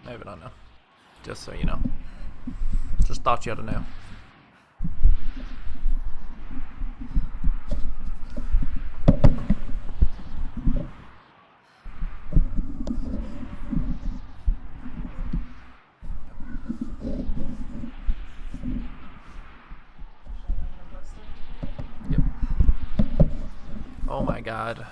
maybe not know. Just so you know. Just thought you ought to know. Yep. Oh my god.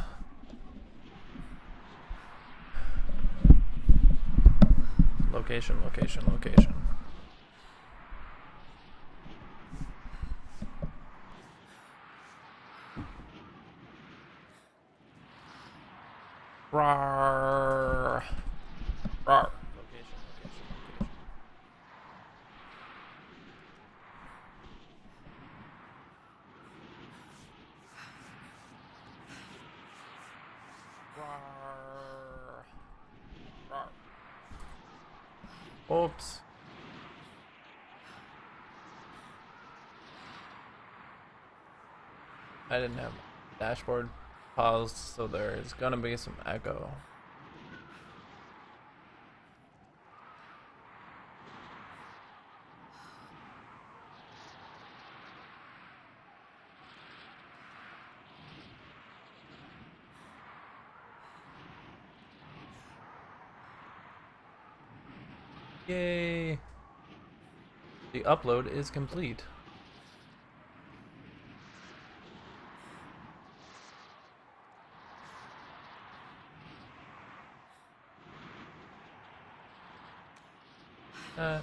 Location, location, location. Rawr. Rawr. Location, location, location. Rawr. Rawr. Oops. I didn't have dashboard paused, so there is gonna be some echo. Yay! The upload is complete. Uh,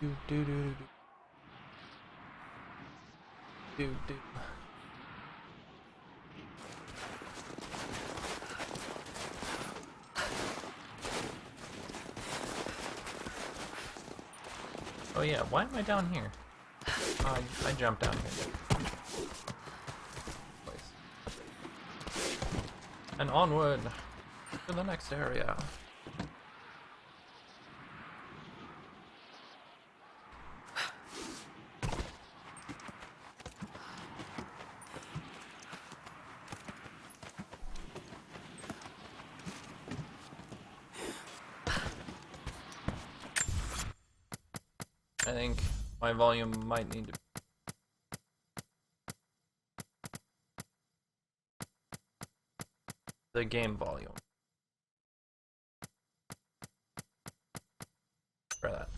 do do do do do do. Oh yeah, why am I down here? I jumped down here. Place. And onward to the next area. I think my volume might need to the game volume. Try that.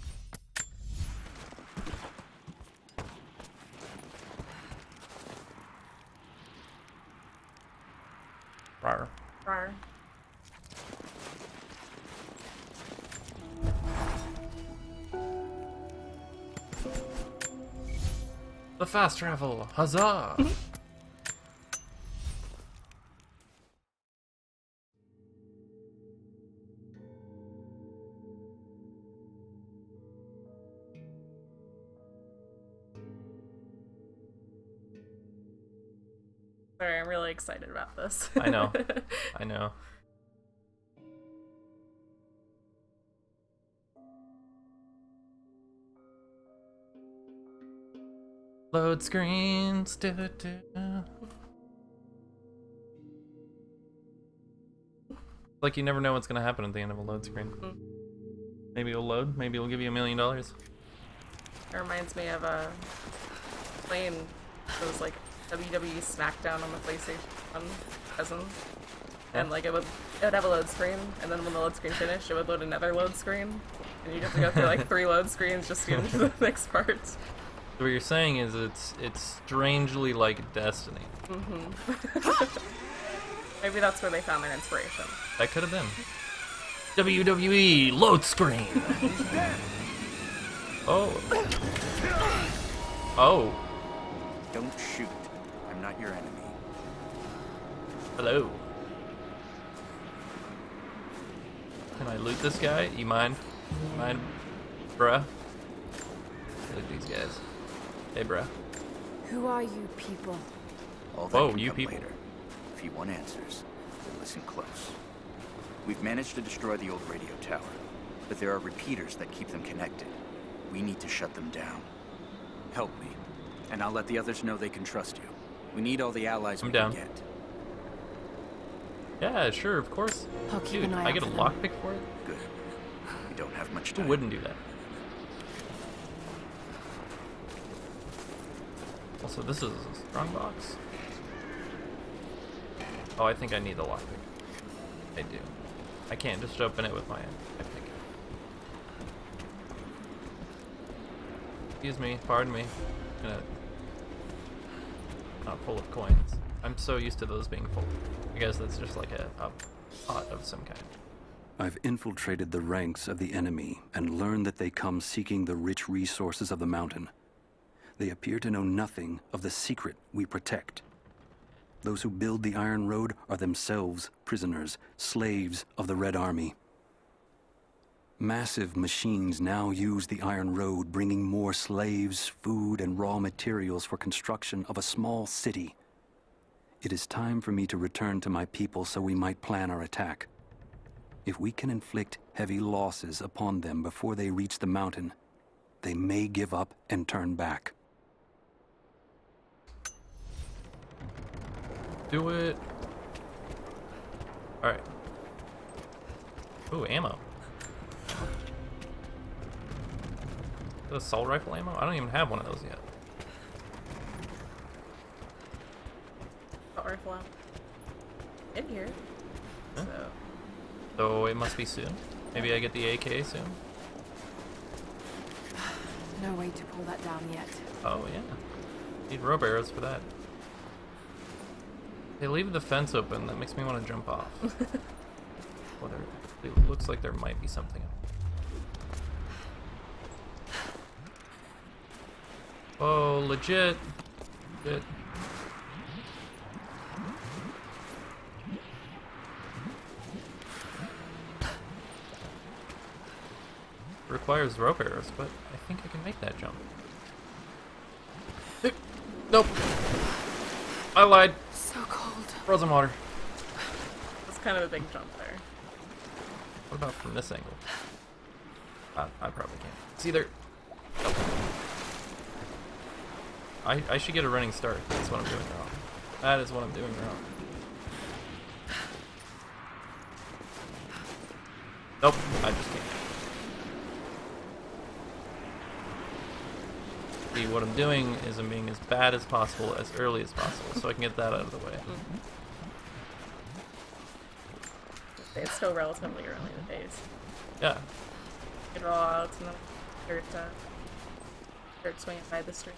Rawr. Rawr. The fast travel, huzzah! Sorry, I'm really excited about this. I know, I know. Load screens. Like you never know what's gonna happen at the end of a load screen. Maybe it'll load. Maybe it'll give you $1 million. It reminds me of playing those like WWE SmackDown on the PlayStation 1 Cousins. and like it would have a load screen, and then when the load screen finished, it would load another load screen, and you'd have to go through like 3 load screens just to get into the next part. So what you're saying is it's strangely like Destiny. Maybe that's where they found their inspiration. That could have been. WWE load screen. Oh. Oh. Don't shoot. I'm not your enemy. Hello. Can I loot this guy? You mind? Mind, bruh? Loot these guys. Hey, bruh. Who are you people? All that Whoa, can you come people. later. If you want answers, then listen close. We've managed to destroy the old radio tower, but there are repeaters that keep them connected. We need to shut them down. Help me, and I'll let the others know they can trust you. We need all the allies we down. can get. Yeah, sure, of course. I'll keep Dude, an eye I out get a for them. lockpick for it? Good. We don't have much Who time. wouldn't do that? Also, this is a strong box. Oh, I think I need the lockpick. I do. I can't just open it with my pick. Excuse me, pardon me. Not full of coins. I'm so used to those being full. I guess that's just like a pot of some kind. I've infiltrated the ranks of the enemy and learned that they come seeking the rich resources of the mountain. They appear to know nothing of the secret we protect. Those who build the Iron Road are themselves prisoners, slaves of the Red Army. Massive machines now use the Iron Road, bringing more slaves, food, and raw materials for construction of a small city. It is time for me to return to my people so we might plan our attack. If we can inflict heavy losses upon them before they reach the mountain, they may give up and turn back. Do it. Alright. Ooh, ammo. The assault rifle ammo? I don't even have one of those yet. Assault rifle out. In here. Huh? So So it must be soon. Maybe I get the AK soon. No way to pull that down yet. Oh yeah. Need rope arrows for that. They leave the fence open, that makes me want to jump off. Well, it looks like there might be something. Oh, legit. Legit. Requires rope arrows, but I think I can make that jump. Nope. I lied. So cold. Frozen water. it's kind of a big jump there. What about from this angle? I probably can't. It's either... Nope. I should get a running start. That's what I'm doing wrong. That is what I'm doing wrong. Nope, I just can't. See, what I'm doing is I'm being as bad as possible as early as possible so I can get that out of the way. It's still relatively early in the days. Yeah. Get roll out and then start swinging by the street.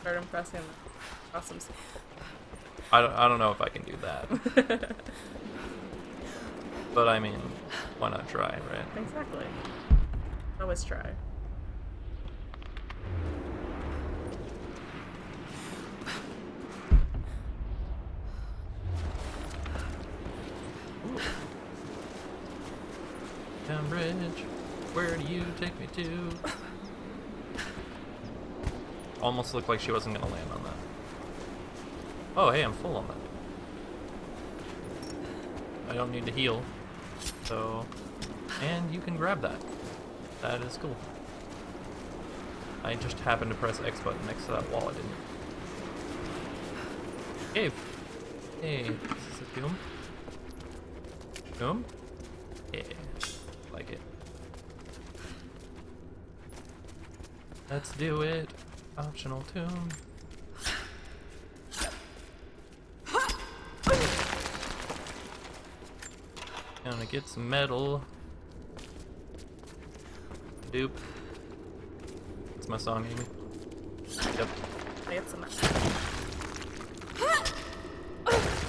Start impressing the awesome. I don't know if I can do that. But I mean, why not try, right? Exactly. Always try. Down bridge, where do you take me to? Almost looked like she wasn't gonna land on that. Oh, hey, I'm full on that. I don't need to heal. So, and you can grab that. That is cool. I just happened to press X button next to that wall, I didn't. Cave. Hey, is this a tomb? Tomb? Yeah, like it. Let's do it. Optional tomb. Gonna get some metal. Doop. That's my song, Amy. Yep. I get some.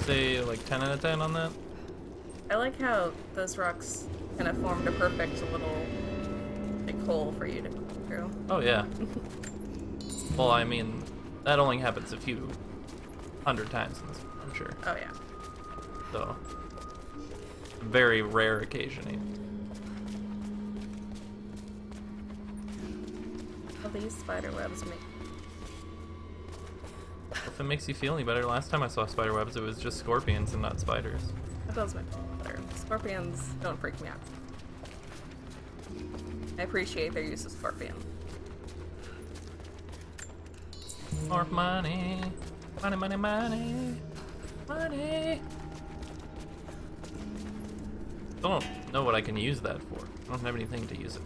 Say like 10 out of 10 on that. I like how those rocks kind of formed a perfect little like hole for you to go through. Oh yeah. Well, I mean, that only happens a few hundred times in this, I'm sure. Oh yeah. So, very rare occasion. Well, these spider webs make. If it makes you feel any better, last time I saw spider webs, it was just scorpions and not spiders. That does make me feel better. Scorpions don't freak me out. I appreciate their use of scorpion. More money, money, money, money, money. Don't know what I can use that for. I don't have anything to use it.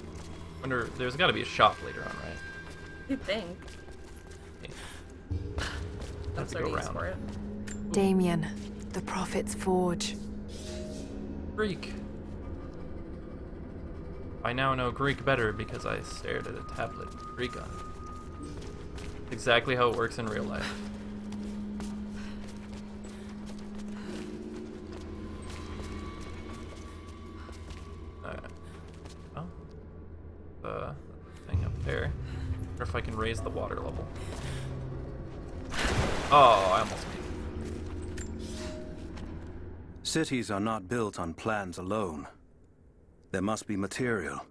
Wonder, there's got to be a shop later on, right? You think? Okay. That's to their go use around. for it. Damien, the Prophet's Forge. Greek. I now know Greek better because I stared at a tablet with Greek on it. Exactly how it works in real life. Oh, the thing up there. Or if I can raise the water level. Oh, I almost made it. Cities are not built on plans alone. There must be material,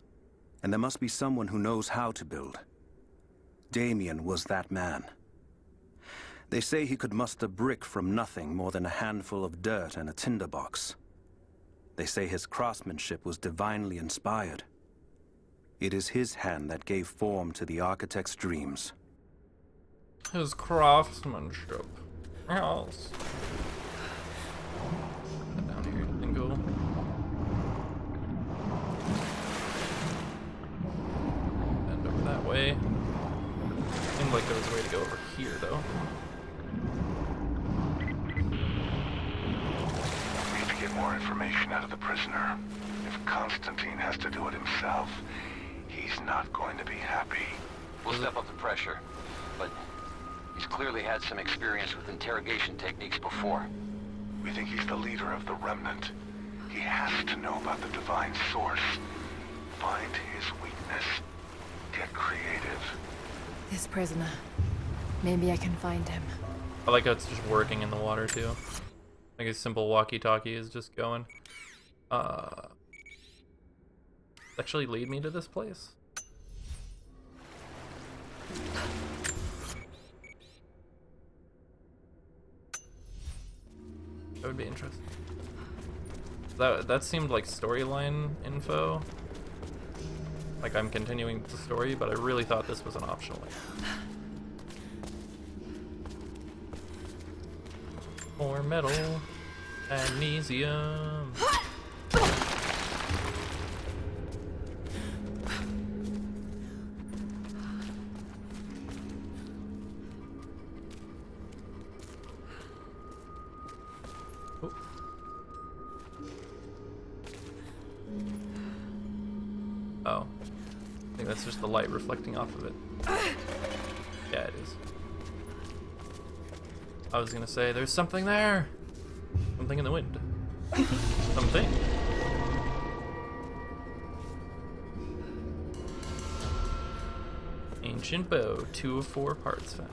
and there must be someone who knows how to build. Damien was that man. They say he could muster brick from nothing more than a handful of dirt and a tinderbox. They say his craftsmanship was divinely inspired. It is his hand that gave form to the architect's dreams. His craftsmanship. Yes. Down here and go. And over that way. Seemed like there was a way to go over here, though. We need to get more information out of the prisoner. If Constantine has to do it himself, he's not going to be happy. We'll step up the pressure, but he's clearly had some experience with interrogation techniques before. We think he's the leader of the Remnant. He has to know about the divine source. Find his weakness. Get creative. This prisoner. Maybe I can find him. I like how it's just working in the water, too. Like a simple walkie-talkie is just going. Actually lead me to this place? That would be interesting. That seemed like storyline info. Like I'm continuing the story, but I really thought this was an optional one. More metal. Magnesium. Oh. I think that's just the light reflecting off of it. Yeah, it is. I was gonna say, there's something there! Something in the wind. Something. Ancient bow, 2 of 4 parts found.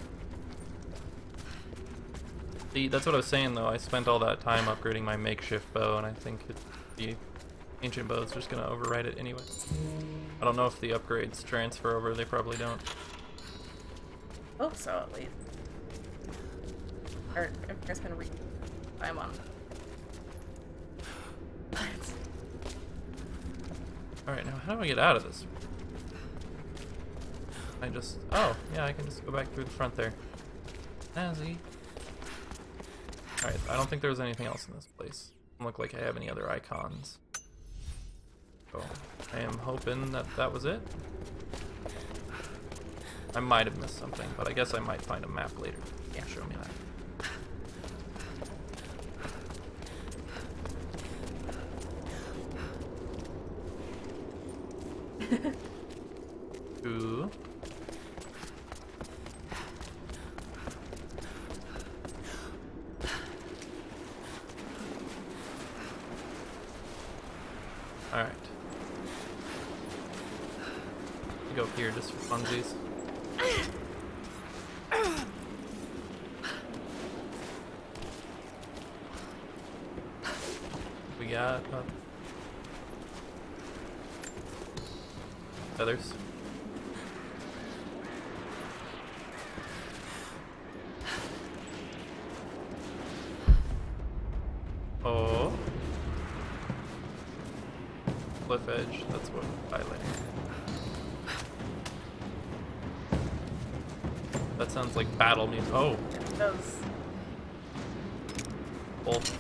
See, that's what I was saying though, I spent all that time upgrading my makeshift bow, and I think the ancient bow is just gonna override it anyway. I don't know if the upgrades transfer over, they probably don't. Hope so, at least. Or if there's been I'm on. Alright, now how do I get out of this? I just... Oh, yeah, I can just go back through the front there. Nazi. Alright, I don't think there was anything else in this place. Doesn't look like I have any other icons. So, I am hoping that that was it. I might have missed something, but I guess I might find a map later. Yeah, show me that. Ooh. Alright. Go up here just for funsies. We got feathers. Oh. Cliff edge, that's what I like. That sounds like battle music. Oh. It does. Wolf.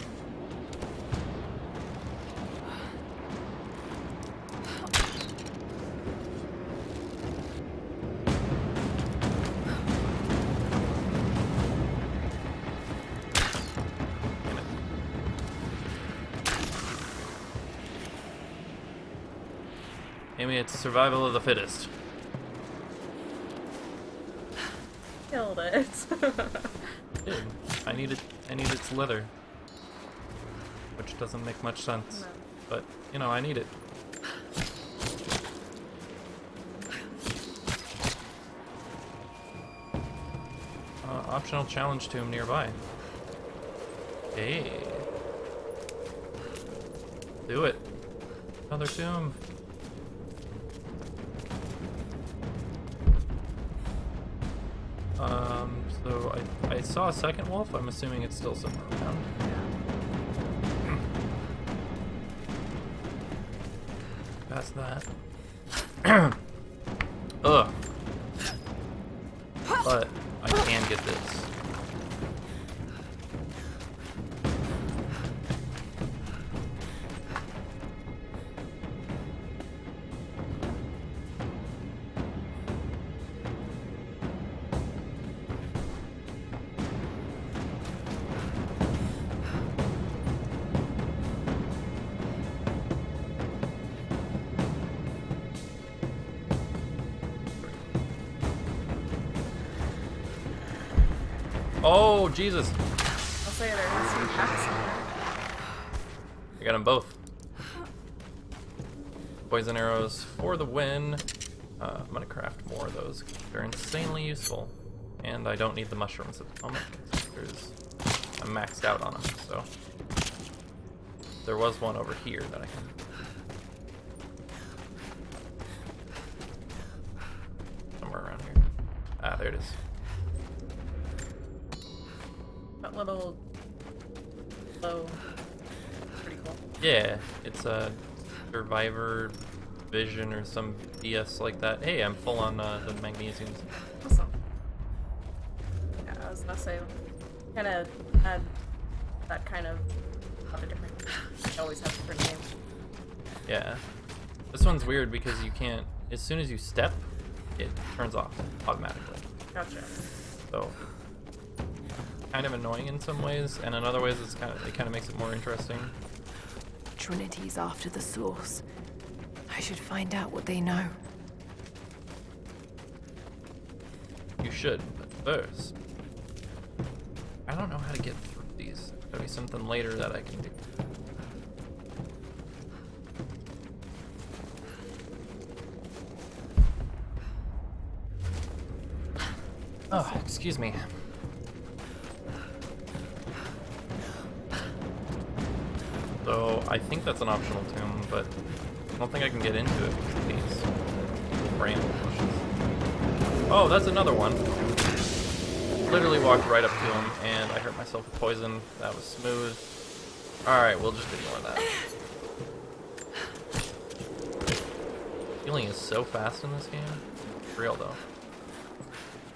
Damn it. Amy, it's survival of the fittest. Killed it. Dude, I need its leather. Which doesn't make much sense. No. But, you know, I need it. Optional challenge tomb nearby. Hey. Do it. Another tomb. So I saw a second wolf. I'm assuming it's still somewhere around. Past that. Ugh. But I can get this. Oh, Jesus. I'll say there has to be packs somewhere. I got them both. Poison arrows for the win. I'm gonna craft more of those. They're insanely useful. And I don't need the mushrooms at the moment. I'm maxed out on them, so. There was one over here that I can. Somewhere around here. Ah, there it is. That little glow. Pretty cool. Yeah, it's a survivor vision or some BS like that. Hey, I'm full on the magnesiums. Awesome. Yeah, I was gonna say, kind of had that kind of a different. They always have different names. Yeah. This one's weird because you can't, as soon as you step, it turns off automatically. Gotcha. So, kind of annoying in some ways, and in other ways it kind of makes it more interesting. Trinity's after the source. I should find out what they know. You should, but first, I don't know how to get through these. There'll be something later that I can do. Oh, excuse me. So, I think that's an optional tomb, but I don't think I can get into it because of these bramble bushes. Oh, that's another one. Literally walked right up to him, and I hurt myself with poison. That was smooth. Alright, we'll just ignore that. Healing is so fast in this game. For real, though.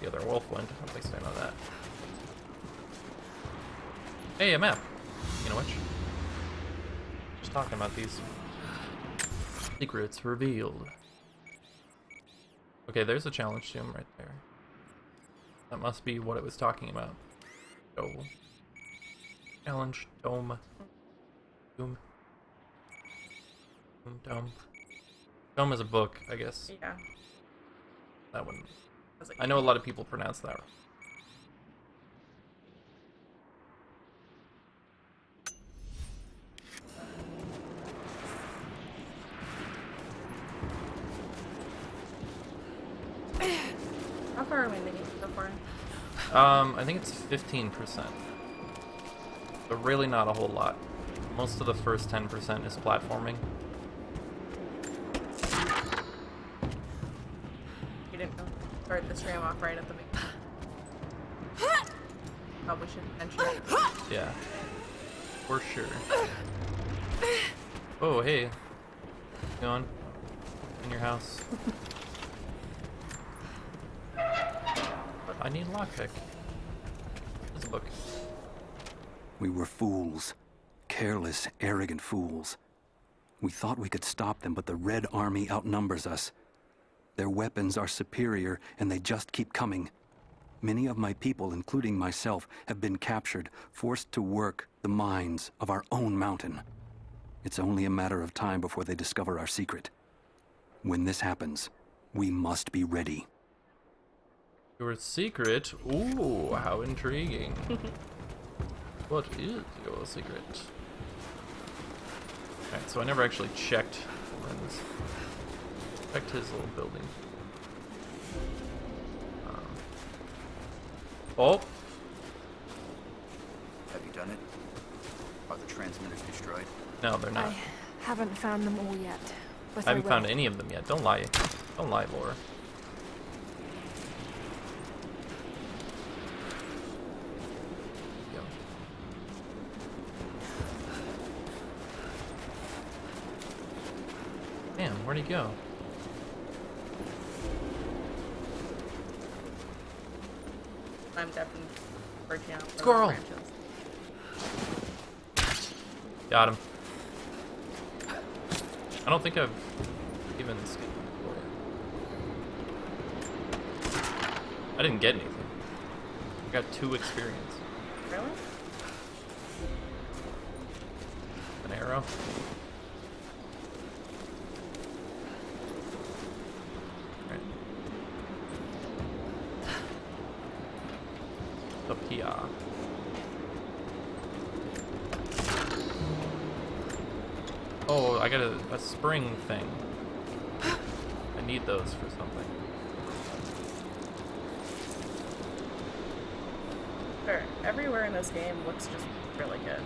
The other wolf went, at least I know that. Hey, a map! You know which? Just talking about these. Secrets revealed. Okay, there's a challenge tomb right there. That must be what it was talking about. Oh. Challenge tome. Tomb. Tomb. Film is a book, I guess. Yeah. That one. Was it- I know a lot of people pronounce that. How far are we making so far? I think it's 15%. But really not a whole lot. Most of the first 10% is platforming. You didn't start this ram off right at the beginning. Probably should mention it. Yeah. For sure. Oh, hey. Going? In your house. I need a lockpick. There's a book. We were fools. Careless, arrogant fools. We thought we could stop them, but the Red Army outnumbers us. Their weapons are superior, and they just keep coming. Many of my people, including myself, have been captured, forced to work the mines of our own mountain. It's only a matter of time before they discover our secret. When this happens, we must be ready. Your secret? Ooh, how intriguing. What is your secret? Alright, so I never actually checked his little building. Oh! Have you done it? Are the transmitters destroyed? No, they're not. I haven't found them all yet, but I haven't will. found any of them yet. Don't lie. Don't lie, Laura. Go. Damn, where'd he go? I'm definitely breaking out. for Squirrel! those branches. Got him. I don't think I've even skipped before. I didn't get anything. I got 2 experience. Really? An arrow. Alright. Up here. Oh, I got a spring thing. I need those for something. Sure. Everywhere in this game looks just really good.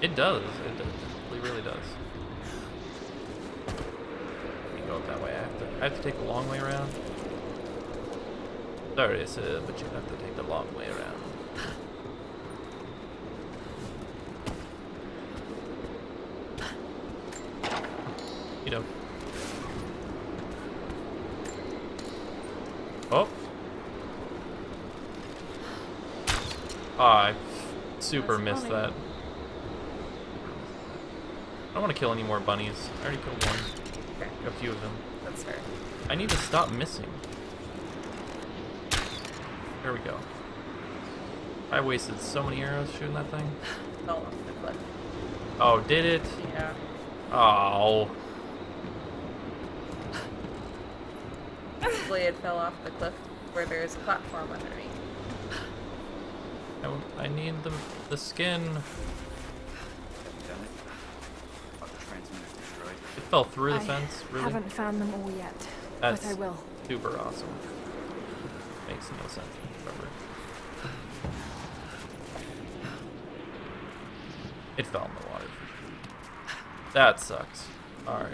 It does. It really does. Let me go up that way. I have to take the long way around. Sorry, sir, but you have to take the long way around. You know. Oh. I super That's missed funny. that. I don't want to kill any more bunnies. I already killed one. Okay, A few of them. that's fair. I need to stop missing. There we go. I wasted so many arrows shooting that thing. Fell off the cliff. Oh, did it? Yeah. Oh. Hopefully it fell off the cliff where there's a platform underneath. I need the skin. Have you done it? Are the transmitters destroyed? It fell through the I fence, really? haven't found them all yet, That's but I will. super awesome. Makes no sense whatsoever. It fell in the water. That sucks. Alright.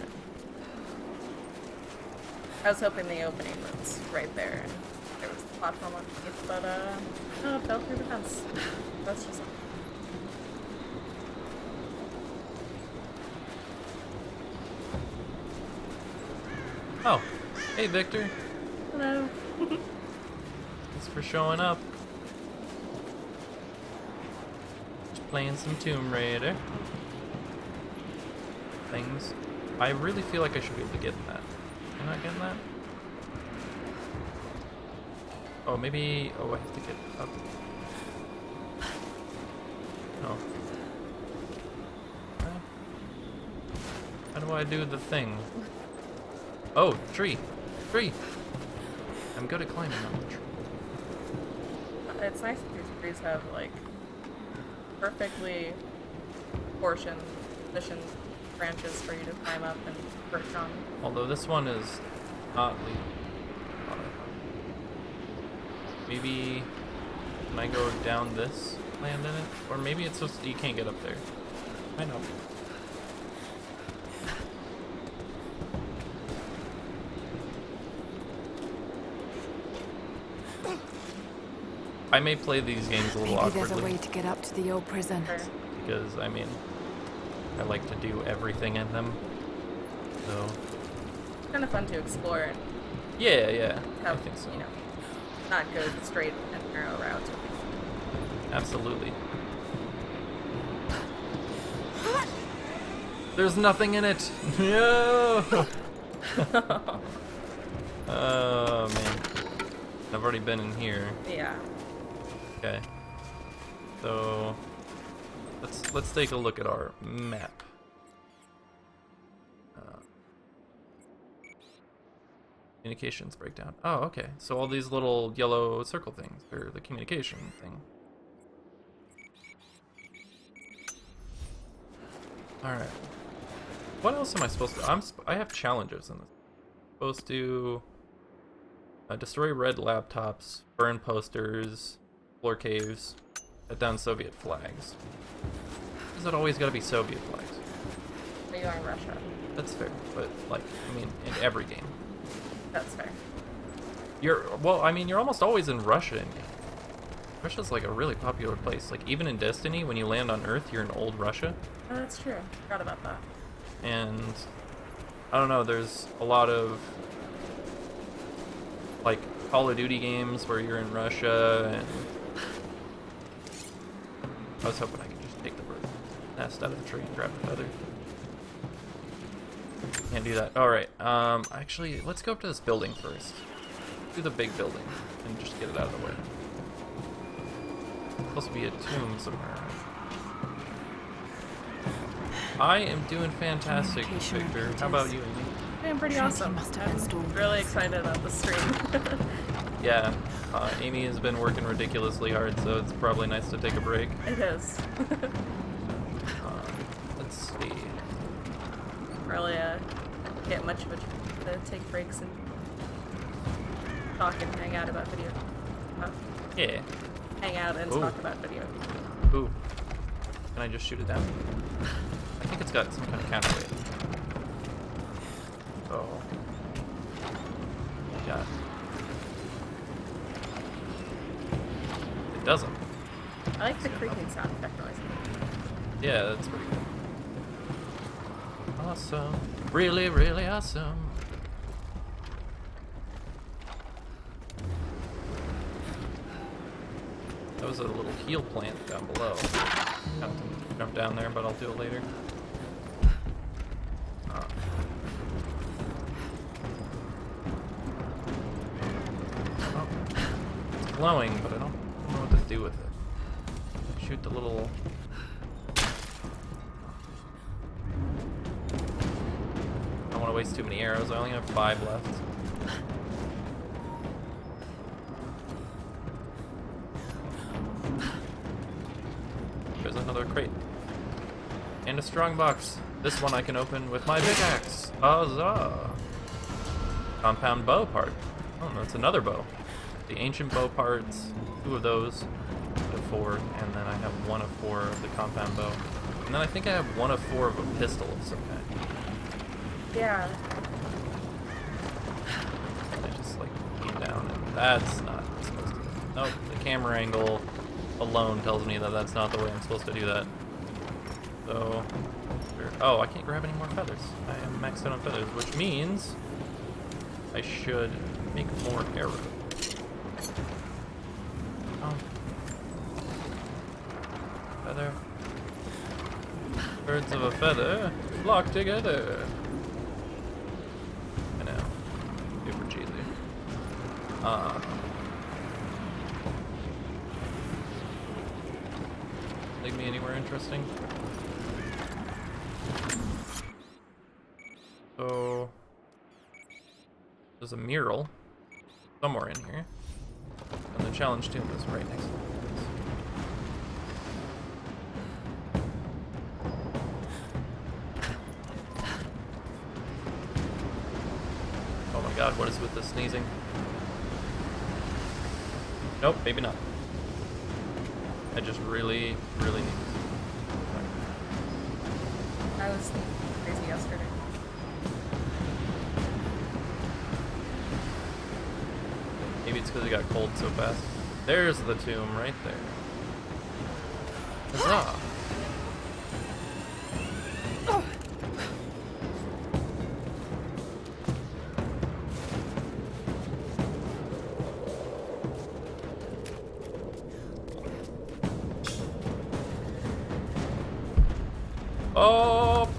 I was hoping the opening was right there and there was a platform underneath, but no, it fell through the fence. That's just Oh. Hey, Victor. hello. Thanks for showing up. Just playing some Tomb Raider. Things. I really feel like I should be able to get that. Am I not getting that? Oh, maybe... Oh, I have to get up. Oh. How do I do the thing? Oh, tree. Tree. I'm good at climbing on the tree. It's nice that these trees have, like, perfectly portioned, positioned branches for you to climb up and perch on. Although this one is not legal. Maybe can I go down this, land in it? Or maybe it's just you can't get up there. I know. I may play these games a little Maybe there's awkwardly. a way to get up to the old prison. Sure. Because, I mean, I like to do everything in them. So, It's kind of fun to explore and yeah, I have, think so. you know, not go the straight and narrow route. Absolutely. There's nothing in it! No! Oh, man. I've already been in here. Yeah. Okay. So let's take a look at our map. Communications breakdown. Oh, okay. So all these little yellow circle things are the communication thing. All right. What else am I supposed to? I have challenges in this. Supposed to destroy red laptops, burn posters, explore caves, cut down Soviet flags. Does it always gotta be Soviet flags? Are you going Russia? That's fair, but like, I mean, in every game. That's fair. You're almost always in Russia. Russia's like a really popular place. Like even in Destiny, when you land on Earth, you're in old Russia. Oh, that's true. Forgot about that. And I don't know, there's a lot of like Call of Duty games where you're in Russia, and I was hoping I could just take the bird nest out of the tree and grab the feather. Can't do that. Alright, actually, let's go up to this building first. Do the big building and just get it out of the way. There's supposed to be a tomb somewhere. I am doing fantastic, Victor. How about you, Amy? Doing pretty awesome. Must have I'm installed really excited about the stream. Yeah, Amy has been working ridiculously hard, so it's probably nice to take a break. It is. Let's see. Really get much of a chance to take breaks and talk and hang out about video. Yeah. Hang out and Ooh. talk about video. Ooh. Can I just shoot it down? I think it's got some kind of counterweight. Oh. Yeah. It doesn't. I like the creaking sound effect noise. Yeah, that's pretty good. Awesome. Really, really awesome. That was a little heal plant down below. I don't jump down there, but I'll do it later. Oh. It's glowing, but I don't know what to do with it. Shoot the little... I don't want to waste too many arrows. I only have 5 left. There's another crate. And a strong box. This one I can open with my pickaxe. Huzzah! Compound bow part. Oh, that's another bow. The ancient bow parts, 2 of those, of 4, and then I have 1 of 4 of the compound bow. And then I think I have 1 of 4 of a pistol of some kind. Yeah. I just like lean down, and that's not supposed to. Nope, the camera angle alone tells me that that's not the way I'm supposed to do that. So, oh, I can't grab any more feathers. I am maxed out on feathers, which means I should make more arrows. Oh. Feather. Birds of a feather flock together. I know. Super cheesy. Lead me anywhere interesting? So There's a mural somewhere in here. And the challenge tomb is right next to it. Oh my god, what is with the sneezing? Nope, maybe not. I just really need this. I was crazy yesterday. Maybe it's because it got cold so fast. There's the tomb right there. Huzzah! Oh!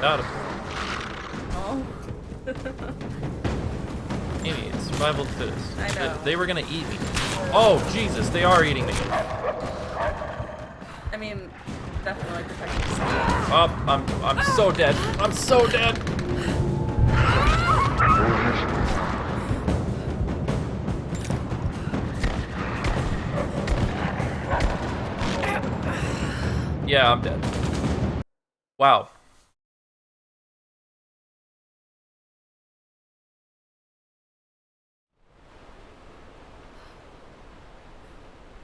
Got him. Oh. Idiot, survival to this. I know. They were gonna eat me. Oh, Jesus, they are eating me. I mean, definitely protect yourself. Oh, I'm so dead. I'm so dead. Yeah, I'm dead. Wow.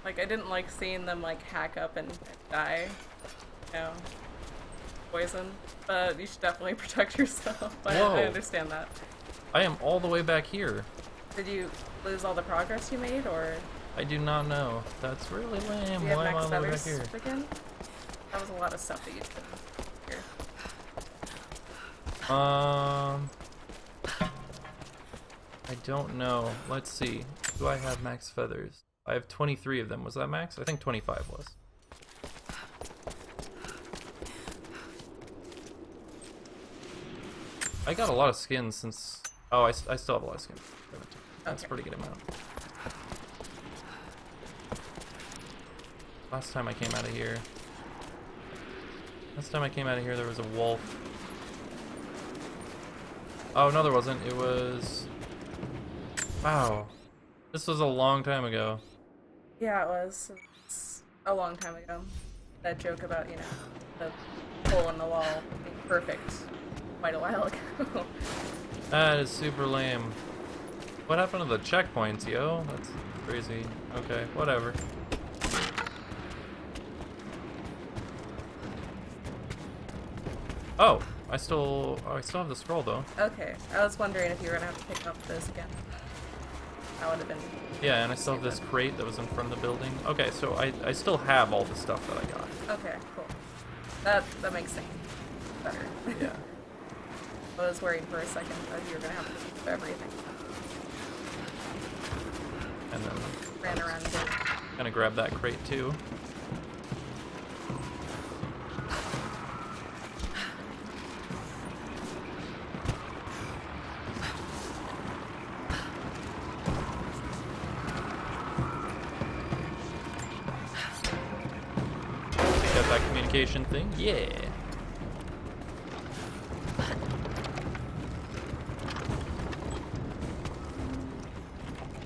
Like, I didn't like seeing them, like, hack up and die. You know, poison. But you should definitely protect yourself. I Whoa. understand that. I am all the way back here. Did you lose all the progress you made, or I do not know. That's really lame. do you have Why am I max all the way back feathers here? again? That was a lot of stuff that you did here. I don't know. Let's see. Do I have max feathers? I have 23 of them. Was that max? I think 25 was. I got a lot of skins since... Oh, I still have a lot of skins. That's a Okay. pretty good amount. Last time I came out of here... there was a wolf. Oh, no, there wasn't. It was... Wow. This was a long time ago. Yeah, it was. It's a long time ago. That joke about, you know, the hole in the wall being perfect quite a while ago. That is super lame. What happened to the checkpoints, yo? That's crazy. Okay, whatever. Oh, I still have the scroll though. Okay, I was wondering if you were gonna have to pick up this again. That would have been... Yeah, and I still have this crate that was in front of the building. Okay, so I still have all the stuff that I got. Okay, cool. That makes things better. Yeah. I was worried for a second that you were gonna have to pick up everything. And then Ran around and did. gonna grab that crate too. Got that communication thing? Yeah.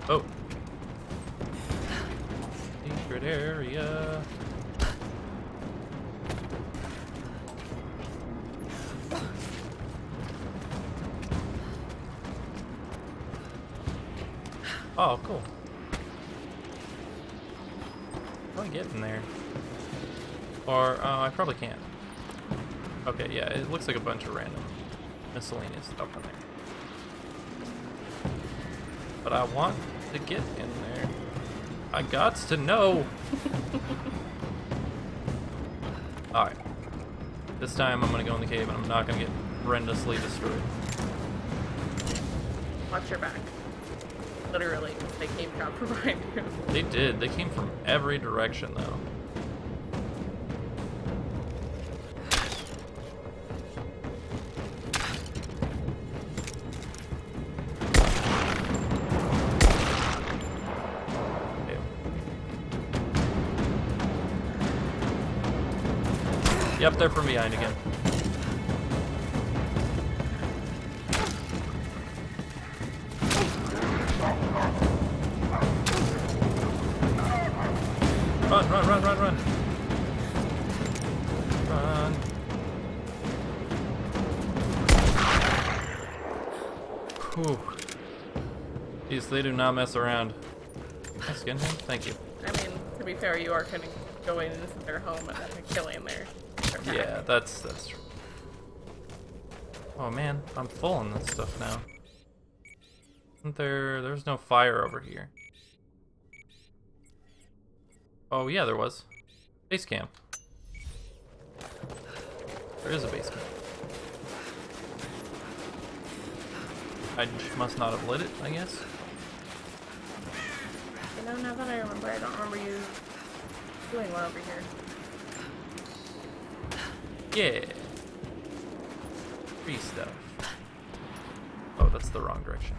Oh. Secret area. Oh, cool. How do I get in there? Or, I probably can't. Okay, yeah, it looks like a bunch of random miscellaneous stuff in there. But I want to get in there. I gots to know. Alright. This time I'm gonna go in the cave and I'm not gonna get horrendously destroyed. Watch your back. Literally, they came from behind you. They did. They came from every direction though. Yep, they're from behind again. Run, run, run, run, run. Run. Whew. Jeez, they do not mess around. Can I skin him? Thank you. I mean, to be fair, you are kind of going into their home and then killing their pack. Yeah, that's true. Oh man, I'm full on this stuff now. Isn't there's no fire over here. Oh yeah, there was. Base camp. There is a base camp. I must not have lit it, I guess. You know, now that I remember, I don't remember you doing one over here. Yeah. Tree stuff. Oh, that's the wrong direction.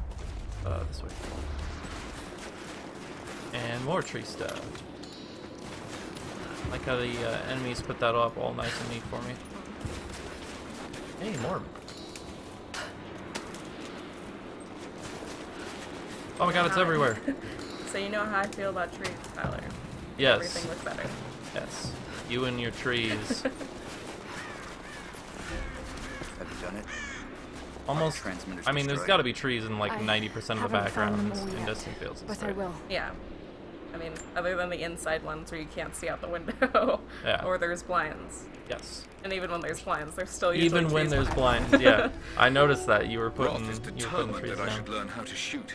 This way. And more tree stuff. Like how the enemies put that up all nice and neat for me. Hey, more. Oh my god, it's everywhere. So you know how I feel about trees, Tyler. Yes. Everything looks better. Yes. You and your trees. Have you done it? Almost. Transmitter's I mean, there's destroyed. got to be trees in like 90% of the haven't found background them all in yet, Destiny Fields. but I will. Yeah. I mean, other than the inside ones where you can't see out the window, Yeah. or there's blinds. Yes. And even when there's blinds, there's still usually Even when trees there's behind. blinds, yeah. I noticed that you were putting Roth is trees determined that I down. should learn how to shoot.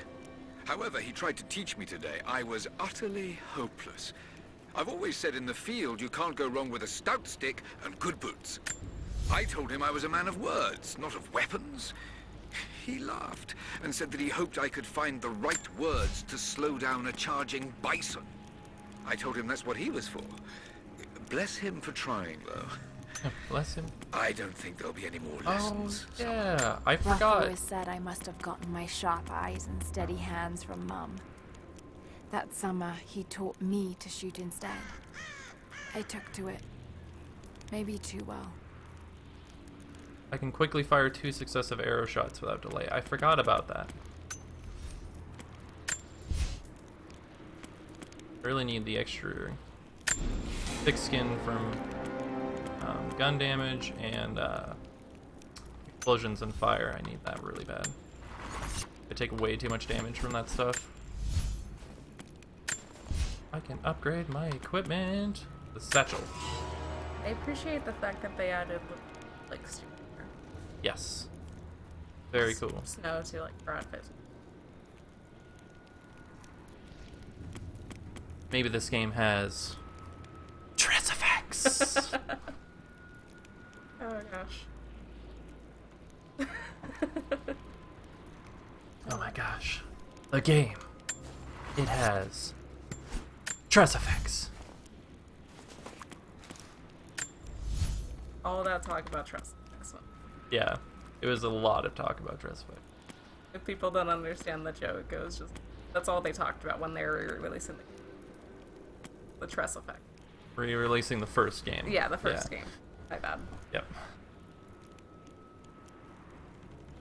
However, he tried to teach me today. I was utterly hopeless. I've always said in the field you can't go wrong with a stout stick and good boots. I told him I was a man of words, not of weapons. He laughed and said that he hoped I could find the right words to slow down a charging bison. I told him that's what he was for. Bless him for trying, though. Bless him. I don't think there'll be any more Oh, lessons. yeah. I Roth forgot. always said I must have gotten my sharp eyes and steady hands from Mum. That summer, he taught me to shoot instead. I took to it. Maybe too well. I can quickly fire 2 successive arrow shots without delay. I forgot about that. I really need the extra thick skin from gun damage and explosions and fire. I need that really bad. I take way too much damage from that stuff. I can upgrade my equipment. The satchel. I appreciate the fact that they added like Yes. Very cool. snow to like your outfit. Maybe this game has dress effects. Oh my gosh. Oh my gosh. The game. It has dress effects. All that talk about trust. Excellent. Yeah. It was a lot of talk about dress effects. If people don't understand the joke, it was just that's all they talked about when they were releasing the Tress effect. Re-releasing the first game. Yeah, the first game. My bad. Yep.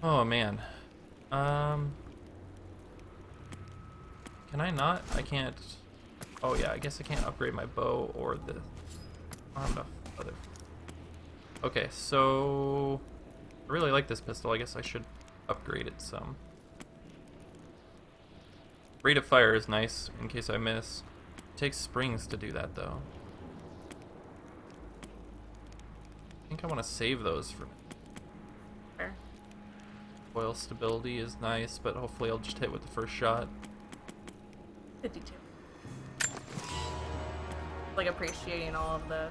Oh man. Can I not? I can't. Oh yeah, I guess I can't upgrade my bow or the. I don't have enough other. Okay, so I really like this pistol. I guess I should upgrade it some. Rate of fire is nice in case I miss. It takes springs to do that though. I think I want to save those for. Fair. Oil stability is nice, but hopefully I'll just hit with the first shot. 52. Like appreciating all of the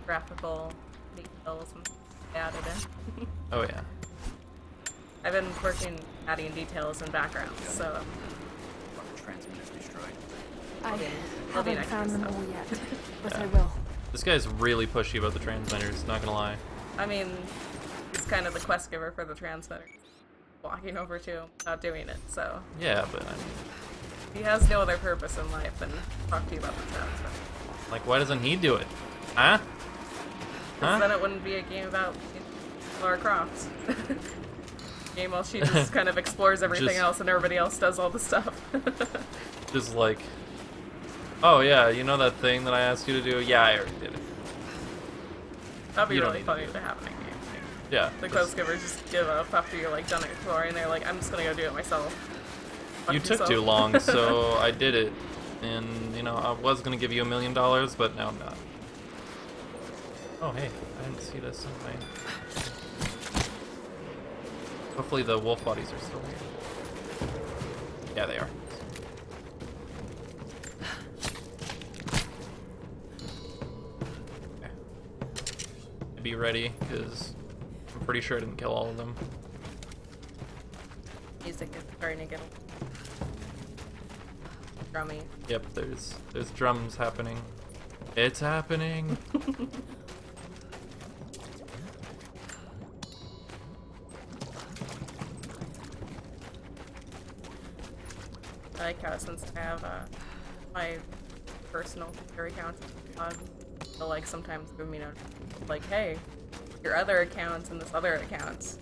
graphical details and added in. Oh yeah. I've been working adding details and backgrounds, so Transmitter's destroyed. I I'll be haven't next found to them stuff. all yet, but Yeah. I will. This guy's really pushy about the transmitters, not gonna lie. I mean, he's kind of the quest giver for the transmitter. Walking over to him without doing it, so Yeah, but I mean, he has no other purpose in life than talk to you about the transmitter. like, why doesn't he do it? Huh? Then Huh? it wouldn't be a game about Lara Croft. Game while she just kind of explores everything Just- else and everybody else does all the stuff. Just like Oh yeah, you know that thing that I asked you to do? Yeah, I already did it. That'd be You don't really need to funny do to it. happen in game. Yeah. The just- quest givers just give up after you're like done exploring. They're like, I'm just gonna go do it myself. Fuck You took yourself. too long, so I did it. And, you know, I was gonna give you $1 million, but now I'm not. Oh, hey, I didn't see this in my... Hopefully the wolf bodies are still here. Yeah, they are. Okay. Be ready, because I'm pretty sure I didn't kill all of them. Music is starting to get drummy. Yep, there's drums happening. It's happening. I like how since I have my personal Twitter account, they'll like sometimes give me notifications like, hey, your other accounts and this other account,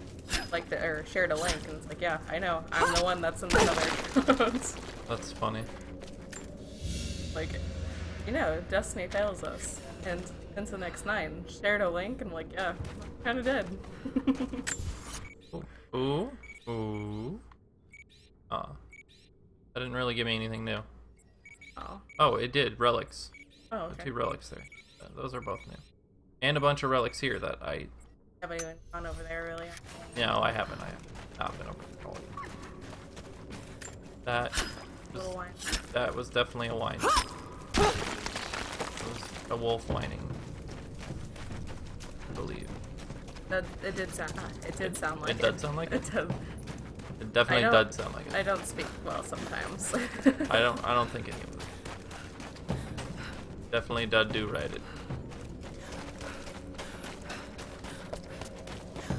like or shared a link, and it's like, yeah, I know, I'm the one that's in this other account. That's funny. Like, you know, Destiny fails us, and into the next 9 shared a link, and I'm like, yeah, kind of did. Ooh, ooh. Ah. That didn't really give me anything new. Oh. Oh, it did. Relics. Oh, The okay. 2 relics there. Those are both new. And a bunch of relics here that I... Haven't even gone over there, really. No, I haven't. I have not been over there. That Little was, wine. that was definitely a whine. It was a wolf whining. I believe. It did sound like It did sound like it? It does. It definitely I don't- did sound like it. I don't speak well sometimes. I don't think any of it. Definitely did do right it.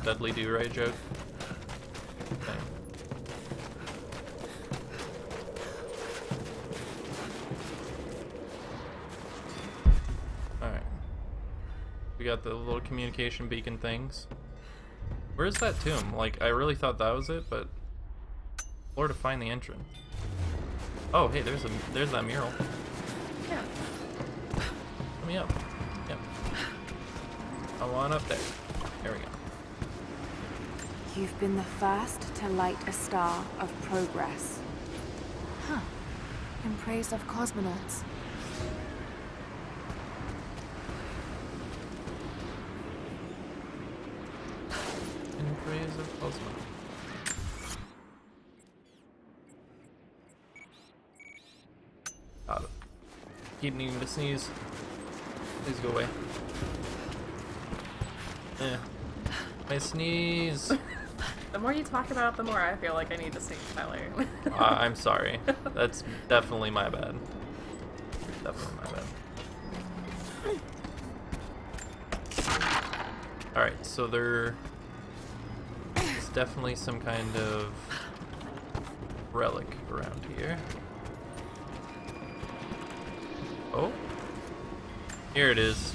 Dudley do right joke. Thing. Alright. We got the little communication beacon things. Where's that tomb? Like, I really thought that was it, but where to find the entrance? Oh, hey, there's that mural. Yeah. Let me up. Yep. I want up there. There we go. You've been the first to light a star of progress. Huh. In praise of cosmonauts. In praise of Cosmo. Got it. Keep needing to sneeze. Please go away. Yeah. I sneeze. The more you talk about it, the more I feel like I need to sneeze, Tyler. I'm sorry. That's definitely my bad. Definitely my bad. Alright, so there's definitely some kind of relic around here. Oh. Here it is.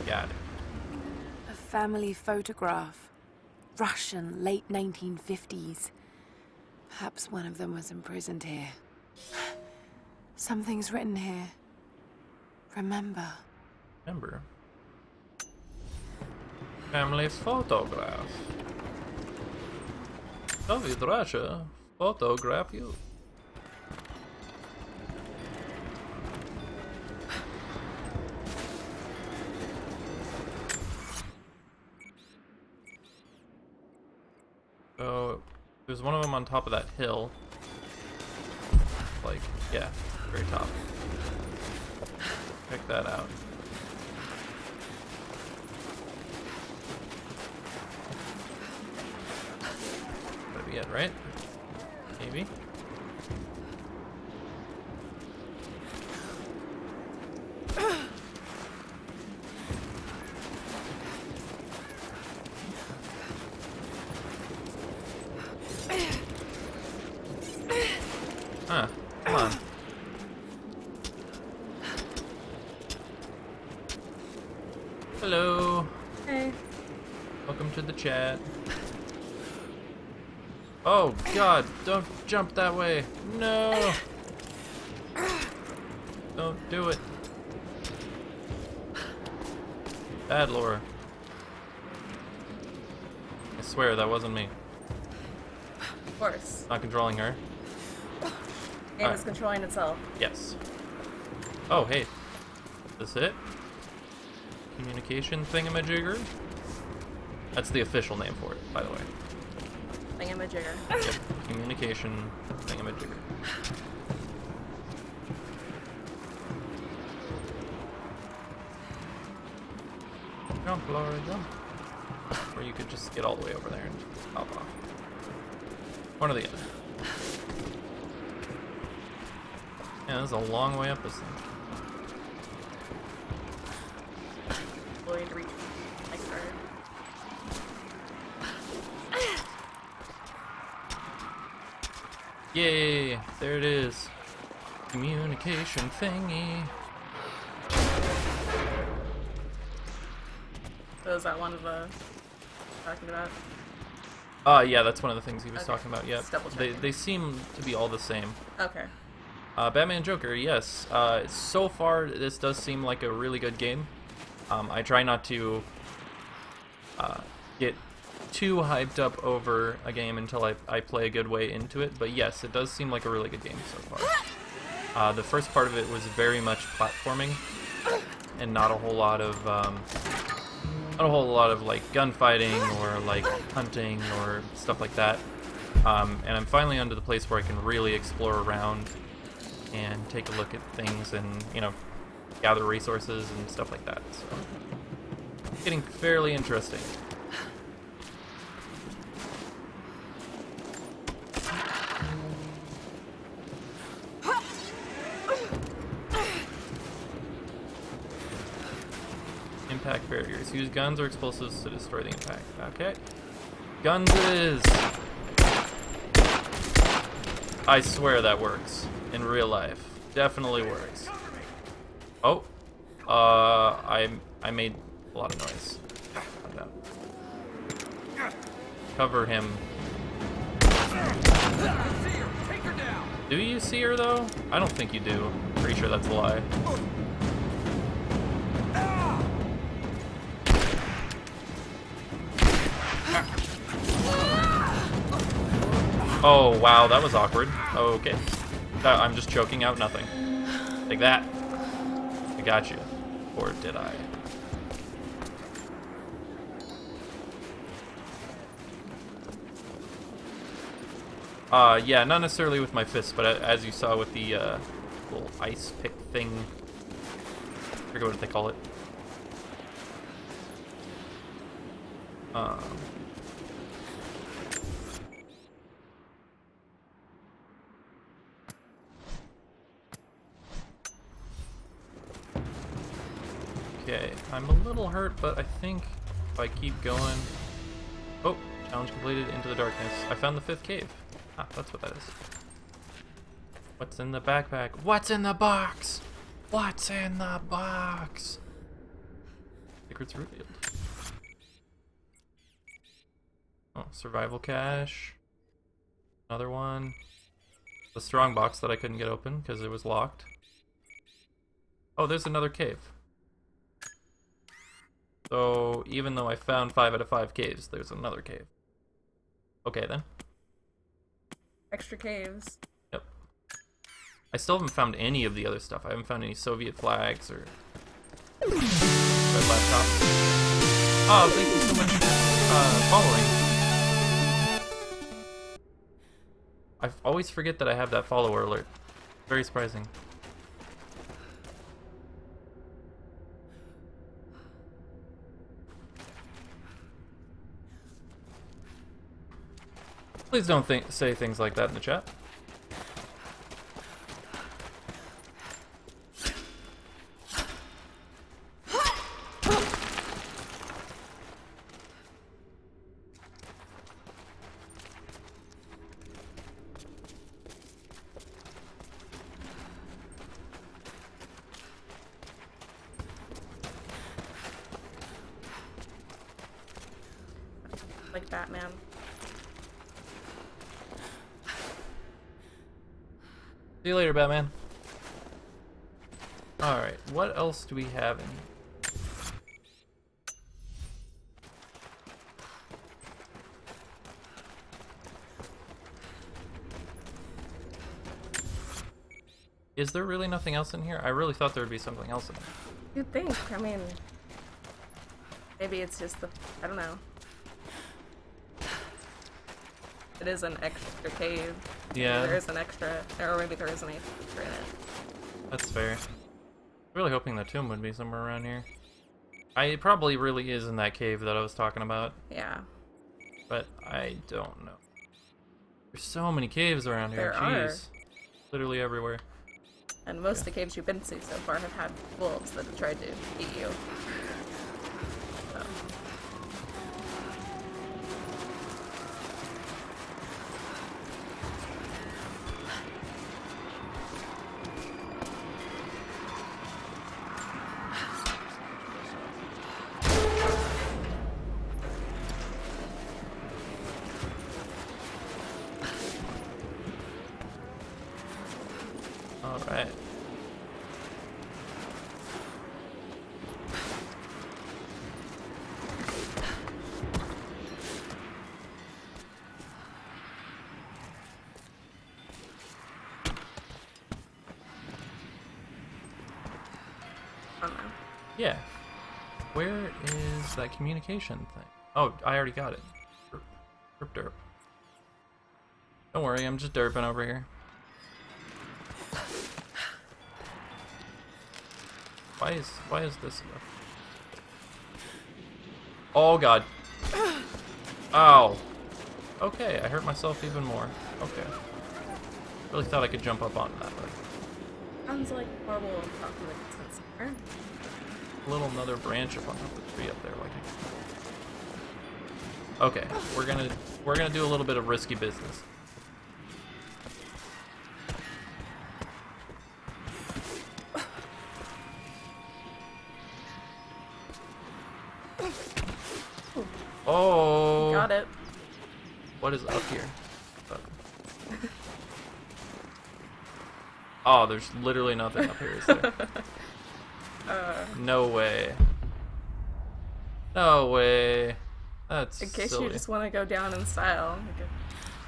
Got it. A family photograph. Russian, late 1950s. Perhaps one of them was imprisoned here. Something's written here. Remember. Remember. Family photograph. Soviet Russia photograph you. So, there's one of them on top of that hill. Like, yeah, very top. Check that out. That'd be it, right? Maybe. Huh, come on. Hello. Hey. Welcome to the chat. Oh god, don't jump that way. No. Don't do it. Bad Laura. I swear that wasn't me. Of course. Not controlling her. Game is controlling itself. Yes. Oh, hey. Is this it? Communication thingamajigger? That's the official name for it, by the way. Thingamajigger. Yep. Communication thingamajigger. Jump, Laura, jump. Or you could just get all the way over there and hop off. One or the other. Yeah, this is a long way up this thing. Going to reach my card. Yay! There it is. Communication thingy. So is that one of the talking about? Yeah, that's one of the things he was talking about. Yeah, Just double-checking. they seem to be all the same. Okay. Batman Joker, yes. So far, this does seem like a really good game. I try not to get too hyped up over a game until I play a good way into it, but yes, it does seem like a really good game so far. The first part of it was very much platforming, and not a whole lot of like gunfighting or like hunting or stuff like that. And I'm finally onto the place where I can really explore around and take a look at things and, you know, gather resources and stuff like that. So, it's getting fairly interesting. Impact barriers. Use guns or explosives to destroy the impact. Okay. Guns it is! I swear that works. In real life. Definitely works. Oh. I made a lot of noise. Cover him. Do you see her though? I don't think you do. Pretty sure that's a lie. Oh, wow, that was awkward. Okay. I'm just choking out nothing. Take that. I got you. Or did I? Yeah, not necessarily with my fists, but as you saw with the little ice pick thing. I forget what they call it. Okay, I'm a little hurt, but I think if I keep going... Oh, challenge completed into the darkness. I found the 5th cave. Ah, that's what that is. What's in the backpack? What's in the box? What's in the box? Secrets revealed. Oh, survival cache. Another one. The strong box that I couldn't get open because it was locked. Oh, there's another cave. So, even though I found 5 out of 5 caves, there's another cave. Okay, then. Extra caves. Yep. I still haven't found any of the other stuff. I haven't found any Soviet flags or... Red laptop. Oh, thank you so much for following. I always forget that I have that follower alert. Very surprising. Please don't say things like that in the chat. Like Batman. See you later, Batman. Alright, what else do we have in here? Is there really nothing else in here? I really thought there would be something else in here. You'd think. I mean, maybe it's just the. I don't know. It is an extra cave. Yeah. Maybe there is an extra, or maybe there isn't anything extra in it. That's fair. Really hoping the tomb would be somewhere around here. It probably really is in that cave that I was talking about, Yeah. but I don't know. There's so many caves around here. There are. Jeez. Literally everywhere. And most of the caves you've been to so far have had wolves that have tried to eat you. So. Alright. I don't know. Yeah. Where is that communication thing? Oh, I already got it. Derp, derp. Don't worry, I'm just derping over here. Why is this enough? Oh god. Ow. Okay, I hurt myself even more. Okay. Really thought I could jump up onto that, but Sounds like horrible talk in the distance somewhere. a little another branch up on the tree up there, like. Okay, we're gonna do a little bit of risky business. Oh! Got it. What is up here? Oh, there's literally nothing up here, is there? No way. No way. That's In case silly. you just want to go down in style, you could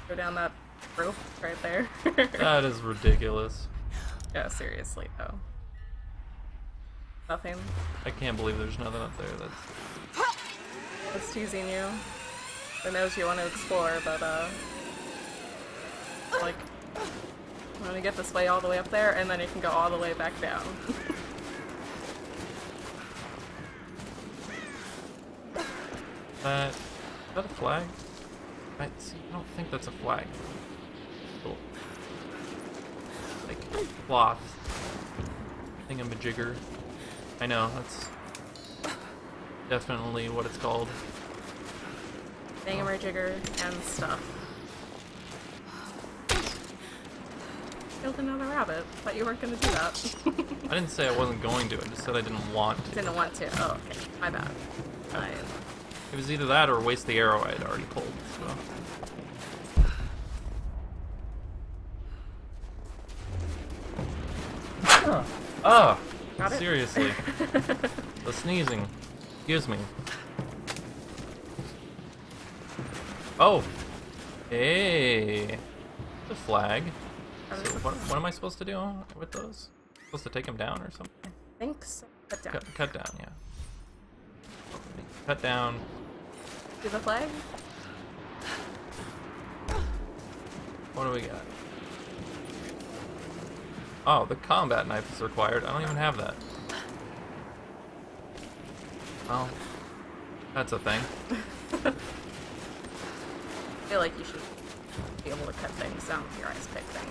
go down that rope right there. That is ridiculous. Yeah, seriously though. Nothing. I can't believe there's nothing up there. It's teasing you. It knows you want to explore, but like, I'm gonna get this way all the way up there, and then you can go all the way back down. Is that a flag? I don't think that's a flag. Little, like, cloth thingamajigger. I know, that's definitely what it's called. Thingamajigger and stuff. Killed another rabbit. Thought you weren't gonna do that. I didn't say I wasn't going to, I just said I didn't want to. Didn't want to. Oh, okay. My bad. It was either that or waste the arrow I had already pulled, so. Ah! Got it? Seriously. The sneezing. Excuse me. Oh! Hey! The flag. So what am I supposed to do with those? Supposed to take them down or something? Thanks. Cut down. Cut down, yeah. Cut down. Do the flag? What do we got? Oh, the combat knife is required. I don't even have that. Oh. That's a thing. I feel like you should be able to cut things down with your ice pick thing.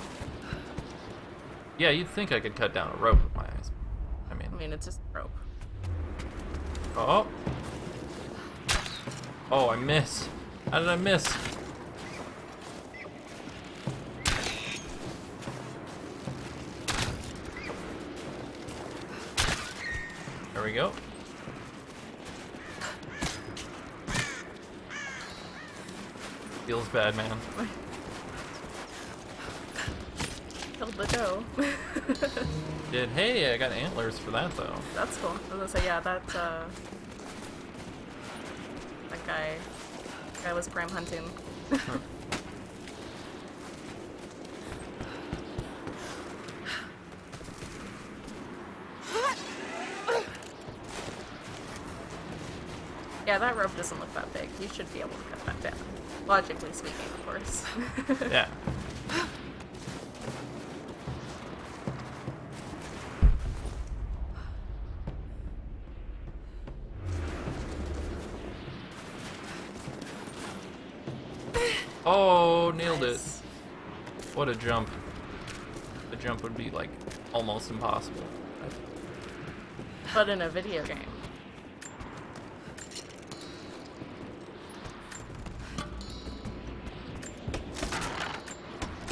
Yeah, you'd think I could cut down a rope with my eyes. I I mean, it's just a rope. Oh! Oh, I missed. How did I miss? There we go. Feels bad, man. killed the doe. Did hey, I got antlers for that though. That's cool. I was gonna say, yeah, that guy was prime hunting. Yeah, that rope doesn't look that big. You should be able to cut that down. Logically speaking, of course. Yeah. Oh, nailed Nice. it. What a jump. The jump would be like almost impossible. But in a video game.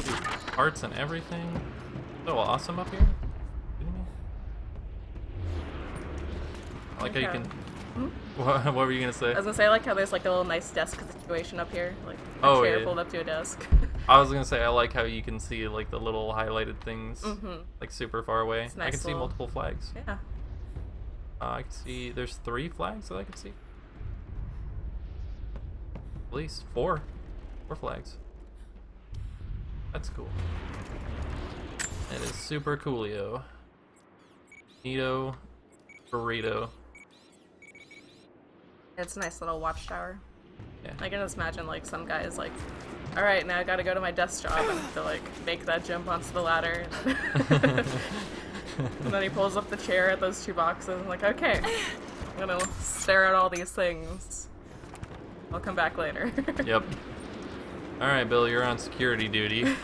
Dude, parts and everything. So awesome up here. Are you kidding me? I like how you Okay. can. What were you gonna say? I was gonna say, I like how there's like a little nice desk situation up here. Like a Oh, chair yeah. pulled up to a desk. I was gonna say I like how you can see like the little highlighted things, Mhm. like super far away. It's I nice can see little- multiple flags. Yeah. I can see there's 3 flags that I can see. At least 4 flags. That's cool. It is super coolio. Neato, burrito. It's a nice little watchtower. Yeah. I can just imagine like some guy is like, all right, now I gotta go to my desk job and to like make that jump onto the ladder. And then he pulls up the chair at those 2 boxes and like, okay, I'm gonna stare at all these things. I'll come back later. Yep. All right, Bill, you're on security duty.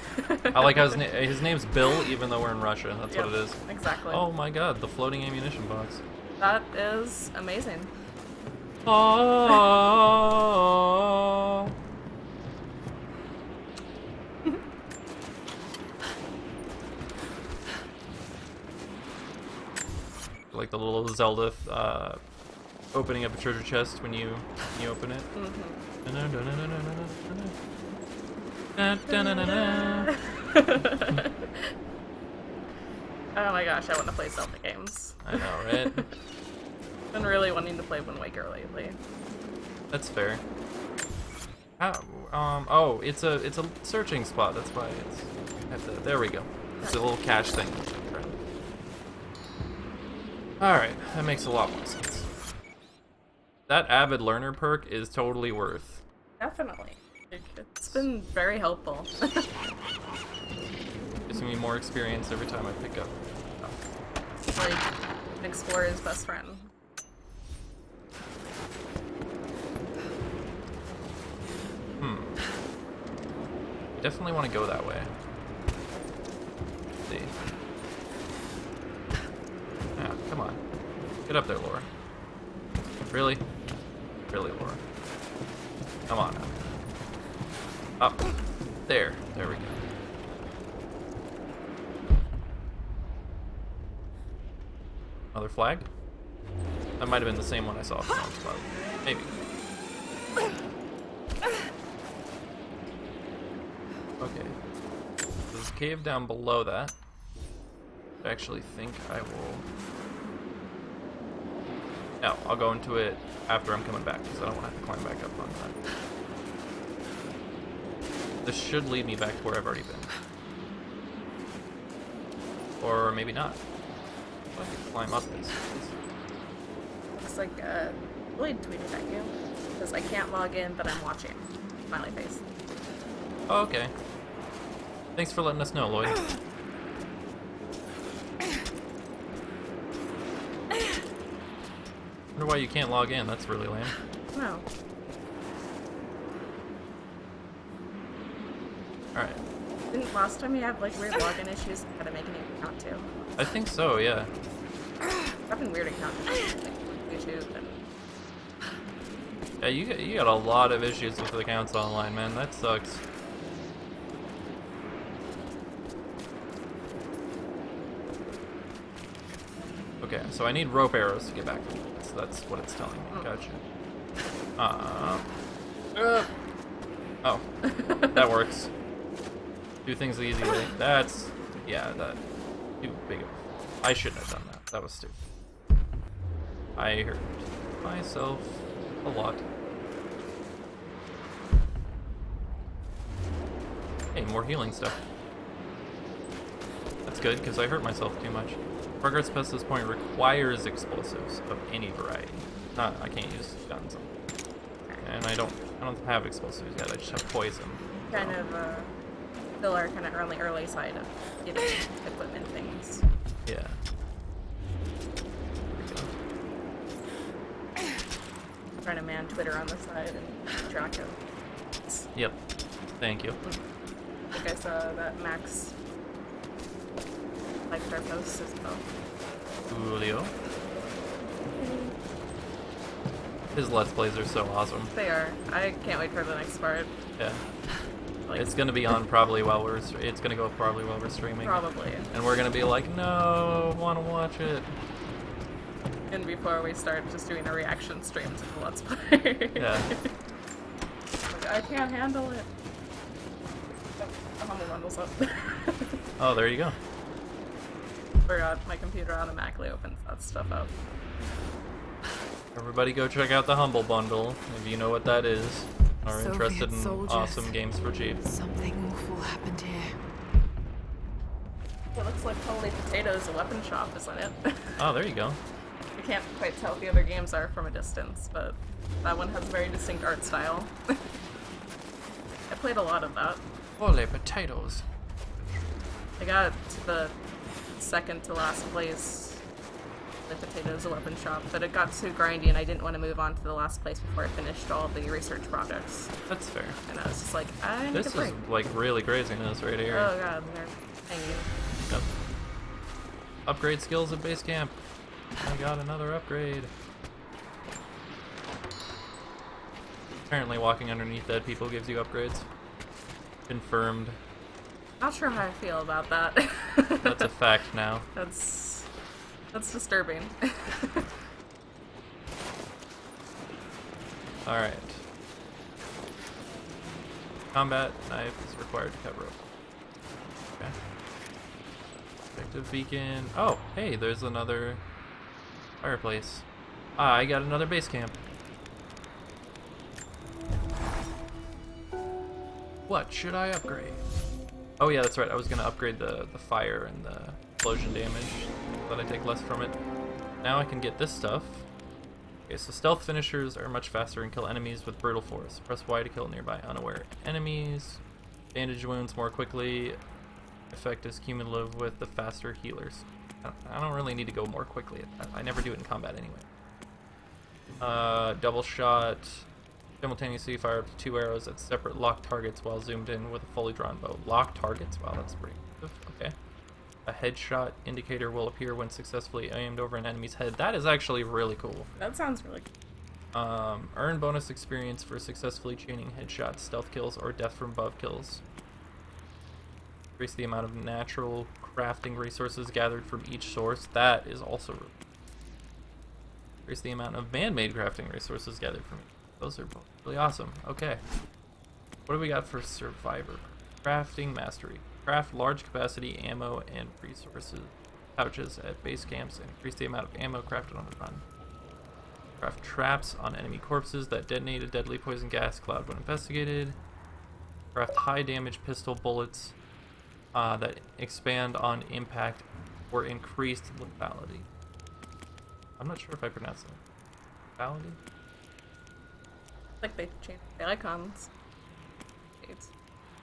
I like how his name's Bill, even though we're in Russia. That's Yep, what it is. Exactly. Oh my God, the floating ammunition box. That is amazing. Oh. Like the little Zelda opening up a treasure chest when you open it. Oh my gosh, I want to play Zelda games. I know, right? Been really wanting to play Wind Waker lately. That's fair. Oh, it's a searching spot. That's why there we go. It's a little cache thing. All right, that makes a lot more sense. That avid learner perk is totally worth. Definitely. It's been very helpful. Gives me more experience every time I pick up. It's like an explorer's best friend. Definitely want to go that way. Let's see. Ah, come on. Get up there, Laura. Really? Really, Laura? Come on now. Up. There. There we go. Another flag? That might have been the same one I saw from above. Maybe. Okay. There's a cave down below that. I actually think I will... No, I'll go into it after I'm coming back, because I don't want to have to climb back up on that. This should lead me back to where I've already been. Or maybe not. I can climb up this. Looks like Lloyd tweeted at you. Says, I can't log in, but I'm watching. Smiley face. Oh, okay. Thanks for letting us know, Lloyd. Wonder why you can't log in. That's really lame. No. Alright. Didn't last time you had like weird login issues? You had to make a new account too. I think so, yeah. Having weird account issues like YouTube and Yeah, you got a lot of issues with accounts online, man. That sucks. Okay, so I need rope arrows to get back to the place. That's what it's telling me. Gotcha. Oh, that works. Do things the easy way. That's Yeah, that too big of. I shouldn't have done that. That was stupid. I hurt myself a lot. Hey, more healing stuff. That's good, because I hurt myself too much. Progress past this point requires explosives of any variety. I can't use guns. And I don't have explosives yet, I just have poison. Kind of still our kind of early side of getting equipment things. Yeah. Trying to man Twitter on the side and track him. Yep. Thank you. I think I saw that Max liked our posts as well. Julio. His Let's Plays are so awesome. They are. I can't wait for the next part. Yeah. Like, It's gonna be on probably while we're. It's gonna go probably while we're streaming. probably. And we're gonna be like, no, want to watch it. And before we start just doing a reaction stream to the Let's Play. Yeah. Like, I can't handle it. The Humble Bundle's up. Oh, there you go. Forgot my computer automatically opens that stuff up. Everybody go check out the Humble Bundle if you know what that is. Are Soviet interested in soldiers. awesome games for cheap. Something awful happened here. It looks like Holy Potato's a weapon shop, isn't it? Oh, there you go. You can't quite tell what the other games are from a distance, but that one has a very distinct art style. I played a lot of that. Holy potatoes. I got to the second to last place. The Potato's a weapon shop, but it got too grindy and I didn't want to move on to the last place before I finished all of the research projects. That's fair. And I was just like, I need This a break. is like really craziness right here. Oh god, they're hanging. Yep. Upgrade skills at base camp. I got another upgrade. Apparently walking underneath dead people gives you upgrades. Confirmed. Not sure how I feel about that. That's a fact now. That's disturbing. Alright. Combat knife is required to cover up. Okay. Effective beacon. Oh, hey, there's another fireplace. Ah, I got another base camp. What should I upgrade? Oh yeah, that's right. I was gonna upgrade the fire and the explosion damage so that I take less from it. Now I can get this stuff. Okay, so stealth finishers are much faster and kill enemies with brutal force. Press Y to kill nearby unaware enemies. Bandage wounds more quickly. Effect is cumulative with the faster healers. I don't really need to go more quickly. I never do it in combat anyway. Double shot. Simultaneously fire up to 2 arrows at separate locked targets while zoomed in with a fully drawn bow. Locked targets? Wow, that's pretty good. Okay. A headshot indicator will appear when successfully aimed over an enemy's head. That is actually really cool. That sounds really cool. Earn bonus experience for successfully chaining headshots, stealth kills, or death from above kills. Increase the amount of natural crafting resources gathered from each source. That is also really cool. Increase the amount of man-made crafting resources gathered from each. Those are both really awesome. Okay. What do we got for Survivor? Crafting Mastery. Craft large capacity ammo and resources pouches at base camps and increase the amount of ammo crafted on the run. Craft traps on enemy corpses that detonate a deadly poison gas cloud when investigated. Craft high damage pistol bullets that expand on impact or increased lethality. I'm not sure if I pronounced it. Lethality? Like they changed the icons.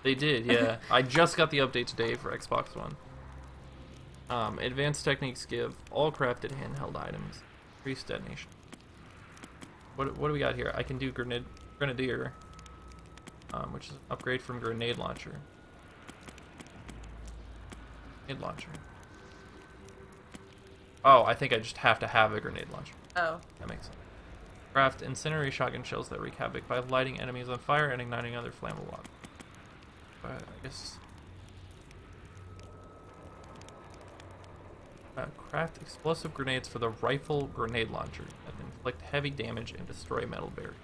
They did, yeah. I just got the update today for Xbox One. Advanced techniques give all crafted handheld items increased detonation. What do we got here? I can do Grenadier, which is an upgrade from Grenade Launcher. Grenade Launcher. Oh, I think I just have to have a Grenade Launcher. Oh. That makes sense. Craft incendiary shotgun shells that wreak havoc by lighting enemies on fire and igniting other flammable objects. I guess. Craft explosive grenades for the rifle grenade launcher that inflict heavy damage and destroy metal barriers.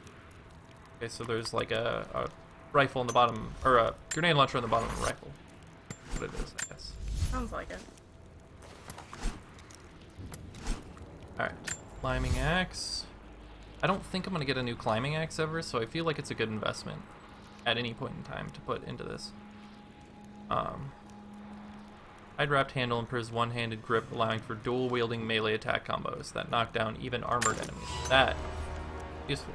Okay, so there's like a rifle in the bottom, or a grenade launcher on the bottom of the rifle. That's what it is, I guess. Sounds like it. Alright, climbing axe. I don't think I'm gonna get a new climbing axe ever, so I feel like it's a good investment at any point in time to put into this. Hide-wrapped handle improves one-handed grip, allowing for dual-wielding melee attack combos that knock down even armored enemies. That useful.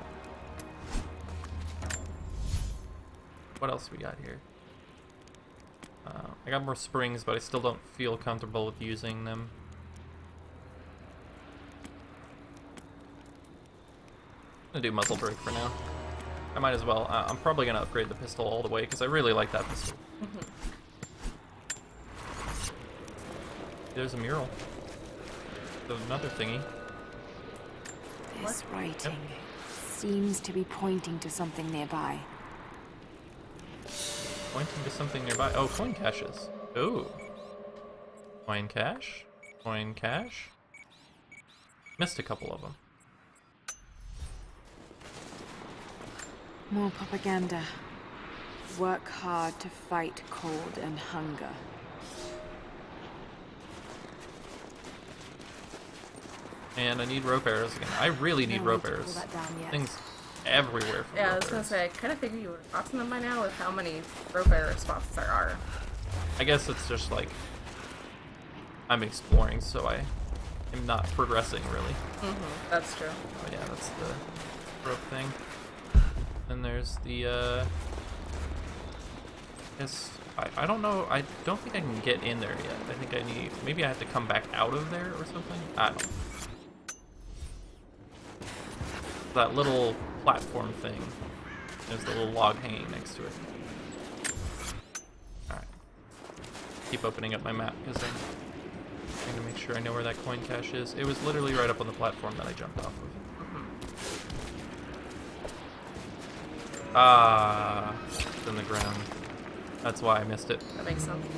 What else we got here? I got more springs, but I still don't feel comfortable with using them. I'm gonna do muzzle brake for now. I might as well. I'm probably gonna upgrade the pistol all the way because I really like that pistol. There's a mural. There's another thingy. This writing seems to be pointing to something nearby. Pointing to something nearby. Oh, coin caches. Ooh. Coin cache. Coin cache. Missed a couple of them. More propaganda. Work hard to fight cold and hunger. And I need rope arrows again. I really need No rope way to pull arrows. that down yet. Things everywhere for Yeah, I rope was gonna arrows. say, I kind of figured you would have gotten them by now with how many rope arrow spots there are. I guess it's just like I'm exploring, so I am not progressing really. That's true. But yeah, that's the rope thing. Then there's the guess I don't know. I don't think I can get in there yet. I think I need, maybe I have to come back out of there or something. I don't know. That little platform thing. There's the little log hanging next to it. Alright. Keep opening up my map because I'm trying to make sure I know where that coin cache is. It was literally right up on the platform that I jumped off of. Ah, it's in the ground. That's why I missed it. That makes sense. Is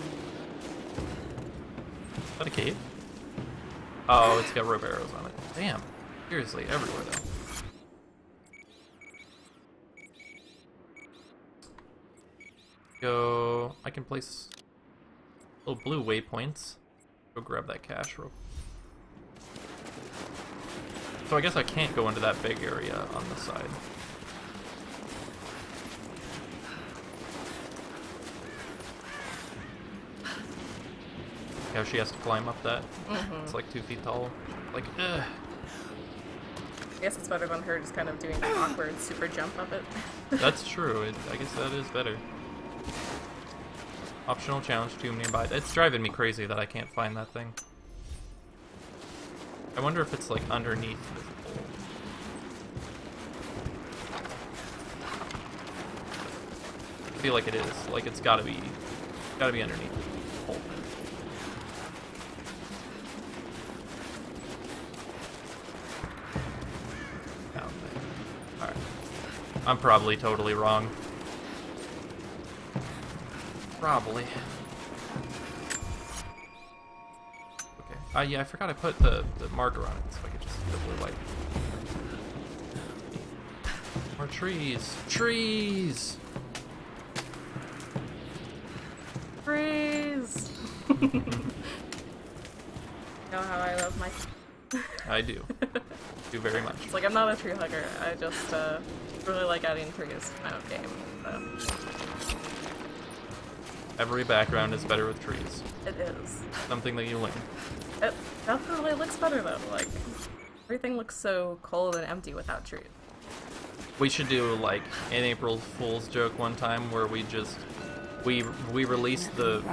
that a cave? Oh, it's got rope arrows on it. Damn. Seriously, everywhere though. Go. I can place little blue waypoints. Go grab that cache rope. So I guess I can't go into that big area on the side. How she has to climb up that. It's like 2 feet tall. Like, ugh. I guess it's better than her just kind of doing the awkward super jump up it. That's true. I guess that is better. Optional challenge tomb nearby. It's driving me crazy that I can't find that thing. I wonder if it's like underneath this hole. I feel like it is. Like it's gotta be underneath the hole. Alright. I'm probably totally wrong. Probably. Okay. Yeah, I forgot I put the marker on it, so I could just see the blue light. More trees! Trees! Freeze! You know how I love my... I do. Do very much. It's like, I'm not a tree hugger. I just really like adding trees to my own game. So. Every background is better with trees. It is. Something that you learn. It definitely looks better though. Like, everything looks so cold and empty without trees. We should do like an April Fool's joke one time where we just we re-released the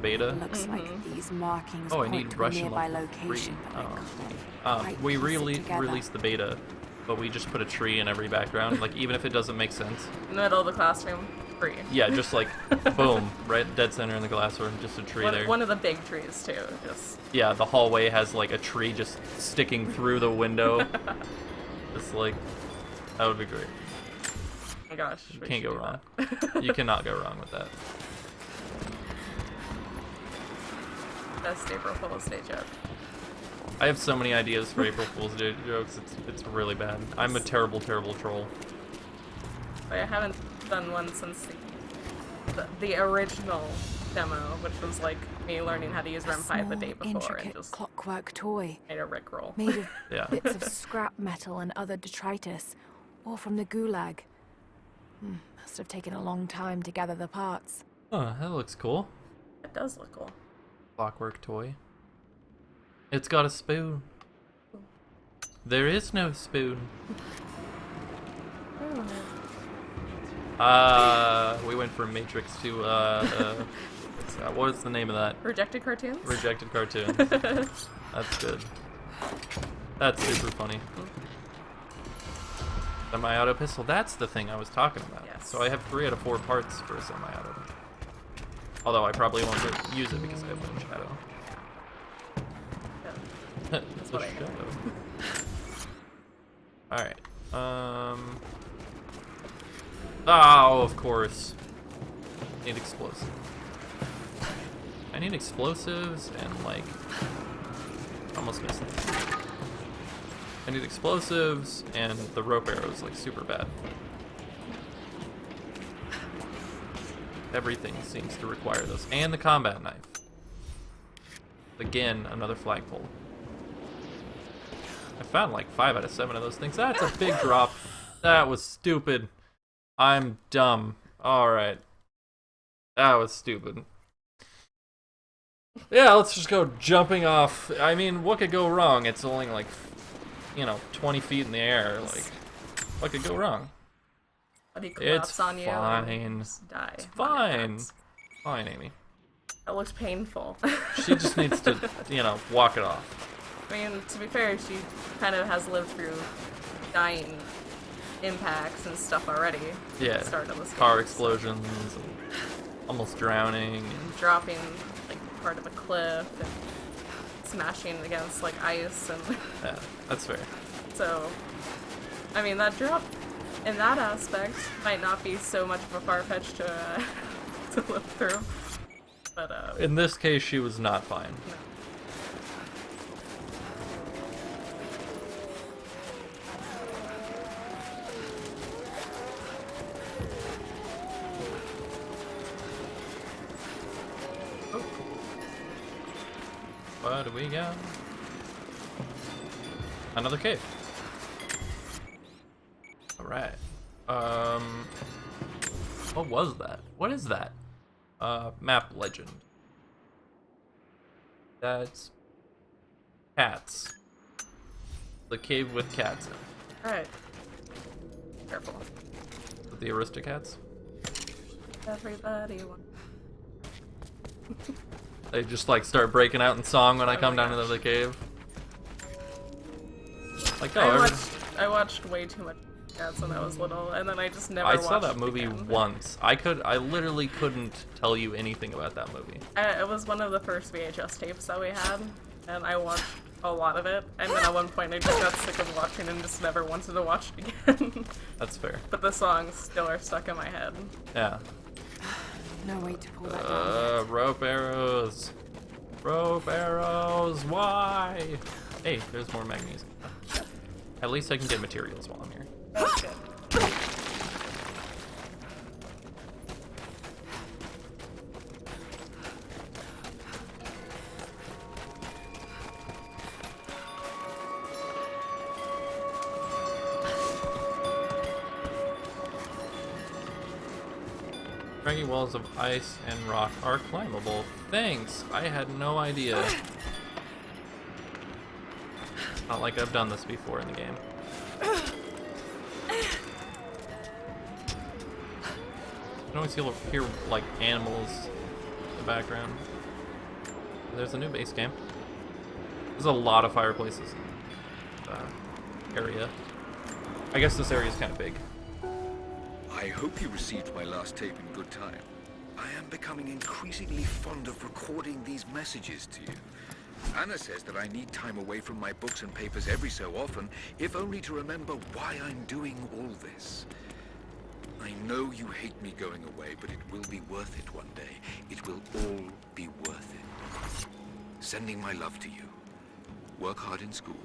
beta. Looks like these markings Oh, I point need to a Russian nearby level 3. location, but I can't quite We piece it released together. the beta, but we just put a tree in every background. Like even if it doesn't make sense. In the middle of the classroom, free. Yeah, just like boom, right dead center in the classroom, just a tree there. One of the big trees too. Just Yeah, the hallway has like a tree just sticking through the window. It's like that would be great. oh my gosh. You we can't should go do wrong. that. You cannot go wrong with that. Best April Fool's Day joke. I have so many ideas for April Fool's Day jokes. It's really bad. I'm a terrible, terrible troll. I haven't done one since the original demo, which was like me learning how to use REM 5 the day Small, before and intricate just clockwork toy made a rickroll. made of Yeah. bits of scrap metal and other detritus, or from the gulag. Must have taken a long time to gather the parts. Oh, that looks cool. It does look cool. Clockwork toy. It's got a spoon. There is no spoon. We went from Matrix to what is the name of that? Rejected cartoons? Rejected cartoon. That's good. That's super funny. Semi-auto pistol. That's the thing I was talking about. Yes. So I have 3 out of 4 parts for a semi-auto. Although I probably won't use it because I have Wind Shadow. Yeah. It's what a I have. Shadow. Alright. Oh, of course. Need explosives. I need explosives and, like... Almost missed this. I need explosives and the rope arrows, like, super bad. Everything seems to require those. And the combat knife. Again, another flagpole. I found like 5 out of 7 of those things. That's a big drop. That was stupid. I'm dumb. Alright. That was stupid. Yeah, let's just go jumping off. I mean, what could go wrong? It's only like, 20 feet in the air. Like, what could go wrong? But he collapse It's on you fine. and just die. It's on fine. impact. Fine, Amy. That looks painful. She just needs to, walk it off. I mean, to be fair, she kind of has lived through dying impacts and stuff already. Yeah. At the start of this Car game, explosions, and almost drowning. and dropping like part of a cliff and smashing against like ice and Yeah, that's fair. so. I mean, that drop in that aspect might not be so much of a far-fetched to live through, but In this case, she was not fine. no. What do we got? Another cave. Alright. What was that? What is that? Map legend. That's cats. The cave with cats in it. Alright. Careful. The Aristocats. Everybody wants. They just like start breaking out in song when I come my down into gosh. the cave. Like, I watched way too much Cats when I was little, and then I just never I watched saw that it movie again. once. I literally couldn't tell you anything about that movie. It was one of the first VHS tapes that we had, and I watched a lot of it, and then at one point I just got sick of watching and just never wanted to watch it again. That's fair. But the songs still are stuck in my head. Yeah. No way to pull that down. Rope arrows. Rope arrows, why? Hey, there's more magnesium. At least I can get materials while I'm here. That's good. Craggy walls of ice and rock are climbable. Thanks! I had no idea. Not like I've done this before in the game. You can always hear like animals in the background. There's a new base camp. There's a lot of fireplaces in the area. I guess this area is kind of big. I hope you received my last tape in good time. I am becoming increasingly fond of recording these messages to you. Anna says that I need time away from my books and papers every so often, if only to remember why I'm doing all this. I know you hate me going away, but it will be worth it one day. It will all be worth it. Sending my love to you. Work hard in school.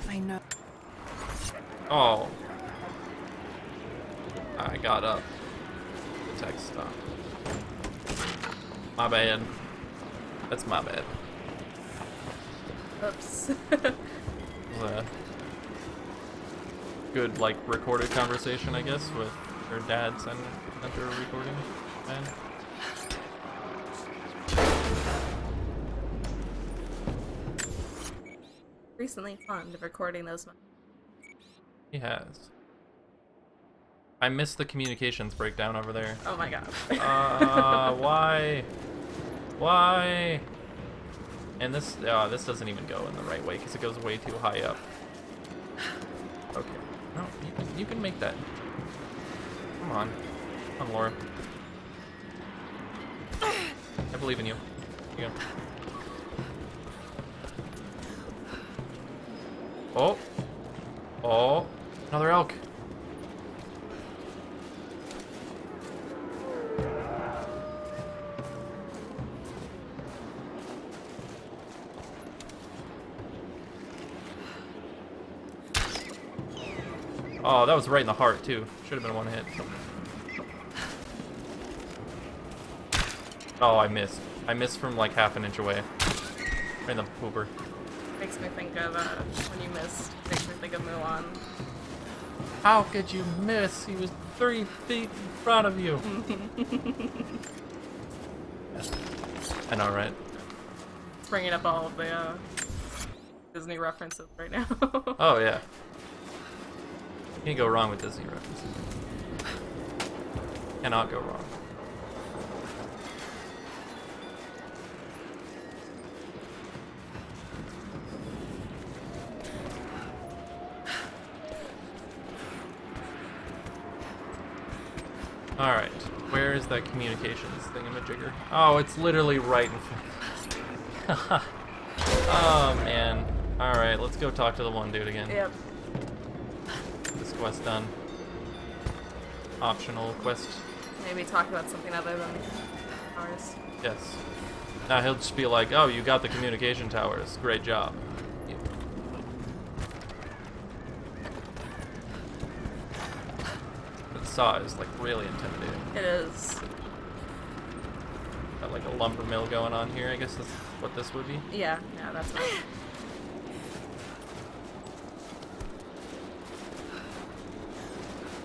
I know. Oh. I got up. The text stopped. My bad. That's my bad. Oops. It was a good, like, recorded conversation, I guess, with her dad sent her a recording. And Recently fond of recording those. he has. I missed the communications breakdown over there. Oh my god. Why? Why? And this doesn't even go in the right way because it goes way too high up. Okay. No, you can make that. Come on. Come on, Laura. I believe in you. Here you go. Oh. Oh. Another elk. Oh, that was right in the heart, too. Should have been one hit. Oh, I missed. I missed from like half an inch away. Right in the pooper. Makes me think of when you missed. Makes me think of Mulan. How could you miss? He was 3 feet in front of you. I know, right? Bringing up all of the Disney references right now. Oh, yeah. Can't go wrong with Disney references. Cannot go wrong. Alright, where is that communications thingamajigger? Oh, it's literally right in front. Oh, man. Alright, let's go talk to the one dude again. Yep. This quest done. Optional quest. Maybe talk about something other than ours. Yes. Now he'll just be like, oh, you got the communication towers. Great job. Yeah. The saw is like really intimidating. It is. Got like a lumber mill going on here, I guess that's what this would be. Yeah, that's right.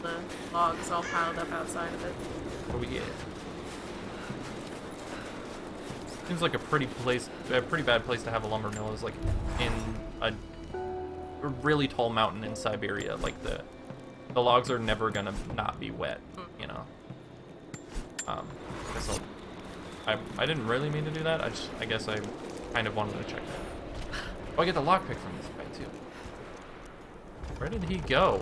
The logs all piled up outside of it. Oh yeah. Seems like a pretty bad place to have a lumber mill is like in a really tall mountain in Siberia. Like the logs are never gonna not be wet, you know. So I didn't really mean to do that. I guess I kind of wanted to check that. Oh, I get the lockpick from this guy too. Where did he go?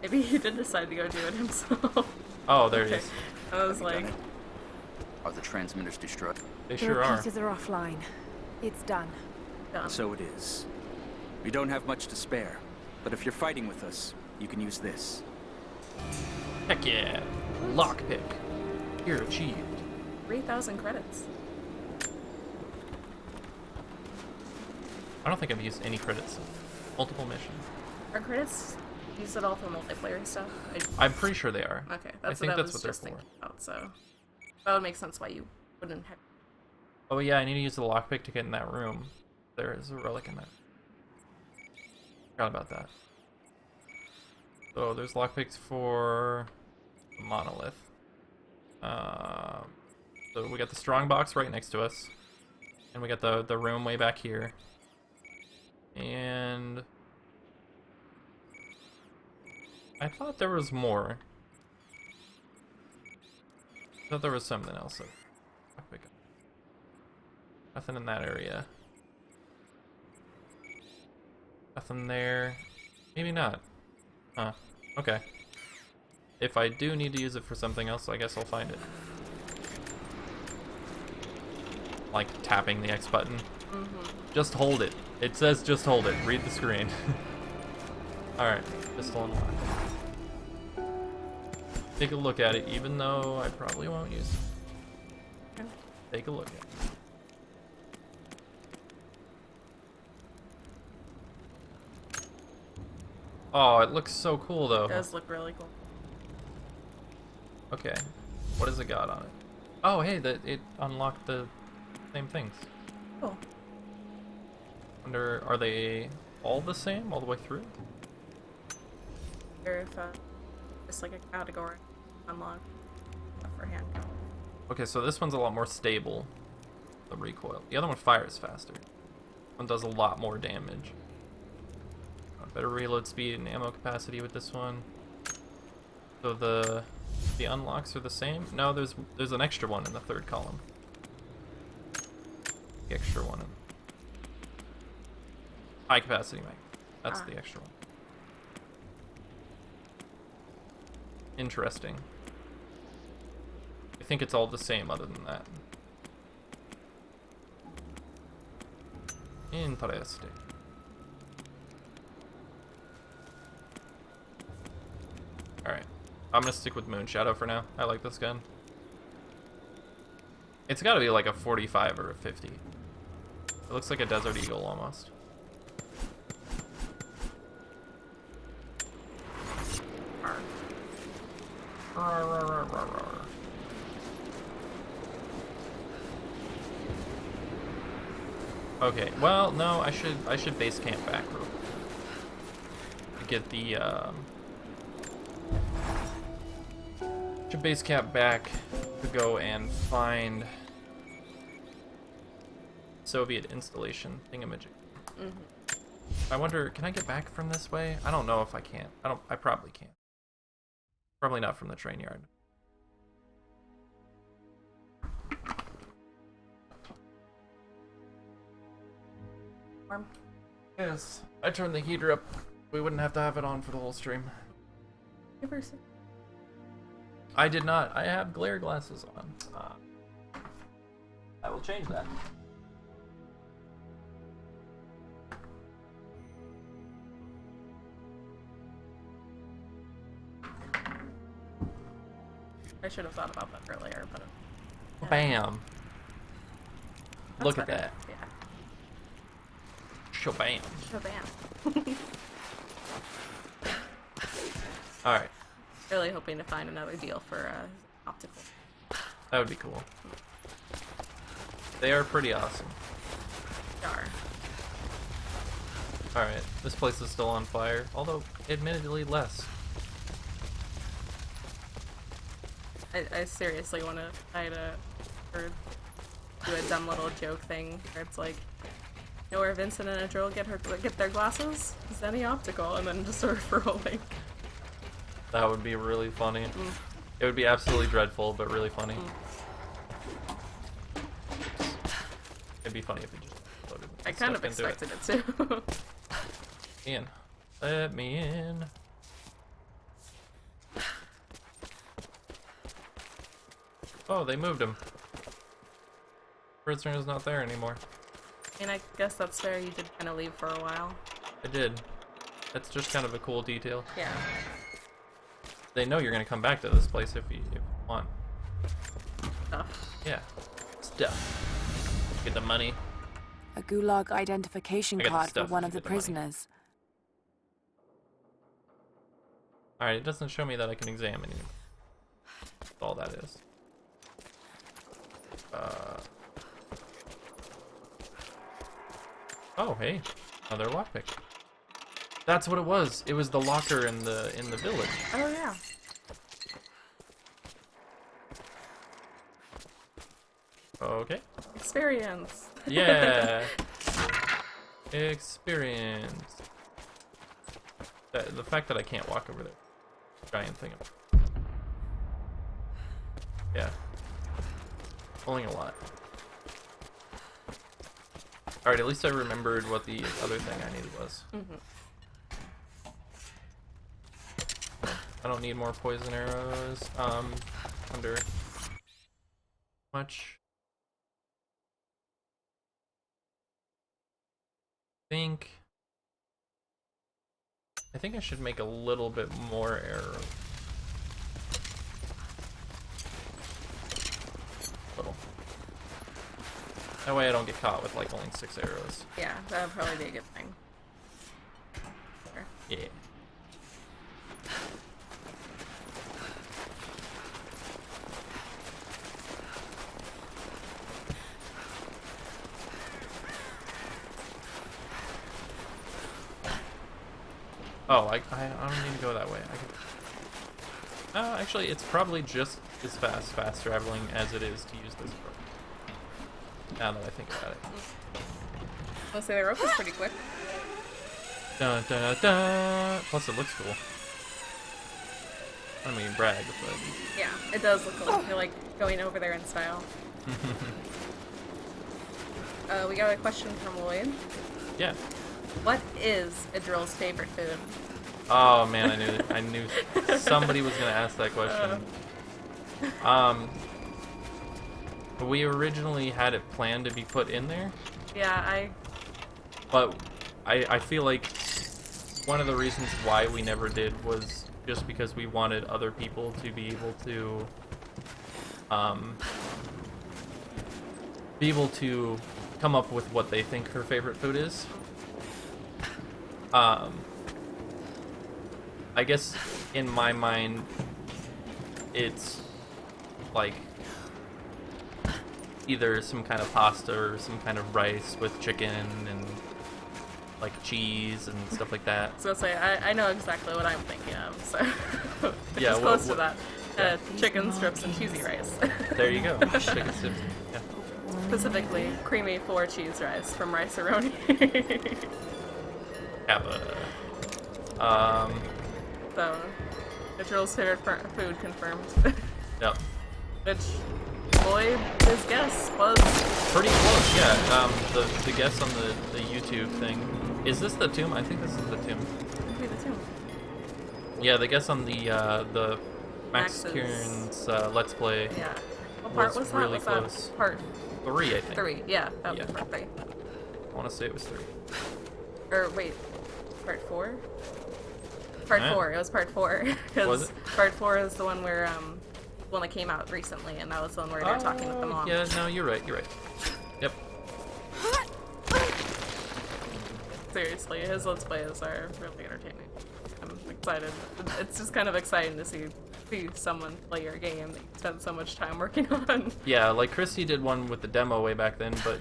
Maybe he did decide to go do it himself. Oh, there Okay. he is. I was like, Are the transmitters destroyed? They The sure are. repeaters are offline. It's done. done. So it is. We don't have much to spare, but if you're fighting with us, you can use this. Heck yeah. Lockpick. You're achieved. 3,000 credits. I don't think I've used any credits. Multiple missions. Are credits used at all for multiplayer stuff? I'm pretty sure they are. Okay, I that's think what I that's was what they're just for. thinking about, so that would make sense why you wouldn't have. Oh yeah, I need to use the lockpick to get in that room. There is a relic in that. Forgot about that. So there's lockpicks for the monolith. So we got the strong box right next to us, and we got the room way back here. And I thought there was more. I thought there was something else. Lockpick. Nothing in that area. Nothing there. Maybe not. Huh. Okay. If I do need to use it for something else, I guess I'll find it. Like tapping the X button. Just hold it. It says just hold it. Read the screen. Alright. Pistol unlocked. Take a look at it, even though I probably won't use it. Take a look at it. Oh, it looks so cool though. It does look really cool. Okay. What has it got on it? Oh, hey, it unlocked the same things. Cool. Wonder, are they all the same all the way through? Or if it's like a category unlock for handgun. Okay, so this one's a lot more stable. The recoil. The other one fires faster. One does a lot more damage. Better reload speed and ammo capacity with this one. So the unlocks are the same? No, there's an extra one in the third column. The extra one. High capacity mag. That's the extra one. Interesting. I think it's all the same other than that. Interesting. Alright. I'm gonna stick with Moon Shadow for now. I like this gun. It's gotta be like a 45 or a 50. It looks like a Desert Eagle almost. Okay, well, no, I should base camp back real quick. To get the should base camp back to go and find Soviet installation thingamajig. I wonder, can I get back from this way? I don't know if I can. I probably can't. Probably not from the train yard. Warm. Yes, I turned the heater up. We wouldn't have to have it on for the whole stream. I did not. I have glare glasses on. I will change that. I should have thought about that earlier, but Bam. that's Look at better. that. Yeah. Shabam. Shabam. Alright, Really hoping to find another deal for optical. that would be cool. They are pretty awesome. Dar. Alright, this place is still on fire, although admittedly less. I seriously want to try to or do a dumb little joke thing where it's like, you know where Vincent and Adriel get their glasses? Zenny Optical, and then just sort of rolling. That would be really funny. It would be absolutely dreadful, but really funny. It'd be funny if it just loaded. I kind of stuff into expected it too. In. Let me in. Oh, they moved him. Prisoner is not there anymore. And I guess that's fair, you did kind of leave for a while. I did. That's just kind of a cool detail. Yeah. They know you're gonna come back to this place if you want. Stuff. Yeah. Stuff. Get the money. A Gulag identification I got the card for stuff one to of the get the money. prisoners. Alright, it doesn't show me that I can examine it. That's all that is. Oh, hey. Another lockpick. That's what it was. It was the locker in the village. Oh yeah. Okay. Experience. Yeah. Experience. The fact that I can't walk over there. Giant thing. Yeah. Pulling a lot. Alright, at least I remembered what the other thing I needed was. I don't need more poison arrows. Under much. I think I should make a little bit more arrows. Little. That way I don't get caught with like only 6 arrows. Yeah, that would probably be a good thing. Sure. Yeah. Oh, I don't need to go that way. I can... actually, it's probably just as fast traveling as it is to use this rope. Now that I think about it. I'll say the rope is pretty quick. Dun, dun, dun. Plus, it looks cool. I don't mean brag, but... Yeah, it does look cool. You're like going over there in style. We got a question from Lloyd. Yeah. What is a drill's favorite food? Oh man, I knew somebody was gonna ask that question. We originally had it planned to be put in there. Yeah, But I feel like one of the reasons why we never did was just because we wanted other people to be able to come up with what they think her favorite food is. I guess in my mind, it's like either some kind of pasta or some kind of rice with chicken and like cheese and stuff like that. So say I know exactly what I'm thinking of. So Yeah, just close to that. yeah. Chicken strips and cheesy rice. There you go. Chicken strips. Yeah. Specifically, creamy 4 cheese rice from Rice-A-Roni. Kappa. So, the drill's favorite food confirmed. Yep. Which Lloyd, his guess was Pretty close, yeah. The guess on the YouTube thing. Is this the tomb? I think this is the tomb. maybe the tomb. Yeah, the guess on the Max Max's- Kieran's Let's Play. Yeah. What part was that? really Was close. that part 3, I think. 3? Yeah, that was Yeah. part 3. I want to say it was 3. Or wait, part 4? Part Yeah. 4. It was part 4 Was because it? part 4 is the one where one that came out recently, and that was the one where they're talking with the mom. Yeah, no, you're right. Yep. Seriously, his Let's Plays are really entertaining. I'm excited. It's just kind of exciting to see someone play your game that you spent so much time working on. Yeah, like Christy did one with the demo way back then, but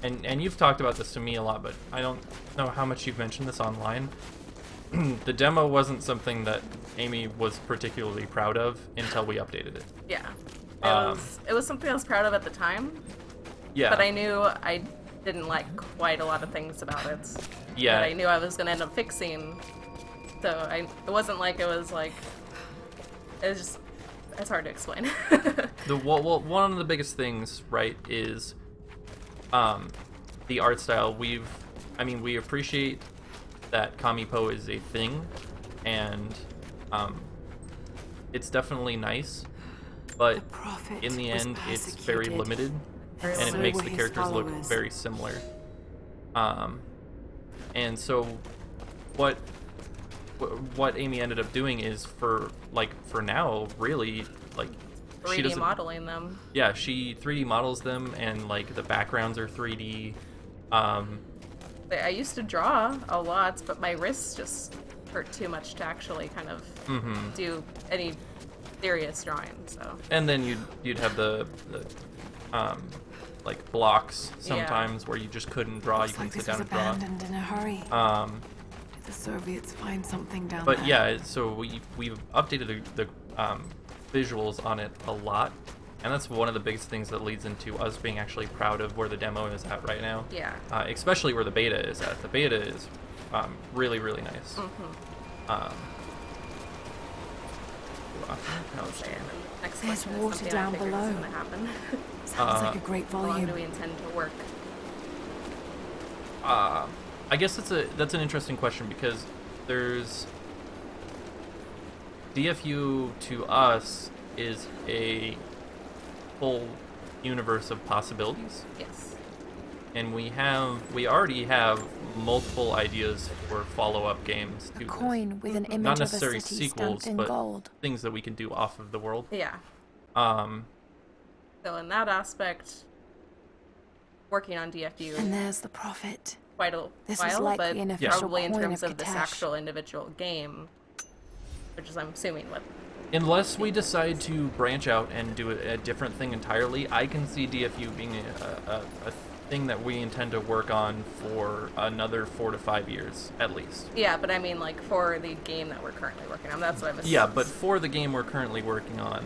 and you've talked about this to me a lot, but I don't know how much you've mentioned this online. The demo wasn't something that Amy was particularly proud of until we updated it. Yeah. It was something I was proud of at the time, Yeah. but I knew I didn't like quite a lot of things about it. Yeah. That I knew I was going to end up fixing. So it wasn't like it was like... It was just... It's hard to explain. Well, one of the biggest things, right, is the art style. We appreciate that Kamipo is a thing, and it's definitely nice, but in the end, it's very limited, and it makes the characters look very similar. And so, what Amy ended up doing is for now, really, like, she 3D doesn't. modeling them. Yeah, she 3D models them, and like the backgrounds are 3D. I used to draw a lot, but my wrists just hurt too much to actually kind of do any serious drawing. So. And then you'd have the like blocks sometimes where you just couldn't draw. You couldn't sit down and draw. Abandoned in a hurry. Did the Soviets find something down But there? yeah, so we've updated the visuals on it a lot, and that's one of the biggest things that leads into us being actually proud of where the demo is at right now. Yeah. Especially where the beta is at. The beta is really, really nice. Next There's question is water something down I figured below. was gonna happen. Sounds like a great How long volume. do we intend to work? I guess that's an interesting question, because there's DFU to us is a whole universe of possibilities, Yes. and we already have multiple ideas for follow-up games to A coin with an image not of a necessarily city sequels, stamped in but gold. things that we can do off of the world. Yeah. Um, So in that aspect, working on DFU And there's the prophet. quite a This was while, likely but an official probably in coin terms of of this Katash. actual individual game, which is I'm assuming what. unless we decide to branch out and do a different thing entirely, I can see DFU being a thing that we intend to work on for another 4 to 5 years at least. Yeah, but I mean, like, for the game that we're currently working on, that's what I was. Yeah, but for the game we're currently working on,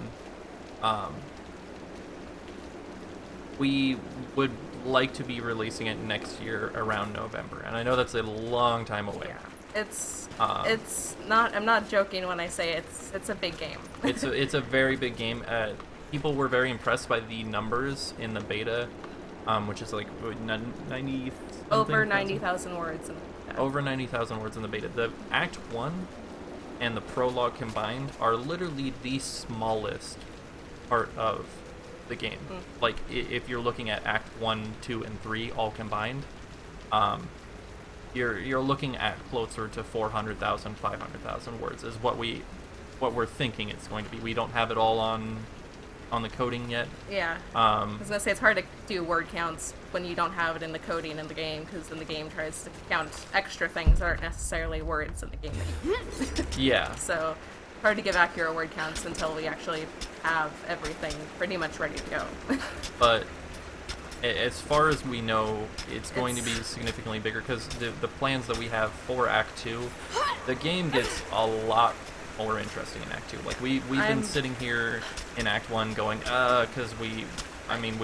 we would like to be releasing it next year around November, and I know that's a long time away. Yeah, it's not. I'm not joking when I say it's a big game. it's a very big game. People were very impressed by the numbers in the beta, which is like 90 over 90,000 words. Over 90,000 words in the beta. The Act 1 and the prologue combined are literally the smallest part of the game. Like, if you're looking at Act 1, 2, and 3 all combined, you're looking at closer to 400,000, 500,000 words is what we're thinking it's going to be. We don't have it all on the coding yet. Yeah. I was gonna say it's hard to do word counts when you don't have it in the coding in the game, because then the game tries to count extra things that aren't necessarily words in the game that you use. Yeah. So hard to give accurate word counts until we actually have everything pretty much ready to go. But as far as we know, it's going to be significantly bigger, because the plans that we have for Act 2, the game gets a lot more interesting in Act 2. Like, we've been sitting here in Act 1 going, because we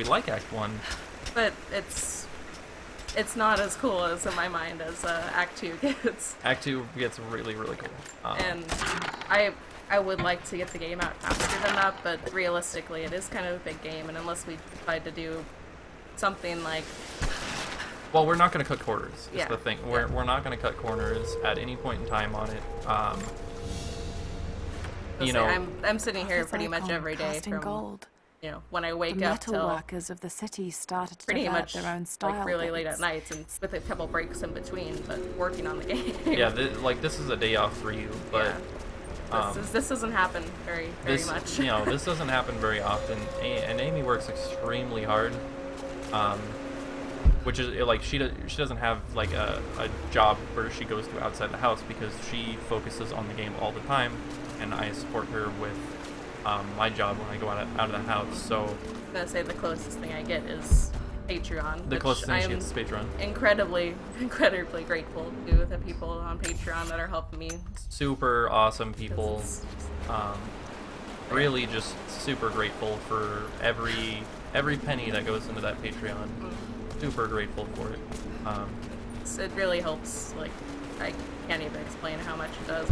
like Act 1. But it's not as cool as, in my mind, as Act 2 gets. Act 2 gets really, really cool. And I would like to get the game out faster than that, but realistically, it is kind of a big game, and unless we decide to do something like... Well, we're not going to cut corners, is Yeah. the thing. We're not going to cut corners at any point in time on it. I'm sitting here This pretty much icon every day cast in from, gold. When I wake The up metal till workers of the city started to pretty develop much their own style. like really late builds. at nights, and with a couple breaks in between, but working on the game. Yeah, this is a day off for you, but... This doesn't happen very much. This doesn't happen very often, and Amy works extremely hard, which is like she doesn't have like a job where she goes to outside the house, because she focuses on the game all the time, and I support her with my job when I go out of the house. So I'm gonna say the closest thing I get is Patreon. The closest thing she gets is Patreon. Incredibly grateful to the people on Patreon that are helping me. Super awesome people. Really just super grateful for every penny that goes into that Patreon. Super grateful for it. It really helps. Like, I can't even explain how much it does.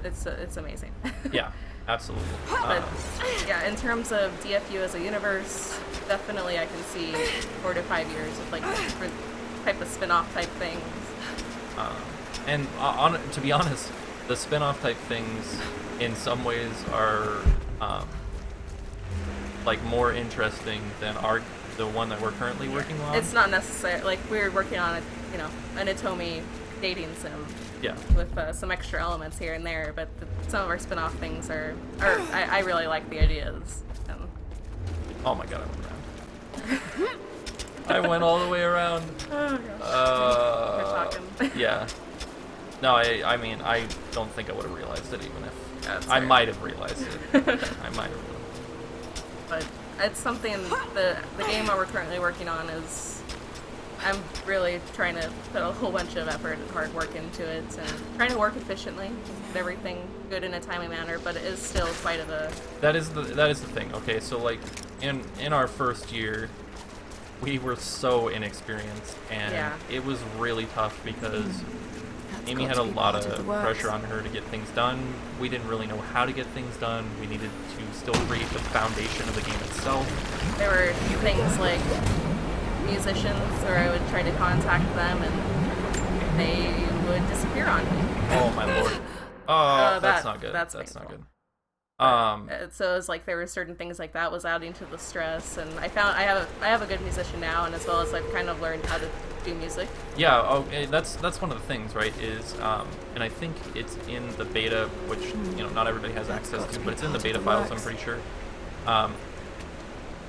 It's amazing. Yeah, absolutely. But yeah, in terms of DFU as a universe, definitely I can see 4 to 5 years of like different type of spin-off type things. And to be honest, the spin-off type things in some ways are like more interesting than the one that we're currently working on. It's not necessary. Like, we're working on an Atomi dating sim. Yeah. With some extra elements here and there, but some of our spin-off things are I really like the ideas. Oh my god, I went around. I went all the way around. Oh gosh. We're talking. Yeah. No, I mean, I don't think I would have realized it, even if That's I fair. might have realized it. I might have. But it's something, the game that we're currently working on is, I'm really trying to put a whole bunch of effort and hard work into it, and trying to work efficiently, get everything good in a timely manner, but it is still quite of a... That is the thing. Okay, so like in our first year, we were so inexperienced, and it was really tough because Amy had a lot of pressure on her to get things done. We didn't really know how to get things done. We needed to still create the foundation of the game itself. There were things like musicians, or I would try to contact them, and they would disappear on me. Oh my lord. Oh, that's not good. That's not good. So it was like there were certain things like that was adding to the stress, and I have a good musician now, and as well as I've kind of learned how to do music. Yeah, okay, that's one of the things, right? Is and I think it's in the beta, which not everybody has access to, but it's in the beta files. I'm pretty sure.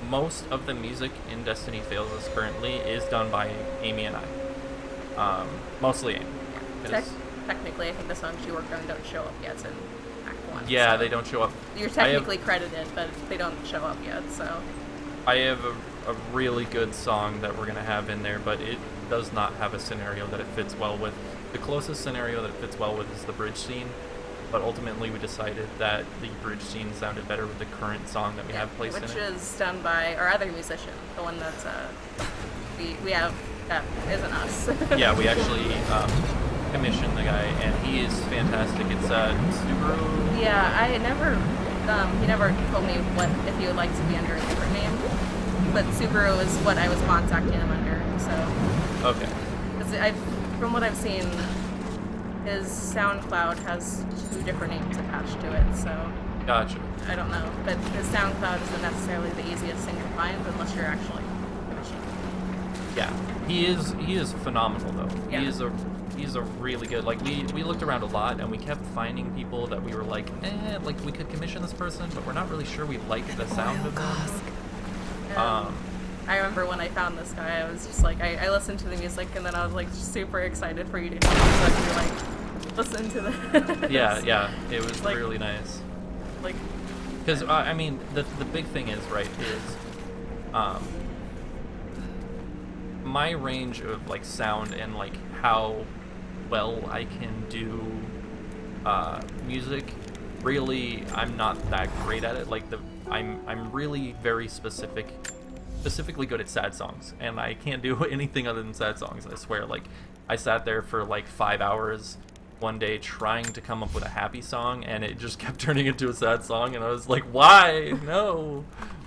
Most of the music in Destiny Fails Us currently is done by Amy and I. Mostly Amy. Technically, I think the songs you worked on don't show up yet in Act 1. Yeah, so they don't show up. You're technically credited, but they don't show up yet, so... I have a really good song that we're gonna have in there, but it does not have a scenario that it fits well with. The closest scenario that it fits well with is the bridge scene, but ultimately we decided that the bridge scene sounded better with the current song that we have placed in it. Which is done by our other musician, the one that's we have that isn't us. Yeah, we actually commissioned the guy, and he is fantastic. It's Subaru. Yeah, I never, he never told me what if he would like to be under a different name, but Subaru is what I was contacting him under. So Okay. because from what I've seen, his SoundCloud has 2 different names attached to it. So Gotcha. I don't know, but his SoundCloud isn't necessarily the easiest thing to find unless you're actually commissioned. Yeah, he is phenomenal though. Yeah. He's a really good, like, we looked around a lot and we kept finding people that we were like, like we could commission this person, but we're not really sure we like the sound of them. I remember when I found this guy, I was just like, I listened to the music and then I was like super excited for you to know, so I could like listen to this. Yeah, it was Like- really nice. Like, Because I mean, the big thing is my range of like sound and like how well I can do music. Really, I'm not that great at it. Like I'm really very specifically good at sad songs, and I can't do anything other than sad songs. I swear. Like I sat there for like 5 hours one day trying to come up with a happy song, and it just kept turning into a sad song, and I was like, why? No,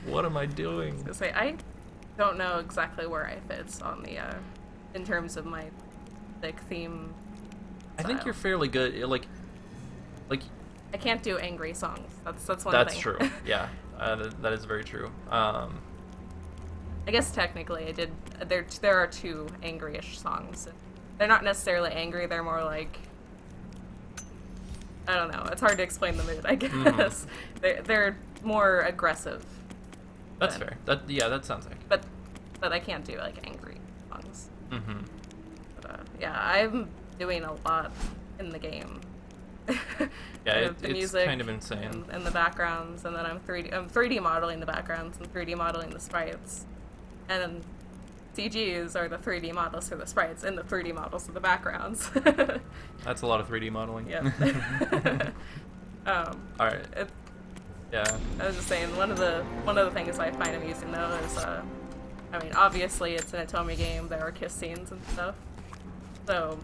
what am I doing? I don't know exactly where I fit on the in terms of my like theme. I think style. you're fairly good. Like I can't do angry songs. That's one that's thing. true. Yeah, that is very true. I guess technically I did. There are 2 angry-ish songs. They're not necessarily angry. They're more like, I don't know. It's hard to explain the mood, I guess. They're more aggressive. That's than- fair. That sounds like. But I can't do like angry songs. Mm-hmm. But, yeah, I'm doing a lot in the game. Yeah, The it's music kind of insane. and the backgrounds, and then I'm 3D modeling the backgrounds and 3D modeling the sprites, and then CGs are the 3D models for the sprites and the 3D models for the backgrounds. That's a lot of 3D modeling. Yep. All right. Yeah. I was just saying, one of the things I find amusing though is, I mean, obviously it's an Atomi game. There are kiss scenes and stuff, so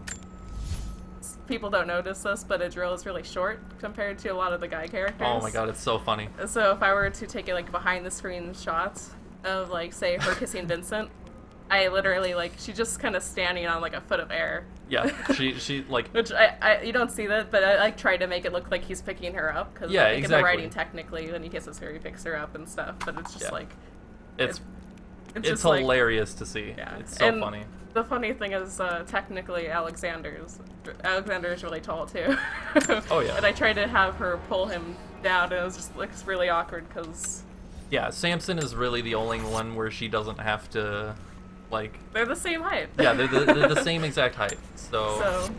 people don't notice this, but Adriel is really short compared to a lot of the guy characters. Oh my god, it's so funny. So if I were to take like behind the screen shots of like say her kissing Vincent, I literally like she's just kind of standing on like a foot of air. Yeah, she like. Which I you don't see that, but I like tried to make it look like he's picking her up because Yeah, I think in the exactly. writing technically when he kisses her he picks her up and stuff, but it's just Yeah. like It's just like, hilarious to see. yeah. It's so And funny. The funny thing is technically Alexander is really tall too. Oh, yeah. And I tried to have her pull him down and it was just looks really awkward because Yeah, Samson is really the only one where she doesn't have to, like. they're the same height. Yeah, they're the same exact height. So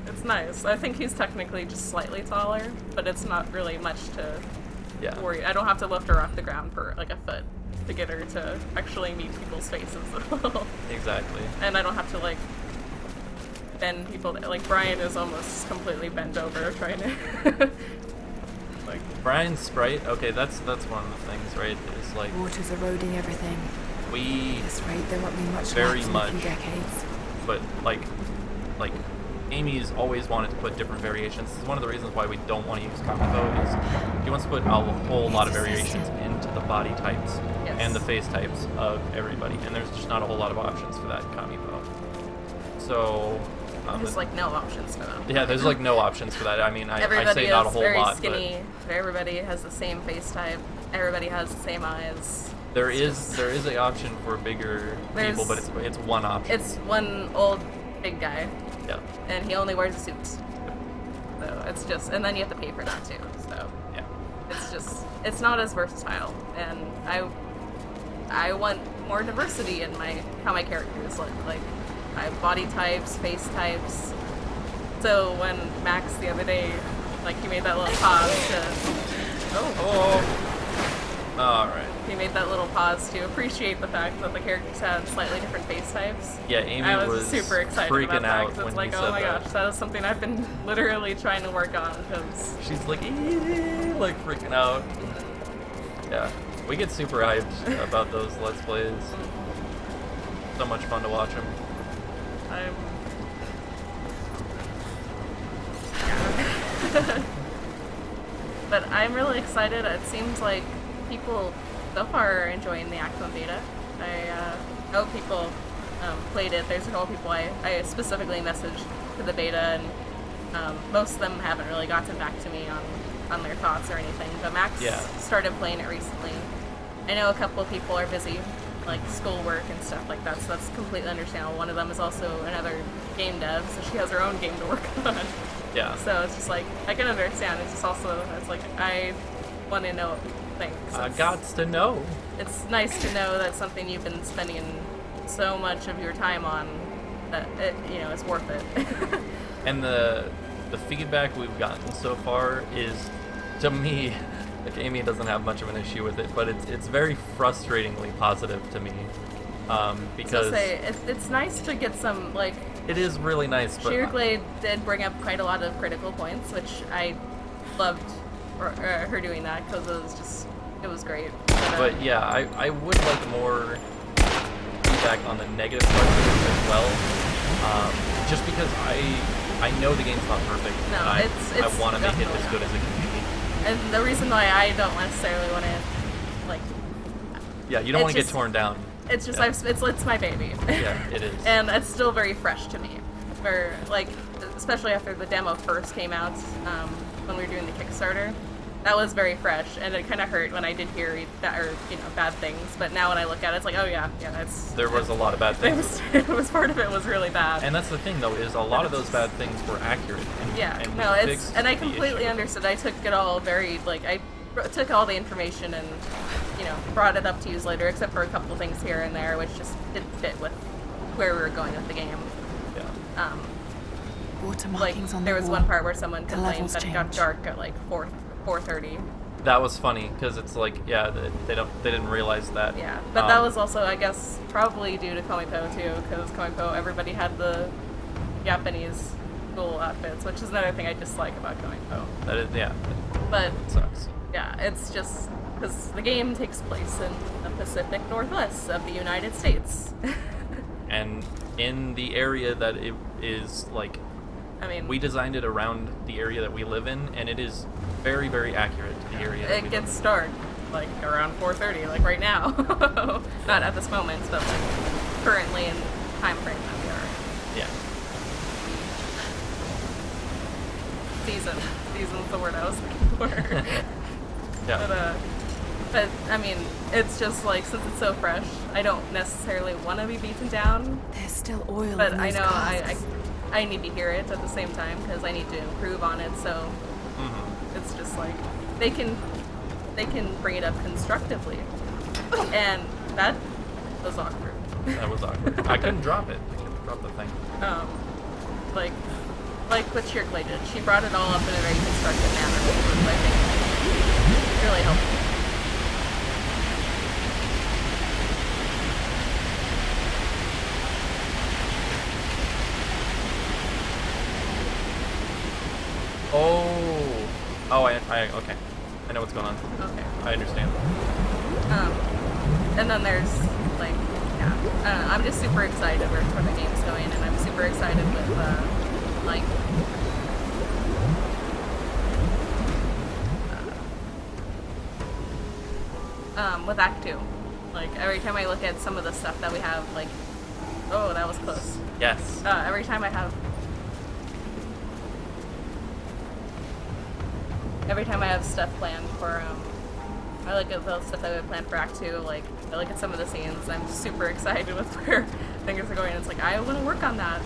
it's nice. I think he's technically just slightly taller, but it's not really much to yeah. worry. I don't have to lift her off the ground for like a foot to get her to actually meet people's faces. Exactly. And I don't have to like bend people. Like Brian is almost completely bent over trying to. Like Brian's sprite. Okay, that's one of the things, right? Is like Water's eroding everything. we. At this rate, there won't be much Very left in much. a few decades. But like Amy's always wanted to put different variations. This is one of the reasons why we don't want to use Kamibo is she wants to put a whole lot of variations into the body types Yes. and the face types of everybody, and there's just not a whole lot of options for that Kamibo. So there's like no options for them. yeah, there's like no options for that. I mean, I Everybody say not a is whole very lot, skinny. Everybody has the same face type. Everybody has the same eyes. but there is a option for bigger people, but it's one option. It's one old big guy, Yeah. and he only wears a suit. So it's just, and then you have to pay for that too. So Yeah. it's not as versatile, and I want more diversity in how my characters look. Like I have body types, face types. So when Max the other day, like he made that little pause to, Alright. He made that little pause to appreciate the fact that the characters had slightly different face types. Yeah, Amy I was was super excited freaking about that out because when it's like, he oh said my that. gosh, that is something I've been literally trying to work on because She's like, "Eee," like freaking out. Yeah, we get super hyped about those Let's Plays. So much fun to watch them. But I'm really excited. It seems like people so far are enjoying the Act 1 beta. I know people played it. There's a couple people I specifically messaged to the beta, and most of them haven't really gotten back to me on their thoughts or anything. But Max started playing it recently. I know a couple of people are busy, like schoolwork and stuff like that, so that's completely understandable. One of them is also another game dev, so she has her own game to work on. Yeah. So it's just like, I can understand. It's just also, it's like, I want to know things. I gots to know. It's nice to know that something you've been spending so much of your time on, that it, you know, is worth it. And the feedback we've gotten so far is, to me, like Amy doesn't have much of an issue with it, but it's very frustratingly positive to me. Because so it's nice to get some, like, it is really nice, but Sheerglade did bring up quite a lot of critical points, which I loved her doing that because it was great. But yeah, I would like more feedback on the negative parts of it as well. Just because I know the game's not perfect. No, and it's I want to make it as good as it can be. And the reason why I don't necessarily want to, like... Yeah, you don't want to get torn down. It's just, yeah. It's my baby. Yeah, it is. And it's still very fresh to me. For, like, especially after the demo first came out, when we were doing the Kickstarter. That was very fresh, and it kind of hurt when I did hear bad things. But now when I look at it, it's like, oh yeah, there was a lot of bad things. It was part of it was really bad. And that's the thing, though, is a lot of those bad things were accurate. And I completely understood. I took it all very, like, I took all the information and, you know, brought it up to use later, except for a couple things here and there, which just didn't fit with where we were going with the game. Yeah. Water Like, markings on there the was wall. one part where someone The complained levels that it got change. dark at like 4:30. That was funny because it's like, yeah, they didn't realize that. Yeah, but that was also, I guess, probably due to Komipo too, because Komipo, everybody had the Japanese school outfits, which is another thing I dislike about Komipo. That is, yeah. But It sucks. yeah, it's just because the game takes place in the Pacific Northwest of the United States. And in the area that it is, like, I mean, we designed it around the area that we live in, and it is very, very accurate to the area that we it live gets dark like around 4:30, like right now. Not at this moment, but like currently in time frame that we are. Yeah. Season's the word I was looking for. Yeah. But I mean, it's just like, since it's so fresh, I don't necessarily want to be beaten down. There's still oil But in I those know casks. I need to hear it at the same time because I need to improve on it. So it's just like they can bring it up constructively, and that was awkward. That was awkward. I couldn't drop it. I couldn't drop the thing. Like what Sheerglade did. She brought it all up in a very constructive manner, which was, I think, really helpful. Oh, okay. I know what's going on. Okay. I understand. And then there's, like, yeah, I don't know, I'm just super excited where the game's going, and I'm super excited with, like, with Act 2. Like, every time I look at some of the stuff that we have, like, oh, that was close. Yes. Every time I have stuff planned for, I look at the stuff that we have planned for Act 2, like, I look at some of the scenes, I'm super excited with where things are going. It's like, I want to work on that.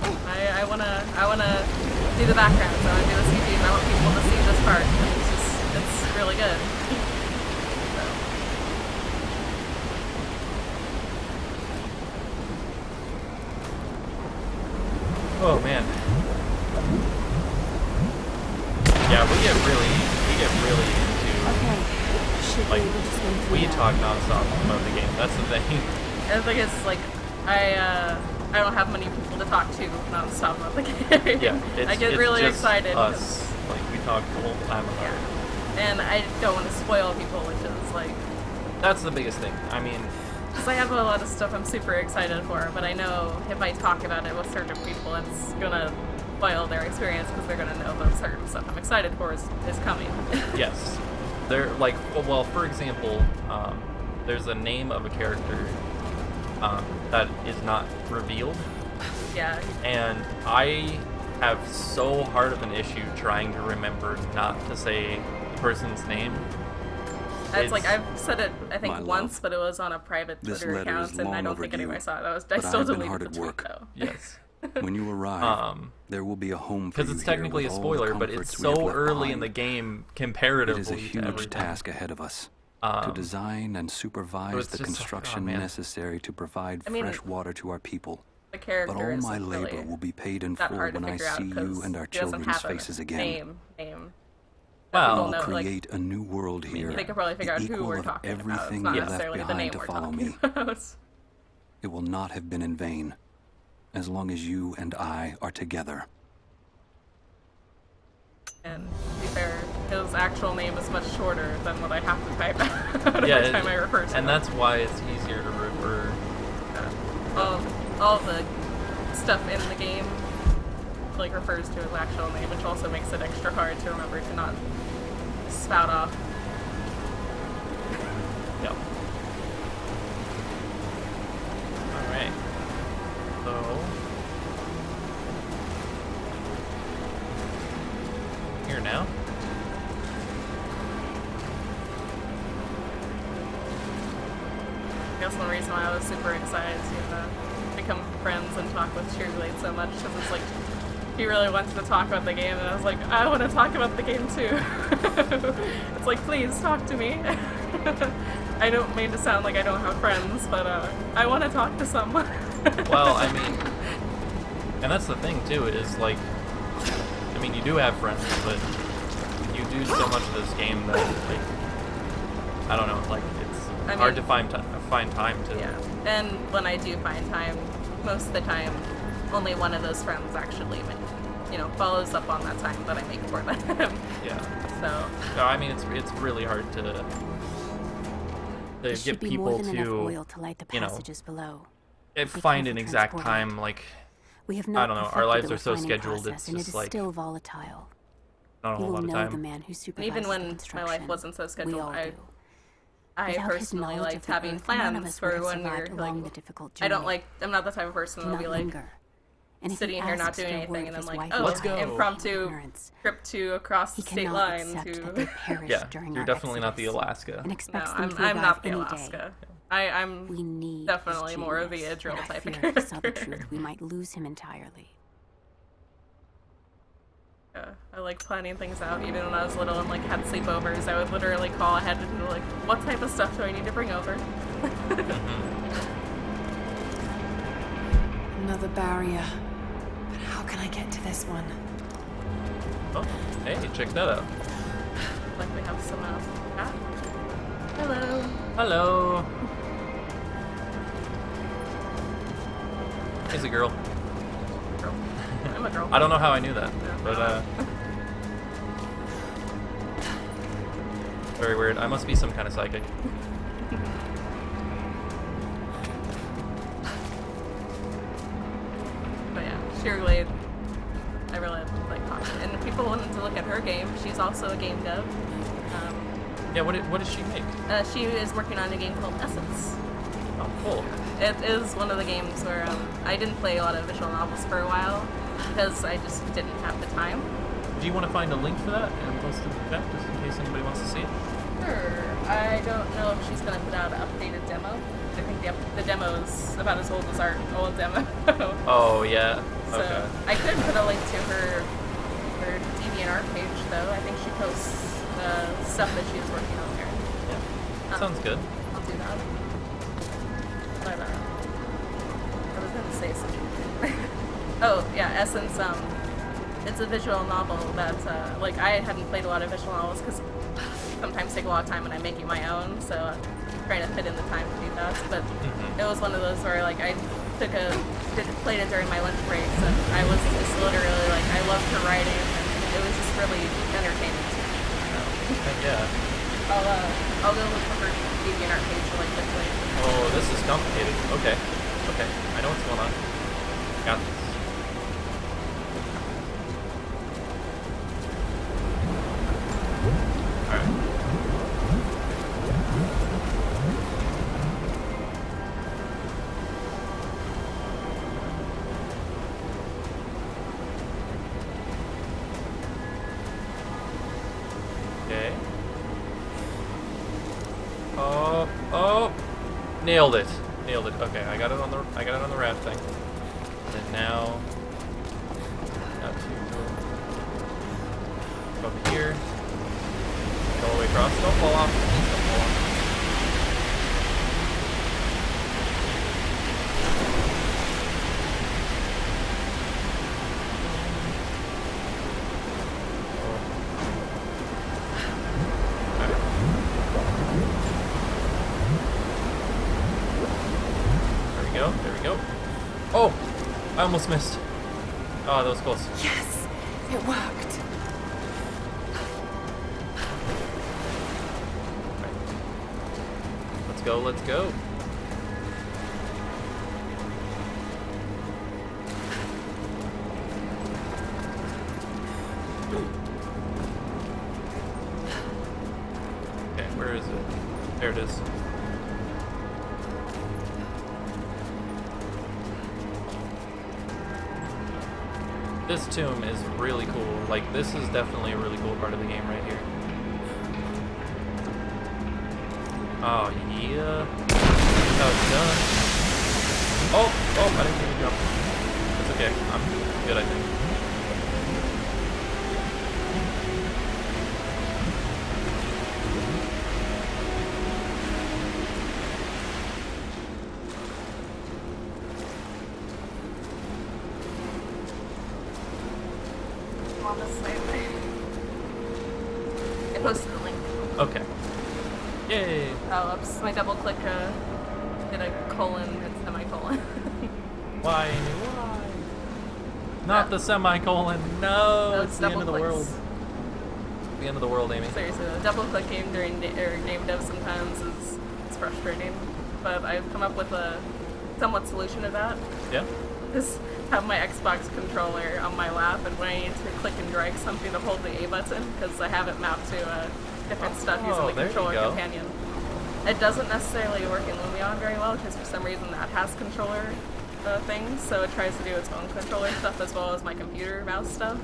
I want to do the backgrounds, I want to do the CGs, I want people to see this part. It's really good. Oh man. Yeah, we get really into Okay, should Like, be able to swim through we that. talk nonstop about the game. That's the thing. And the thing is, like, I don't have many people to talk to nonstop about the game. Yeah, I get really just excited. Us, like, we talk the whole time about it. And I don't want to spoil people, which is like, That's the biggest thing. I mean, because I have a lot of stuff I'm super excited for, but I know if I talk about it with certain people, it's gonna spoil their experience because they're gonna know that certain stuff I'm excited for is coming. yes. They're like, well, for example, there's a name of a character that is not revealed. Yeah. And I have so hard of an issue trying to remember not to say the person's name. It's like, I've said it, I think, My once, love, but it was on a private this Twitter letter account, is and I long don't think overdue, anybody saw it. I but still I've been deleted hard the at tweet, work. though. Yes. When you arrive, there will be a home for you Because it's here technically a with all the spoiler, but it's comforts we have so left early in behind. the game It is comparatively a to huge everything. task ahead of us. To design and supervise it's the just like, oh, construction man. necessary to provide I mean, fresh water to our people. The But character all is my like, labor really will be paid in that full hard to when I figure out see you because and our he doesn't children's have a faces again. name. Wow. I People will know, like, create a new world here. they could probably figure out the who equal we're of talking about. It's everything not you left necessarily the behind name to we're follow talking me. about. It will not have been in vain, as long as you and I are together. And to be fair, his actual name is much shorter than what I have to type out Yeah, every time I refer to him. and that's why it's easier to refer. All the stuff in the game like refers to his actual name, which also makes it extra hard to remember to not spout off. Yep. Alright. So. Here now. I guess one reason why I was super excited to become friends and talk with Cheerlead so much, because it's like, he really wanted to talk about the game, and I was like, I want to talk about the game too. It's like, please talk to me. I don't mean to sound like I don't have friends, but I want to talk to someone. Well, I mean, and that's the thing too, is like, I mean, you do have friends, but you do so much of this game that, like, I don't know, like, it's hard to find time to. Yeah, and when I do find time, most of the time, only one of those friends actually, follows up on that time that I make for them. Yeah. So I mean, it's really hard to There get should be people more than enough to, oil to light the you know, passages below. find an careful exact transporting time, like, We have I not don't know, our perfected lives the are so refining scheduled, process, it's and it just is like, still volatile. not a You whole will lot of know the time. man who supervises even the when my construction. life wasn't so We scheduled, all do. I Without his personally knowledge liked of the having earth, none of plans us would for have when survived we're along the like, difficult I don't journey. like, I'm not the type of person Do who'll not be like, linger. And if sitting he here not asks doing for anything, word and of then his like, wife oh, Let's go. impromptu ignorance, trip to across he the state cannot line accept that to. they perish Yeah, during you're our definitely not the exodus, Alaska. and No, expects them I'm to arrive not the any Alaska. day. I'm We need definitely his more of the genius, Israel but I type of fear if he saw the character. truth, we might lose him entirely. I like planning things out. Even when I was little and like had sleepovers, I would literally call ahead and be like, what type of stuff do I need to bring over? Another barrier. But how can I get to this one? Oh, hey, check that out. Like we have someone else. Ah. Hello. Hello. He's a girl. Girl. I'm a girl. I don't know how I knew that, but very weird. I must be some kind of psychic. But yeah, Cheerlead. I really like talking. And if people wanted to look at her game, she's also a game dev. Yeah, what does she make? She is working on a game called Essence. Oh, cool. It is one of the games where I didn't play a lot of visual novels for a while because I just didn't have the time. Do you want to find a link for that and post it in the chat just in case anybody wants to see it? Sure. I don't know if she's gonna put out an updated demo. I think the demo's about as old as our old demo. Oh, yeah. So Okay. I could put a link to her DeviantArt page though. I think she posts stuff that she's working on there. Yeah. Sounds good. I'll do that. But I was gonna say something. Oh yeah, Essence. It's a visual novel that like I hadn't played a lot of visual novels because sometimes take a lot of time and I'm making my own, so I'm trying to fit in the time to do that. But it was one of those where like I played it during my lunch breaks, and I was just literally like, I loved her writing, and it was just really entertaining to me. So. Yeah. I'll go look for her DeviantArt page really quickly. Oh, this is complicated. Okay. Okay. I know what's going on. Got this. Alright. Okay. Oh, nailed it. Nailed it. Okay, I got it on the raft thing. And now to go over here. Go all the way across. Don't fall off. Don't fall off. There we go. Oh! I almost missed. Oh, that was close. Yes, it worked. Right. Let's go, let's go. Okay, where is it? There it is. This tomb is really cool. Like, this is definitely a really cool part of the game right here. Oh, yeah. That's how it's done. Oh, I didn't mean to jump. That's okay. I'm good, I think. On the site. I posted a link. Okay. Yay! Oh, oops. My double click did a colon and semicolon. Why? Not the semicolon. No, No, it's the end of the double world. clicks. The end of the world, Amy. Seriously, though, double clicking during game dev sometimes is frustrating. But I've come up with a somewhat solution to that. Yeah? Just have my Xbox controller on my lap, and when I need to click and drag something to hold the A button, because I have it mapped to different stuff using the there you controller go. companion. It doesn't necessarily work in Lumion very well, because for some reason that has controller things, so it tries to do its own controller stuff as well as my computer mouse stuff.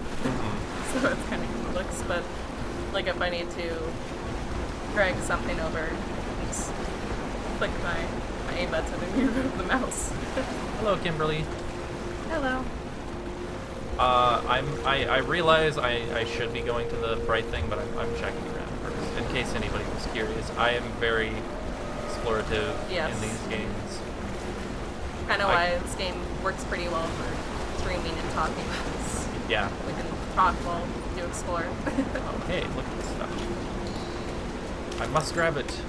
So it's kind of conflicts, but like if I need to drag something over, just click my A button and move the mouse. Hello, Kimberly. Hello. I realize I should be going to the bright thing, but I'm checking around first, in case anybody was curious. I am very explorative in these games. Kind of why this game works pretty well for streaming and talking. Because Yeah. we can talk while you explore. Oh, hey, look at this stuff. I must grab it.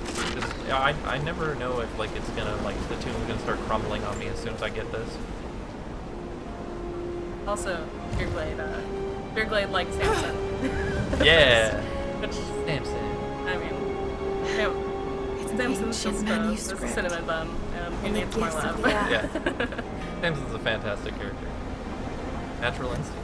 I never know if like it's gonna the tomb's gonna start crumbling on me as soon as I get this. Also, Beerglade likes Samson. Yeah. Which, Samson. I mean, It's an Samson's ancient just a manuscript. cinnamon bun, and he And the needs more gifts love. of the Yeah. Samson's a fantastic character. Natural instinct.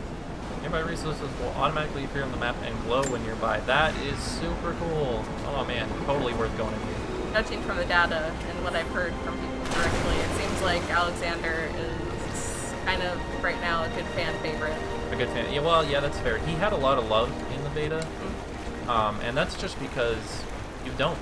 Nearby resources will automatically appear on the map and glow when nearby. That is super cool. Oh man, totally worth going into. Judging from the data and what I've heard from people directly, it seems like Alexander is kind of, right now, a good fan favorite. A good fan. Yeah, well, yeah, that's fair. He had a lot of love in the beta, and that's just because you don't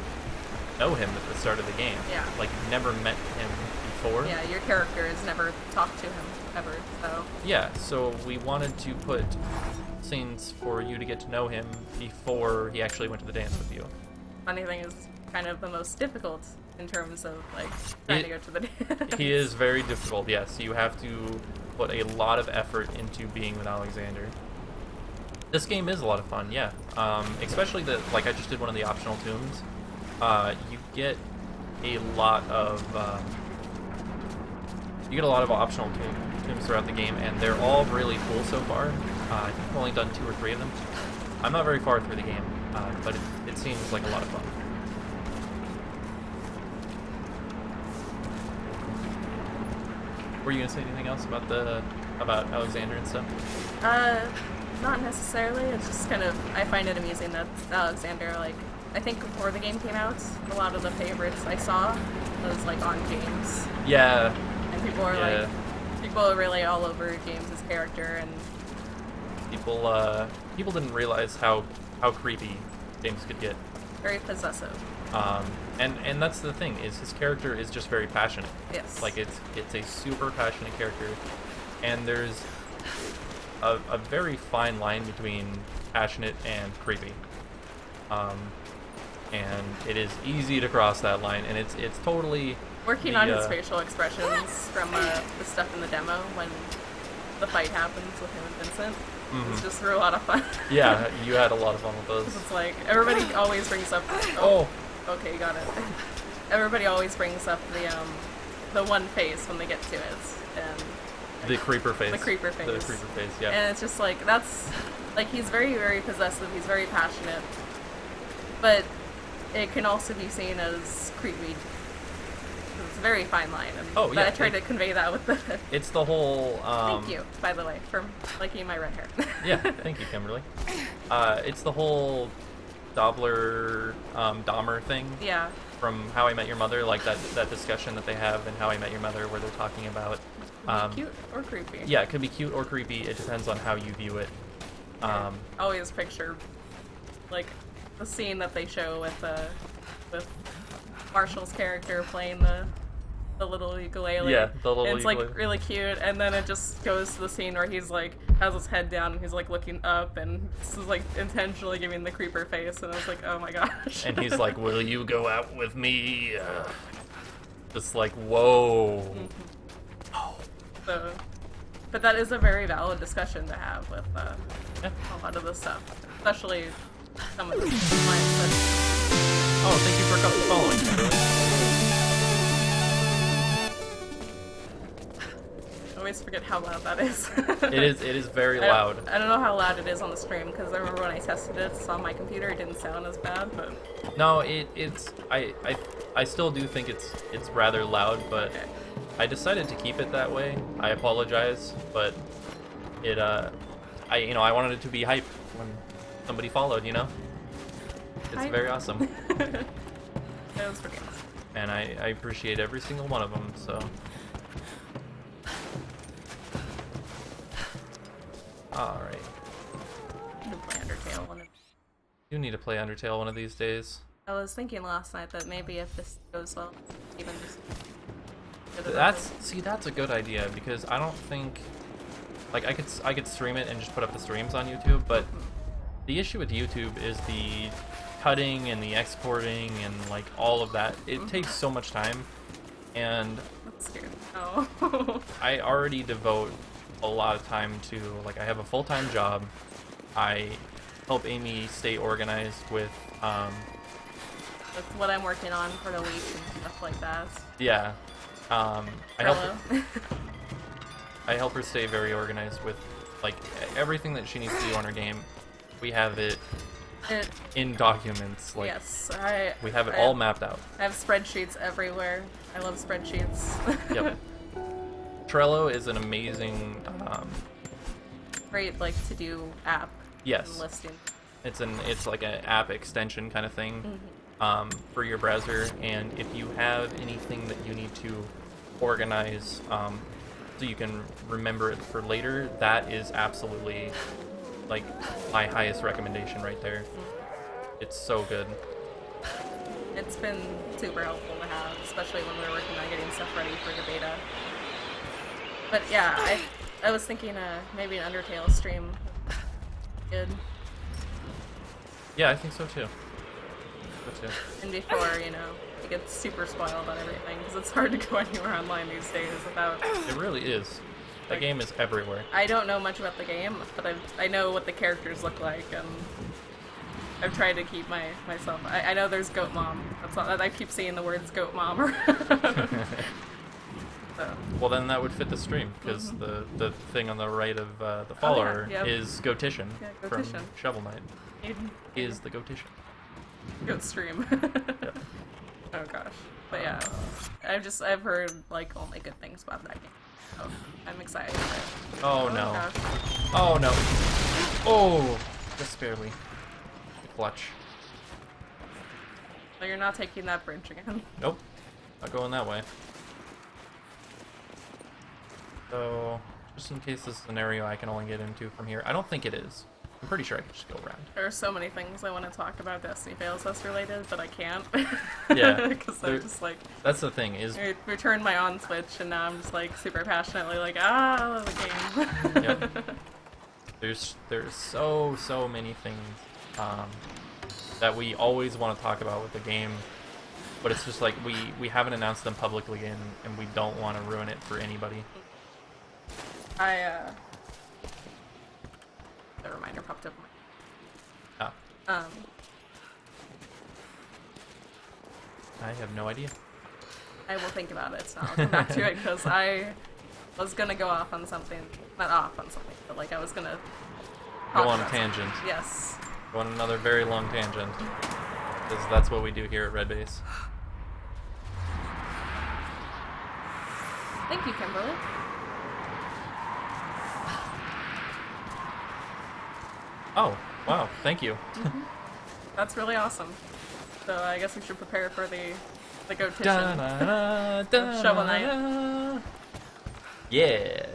know him at the start of the game. Yeah. Like, you never met him before. Yeah, your character has never talked to him ever, so. Yeah, so we wanted to put scenes for you to get to know him before he actually went to the dance with you. Funny thing is kind of the most difficult in terms of, like, trying to go to the dance. He is very difficult, yes. You have to put a lot of effort into being with Alexander. This game is a lot of fun, yeah. Especially like I just did one of the optional tombs. You get a lot of optional tombs throughout the game, and they're all really cool so far. I think I've only done 2 or 3 of them. I'm not very far through the game, but it seems like a lot of fun. Were you gonna say anything else about Alexander and stuff? Not necessarily. It's just kind of, I find it amusing that Alexander, like, I think before the game came out, a lot of the favorites I saw was like on James. Yeah. And people were like, people are really all over James's character, and people didn't realize how creepy James could get. very possessive. And that's the thing, is his character is just very passionate. Yes. Like it's a super passionate character, and there's a very fine line between passionate and creepy. And it is easy to cross that line, and it's totally Working on his facial expressions from the stuff in the demo when the fight happens with him and Vincent. It's just a lot of fun. Yeah, you had a lot of fun with those. It's like, everybody always brings up... Oh, okay, got it. Everybody always brings up the one face when they get to it. And the creeper face. The creeper face. The creeper face, yeah. And it's just like, that's... Like, he's very, very possessive, he's very passionate. But it can also be seen as creepy. It's a very fine line. And I tried to convey that with the... It's the whole... Thank you, by the way, for liking my red hair. Yeah, thank you, Kimberly. It's the whole Doppler Dahmer thing. Yeah. From How I Met Your Mother, like that discussion that they have in How I Met Your Mother, where they're talking about... cute or creepy. Yeah, it could be cute or creepy. It depends on how you view it. I always picture, like, the scene that they show with Marshall's character playing the little ukulele. Yeah, the little and it's ukulele. like really cute, and then it just goes to the scene where he's like has his head down and he's like looking up, and this is like intentionally giving the creeper face, and I was like, oh my gosh. And he's like, "Will you go out with me?" Just like, whoa. So, but that is a very valid discussion to have with a lot of this stuff, especially some of the lines that... Oh, thank you for following, Kimberly. I always forget how loud that is. It is very loud. I don't know how loud it is on the stream, because I remember when I tested it, it's on my computer, it didn't sound as bad, but... No, it's... I still do think it's rather loud, but okay. I decided to keep it that way. I apologize, but it, I wanted it to be hype when somebody followed, you know? It's very awesome. That was pretty awesome. And I appreciate every single one of them, so... Alright. I'm gonna play Undertale one of... You need to play Undertale one of these days. I was thinking last night that maybe if this goes well, even just... That's a good idea, because I don't think... Like, I could stream it and just put up the streams on YouTube, but the issue with YouTube is the cutting and the exporting and, like, all of that. It takes so much time, and... That's scary. Oh. I already devote a lot of time to, like, I have a full-time job. I help Amy stay organized with, That's what I'm working on for the week and stuff like that. Yeah. I help her stay very organized with, like, everything that she needs to do on her game. We have it in documents. Like, yes, we have it all mapped out. I have spreadsheets everywhere. I love spreadsheets. Yep. Trello is an amazing, great, like, to-do app. Yes. Listing. It's like an app extension kind of thing. For your browser, and if you have anything that you need to organize so you can remember it for later, that is absolutely, like, my highest recommendation right there. It's so good. It's been super helpful to have, especially when we're working on getting stuff ready for the beta. But yeah, I was thinking maybe an Undertale stream. Good. Yeah, I think so too. And before, you know, you get super spoiled on everything, because it's hard to go anywhere online these days without... It really is. The Like, game is everywhere. I don't know much about the game, but I know what the characters look like, and I've tried to keep myself. I know there's Goat Mom. That's all. I keep seeing the words Goat Mom. So. Well, then that would fit the stream, because the thing on the right of the follower is Goatician from Goatician. Shovel Knight. Is the Goatician. Goat stream. Yep. Oh gosh. But yeah, I've heard like only good things about that game. So I'm excited for it. Oh no. Gosh. Oh no. Oh, just barely. Clutch. So you're not taking that bridge again. Nope. Not going that way. So, just in case this scenario I can only get into from here. I don't think it is. I'm pretty sure I can just go around. There are so many things I want to talk about Destiny Fails Us related, but I can't. Yeah. Because I'm just like... That's the thing, is... I returned my on Switch, and now I'm just like super passionately like, I love the game. Yep. There's so many things that we always want to talk about with the game, but it's just like we haven't announced them publicly, and we don't want to ruin it for anybody. The reminder popped up. Ah. I have no idea. I will think about it, so I'll come back to it, because I was gonna go off on something. Not off on something, but like I was gonna... Go on a tangent. Yes. Go on another very long tangent. Because that's what we do here at Red Base. Thank you, Kimberly. Oh, wow, thank you. That's really awesome. So I guess we should prepare for the Goatician. Da-na-na, Shovel Knight. Yeah.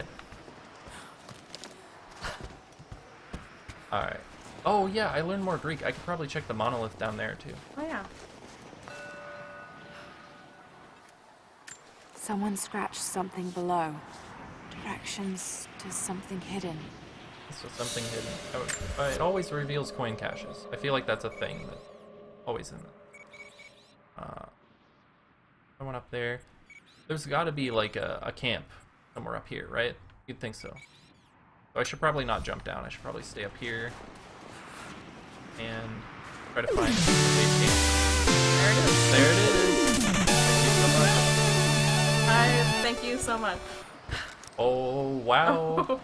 Alright. Oh yeah, I learned more Greek. I could probably check the monolith down there too. Oh yeah. Someone scratched something below. Directions to something hidden. So something hidden. Oh, it always reveals coin caches. I feel like that's a thing that's always in there. Someone up there. There's got to be like a camp somewhere up here, right? You'd think so. So I should probably not jump down. I should probably stay up here and try to find the base camp. There it is. There it is. Thank you so much. Oh wow.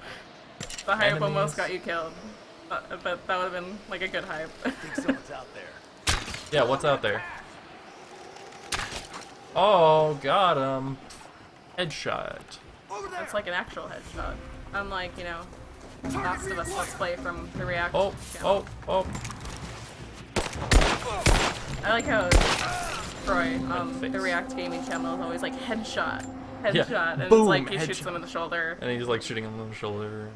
The hype Enemies. almost got you killed. But that would have been like a good hype. I think someone's out there. Yeah, what's out there? Oh, got him. Headshot. It's like an actual headshot. Unlike, you know, Last of Us Let's Play from the React channel. Oh. I like how Troy on the React gaming channel is always like headshot, and Boom, it's like he headshot. shoots him in the shoulder. And he's like shooting him on the shoulder.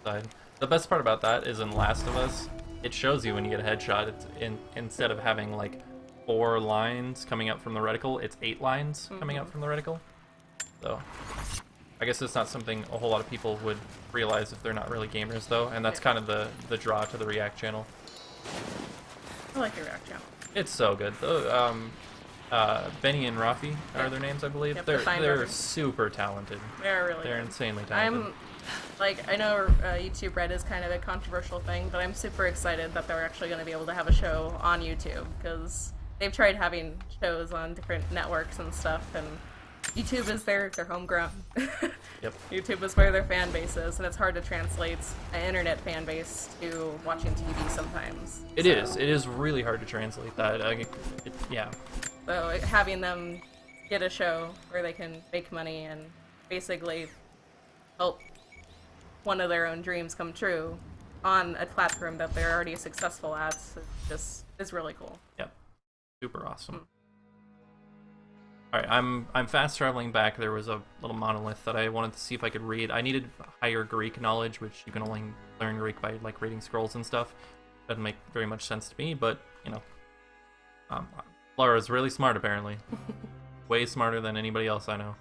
Side. The best part about that is in Last of Us, it shows you when you get a headshot. It's instead of having like 4 lines coming out from the reticle, it's 8 lines coming out from the reticle. So I guess it's not something a whole lot of people would realize if they're not really gamers, though, and that's kind of the draw to the React channel. I like the React channel. It's so good. Benny and Rafi are their names, I believe. Yep, they're super talented. They're They're good. insanely talented. I know YouTube Red is kind of a controversial thing, but I'm super excited that they're actually going to be able to have a show on YouTube, because they've tried having shows on different networks and stuff, and YouTube is their homegrown. Yep. YouTube is where their fan base is, and it's hard to translate an internet fan base to watching TV sometimes. It is really hard to translate that. Yeah. So having them get a show where they can make money and basically help one of their own dreams come true on a platform that they're already successful at is really cool. Yep. Super awesome. Alright, I'm fast traveling back. There was a little monolith that I wanted to see if I could read. I needed higher Greek knowledge, which you can only learn Greek by like reading scrolls and stuff. Doesn't make very much sense to me, but you know, Laura's really smart apparently. Way smarter than anybody else I know.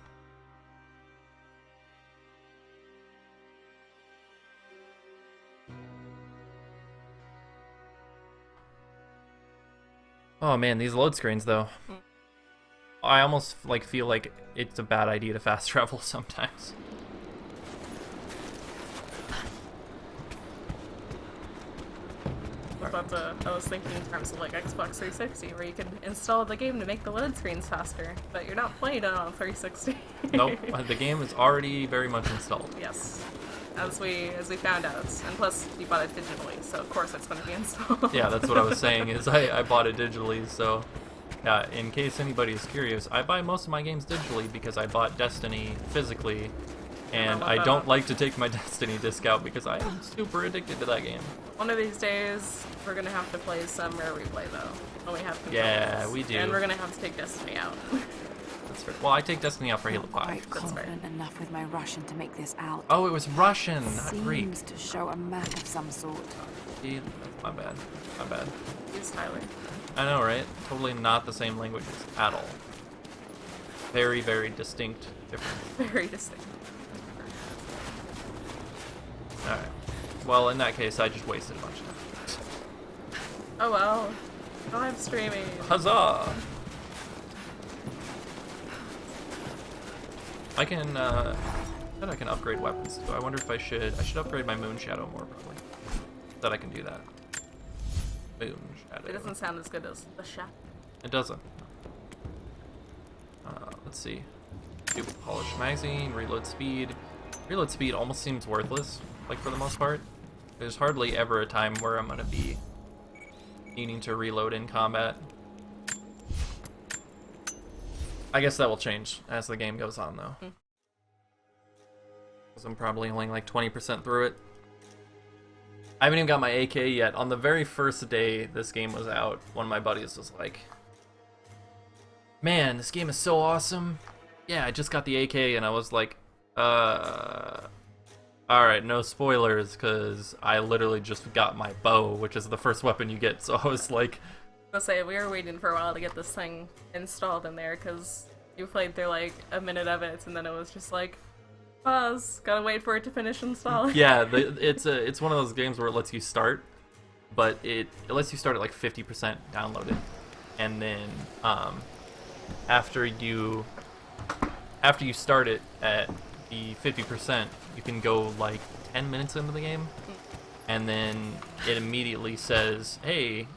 Oh man, these load screens though. I almost like feel like it's a bad idea to fast travel sometimes. I was thinking in terms of like Xbox 360, where you can install the game to make the load screens faster, but you're not playing it on 360. Nope, the game is already very much installed. Yes, as we found out, and plus you bought it digitally, so of course it's going to be installed. Yeah, that's what I was saying. Is I bought it digitally, so yeah. In case anybody is curious, I buy most of my games digitally because I bought Destiny physically. And I don't like to take my Destiny disc out because I am super addicted to that game. One of these days, we're gonna have to play some Rare Replay though, when we have controllers. Yeah, we do. And we're gonna have to take Destiny out. That's right. Well, I take Destiny out for Halo 5. Quite confident enough with my Russian to make this out. Oh, it was Russian, not Greek. Seems to show a map of some sort. See, my bad. My bad. Use Tyler. I know, right? Totally not the same languages at all. Very, very distinct difference. Very distinct. Alright. Well, in that case, I just wasted a bunch of time. Oh well. Live streaming. Huzzah! I can upgrade weapons too. I wonder if I should upgrade my Moon Shadow more probably. That I can do that. Moon Shadow. It doesn't sound as good as the shot. It doesn't. Let's see. Do polished magazine, reload speed. Reload speed almost seems worthless, like for the most part. There's hardly ever a time where I'm gonna be needing to reload in combat. I guess that will change as the game goes on, though. Because I'm probably only like 20% through it. I haven't even got my AK yet. On the very first day this game was out, one of my buddies was like, "Man, this game is so awesome. Yeah, I just got the AK," and I was like, alright, no spoilers, because I literally just got my bow, which is the first weapon you get, so I was like... I'll say, we were waiting for a while to get this thing installed in there, because you played through like a minute of it, and then it was just like, pause, gotta wait for it to finish installing. Yeah, it's one of those games where it lets you start, but it lets you start at like 50% downloaded, and then after you start it at the 50%, you can go like 10 minutes into the game, and then it immediately says, "Hey,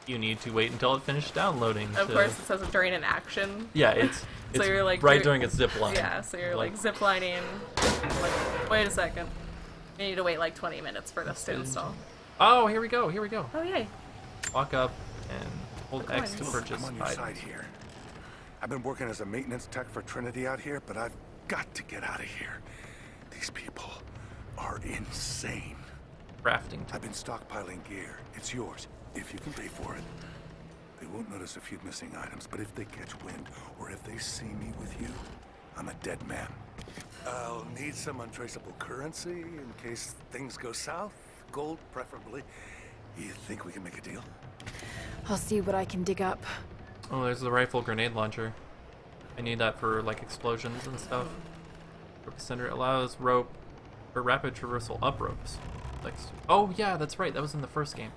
you need to wait until it finished downloading." Of course, it says it during an action. Yeah, it's So you're like right during its zip line. Yeah, so you're like zip lining. Like, wait a second. You need to wait like 20 minutes for this to install. Oh, here we go. Here we go. Oh yay! Walk up and hold X to coins. purchase I'm on your items. side here. I've been working as a maintenance tech for Trinity out here, but I've got to get out of here. These people are insane. Crafting. I've been stockpiling gear. It's yours, if you can pay for it. They won't notice a few missing items, but if they catch wind, or if they see me with you, I'm a dead man. I'll need some untraceable currency in case things go south. Gold, preferably. You think we can make a deal? I'll see what I can dig up. Oh, there's the rifle grenade launcher. I need that for like explosions and stuff. Rope center allows rope for rapid traversal up ropes. Like, oh yeah, that's right. That was in the first game.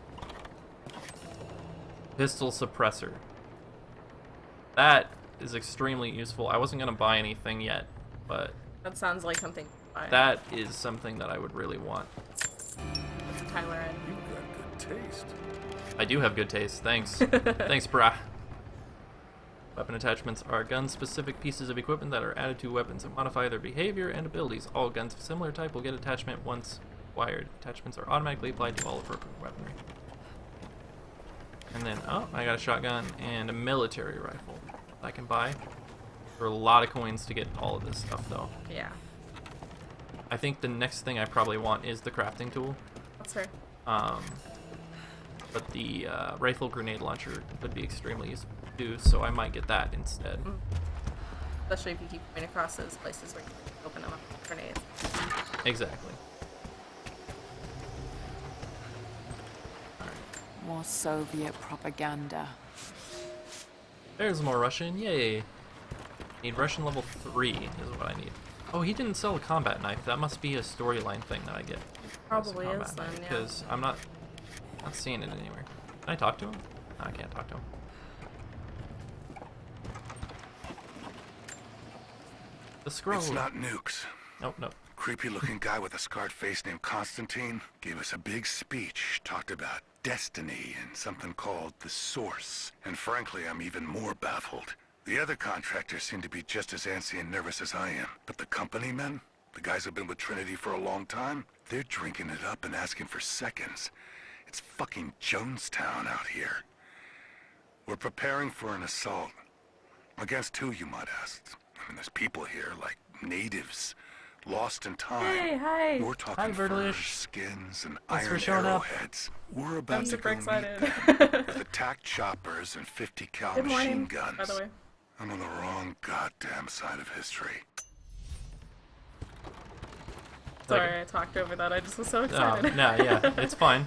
Pistol suppressor. That is extremely useful. I wasn't gonna buy anything yet, but That sounds like something to buy. that is something that I would really want. Tyler in. You've got good taste. I do have good taste. Thanks. Thanks, brah. Weapon attachments are gun-specific pieces of equipment that are added to weapons and modify their behavior and abilities. All guns of similar type will get attachment once wired. Attachments are automatically applied to all appropriate weaponry. And then, oh, I got a shotgun and a military rifle I can buy. For a lot of coins to get all of this stuff, though. Yeah. I think the next thing I probably want is the crafting tool. That's fair. But the rifle grenade launcher would be extremely useful too, so I might get that instead. Especially if you keep going across those places where you can open them up with grenades. Exactly. More Soviet propaganda. There's more Russian, yay! Need Russian level 3 is what I need. Oh, he didn't sell a combat knife. That must be a storyline thing that I get. Probably is then, yeah. Because I'm not seeing it anywhere. Can I talk to him? No, I can't talk to him. The scroll. It's not nukes. Nope, nope. Creepy looking guy with a scarred face named Constantine gave us a big speech, talked about destiny and something called the Source. And frankly, I'm even more baffled. The other contractors seem to be just as antsy and nervous as I am. But the company men, the guys who've been with Trinity for a long time, they're drinking it up and asking for seconds. It's fucking Jonestown out here. We're preparing for an assault. Against who, you might ask? I mean, there's people here, like natives, lost in time. Hey, hi. We're talking Hi, Vertilish. furs, skins, and Thanks for iron showing up. arrowheads. We're about I'm to super go excited. meet them with attack choppers and 50 cal Good machine morning, guns. by the way. I'm on the wrong goddamn side of history. Sorry, I talked over that. I just was so Oh, excited. no, yeah, it's fine.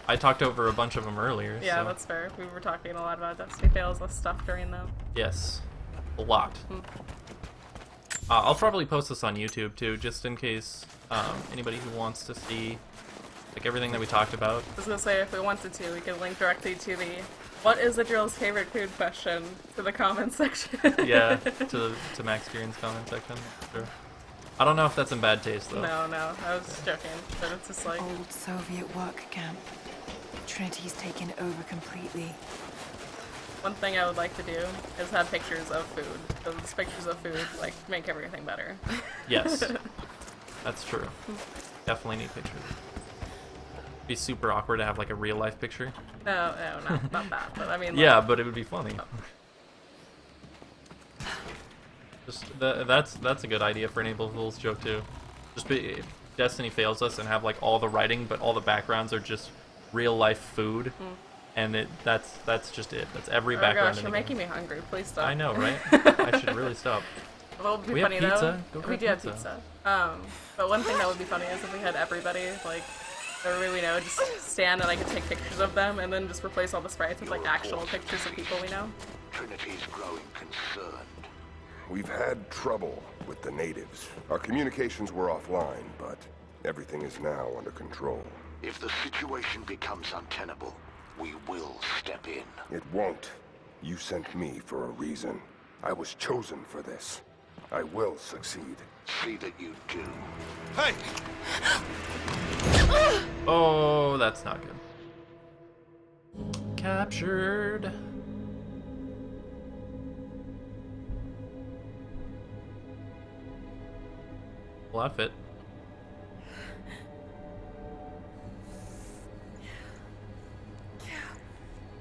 I talked over a bunch of them earlier. Yeah, so. that's fair. We were talking a lot about Destiny fails and stuff during them. Yes, a lot. I'll probably post this on YouTube too, just in case anybody who wants to see like everything that we talked about. I was gonna say, if we wanted to, we could link directly to the "What is the drill's favorite food?" question to the comments section. Yeah, to Max Kieran's comment section. Sure. I don't know if that's in bad taste though. No, I was joking, but it's just like Old Soviet work camp. Trinity's taken over completely. one thing I would like to do is have pictures of food. Those pictures of food like make everything better. Yes, that's true. Definitely need pictures. Be super awkward to have like a real life picture. No, not that. But I mean, like, Yeah, but it would be funny. Just that's a good idea for an April Fool's joke too. Just be Destiny fails us and have like all the writing, but all the backgrounds are just real life food, and that's just it. That's every Oh background. gosh, in you're the making game. me hungry. Please stop. I know, right? I should really stop. What would be We have funny pizza. though? Go We grab do have pizza. pizza. But one thing that would be funny is if we had everybody, like everybody we know, just stand and I could take pictures of them, and then just replace all the sprites with like actual pictures of people we know. Trinity's growing concerned. We've had trouble with the natives. Our communications were offline, but everything is now under control. If the situation becomes untenable, we will step in. It won't. You sent me for a reason. I was chosen for this. I will succeed. See that you do. Hey! Oh, that's not good. Captured. Well, that fit.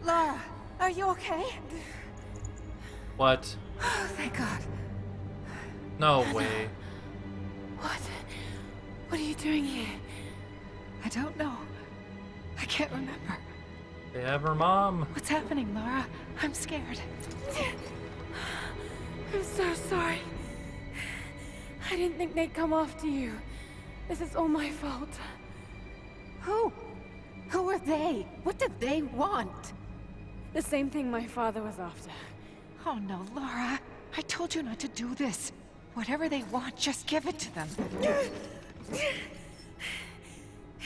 Lara, are you okay? What? Oh, thank God. No way. What? What are you doing here? I don't know. I can't remember. They have her mom. What's happening, Lara? I'm scared. I'm so sorry. I didn't think they'd come after you. This is all my fault. Who? Who are they? What did they want? The same thing my father was after. Oh no, Lara. I told you not to do this. Whatever they want, just give it to them.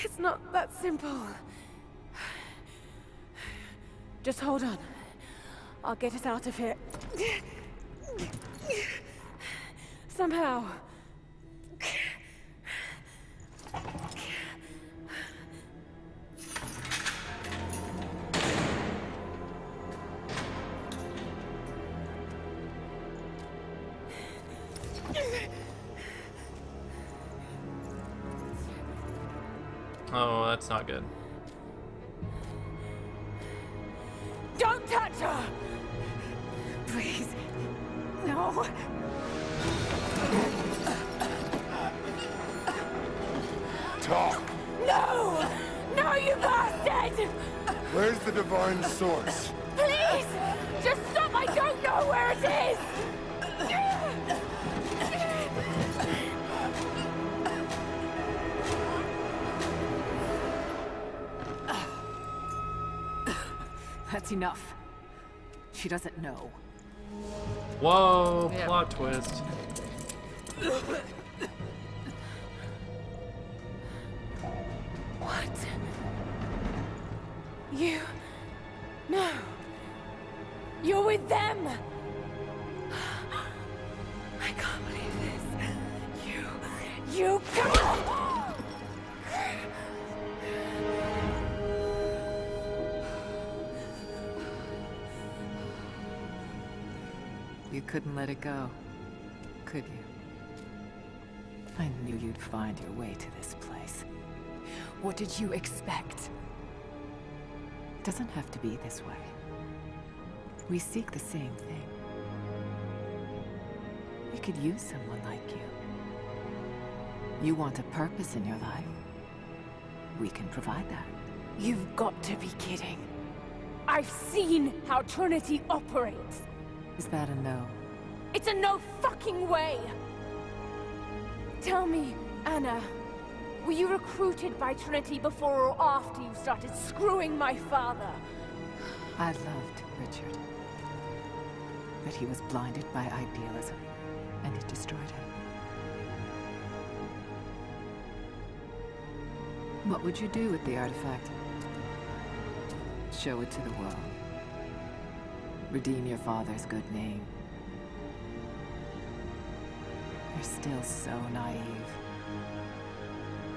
It's not that simple. Just hold on. I'll get us out of here. Somehow. Oh, that's not good. Don't touch her! Please. No. Talk! No! No, you bastard! Where's the divine source? Please! Just stop! I don't know where it is! That's enough. She doesn't know. Whoa, Yeah. plot twist. What? You... No. You're with them! I can't believe this. You... You couldn't let it go, could you? I knew you'd find your way to this place. What did you expect? It doesn't have to be this way. We seek the same thing. We could use someone like you. You want a purpose in your life. We can provide that. You've got to be kidding. I've seen how Trinity operates. Is that a no? It's a no fucking way! Tell me, Anna, were you recruited by Trinity before or after you started screwing my father? I loved Richard. But he was blinded by idealism, and it destroyed him. What would you do with the artifact? Show it to the world. Redeem your father's good name. You're still so naive.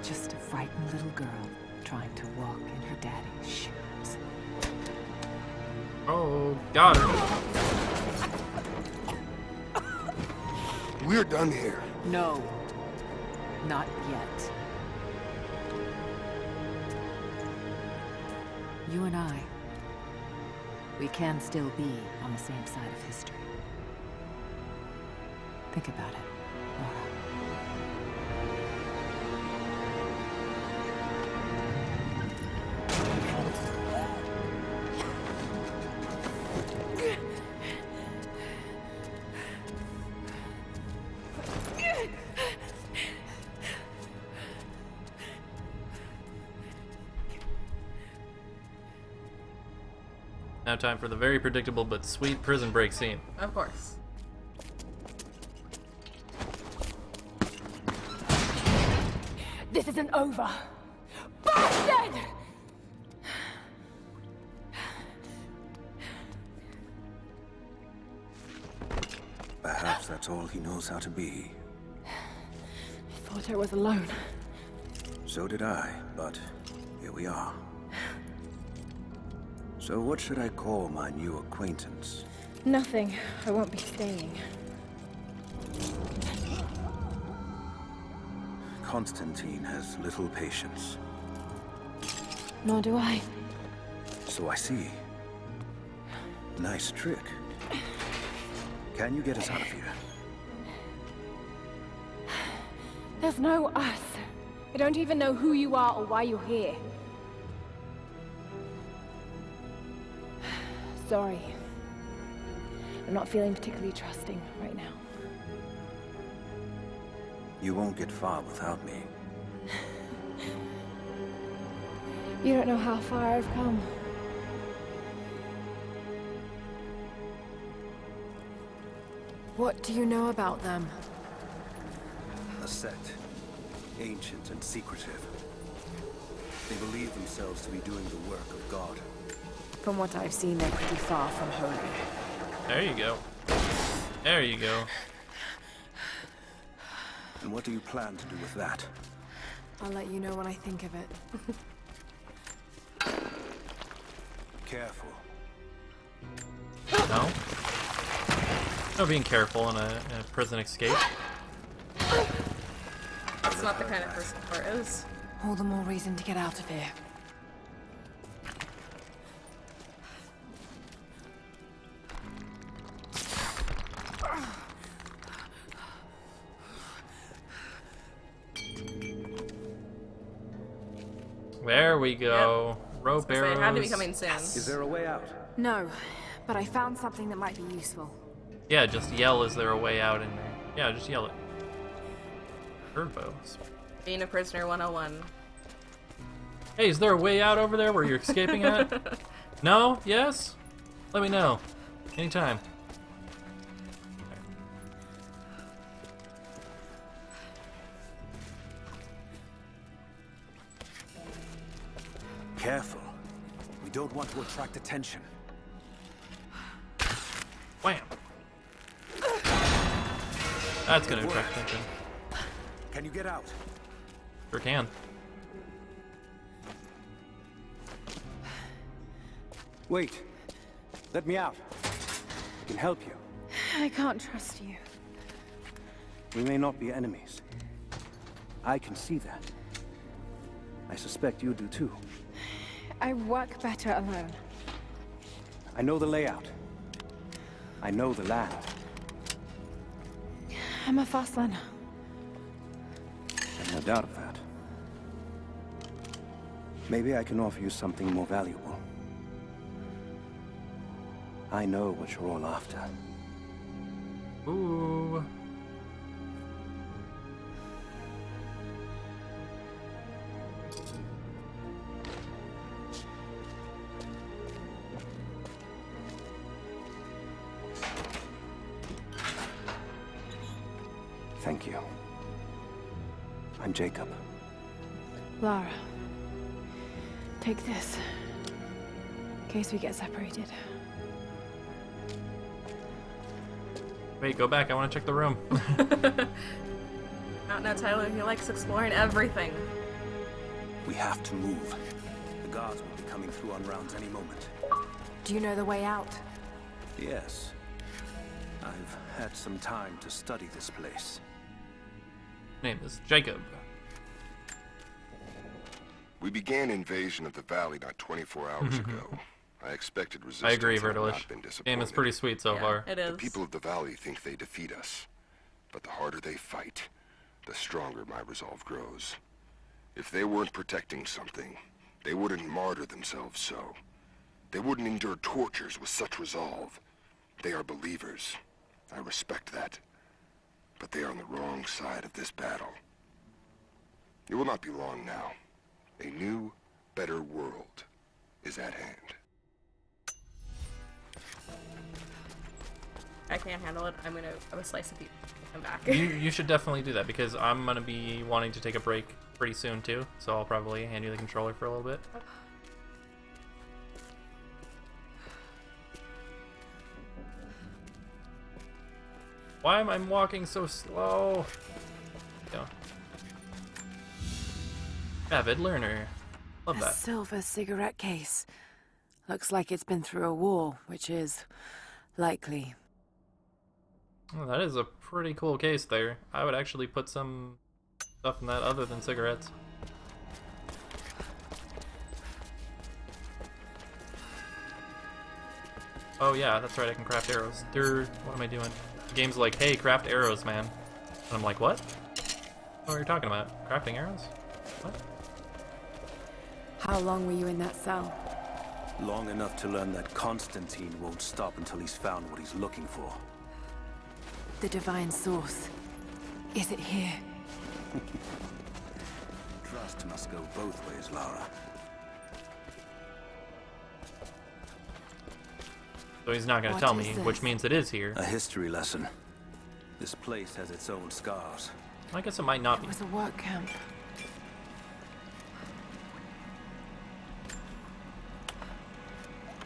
Just a frightened little girl trying to walk in her daddy's shoes. Oh, got her. We're done here. No. Not yet. You and I, we can still be on the same side of history. Think about it, Laura. Now time for the very predictable but sweet prison break scene. Of course. This isn't over. Bastard! Perhaps that's all he knows how to be. I thought I was alone. So did I, but here we are. So what should I call my new acquaintance? Nothing. I won't be staying. Constantine has little patience. Nor do I. So I see. Nice trick. Can you get us out of here? There's no us. I don't even know who you are or why you're here. Sorry. I'm not feeling particularly trusting right now. You won't get far without me. You don't know how far I've come. What do you know about them? A sect. Ancient and secretive. They believe themselves to be doing the work of God. From what I've seen, they're pretty far from holy. There you go. There you go. And what do you plan to do with that? I'll let you know when I think of it. Careful. No? No being careful in a prison escape. That's not the kind of person Thor is. All the more reason to get out of here. There we go. Yep. Rope arrows. It had to be coming soon. Is there a way out? No, but I found something that might be useful. Yeah, just yell, is there a way out in there? Yeah, just yell it. Curve bows. Being a prisoner 101. Hey, is there a way out over there where you're escaping at? No? Yes? Let me know. Anytime. Careful. We don't want to attract attention. Wham! That's gonna attract attention. Can you get out? Sure can. Wait. Let me out. I can help you. I can't trust you. We may not be enemies. I can see that. I suspect you do too. I work better alone. I know the layout. I know the land. I'm a fast learner. I've no doubt of that. Maybe I can offer you something more valuable. I know what you're all after. Ooh. Thank you. I'm Jacob. Lara. Take this. In case we get separated. Wait, go back. I want to check the room. Not Tyler, he likes exploring everything. We have to move. The guards will be coming through on rounds any moment. Do you know the way out? Yes. I've had some time to study this place. Name is Jacob. We began invasion of the valley not 24 hours ago. I expected resistance. I agree, and I've Vertilish. not been disappointed. Game is pretty sweet so far. It is. The people of the valley think they defeat us, but the harder they fight, the stronger my resolve grows. If they weren't protecting something, they wouldn't martyr themselves so. They wouldn't endure tortures with such resolve. They are believers. I respect that. But they are on the wrong side of this battle. It will not be long now. A new, better world is at hand. I can't handle it. I'm gonna have a slice of pizza. Come back. You should definitely do that because I'm gonna be wanting to take a break pretty soon too. So I'll probably hand you the controller for a little bit. Why am I walking so slow? Go. Avid learner. Love A that. silver cigarette case. Looks like it's been through a war, which is likely. Well, that is a pretty cool case there. I would actually put some stuff in that other than cigarettes. Oh yeah, that's right, I can craft arrows. What am I doing? The game's like, hey, craft arrows, man. And I'm like, what? What are you talking about? Crafting arrows? What? How long were you in that cell? Long enough to learn that Constantine won't stop until he's found what he's looking for. The divine source. Is it here? Trust must go both ways, Lara. So he's not gonna What tell is me, this? which means it is here. A history lesson. This place has its own scars. I guess it might not It be. was a work camp.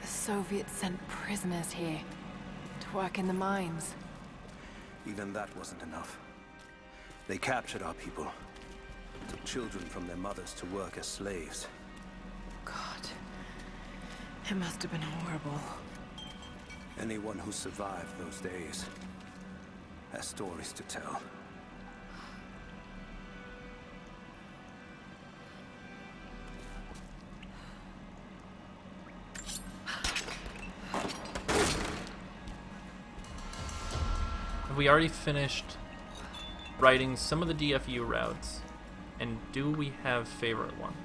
The Soviets sent prisoners here to work in the mines. Even that wasn't enough. They captured our people, took children from their mothers to work as slaves. God. It must have been horrible. Anyone who survived those days has stories to tell. Have we already finished writing some of the DFU routes? And do we have favorite ones?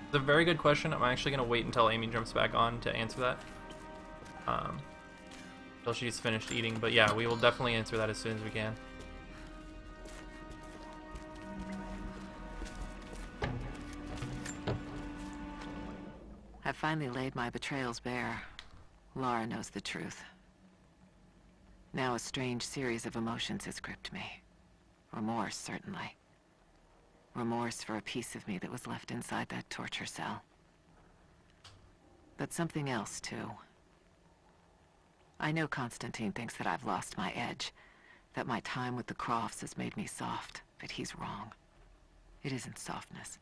It's a very good question. I'm actually going to wait until Amy jumps back on to answer that. Until she's finished eating. But yeah, we will definitely answer that as soon as we can. I finally laid my betrayals bare. Lara knows the truth. Now a strange series of emotions has gripped me. Remorse, certainly. Remorse for a piece of me that was left inside that torture cell. But something else, too. I know Constantine thinks that I've lost my edge, that my time with the Crofts has made me soft, but he's wrong. It isn't softness.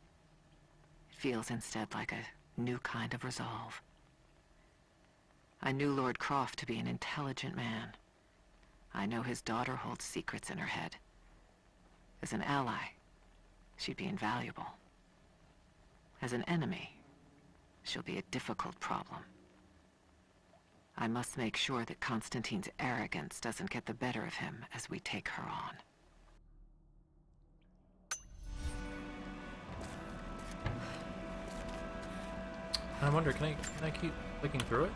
It feels instead like a new kind of resolve. I knew Lord Croft to be an intelligent man, I know his daughter holds secrets in her head. As an ally, she'd be invaluable. As an enemy, she'll be a difficult problem. I must make sure that Constantine's arrogance doesn't get the better of him as we take her on. I wonder, can I keep clicking through it?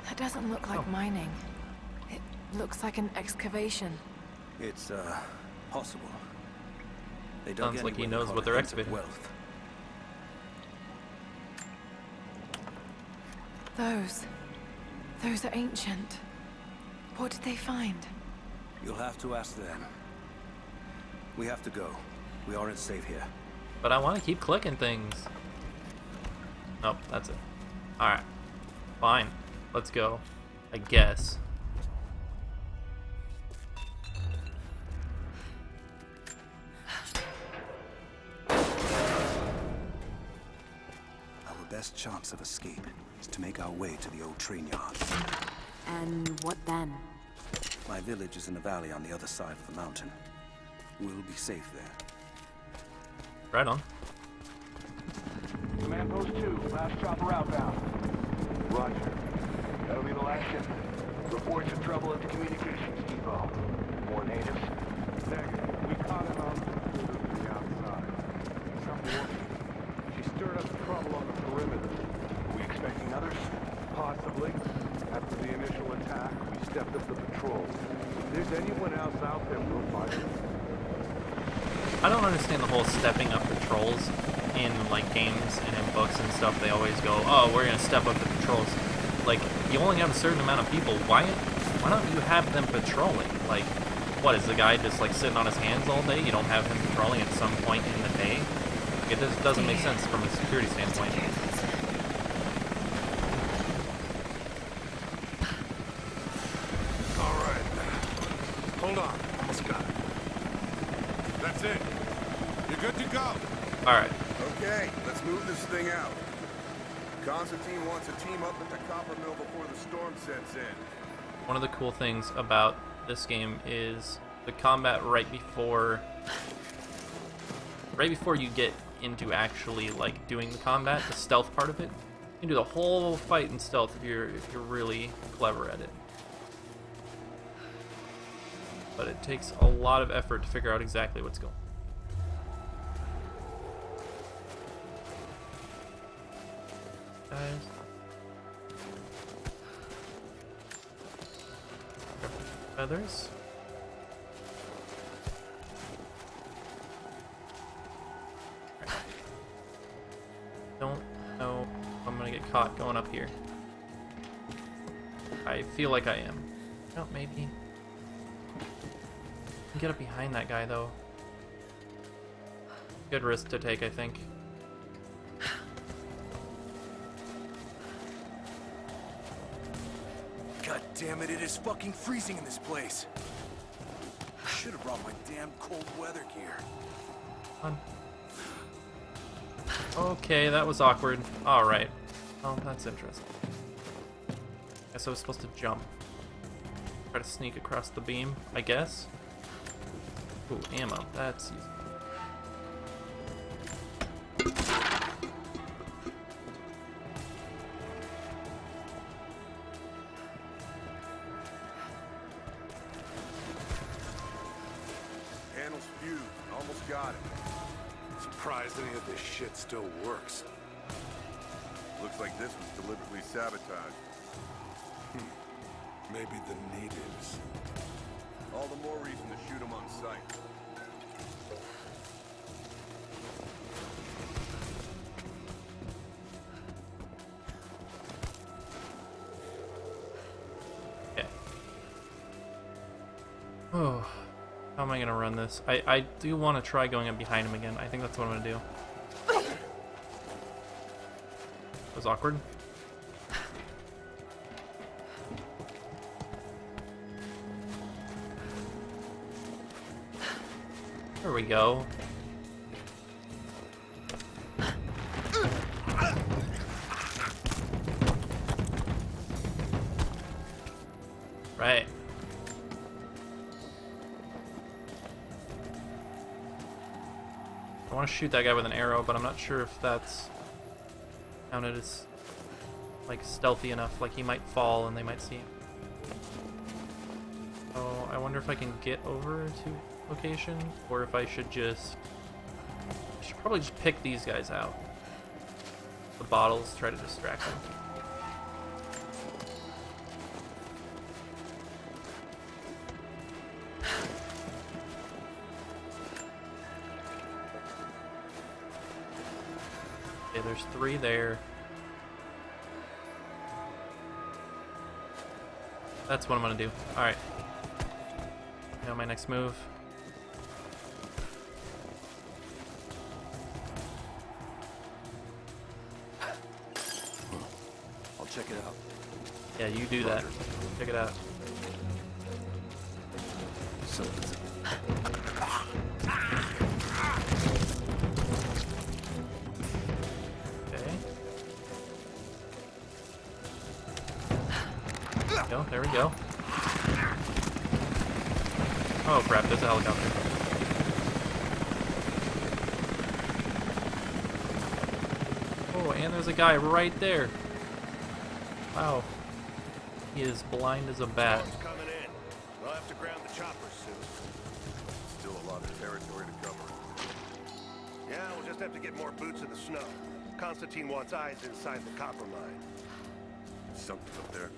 That doesn't look like mining. It looks like an excavation. It's, possible. They Sounds like he knows what they're excavating. Wealth. Those are ancient. What did they find? You'll have to ask them. We have to go. We aren't safe here. But I want to keep clicking things. Nope, that's it. Alright. Fine. Let's go. I guess. Our best chance of escape is to make our way to the old train yard. And what then? My village is in a valley on the other side of the mountain. We'll be safe there. Right on. Command Post 2, last chopper outbound. Roger. That'll be the last shipment. Reports of trouble at the communications depot. More natives? Negative. We caught an armed intruder from the outside. Some woman. She stirred up trouble on the perimeter. Are we expecting others? Possibly. After the initial attack, we stepped up the patrol. If there's anyone else out there, we'll find them. I don't understand the whole stepping up patrols in like games and in books and stuff. They always go, oh, we're gonna step up the patrols. Like, you only have a certain amount of people. Why don't you have them patrolling? Like, what, is the guy just like sitting on his hands all day? You don't have him patrolling at some point in the day? Like, it just doesn't make sense from a security standpoint. All right. Hold on. Almost got it. That's it. You're good to go. All right. Okay, let's move this thing out. Constantine wants to team up at the copper mill before the storm sets in. One of the cool things about this game is the combat right before you get into actually like doing the combat, the stealth part of it. You can do the whole fight in stealth if you're really clever at it. But it takes a lot of effort to figure out exactly what's going on. Guys. Feathers. Right. Don't know if I'm gonna get caught going up here. I feel like I am. Oh, maybe. Get up behind that guy though. Good risk to take, I think. God damn it, it is fucking freezing in this place. I should have brought my damn cold weather gear. Okay, that was awkward. Alright. Oh, that's interesting. Guess I was supposed to jump. Try to sneak across the beam, I guess. Ooh, ammo. That's easy. Panel's fused. Almost got it. Surprised any of this shit still works. Looks like this was deliberately sabotaged. Maybe the natives. All the more reason to shoot them on sight. Okay. Oh, how am I gonna run this? I do want to try going up behind him again. I think that's what I'm gonna do. That was awkward. There we go. Right. I want to shoot that guy with an arrow, but I'm not sure if that's counted as like stealthy enough. Like he might fall and they might see him. So I wonder if I can get over to location, or if I should probably just pick these guys out. The bottles, try to distract them. Okay, there's 3 there. That's what I'm gonna do. Alright. Now my next move. I'll check it out. Yeah, you do that. Check it out. Okay. There we go. Oh crap, there's a helicopter. Oh, and there's a guy right there. Wow. He is blind as a bat. Storm's coming in. We'll have to ground the choppers soon. Still a lot of territory to cover. Yeah, we'll just have to get more boots in the snow. Constantine wants eyes inside the copper mine. Something up there.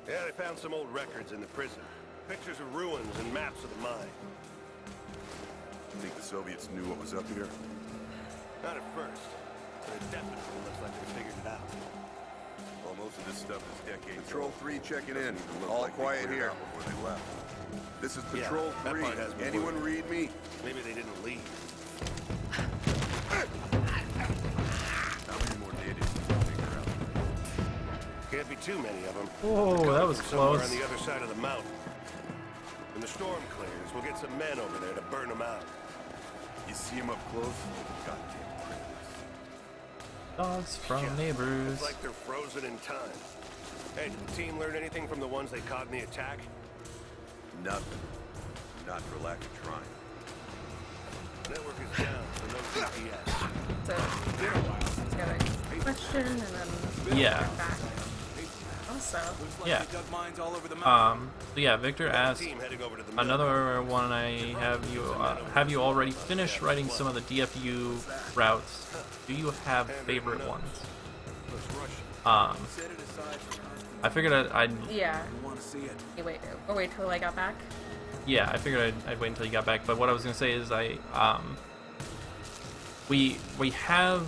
Yeah, they found some old records in the prison. Pictures of ruins and maps of the mine. You think the Soviets knew what was up here? Not at first, but it definitely looks like they figured it out. Well, most of this stuff is decades Patrol old. 3 checking in. Looked All like they quiet cleared here. out before they left. This is Yeah, Patrol that 3. part has been Anyone moved. read me? Maybe they didn't leave. How many more natives did you figure out? Can't be too many of them. Whoa, They're that coming was from somewhere close. on the other side of the mountain. When the storm clears, we'll get some men over there to burn them out. You see him up close? Goddamn criminals. Dogs from Yeah, neighbors. It's like they're frozen in time. Hey, did the team learn anything from the ones they caught in the attack? Nothing. Not for lack of trying. Network is down, so no GPS. So, it's got a question and then Yeah. back. Also, Yeah. So yeah, Victor asked another one. I have you already finished writing some of the DFU routes? Do you have favorite ones? I figured I'd yeah. You wait till I got back. yeah, I figured I'd wait until you got back. But what I was gonna say is we have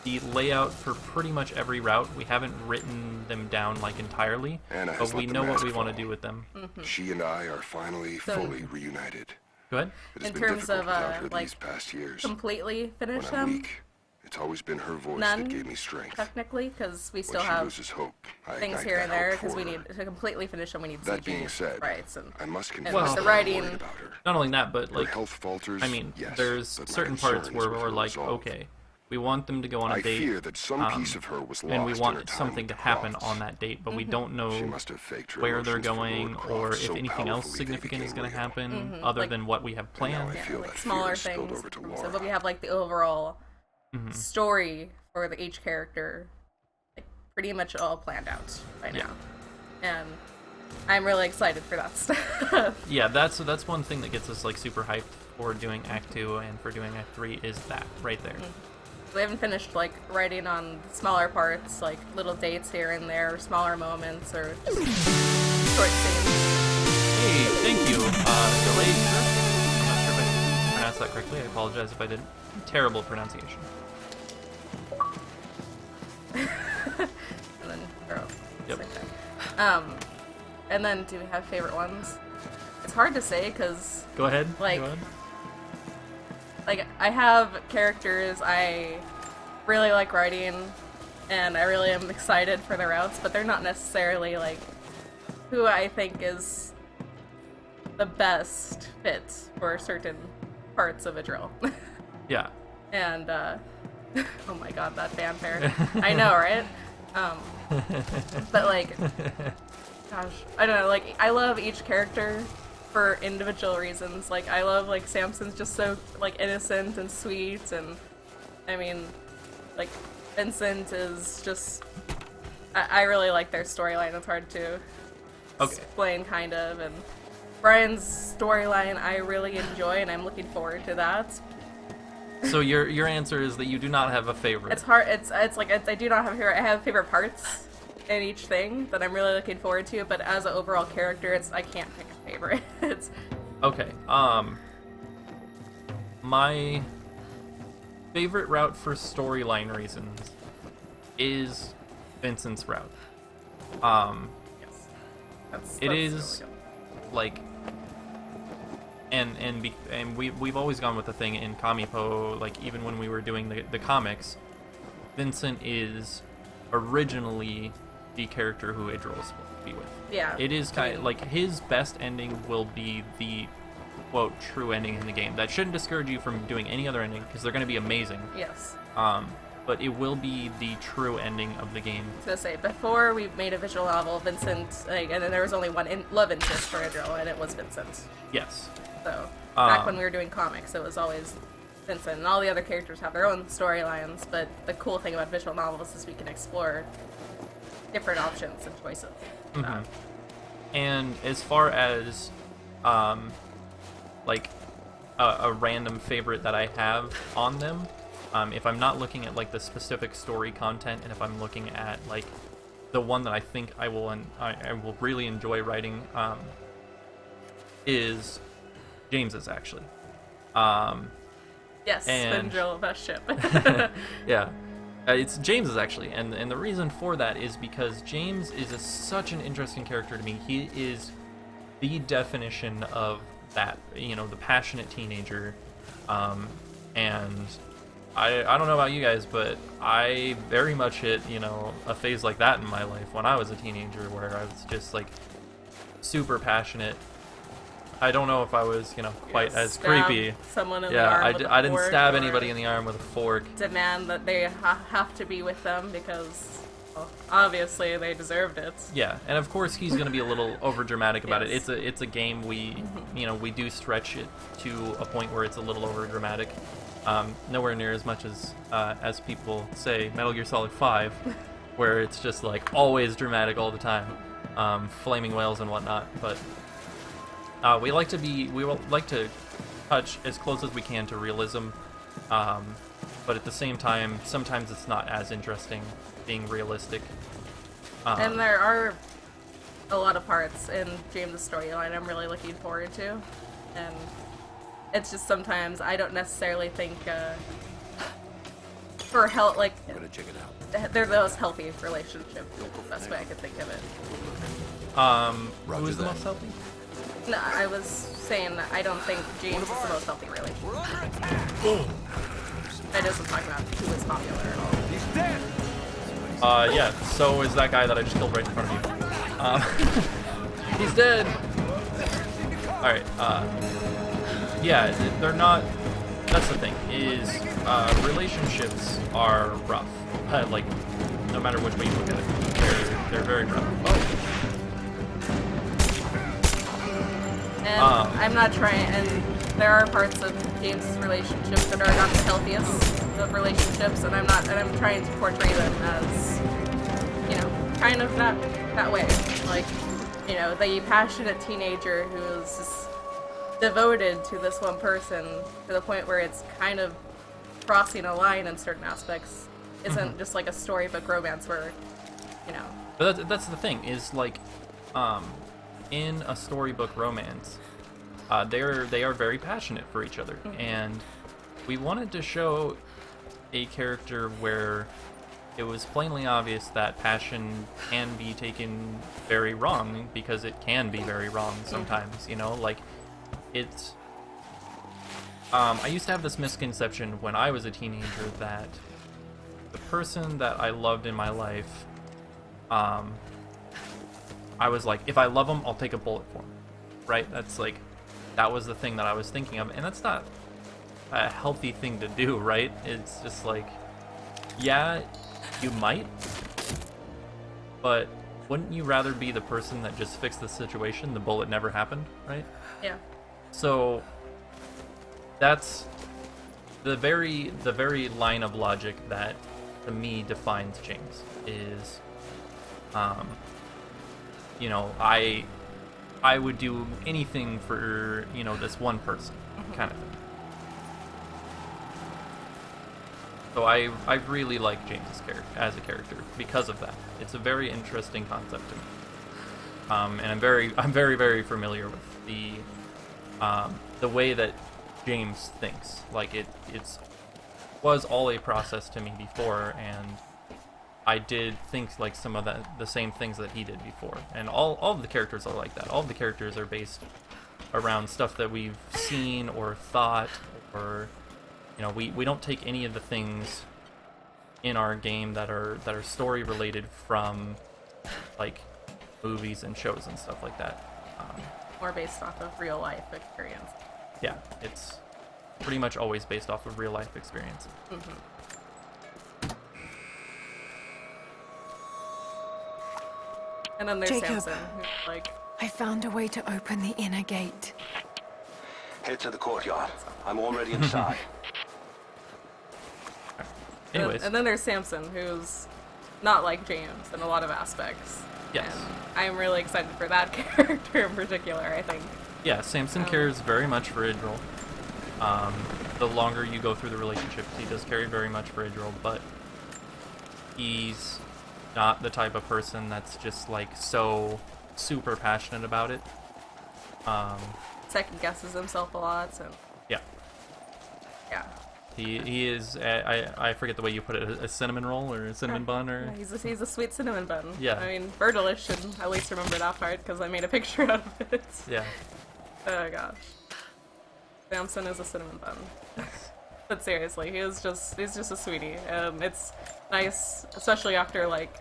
the layout for pretty much every route. We haven't written them down like entirely, Anna but has we let the know what mask we want to fall. do with them. She and I are finally So- fully reunited. Go ahead. It has In been terms difficult of without her like these past years. completely finish When I'm them, weak, it's always been her voice none that gave me strength. technically, because we still When she have loses hope, I things ignite here that and there hope because we for need her. to completely finish them. We need That CG being said, rights and I must and confess the that I'm writing. worried about her. Not only that, but Her like health falters, I mean, yes, there's but my certain parts concern where is with we're her like, resolve. okay, we want them to go on a I date, fear that some piece of her was and we lost in want her time something with to the happen Crofts. on that date, but we don't She know must have faked her where they're emotions for Lord going Croft or if so anything else powerfully they significant is became going to real. happen other Like- than what we have And now I planned. feel like that smaller fear has spilled things. over to So, Laura. but we have like the overall story for each character, like pretty much all planned out by now, and I'm really excited for that stuff. Yeah, that's one thing that gets us like super hyped for doing Act 2 and for doing Act 3 is that right there. We haven't finished like writing on smaller parts, like little dates here and there, smaller moments, or just short scenes. Hey, thank you, Delayed. I'm not sure if I pronounced that correctly. I apologize if I did. Terrible pronunciation. And then girl. Yep. Same thing. And then do we have favorite ones? It's hard to say because Go ahead. Like- Go ahead. like I have characters I really like writing, and I really am excited for the routes, but they're not necessarily like who I think is the best fit for certain parts of a drill. Yeah. And oh my god, that fanfare. I know, right? But like, gosh, I don't know, like I love each character for individual reasons. Like, I love, like, Samson's just so, like, innocent and sweet, and, I mean, like, Vincent is just... I really like their storyline. It's hard to explain, kind of, and Brian's storyline I really enjoy, and I'm looking forward to that. So your answer is that you do not have a favorite. It's hard. It's like I do not have a favorite. I have favorite parts in each thing that I'm really looking forward to. But as an overall character, I can't pick a favorite. It's okay. My favorite route for storyline reasons is Vincent's route. Yes. It is really like. And we've always gone with the thing in Kamipo, like even when we were doing the comics, Vincent is originally the character who Idril is supposed to be with. Yeah. It is kind of like his best ending will be the quote true ending in the game. That shouldn't discourage you from doing any other ending because they're going to be amazing. Yes. But it will be the true ending of the game. I was gonna say, before we made a visual novel, Vincent, like, and then there was only one love interest for Idril, and it was Vincent. Yes. So, back when we were doing comics, it was always Vincent, and all the other characters have their own storylines, but the cool thing about visual novels is we can explore different options and choices. Mm-hmm. And as far as, like, a random favorite that I have on them, if I'm not looking at, like, the specific story content, and if I'm looking at, like, the one that I think I will really enjoy writing, is James's, actually. Yes, and Spindrill best ship. Yeah. It's James's, actually, and the reason for that is because James is such an interesting character to me. He is the definition of that, you know, the passionate teenager, and I don't know about you guys, but I very much hit, you know, a phase like that in my life when I was a teenager, where I was just, like, super passionate. I don't know if I was, you know, quite as creepy. Someone in the arm with I didn't stab or anybody in the arm with a fork. Demand that they have to be with them because, well, obviously they deserved it. Yeah, and of course he's going to be a little overdramatic about it. Yes. It's a game we do stretch it to a point where it's a little overdramatic. Nowhere near as much as people say Metal Gear Solid 5, where it's just like always dramatic all the time, flaming whales and whatnot. But we like to touch as close as we can to realism, but at the same time, sometimes it's not as interesting being realistic. And there are a lot of parts in James' storyline I'm really looking forward to, and it's just sometimes I don't necessarily think for help, like, I'm gonna check it out. they're those healthy relationships. Best way I could think of it. Who is the most healthy? No, I was saying that I don't think James is the most healthy relationship. I wasn't talking about who is popular at all. He's dead! Yeah, so is that guy that I just killed right in front of you. He's dead! Alright, yeah, they're not... That's the thing, is relationships are rough. Like, no matter which way you look at it, they're very rough. Oh. And I'm not trying, and there are parts of James' relationships that are not the healthiest of relationships, and I'm trying to portray them as, you know, kind of that way. Like, you know, the passionate teenager who's just devoted to this one person to the point where it's kind of crossing a line in certain aspects. Isn't just like a storybook romance where, you know. But that's the thing, is like, in a storybook romance, they are very passionate for each other, and we wanted to show a character where it was plainly obvious that passion can be taken very wrong, because it can be very wrong sometimes, you know, like, it's... I used to have this misconception when I was a teenager that the person that I loved in my life, I was like, if I love him, I'll take a bullet for him, right? That's like, that was the thing that I was thinking of, and that's not a healthy thing to do, right? It's just like, yeah, you might, but wouldn't you rather be the person that just fixed the situation? The bullet never happened, right? Yeah. So that's the very line of logic that to me defines James is, you know, I would do anything for, you know, this one person kind of thing. So I really like James's character as a character because of that. It's a very interesting concept to me, and I'm very familiar with the way that James thinks. Like was all a process to me before, and I did think like some of the same things that he did before. And all of the characters are like that. All of the characters are based around stuff that we've seen or thought, or you know, we don't take any of the things in our game that are story related from like movies and shows and stuff like that. More based off of real life experience. Yeah, it's pretty much always based off of real life experience. And then there's Jacob, Samson, who's like, I found a way to open the inner gate. Head to the courtyard. I'm already inside. Anyways. And then there's Samson, who's not like James in a lot of aspects. Yes. And I'm really excited for that character in particular, I think. Yeah, Samson cares very much for Idril. The longer you go through the relationships, he does care very much for Idril, but he's not the type of person that's just like so super passionate about it. Second guesses himself a lot, so yeah. Yeah. He is, I forget the way you put it, a cinnamon roll or a cinnamon bun or... Yeah, he's a sweet cinnamon bun. Yeah. I mean, Bertolus should at least remember that part, because I made a picture out of it. Yeah. Oh gosh. Samson is a cinnamon bun. But seriously, he's just a sweetie. It's nice, especially after, like...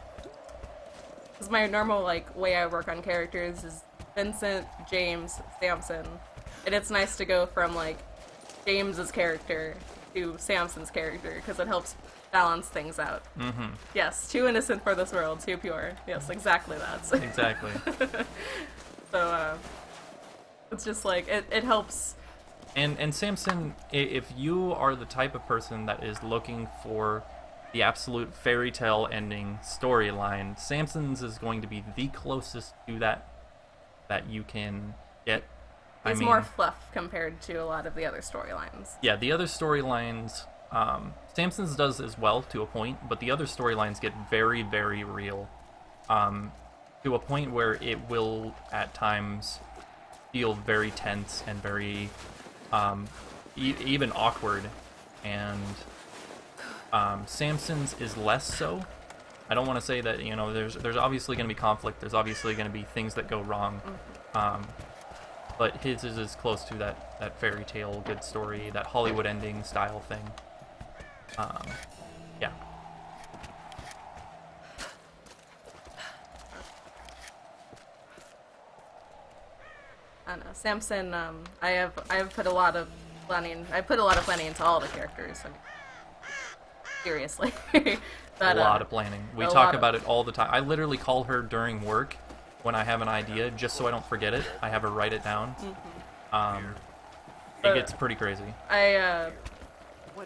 Because my normal, like, way I work on characters is Vincent, James, Samson. And it's nice to go from, like, James's character to Samson's character, because it helps balance things out. Mm-hmm. Yes, too innocent for this world, too pure. Yes, exactly that. Exactly. So, it's just like, it helps. And Samson, if you are the type of person that is looking for the absolute fairy tale ending storyline, Samson's is going to be the closest to that you can get. It's more fluff compared to a lot of the other storylines. Yeah, the other storylines, Samson's does as well to a point, but the other storylines get very, very real, to a point where it will at times feel very tense and very even awkward, and Samson's is less so. I don't want to say that, you know, there's obviously going to be conflict, there's obviously going to be things that go wrong, but his is as close to that fairy tale, good story, that Hollywood ending style thing. Yeah. I don't know, Samson. I have put a lot of planning. I put a lot of planning into all the characters. I mean, seriously, but, a lot of planning. We talk about it all the time. I literally call her during work when I have an idea, just so I don't forget it. I have her write it down. It gets pretty crazy.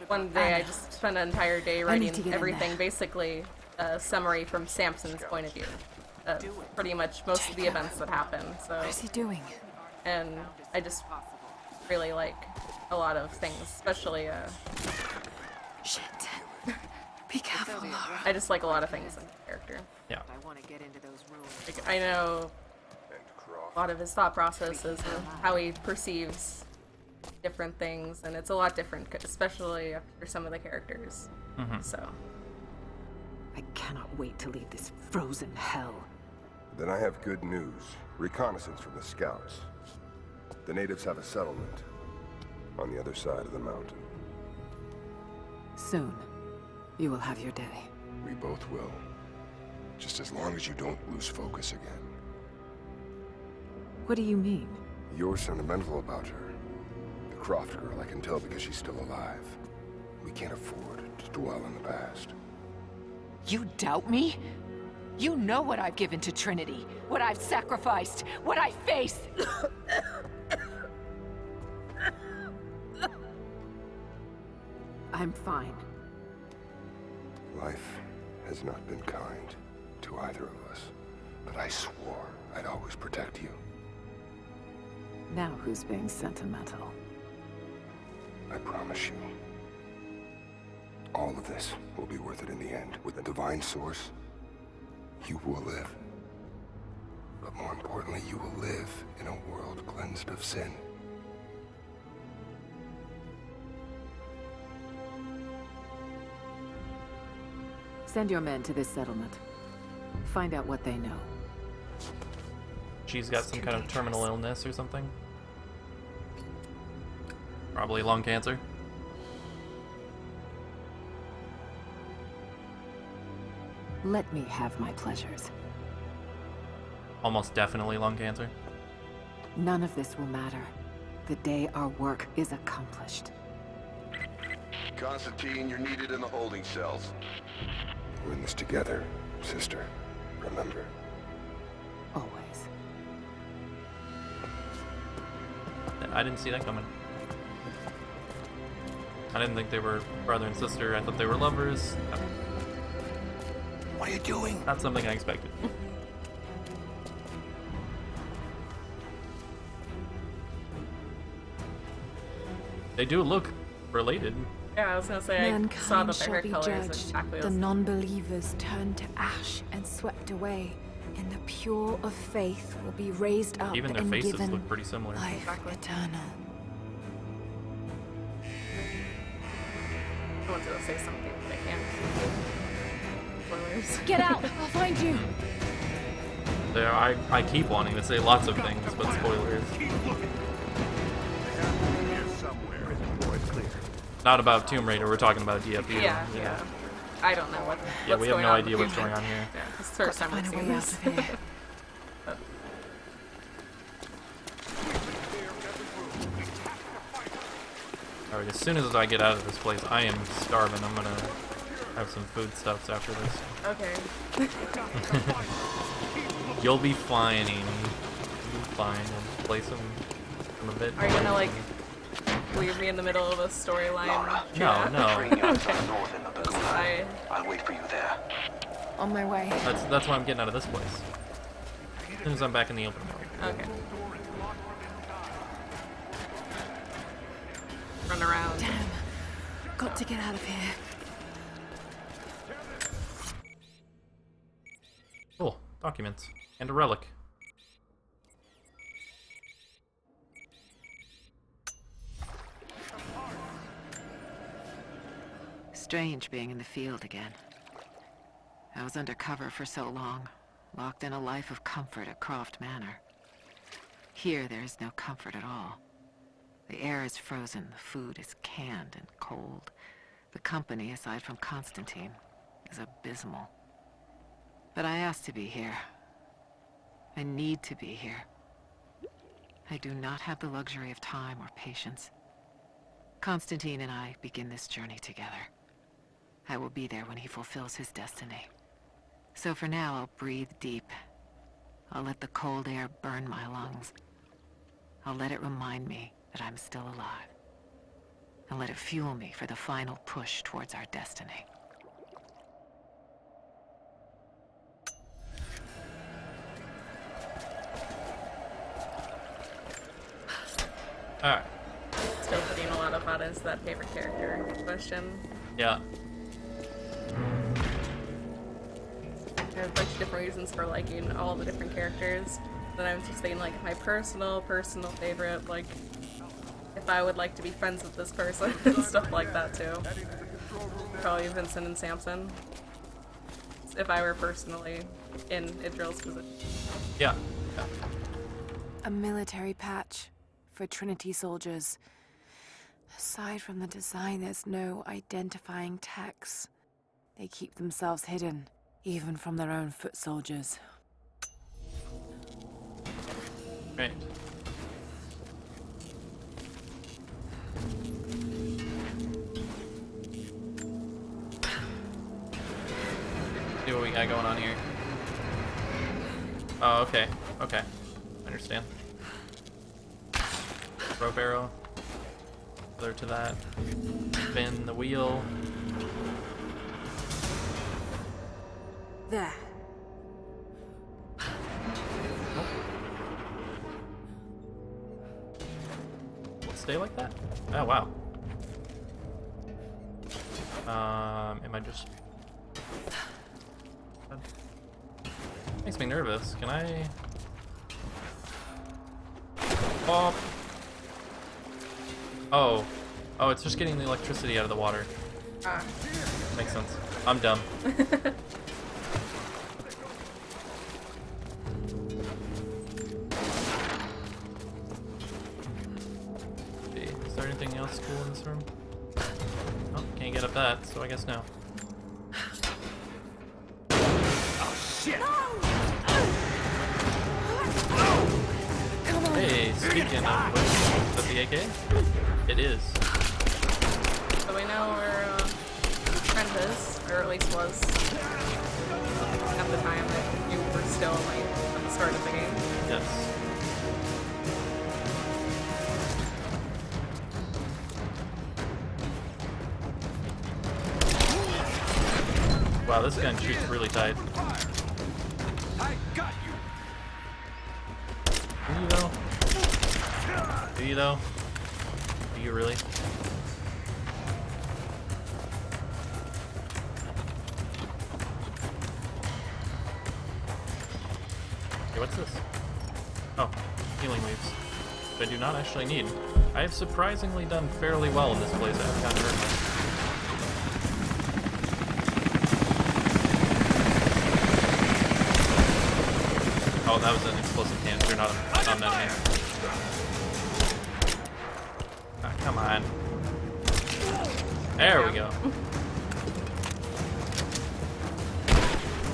One day I just spent an entire day writing everything, basically a summary from Samson's point of view. Pretty much most of the events that happen. So. What is he doing? And I just really like a lot of things, especially Shit. Be careful, Laura. I just like a lot of things in the character. Yeah. Like, I know a lot of his thought processes and how he perceives different things, and it's a lot different, especially for some of the characters. So. I cannot wait to leave this frozen hell. Then I have good news. Reconnaissance from the scouts. The natives have a settlement on the other side of the mountain. Soon, you will have your day. We both will. Just as long as you don't lose focus again. What do you mean? You're sentimental about her. The Croft girl, I can tell because she's still alive. We can't afford to dwell on the past. You doubt me? You know what I've given to Trinity, what I've sacrificed, what I face. I'm fine. Life has not been kind to either of us, but I swore I'd always protect you. Now who's being sentimental? I promise you. All of this will be worth it in the end. With the divine source, you will live. But more importantly, you will live in a world cleansed of sin. Send your men to this settlement. Find out what they know. She's got some kind of terminal illness or something. Probably lung cancer. Let me have my pleasures. Almost definitely lung cancer. None of this will matter. The day our work is accomplished. Constantine, you're needed in the holding cells. We're in this together, sister. Remember. Always. I didn't see that coming. I didn't think they were brother and sister. I thought they were lovers. What are you doing? Not something I expected. They do look related. Yeah, I was gonna say, I saw Mankind that their shall hair be color is judged, exactly the the non-believers turned to ash and swept away, and the pure of faith will be raised up Even their and faces given look pretty similar. life eternal. I wanted to say something, but I can't. Spoilers. Get out! I'll find you! There, I keep wanting to say lots of things, but spoilers. Not about Tomb Raider, we're talking about DFU. Yeah. I don't know what. Yeah, we have going no on idea with what's you. going on here. Yeah, it's the first time I've seen this. Alright, as soon as I get out of this place, I am starving. I'm gonna have some foodstuffs after this. Okay. You'll be fine, Amy. You'll be fine. We'll play some a bit. Are you gonna like leave me in the middle of a storyline? No. Okay. I'll wait for you there. On my way. That's why I'm getting out of this place. As soon as I'm back in the open world. Okay. Run around. Damn. Got to get out of here. Cool. Documents. And a relic. Strange being in the field again. I was undercover for so long, locked in a life of comfort at Croft Manor. Here there is no comfort at all. The air is frozen, the food is canned and cold. The company, aside from Constantine, is abysmal. But I asked to be here. I need to be here. I do not have the luxury of time or patience. Constantine and I begin this journey together. I will be there when he fulfills his destiny. So for now, I'll breathe deep. I'll let the cold air burn my lungs. I'll let it remind me that I'm still alive. And let it fuel me for the final push towards our destiny. Alright. Still putting a lot of thought into that favorite character question. Yeah. I have a bunch of different reasons for liking all the different characters. Then I was just thinking, like, my personal favorite, like, if I would like to be friends with this person and stuff like that too. Probably Vincent and Samson. If I were personally in Idril's position. Yeah. A military patch for Trinity soldiers. Aside from the design, there's no identifying text. They keep themselves hidden, even from their own foot soldiers. Right. See what we got going on here. Oh, okay. Okay. Understand. Rope arrow. Other to that. Spin the wheel. There. Stay like that? Oh, wow. Am I just... Makes me nervous. Can I... Oh. Oh. Oh, it's just getting the electricity out of the water. Ah. Makes sense. I'm dumb. Is there anything else cool in this room? Oh, can't get up that, so I guess no. Oh shit! Come on. Hey, speaking of which, is that the AK? It is. So we know where friend is, or at least was, at the time that you were still like at the start of the game. Yes. Wow, this gun shoots really tight. I got you. Do you though? Do you though? Do you really? Okay, what's this? Oh, healing leaves. Which I do not actually need. I have surprisingly done fairly well in this place. I haven't gotten hurt much. Oh, that was an explosive canister, not an enemy. Ah, come on. There we go.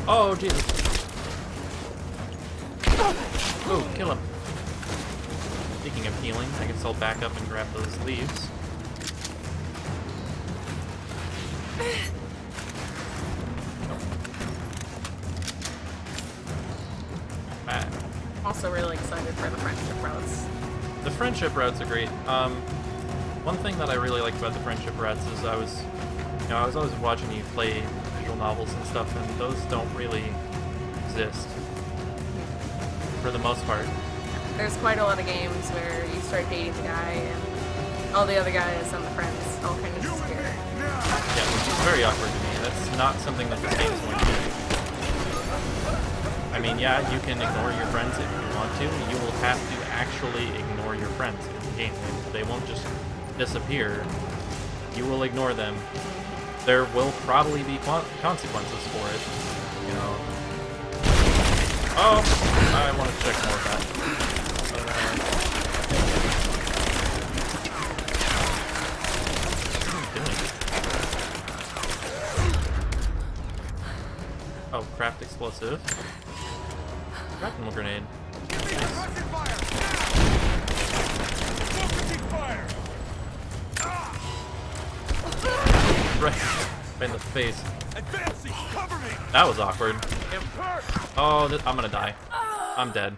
Oh, Jesus. Oh, kill him. Speaking of healing, I can still back up and grab those leaves. I'm also really excited for the friendship routes. The friendship routes are great. One thing that I really like about the friendship routes is I was always watching you play visual novels and stuff, and those don't really exist for the most part. There's quite a lot of games where you start dating the guy and all the other guys and the friends all kind of disappear. Yeah, which is very awkward to me. That's not something that this game is going to do. I mean, yeah, you can ignore your friends if you want to. You will have to actually ignore your friends in the game. They won't just disappear. You will ignore them. There will probably be consequences for it, you know. Oh, I want to check more of that. Oh, craft explosive. Shrapnel grenade. Right in the face. That was awkward. Oh, I'm gonna die. I'm dead.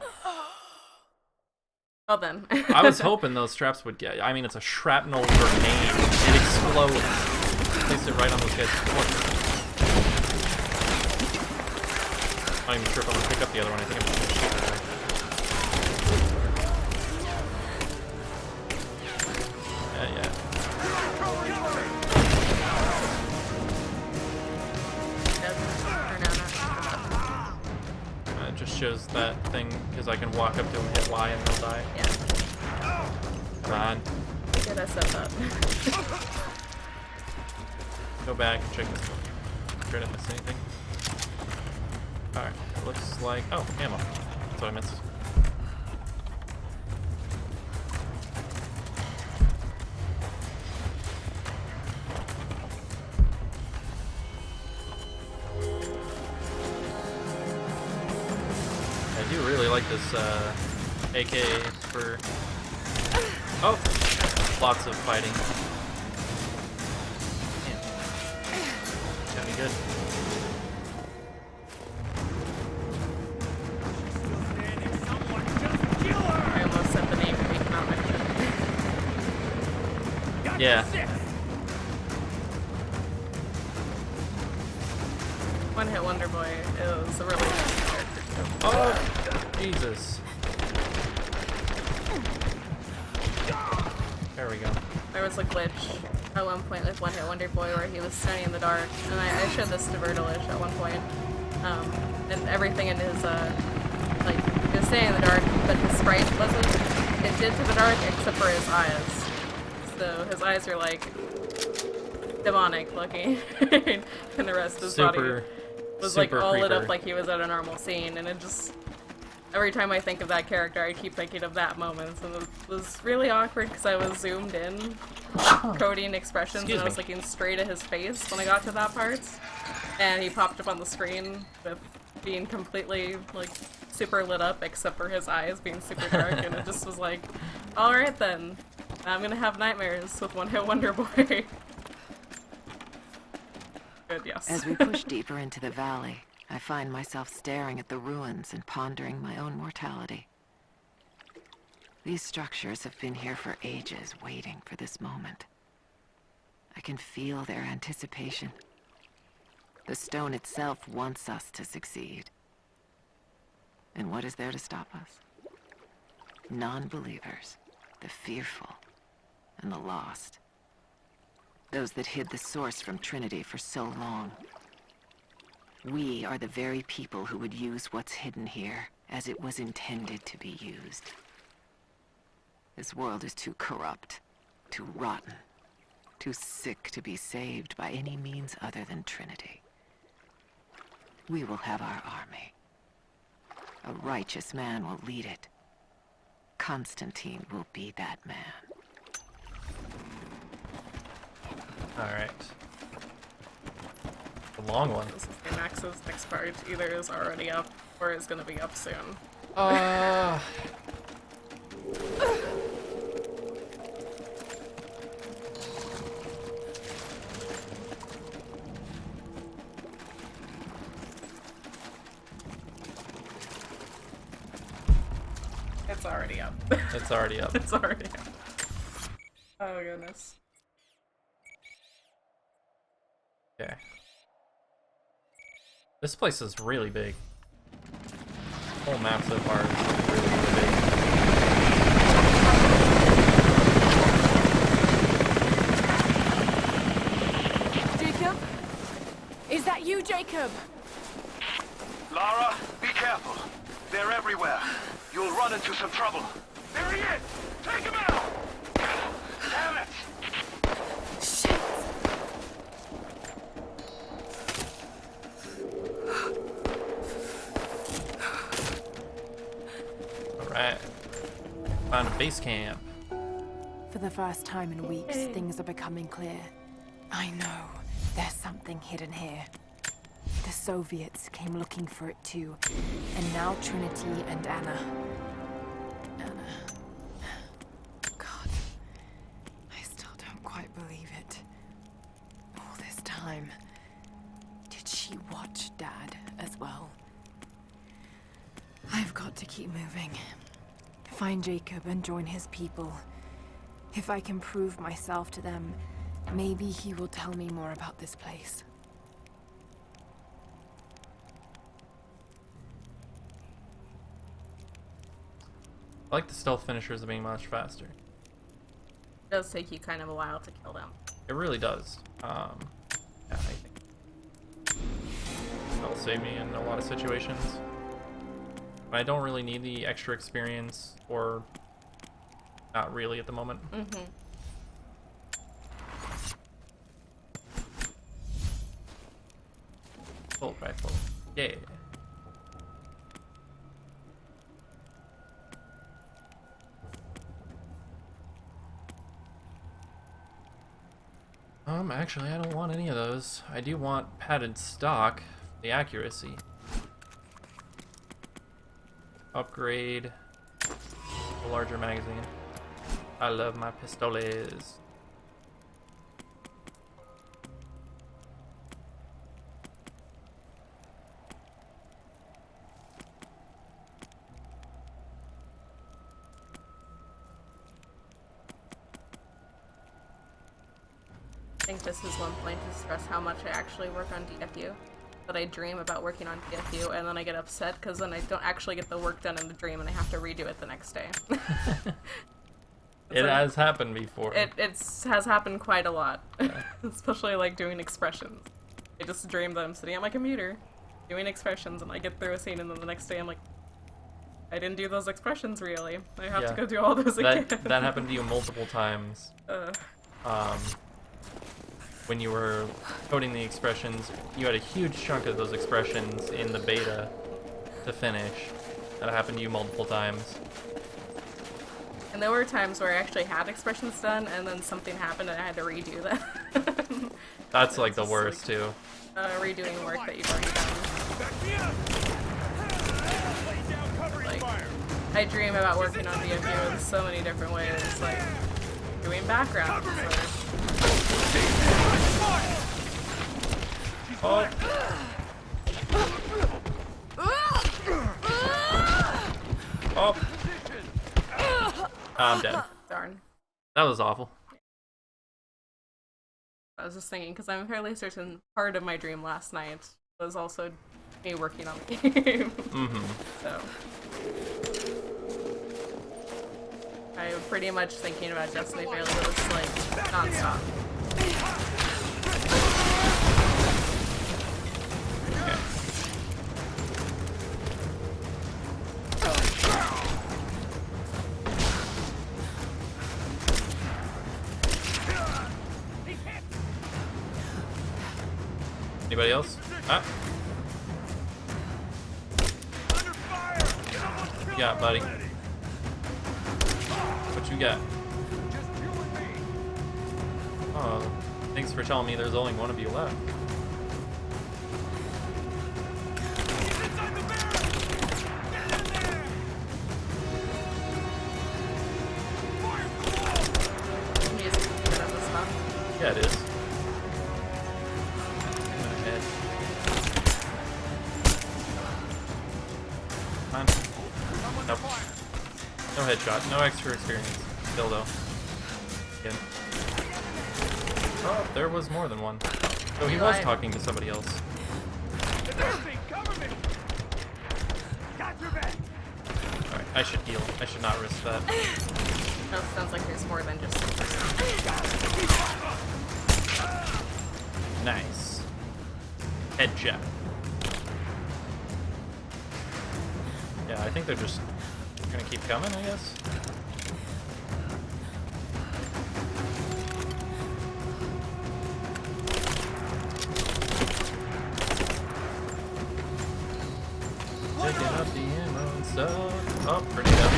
Well then. I was hoping those traps would get. I mean, it's a shrapnel grenade. It explodes. Place it right on those guys' foot. I'm not even sure if I'm gonna pick up the other one. I think I'm just gonna shoot it away. Yeah. It just shows that thing because I can walk up to him, hit Y, and they'll die. Yeah. Come on. Get us up. Go back and check this one. Try to miss anything. Alright, looks like... Oh, ammo. That's what I missed. I do really like this AK for... Oh! Lots of fighting. Got me good. Yeah. One Hit Wonder Boy is a really nice character too. Oh, Jesus. There we go. There was a glitch at one point with One Hit Wonder Boy where he was standing in the dark, and I showed this to Bertolish at one point. And everything in his, like, he was standing in the dark, but his sprite wasn't hinted to the dark except for his eyes. So his eyes are, like, demonic looking, and the rest of his body was, like, all lit up like he was at a normal scene, and it just... Every time I think of that character, I keep thinking of that moment, and it was really awkward because I was zoomed in, coding expressions, and I was looking straight at his face when I got to that part, and he popped up on the screen with being completely, like, super lit up, except for his eyes being super dark, and it just was like, alright then, I'm gonna have nightmares with One Hit Wonder Boy. Good, yes. As we push deeper into the valley, I find myself staring at the ruins and pondering my own mortality. These structures have been here for ages, waiting for this moment. I can feel their anticipation. The stone itself wants us to succeed. And what is there to stop us? Non-believers, the fearful, and the lost. Those that hid the source from Trinity for so long. We are the very people who would use what's hidden here as it was intended to be used. This world is too corrupt, too rotten, too sick to be saved by any means other than Trinity. We will have our army. A righteous man will lead it. Constantine will be that man. Alright. The long one. This is Max's next part. Either is already up, or is gonna be up soon. It's already up. It's already up. It's already up. Oh goodness. Okay. This place is really big. The whole map so far is like really, really big. Jacob? Is that you, Jacob? Lara, be careful. They're everywhere. You'll run into some trouble. There he is! Take him out! Damn it! Shit! Alright. Found a base camp. For the first time in weeks, things are becoming clear. I know, there's something hidden here. The Soviets came looking for it too, and now Trinity and Anna. God, I still don't quite believe it. All this time, did she watch Dad as well? I've got to keep moving. Find Jacob and join his people. If I can prove myself to them, maybe he will tell me more about this place. I like the stealth finishers being much faster. It does take you kind of a while to kill them. It really does. Yeah, I think that'll save me in a lot of situations. But I don't really need the extra experience, or not really at the moment. Mm-hmm. Assault rifle. Yeah. Actually, I don't want any of those. I do want padded stock, the accuracy. Upgrade. A larger magazine. I love my pistoles. think this is one point to stress how much I actually work on DFU. But I dream about working on DFU, and then I get upset because then I don't actually get the work done in the dream, and I have to redo it the next day. It has happened before. It has happened quite a lot, especially like doing expressions. I just dream that I'm sitting at my computer doing expressions, and I get through a scene, and then the next day I'm like, I didn't do those expressions really. I have to go do all those again. That happened to you multiple times. When you were coding the expressions, you had a huge chunk of those expressions in the beta to finish. That happened to you multiple times. And there were times where I actually had expressions done, and then something happened and I had to redo them. That's like the worst, too. Redoing work that you've already done. Like, I dream about working on DFU in so many different ways, like doing backgrounds Oh. Oh. I'm dead. Darn. That was awful. I was just thinking, because I'm fairly certain part of my dream last night was also me working on the game. So I'm pretty much thinking about Destiny failures like non-stop. Anybody else? Ah. Yeah, buddy. What you got? Oh, thanks for telling me there's only one of you left. Yeah, it is. Nope. No headshot. No extra experience. Still though. Again. Oh, there was more than one. So he was talking to somebody else. Alright, I should heal. I should not risk that. Oh, sounds like there's more than just Nice. Headshot. Yeah, I think they're just gonna keep coming, I guess. Taking up the ammo and stuff. Oh, grenade up.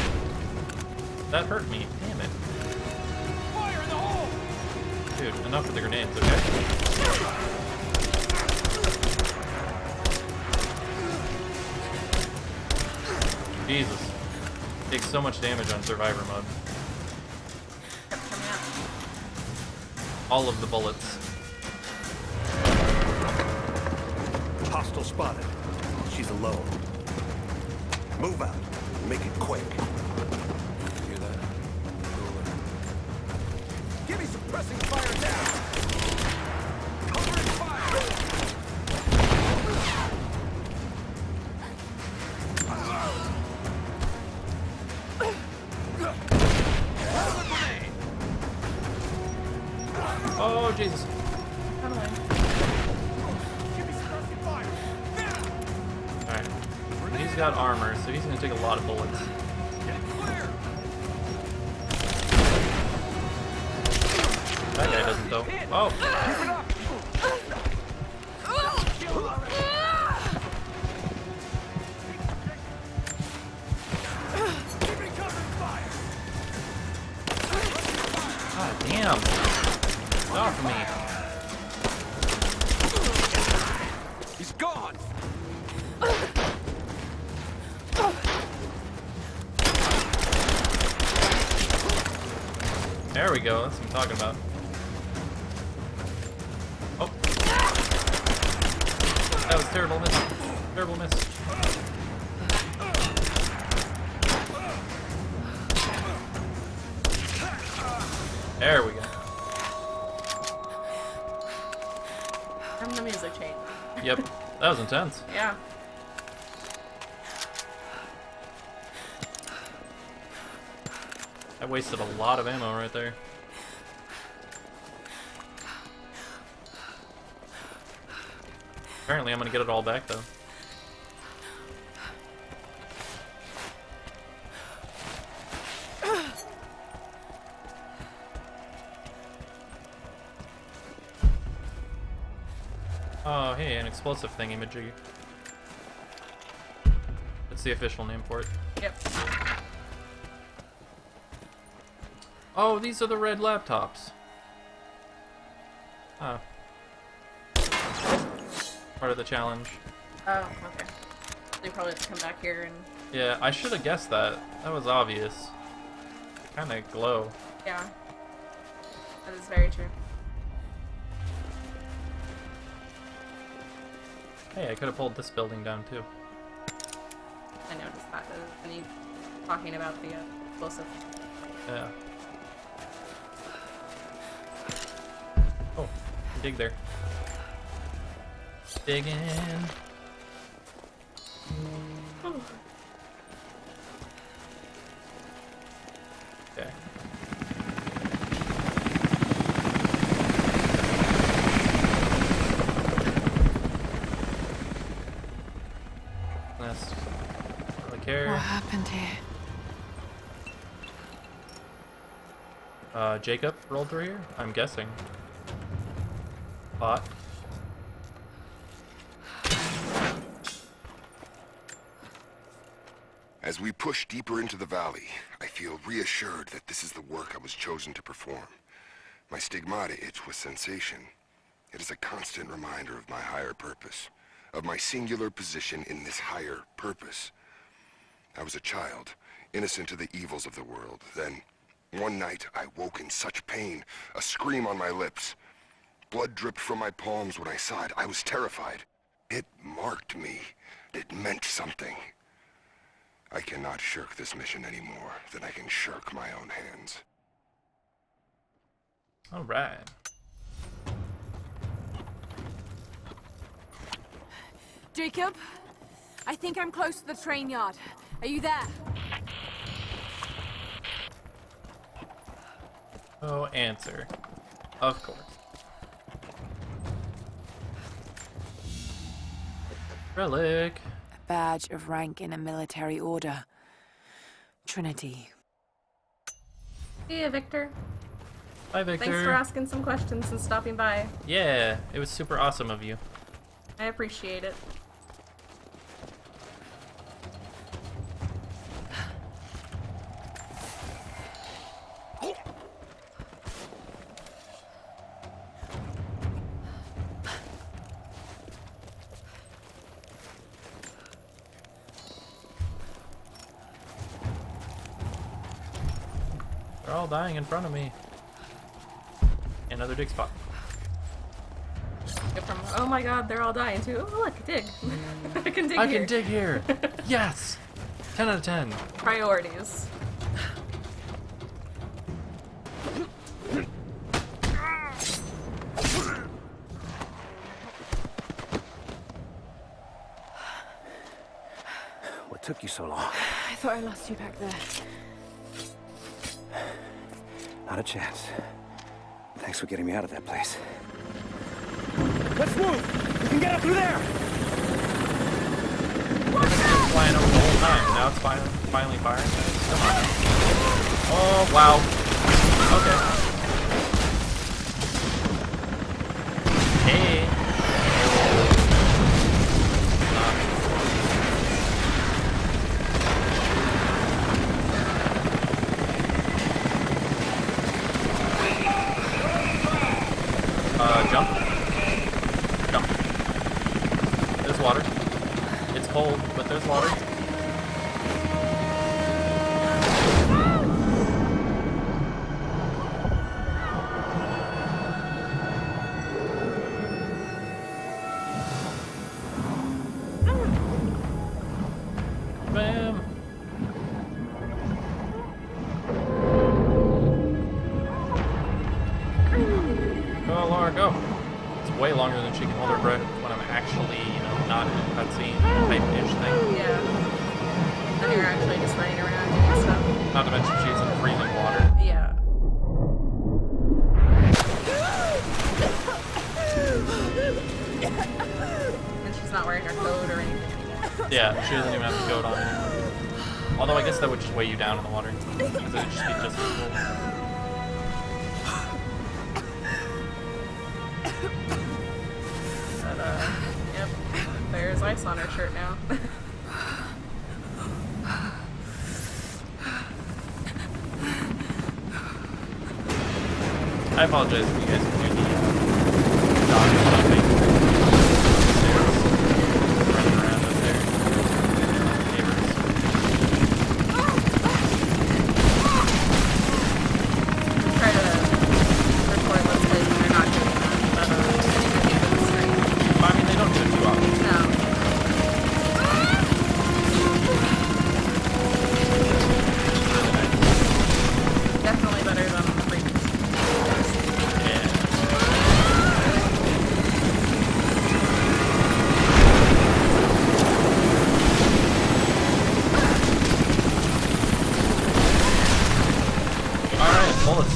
That hurt me. Damn it. Fire in the hole! Dude, enough with the grenades, okay? Jesus. Takes so much damage on Survivor mode. All of the bullets. Hostile spotted. She's alone. Move out. Make it quick. Hear that? Give me suppressing fire now! Covering fire! Oh, Jesus. Alright. He's got armor, so he's gonna take a lot of bullets. That guy doesn't, though. Oh! God damn! Get off me! He's gone! There we go, that's what I'm talking about. Oh! That was terrible miss. Terrible miss. There we go. chain. Yep, that was intense. Yeah. I wasted a lot of ammo right there. Apparently I'm gonna get it all back though. Oh, hey, an explosive thingy-majiggy. That's the official name for it. Yep. Oh, these are the red laptops. Oh. Part of the challenge. Oh, okay. They probably have to come back here and... Yeah, I should have guessed that. That was obvious. Kinda glow. Yeah. That is very true. Hey, I could have pulled this building down too. I noticed that. And you talking about the explosive. Yeah. Oh, dig there. Digging. Okay. That's really care. What happened here? Jacob rolled through here? I'm guessing. Bot. As we push deeper into the valley, I feel reassured that this is the work I was chosen to perform. My stigmata itch with sensation. It is a constant reminder of my higher purpose, of my singular position in this higher purpose. I was a child, innocent to the evils of the world. Then, one night, I woke in such pain, a scream on my lips. Blood dripped from my palms when I saw it. I was terrified. It marked me. It meant something. I cannot shirk this mission any more than I can shirk my own hands. All right. Jacob, I think I'm close to the train yard. Are you there? Oh, answer. Of course. Relic. A badge of rank in a military order. Trinity. See ya, Victor. Bye, Victor. Thanks for asking some questions and stopping by. Yeah, it was super awesome of you. I appreciate it. They're all dying in front of me. Another dig spot. Go from, oh my god, they're all dying too. Oh look, dig. I can dig here. I can dig here. Yes. 10 out of 10. Priorities. What took you so long? I thought I lost you back there. Not a chance. Thanks for getting me out of that place. Let's move! We can get up through there! Flying over the whole time. Now it's finally firing. Come on. Oh, wow. Okay. Hey. Jump. Jump. There's water. It's cold, but there's water. Bam. Go, Laura, go. It's way longer than she can hold her breath when I'm actually, you know, not in a cutscene type-ish thing. Yeah. Then you're actually just running around doing stuff. Not to mention she's in freezing water. Yeah. And she's not wearing her coat or anything anymore. Yeah, she doesn't even have the coat on anymore. Although I guess that would just weigh you down in the water. Because it would just be just as cool. But, yep. There's ice on her shirt now. I apologize if you guys can hear the dog jumping upstairs, running around up there. Neighbors. Try to record let's play when they're not doing that, but I mean, they don't do it too often. no. Definitely better than the previous. Alright, bullets.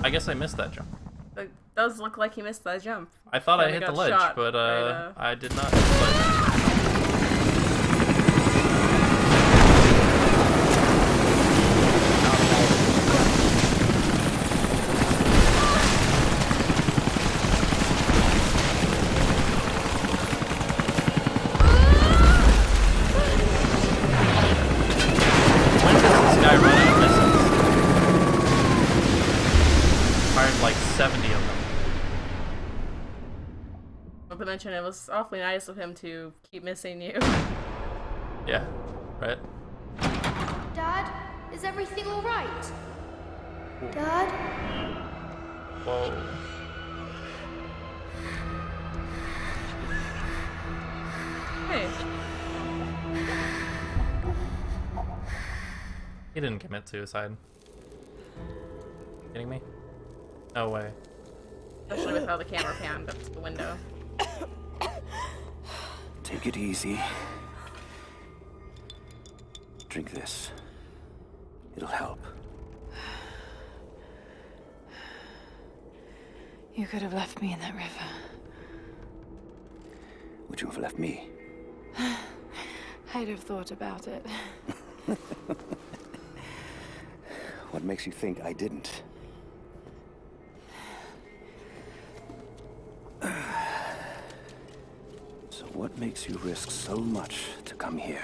I guess I missed that jump. It does look like he missed that jump. I thought I Kinda hit the got ledge, shot but right, I did not hit the ledge. When does this guy run out of missiles? Fired like 70 of them. Not to mention, it was awfully nice of him to keep missing you. Yeah, right? Dad, is everything all right? Dad? Whoa. Hey. He didn't commit suicide. Kidding me? No way. Especially with how the camera panned up to the window. Take it easy. Drink this. It'll help. You could have left me in that river. Would you have left me? I'd have thought about it. What makes you think I didn't? So what makes you risk so much to come here?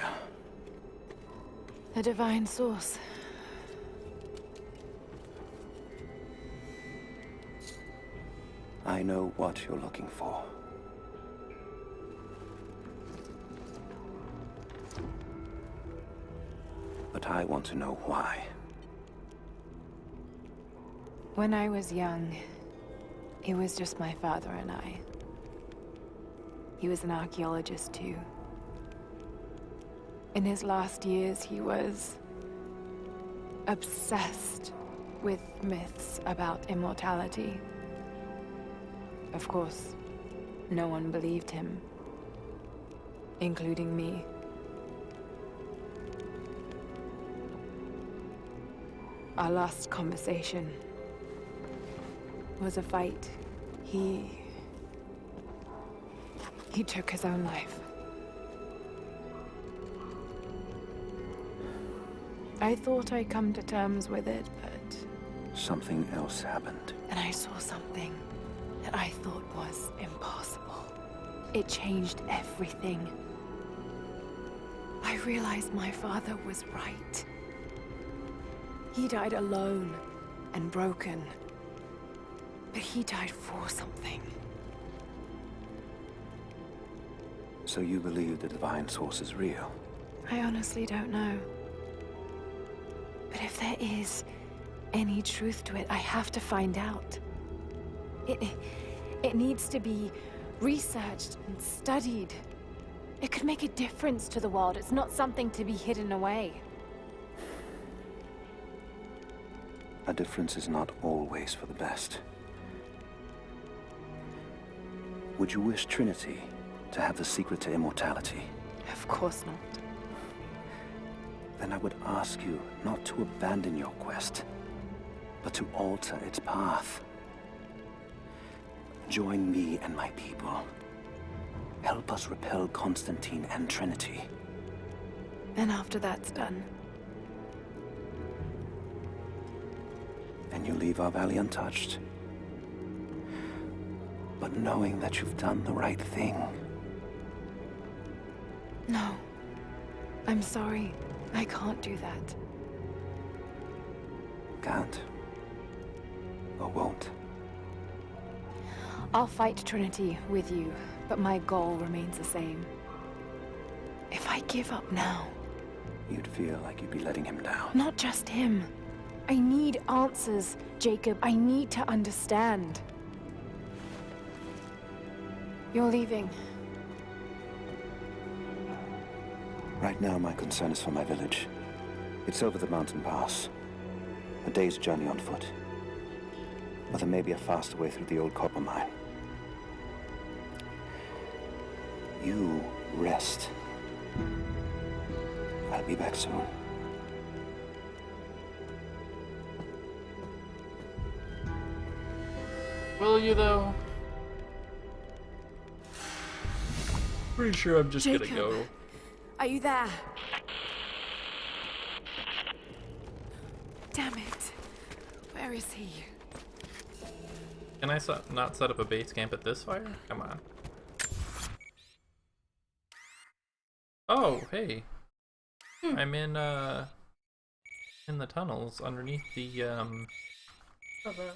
A divine source. I know what you're looking for. But I want to know why. When I was young, it was just my father and I. He was an archaeologist too. In his last years, he was obsessed with myths about immortality. Of course, no one believed him, including me. Our last conversation was a fight. He took his own life. I thought I'd come to terms with it, but... Something else happened. And I saw something that I thought was impossible. It changed everything. I realized my father was right. He died alone and broken. But he died for something. So you believe the divine source is real? I honestly don't know. But if there is any truth to it, I have to find out. It needs to be researched and studied. It could make a difference to the world. It's not something to be hidden away. A difference is not always for the best. Would you wish Trinity to have the secret to immortality? Of course not. Then I would ask you not to abandon your quest, but to alter its path. Join me and my people. Help us repel Constantine and Trinity. And after that's done, And you leave our valley untouched. But knowing that you've done the right thing. no. I'm sorry. I can't do that. Can't. Or won't. I'll fight Trinity with you, but my goal remains the same. If I give up now... You'd feel like you'd be letting him down. Not just him. I need answers, Jacob. I need to understand. You're leaving. Right now, my concern is for my village. It's over the mountain pass. A day's journey on foot. But there may be a faster way through the old copper mine. You rest. I'll be back soon. Will you, though? Pretty sure I'm just Jacob, gonna go. Are you there? Damn it. Where is he? Can I not set up a base camp at this fire? Come on. Oh, hey. I'm in the tunnels underneath the, Oh, the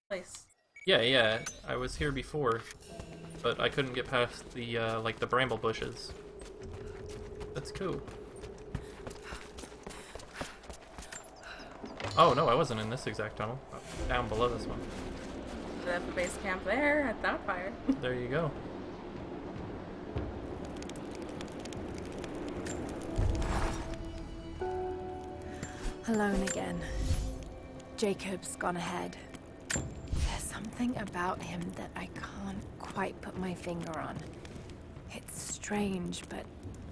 place. Yeah, I was here before, but I couldn't get past the, like, the bramble bushes. That's cool. Oh, no, I wasn't in this exact tunnel. Down below this one. They have the base camp there at that fire. There you go. Alone again. Jacob's gone ahead. There's something about him that I can't quite put my finger on. It's strange, but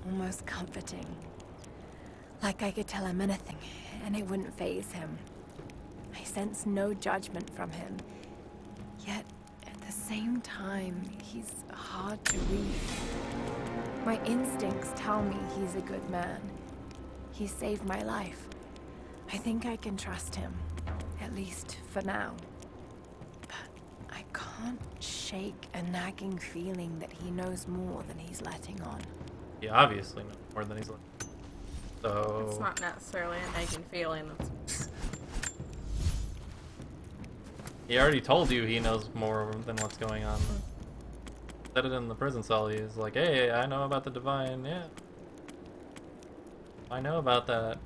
almost comforting. Like I could tell him anything, and it wouldn't faze him. I sense no judgment from him. Yet, at the same time, he's hard to read. My instincts tell me he's a good man. He saved my life. I think I can trust him, at least for now. But I can't shake a nagging feeling that he knows more than he's letting on. He obviously knows more than he's letting on. So... It's not necessarily a nagging feeling. It's... He already told you he knows more than what's going on. Said it in the prison cell. He's like, hey, I know about the divine, yeah. I know about that.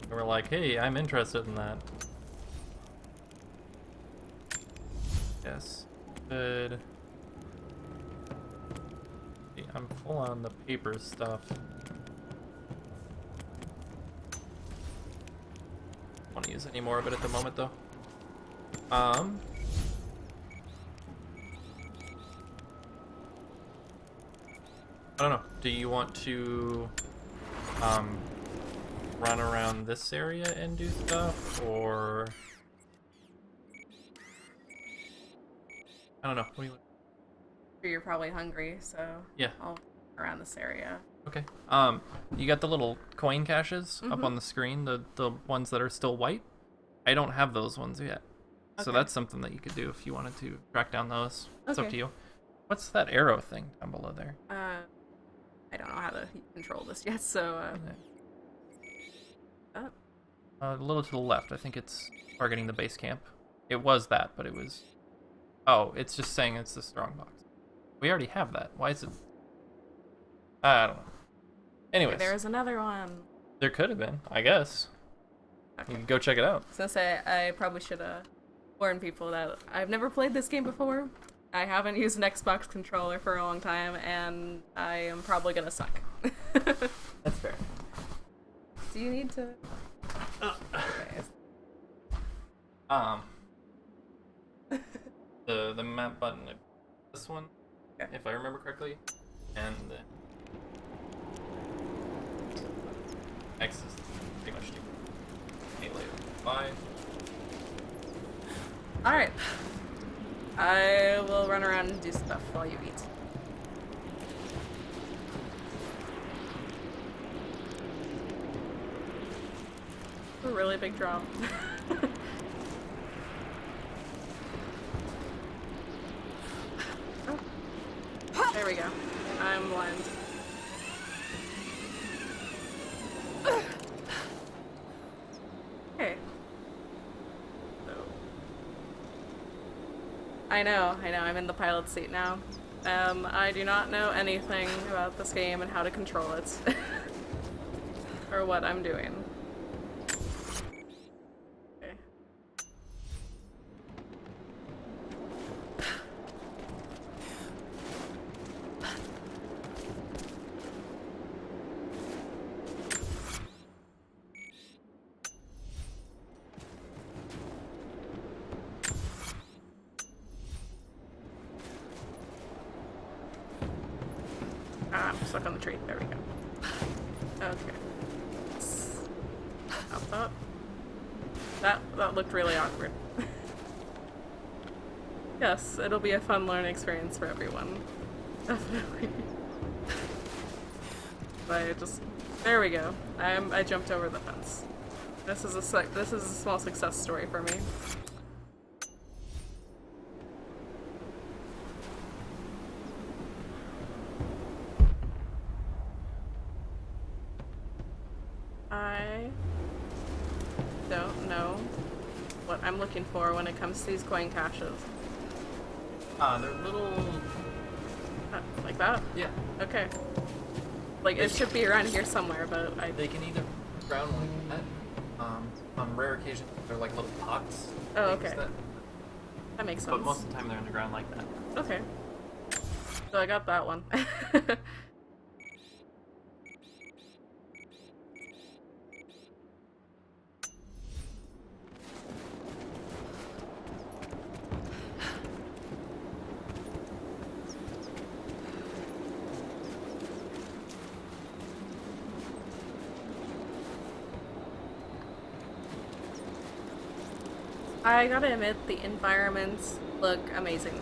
And we're like, hey, I'm interested in that. Yes. Good. I'm full on the paper stuff. Don't want to use any more of it at the moment, though. I don't know. Do you want to run around this area and do stuff, or I don't know. What do you want? You're probably hungry, so yeah, I'll around this area. Okay. You got the little coin caches up on the screen, the ones that are still white. I don't have those ones yet. So that's something that you could do if you wanted to track down those. It's up to you. What's that arrow thing down below there? I don't know how to control this yet, so a little to the left. I think it's targeting the base camp. It was that, but it was... Oh, it's just saying it's the strong box. We already have that. Why is it... I don't know. Anyways. There's another one. There could have been, I guess. Okay. You can go check it out. So I probably should warn people that I've never played this game before. I haven't used an Xbox controller for a long time, and I am probably gonna suck. That's fair. Do you need to... Okay. The map button, this one, if I remember correctly. And X is pretty much stupid. Melee. Bye. Alright. I will run around and do stuff while you eat. A really big drop. Oh. There we go. I'm blind. Okay. So. I know, I'm in the pilot seat now. I do not know anything about this game and how to control it. Or what I'm doing. Okay. Ah, I'm stuck on the tree. There we go. Okay. Up, up. That looked really awkward. Yes, it'll be a fun learning experience for everyone. Definitely. But there we go. I jumped over the fence. This is a small success story for me. I don't know what I'm looking for when it comes to these coin caches. They're little... like that? Yeah. Okay. Like, it should be around here somewhere, but They can either ground like that, on rare occasions, they're like little pots. Oh, okay. That makes sense. But most of the time they're in the ground like that. Okay. So I got that one. I gotta admit, the environments look amazing.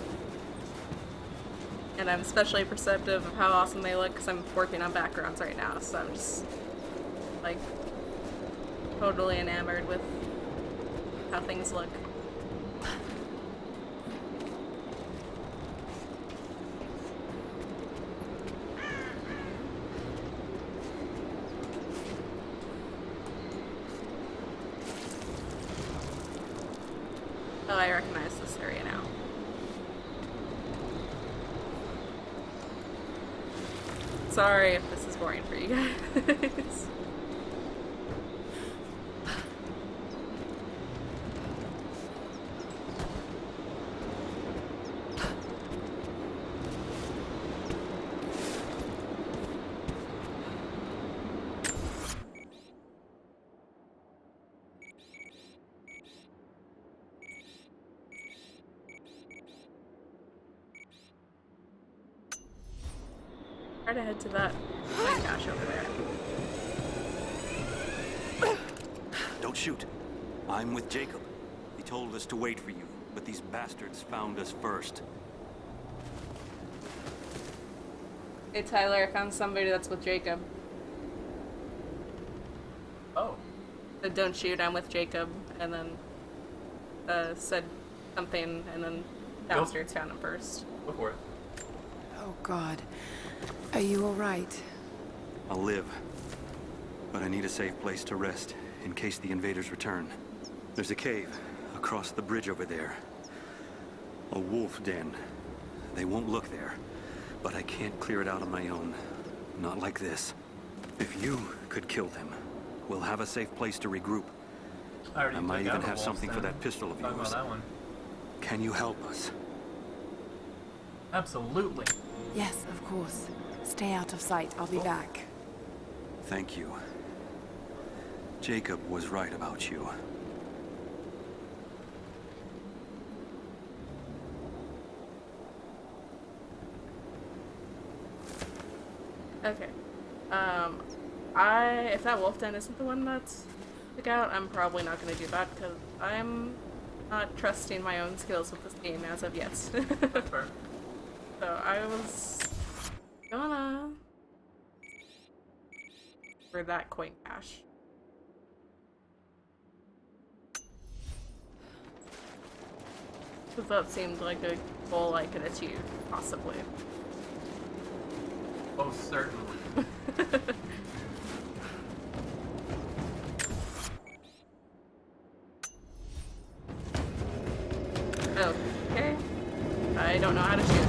And I'm especially perceptive of how awesome they look because I'm working on backgrounds right now, so I'm just, like, totally enamored with how things look. Oh, I recognize this area now. Sorry if this is boring for you guys. Try to head to that coin cache over there. Don't shoot. I'm with Jacob. He told us to wait for you, but these bastards found us first. Hey Tyler, I found somebody that's with Jacob. Oh. Said don't shoot, I'm with Jacob, and then said something, and then downstairs found him first. Go for it. Oh God. Are you alright? I'll live. But I need a safe place to rest, in case the invaders return. There's a cave across the bridge over there. A wolf den. They won't look there. But I can't clear it out on my own. Not like this. If you could kill them, we'll have a safe place to regroup. I might even have something for that pistol of yours. That one. Can you help us? Absolutely. Yes, of course. Stay out of sight. I'll be back. Thank you. Jacob was right about you. Okay. If that wolf den isn't the one that's took out, I'm probably not gonna do that because I'm not trusting my own skills with this game as of yet. That's fair. So I was gonna for that coin cache. Because that seemed like a goal I could achieve, possibly. Oh, certainly. Okay. I don't know how to shoot.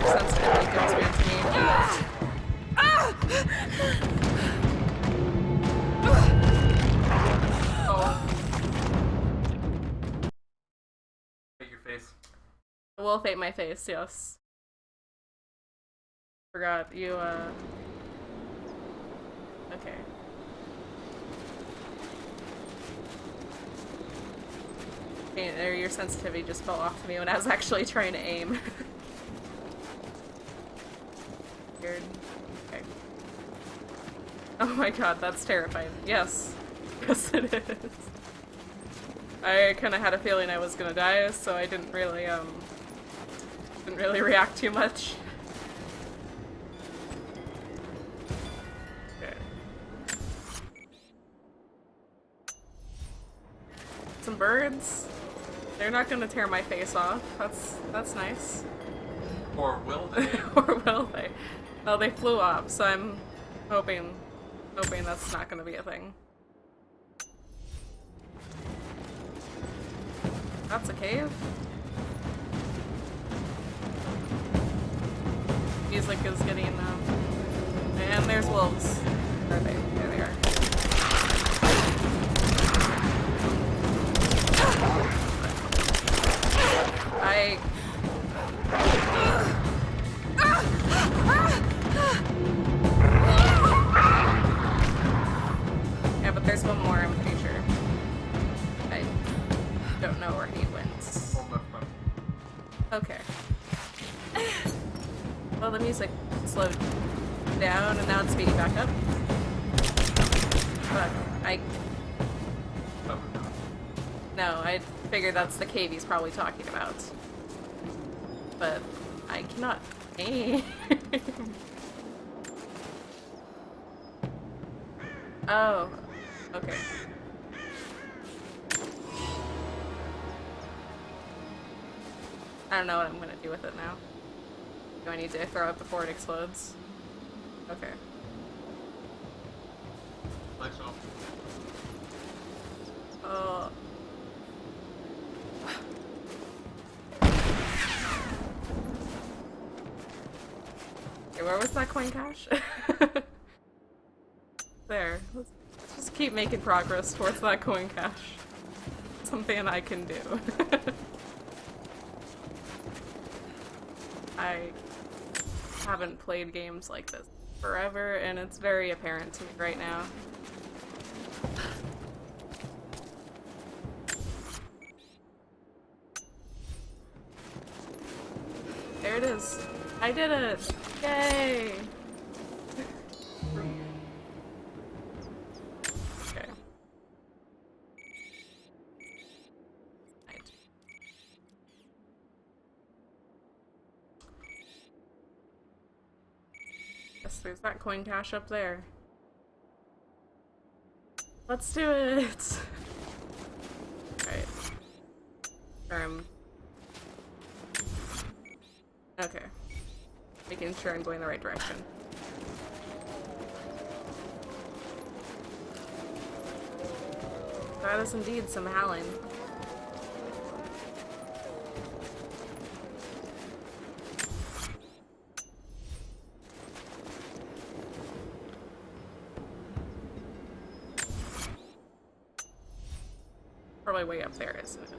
Sensitivity goes weird to me. Hit your face. The wolf ate my face, yes. Forgot, you, okay. Or your sensitivity just fell off to me when I was actually trying to aim. Weird. Okay. Oh my god, that's terrifying. Yes. Yes it is. I kinda had a feeling I was gonna die, so I didn't really react too much. Okay. Some birds. They're not gonna tear my face off. That's nice. Or will they? Or will they? Well, they flew off, so I'm hoping that's not gonna be a thing. That's a cave? Music is getting, and there's wolves. Where are they? There they are. Yeah, but there's one more, I'm pretty sure. I don't know where he went. Okay. Well, the music slowed down and now it's speeding back up. But no, I figured that's the cave he's probably talking about. But I cannot aim. Oh, okay. I don't know what I'm gonna do with it now. Do I need to throw it before it explodes? Okay. Let's go. Oh. Okay, where was that coin cache? There. Let's just keep making progress towards that coin cache. Something I can do. I haven't played games like this forever, and it's very apparent to me right now. There it is. I did it! Yay! Okay. Right. Yes, there's that coin cache up there. Let's do it! Alright. Okay. Making sure I'm going the right direction. That is indeed some howling. Probably way up there, isn't it?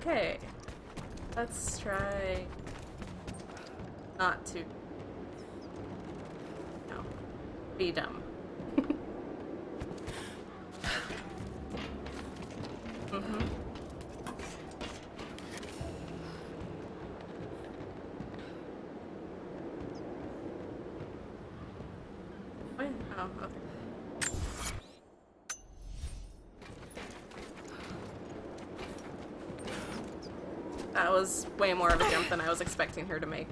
Okay. Let's try not to, no, be dumb. Mm-hmm. Wait, oh, okay. That was way more of a jump than I was expecting her to make.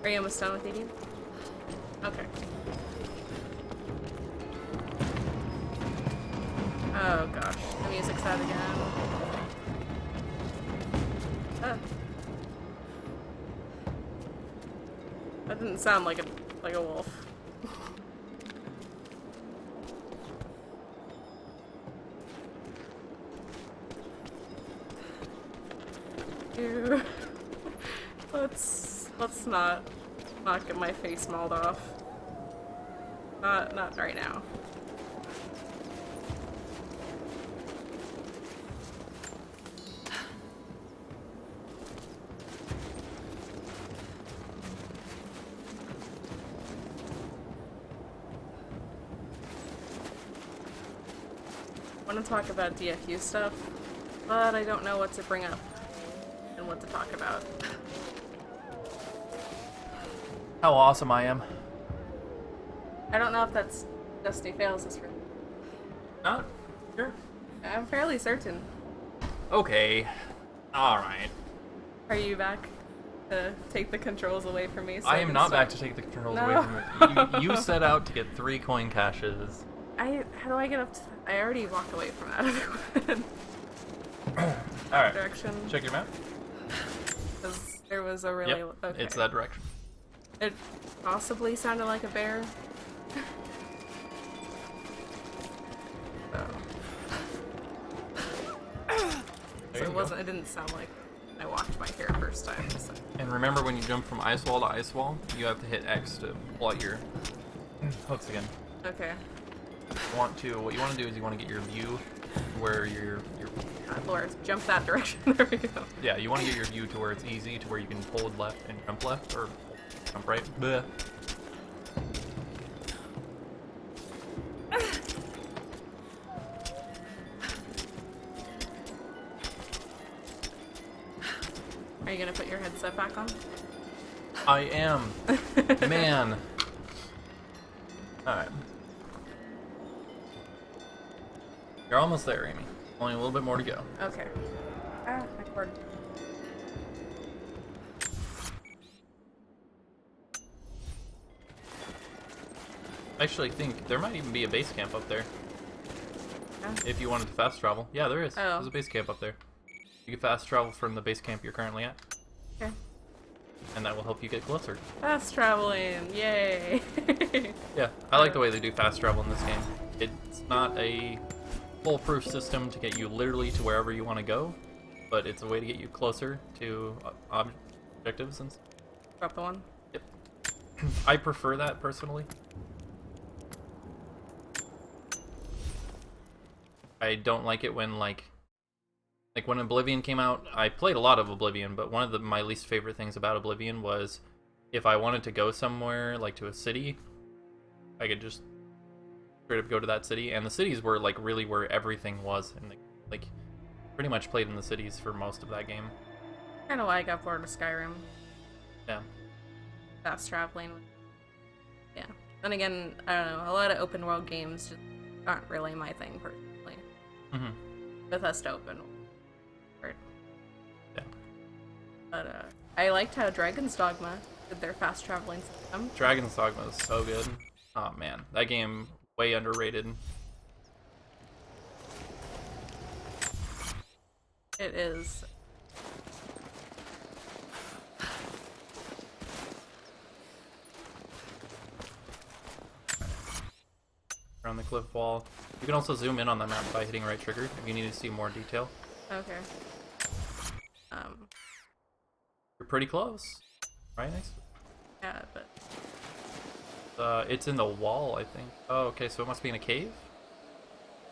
Are you almost done with eating? Okay. Oh gosh, the music's out again. That didn't sound like a wolf. Ew. Let's not get my face mauled off. Not right now. I want to talk about DFU stuff, but I don't know what to bring up and what to talk about. How awesome I am. I don't know if that's Dusty Fails this room. Not sure. I'm fairly certain. Okay. Alright. Are you back to take the controls away from me? So I am not back to take the controls away from you. You set out to get 3 coin caches. How do I get up to that? I already walked away from that. Alright. Direction. Check your map. Because there was a really... Yep, okay. it's that direction. It possibly sounded like a bear. So it wasn't. It didn't sound like I walked by here first time. So. And remember, when you jump from ice wall to ice wall, you have to hit X to pull out your hooks again. Okay. What you want to do is you want to get your view where your God, Lord, jump that direction. There we go. Yeah, you want to get your view to where it's easy, to where you can hold left and jump left, or jump right. Bleh. Are you gonna put your headset back on? I am. Man. Alright. You're almost there, Amy. Only a little bit more to go. Okay. Ah, my cord. I actually think there might even be a base camp up there. Yeah. If you wanted to fast travel. Yeah, there is. Oh. There's a base camp up there. You can fast travel from the base camp you're currently at. Okay. And that will help you get closer. Fast traveling, yay! Yeah, I like the way they do fast travel in this game. It's not a foolproof system to get you literally to wherever you want to go, but it's a way to get you closer to objectives and stuff. Drop the one? Yep. I prefer that personally. I don't like it when like when Oblivion came out. I played a lot of Oblivion, but one of my least favorite things about Oblivion was if I wanted to go somewhere, like to a city, I could just straight up go to that city, and the cities were like really where everything was, and like pretty much played in the cities for most of that game. Kind of why I got bored of Skyrim. Yeah. Fast traveling. Yeah. Then again, I don't know, a lot of open world games just aren't really my thing personally. Mm-hmm. Bethesda open world. Yeah. But I liked how Dragon's Dogma did their fast traveling system. Dragon's Dogma is so good. Oh man, that game way underrated. It is. Around the cliff wall. You can also zoom in on the map by hitting right trigger if you need to see more detail. Okay. You're pretty close. Right next. Yeah, but it's in the wall, I think. Oh, okay, so it must be in a cave.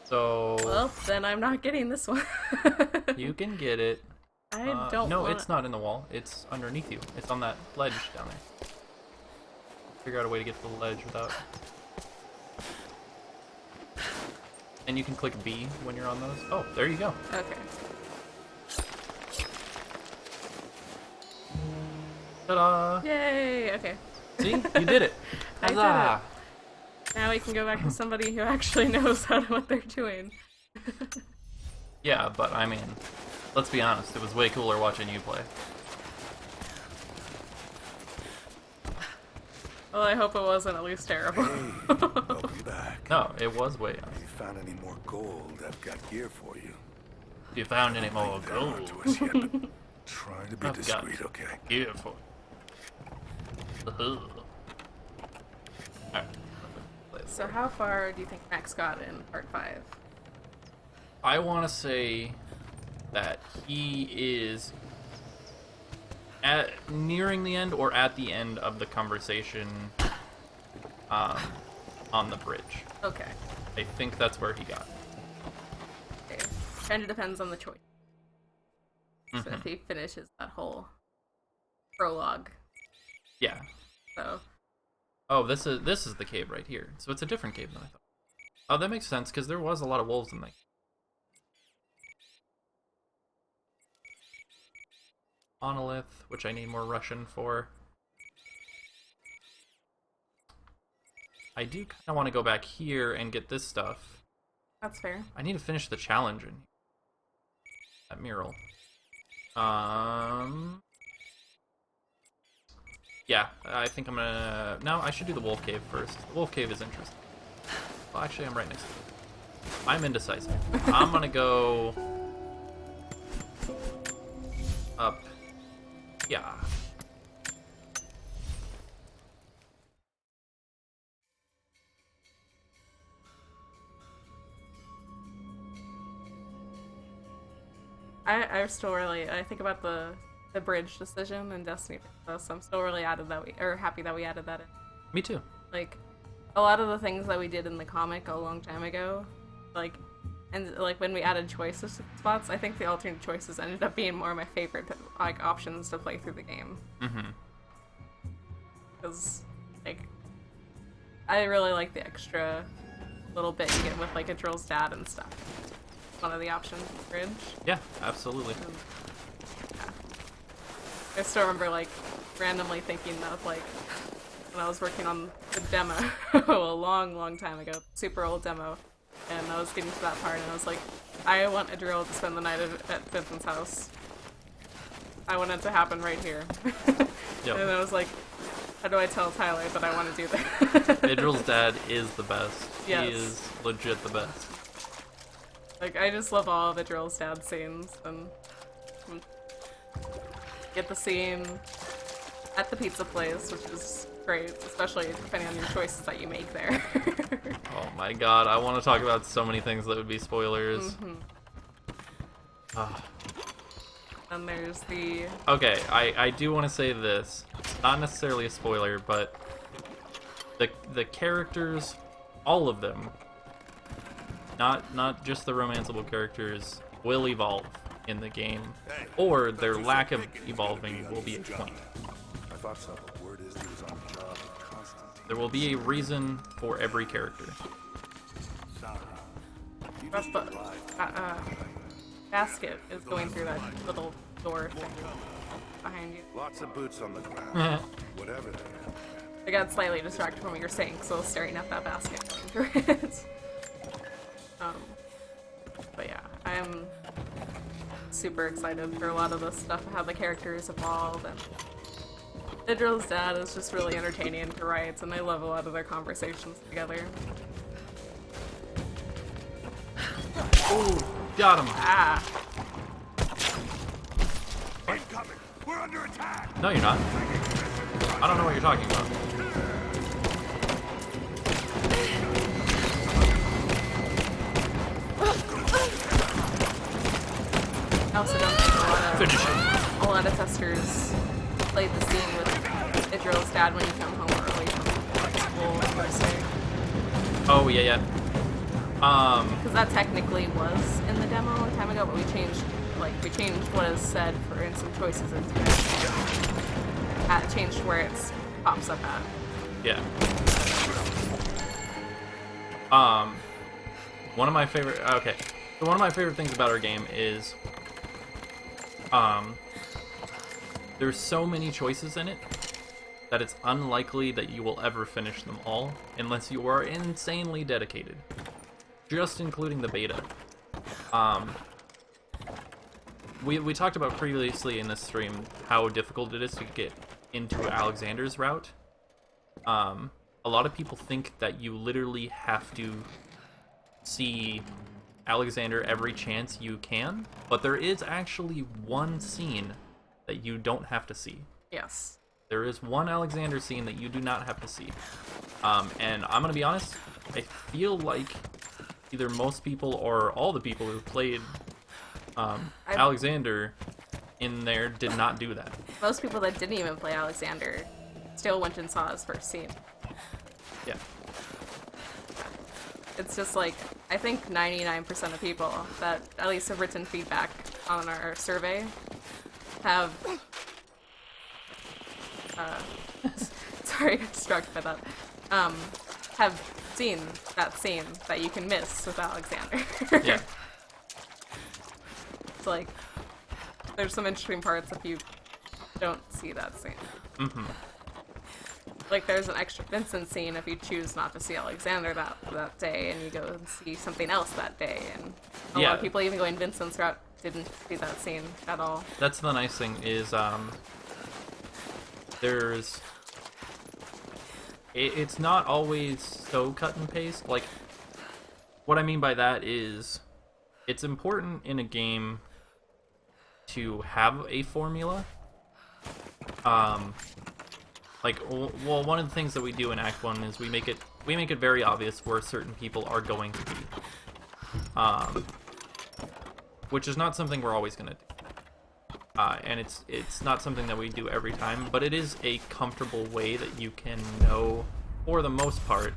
So. Well, then I'm not getting this one. You can get it. I don't. No, it's not in the wall. It's underneath you. It's on that ledge down there. Figure out a way to get to the ledge without. And you can click B when you're on those. Oh, there you go. Okay. Ta-da! Yay! Okay. See? You did it! I did Huzzah! it. Now we can go back to somebody who actually knows what they're doing. Yeah, but I mean, let's be honest, it was way cooler watching you play. Well, I hope it wasn't at least terrible. Hey, welcome back. No, it was way If you found any more gold, I've got gear for you. If you found any more gold, Try to be I've got discreet, okay? gear for you. Alright. So how far do you think Max got in part 5? I want to say that he is nearing the end or at the end of the conversation on the bridge. Okay. I think that's where he got. Okay. Kind of depends on the choice. So Mhm. if he finishes that whole prologue. Yeah. So. Oh, this is the cave right here. So it's a different cave than I thought. Oh, that makes sense because there was a lot of wolves in there. Monolith, which I need more Russian for. I do kind of want to go back here and get this stuff. That's fair. I need to finish the challenge in that mural. Yeah, I think I'm gonna... No, I should do the wolf cave first. The wolf cave is interesting. Well, actually, I'm right next to it. I'm indecisive. I'm gonna go... up... Yeah. I still really... I think about the bridge decision in Destiny, so I'm still really happy that we added that in. Me too. Like, a lot of the things that we did in the comic a long time ago, like, and like when we added choice spots, I think the alternate choices ended up being more of my favorite like options to play through the game. Mm-hmm. Because, like, I really like the extra little bit you get with like a Drill's dad and stuff. One of the options in the bridge. Yeah, absolutely. Yeah. I still remember like randomly thinking of like when I was working on the demo a long time ago, super old demo, and I was getting to that part and I was like, I want a drill to spend the night at Vincent's house. I want it to happen right here. Yep. And I was like, how do I tell Tyler that I want to do that? Idril's dad is the best. Yes. He is legit the best. Like, I just love all of Idril's dad scenes, and get the scene at the pizza place, which is great, especially depending on your choices that you make there. Oh my god, I want to talk about so many things that would be spoilers. Mm-hmm. Ah. And there's the... Okay, I do want to say this. Not necessarily a spoiler, but the characters, all of them, not just the romanceable characters, will evolve in the game, or their lack of evolving will be a point. I thought so, but word is he was on the job with Constantine. There will be a reason for every character. That's the basket is going through that little door thing behind you. Lots of boots on the ground. Whatever they are. I got slightly distracted from what you're saying, so I was staring at that basket going through it. But yeah, I'm super excited for a lot of this stuff, how the characters evolve, and Idril's dad is just really entertaining to write, and I love a lot of their conversations together. Ooh, got him. Ah. Incoming! We're under attack! No, you're not. I don't know what you're talking about. I also don't think a lot of testers played the scene with Idril's dad when you come home early from school per se. Oh yeah. Because that technically was in the demo a long time ago, but we changed what is said for in some choices and changed where it pops up at. Yeah. One of my favorite. Okay, so one of my favorite things about our game is, there's so many choices in it that it's unlikely that you will ever finish them all unless you are insanely dedicated. Just including the beta. We talked about previously in this stream how difficult it is to get into Alexander's route. A lot of people think that you literally have to see Alexander every chance you can, but there is actually one scene that you don't have to see. Yes. There is one Alexander scene that you do not have to see. And I'm gonna be honest, I feel like either most people or all the people who played Alexander in there did not do that. Most people that didn't even play Alexander still went and saw his first scene. Yeah. It's just like, I think 99% of people that at least have written feedback on our survey have... sorry, I got distracted by that. Have seen that scene that you can miss with Alexander. Yeah. It's like, there's some interesting parts if you don't see that scene. Mm-hmm. Like, there's an extra Vincent scene if you choose not to see Alexander that day, and you go and see something else that day, and a lot of people even going Vincent's route didn't see that scene at all. That's the nice thing is, there's... It's not always so cut and paste. Like, what I mean by that is, it's important in a game to have a formula. Like, well, one of the things that we do in Act 1 is we make it very obvious where certain people are going to be. Which is not something we're always going to do. And it's not something that we do every time, but it is a comfortable way that you can know, for the most part,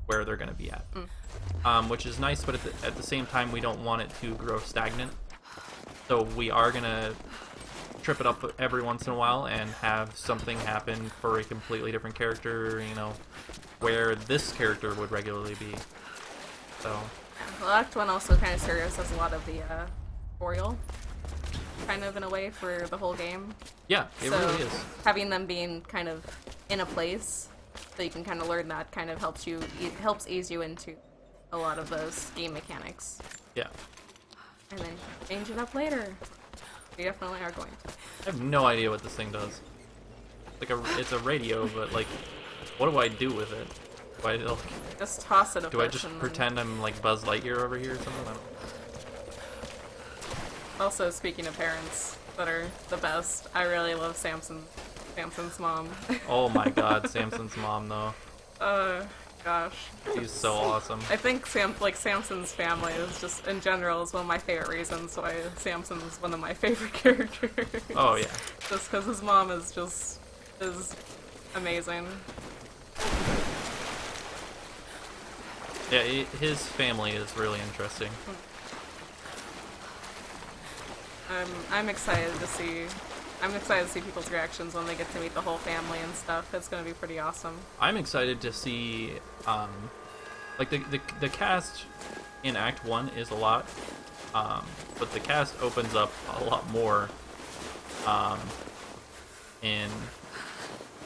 where they're going to be at. Which is nice, but at the same time, we don't want it to grow stagnant. So we are going to trip it up every once in a while and have something happen for a completely different character, you know, where this character would regularly be. So. Well, Act 1 also kind of serves as a lot of the tutorial, kind of in a way, for the whole game. Yeah, it really is. Having them being kind of in a place so you can kind of learn that kind of helps ease you into a lot of those game mechanics. Yeah. And then change it up later. We definitely are going to. I have no idea what this thing does. It's a radio, but like, what do I do with it? Do I just toss it. Do I just pretend I'm like Buzz Lightyear over here or something? I don't know. Also, speaking of parents that are the best, I really love Samson's mom. Oh my God, Samson's mom though. Gosh. She's so awesome. I think Samson's family is just, in general, is one of my favorite reasons why Samson is one of my favorite characters. Oh yeah. Just because his mom is amazing. Yeah, his family is really interesting. I'm excited to see people's reactions when they get to meet the whole family and stuff. It's gonna be pretty awesome. I'm excited to see, like the cast in Act 1 is a lot, but the cast opens up a lot more in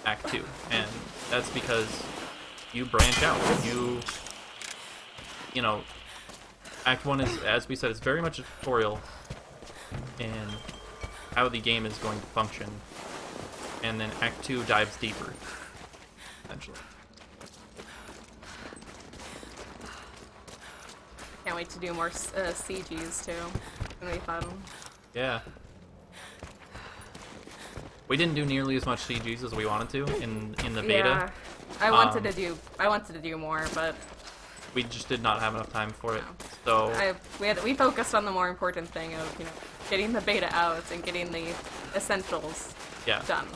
Act 2, and that's because you branch out. You know, Act 1 is, as we said, it's very much a tutorial in how the game is going to function, and then Act 2 dives deeper, essentially. Can't wait to do more CGs too. It's gonna be fun. Yeah. We didn't do nearly as much CGs as we wanted to in the beta. Yeah, I wanted to do more, but we just did not have enough time for it. So we focused on the more important thing of, you know, getting the beta out and getting the essentials done.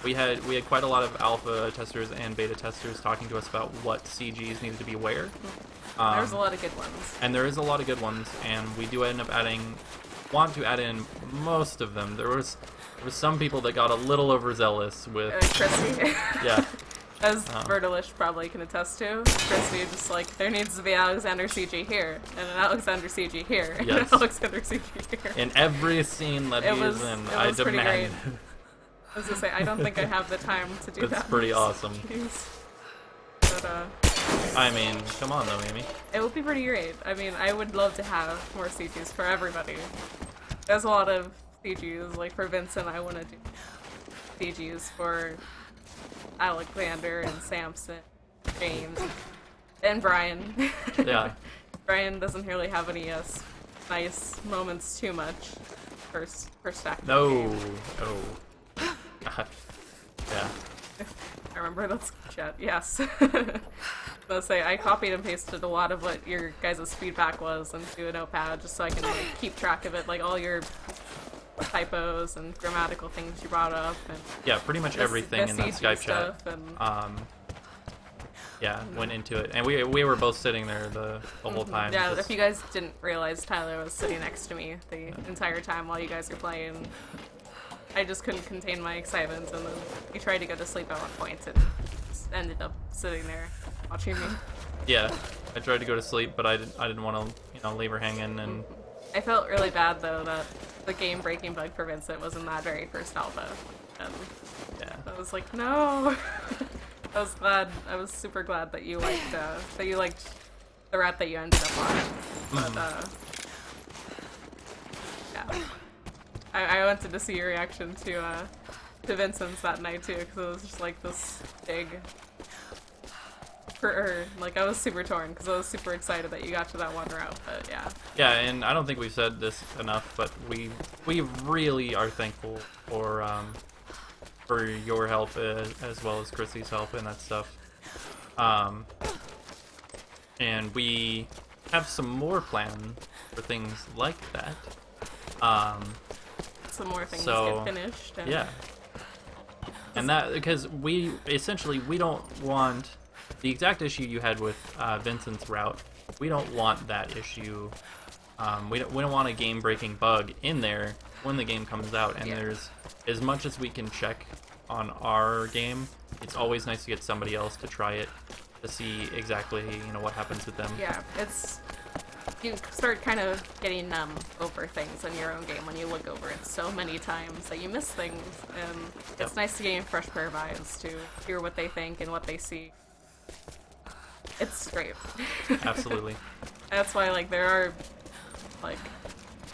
We had quite a lot of alpha testers and beta testers talking to us about what CGs needed to be where. There's a lot of good ones. And there is a lot of good ones, and we do end up want to add in most of them. There was some people that got a little overzealous with Chrissy. Yeah. As Bertolish probably can attest to, Chrissy just like, there needs to be Alexander CG here, and an Alexander CG here, and an Alexander CG here. In every scene that he is in, I demand. I was gonna say, I don't think I have the time to do that. It's pretty awesome. But, I mean, come on though, Amy. it would be pretty great. I mean, I would love to have more CGs for everybody. There's a lot of CGs, like for Vincent, I want to do CGs for Alexander and Samson, James, and Brian. Yeah. Brian doesn't really have any nice moments too much for stack. No. God. Yeah. I remember that chat. Yes. Let's say I copied and pasted a lot of what your guys' feedback was into a notepad just so I can like, keep track of it, like all your typos and grammatical things you brought up. And yeah, pretty much everything in that Skype chat. And, went into it, and we were both sitting there the whole time. Yeah, if you guys didn't realize, Tyler was sitting next to me the entire time while you guys were playing. I just couldn't contain my excitement, and then he tried to go to sleep at one point and just ended up sitting there watching me. Yeah, I tried to go to sleep, but I didn't want to leave her hanging. And I felt really bad though that the game-breaking bug for Vincent was in that very first alpha, and I was like, no. I was super glad that you liked the route that you ended up on. But yeah. I wanted to see your reaction to Vincent's that night too, because it was just like this big. Like I was super torn because I was super excited that you got to that one route, but yeah. Yeah, and I don't think we've said this enough, but we really are thankful for your help as well as Chrissy's help and that stuff. And we have some more plans for things like that. Some more things get finished. And yeah. And that, because we don't want the exact issue you had with Vincent's route. We don't want that issue. We don't want a game-breaking bug in there when the game comes out. And there's, as much as we can check on our game, it's always nice to get somebody else to try it to see exactly what happens with them. Yeah, you start kind of getting numb over things in your own game when you look over it so many times that you miss things, and it's nice to gain a fresh pair of eyes to hear what they think and what they see. It's great. Absolutely. That's why there are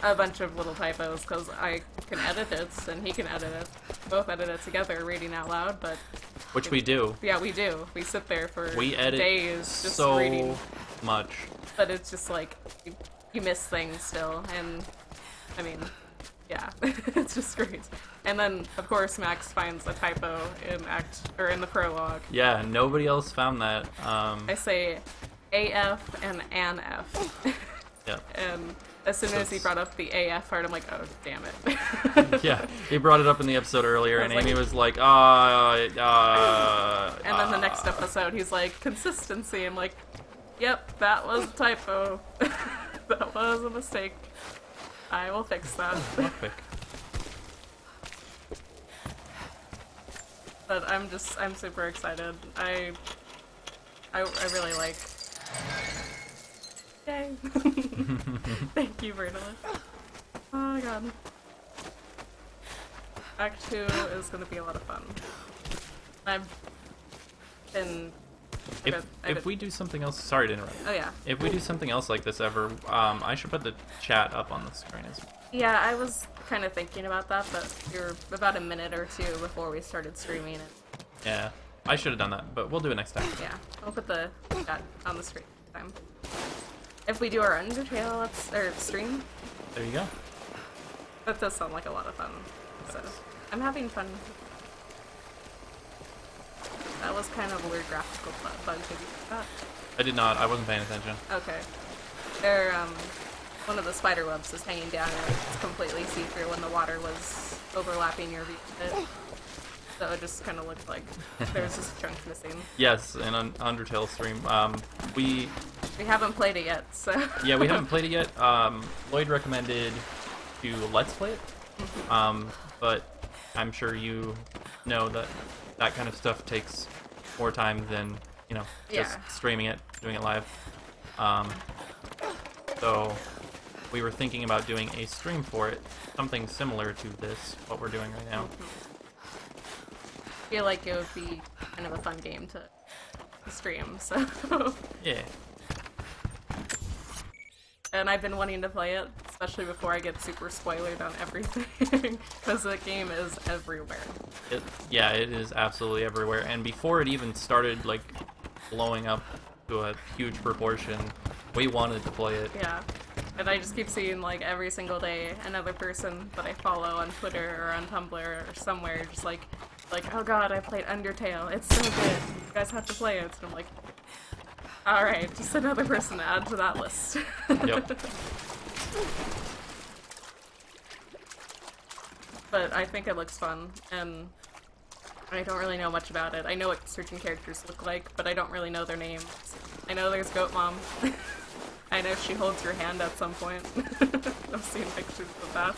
a bunch of little typos, because I can edit it and he can edit it. Both edit it together, reading out loud, but which we do. Yeah, we do. We sit there for edit days just so reading. Much. But it's just you miss things still, and I mean, yeah, it's just great. And then of course Max finds a typo in the prologue. Yeah, nobody else found that. I say AF and an F. Yeah. And as soon as he brought up the AF part, I'm like, oh damn it. Yeah, he brought it up in the episode earlier, and Amy was like, and then the next episode, he's like, consistency. I'm like, yep, that was a typo. That was a mistake. I will fix that. But I'm super excited. I really like. Yay. Thank you, Bertolus. Oh my god. Act 2 is gonna be a lot of fun. If we do something else, sorry to interrupt. Oh yeah. If we do something else like this ever, I should put the chat up on the screen as well. Yeah, I was kind of thinking about that, but you're about a minute or two before we started streaming it. Yeah, I should have done that, but we'll do it next time. Yeah, I'll put the chat on the screen next time. If we do our Undertale stream. There you go. That does sound like a lot of fun. So I'm having fun. That was kind of a weird graphical bug. Did you see that? I did not. I wasn't paying attention. Okay. They're one of the spider webs is hanging down and it's completely see-through when the water was overlapping your view of it. So it just kind of looked like there was just a chunk missing. Yes, an Undertale stream. We haven't played it yet, so... Yeah, we haven't played it yet. Lloyd recommended to Let's Play it. But I'm sure you know that that kind of stuff takes more time than, you know, just streaming it, doing it live. So we were thinking about doing a stream for it, something similar to this, what we're doing right now. I feel like it would be kind of a fun game to stream, so... Yeah. And I've been wanting to play it, especially before I get super spoiled on everything, because the game is everywhere. Yeah, it is absolutely everywhere, and before it even started, like, blowing up to a huge proportion, we wanted to play it. Yeah, and I just keep seeing, like, every single day, another person that I follow on Twitter or on Tumblr or somewhere, just like, oh god, I played Undertale, it's so good, you guys have to play it, and I'm like, alright, just another person to add to that list. Yep. But I think it looks fun, and I don't really know much about it. I know what certain characters look like, but I don't really know their names. I know there's Goat Mom. I know she holds your hand at some point. I've seen pictures of that.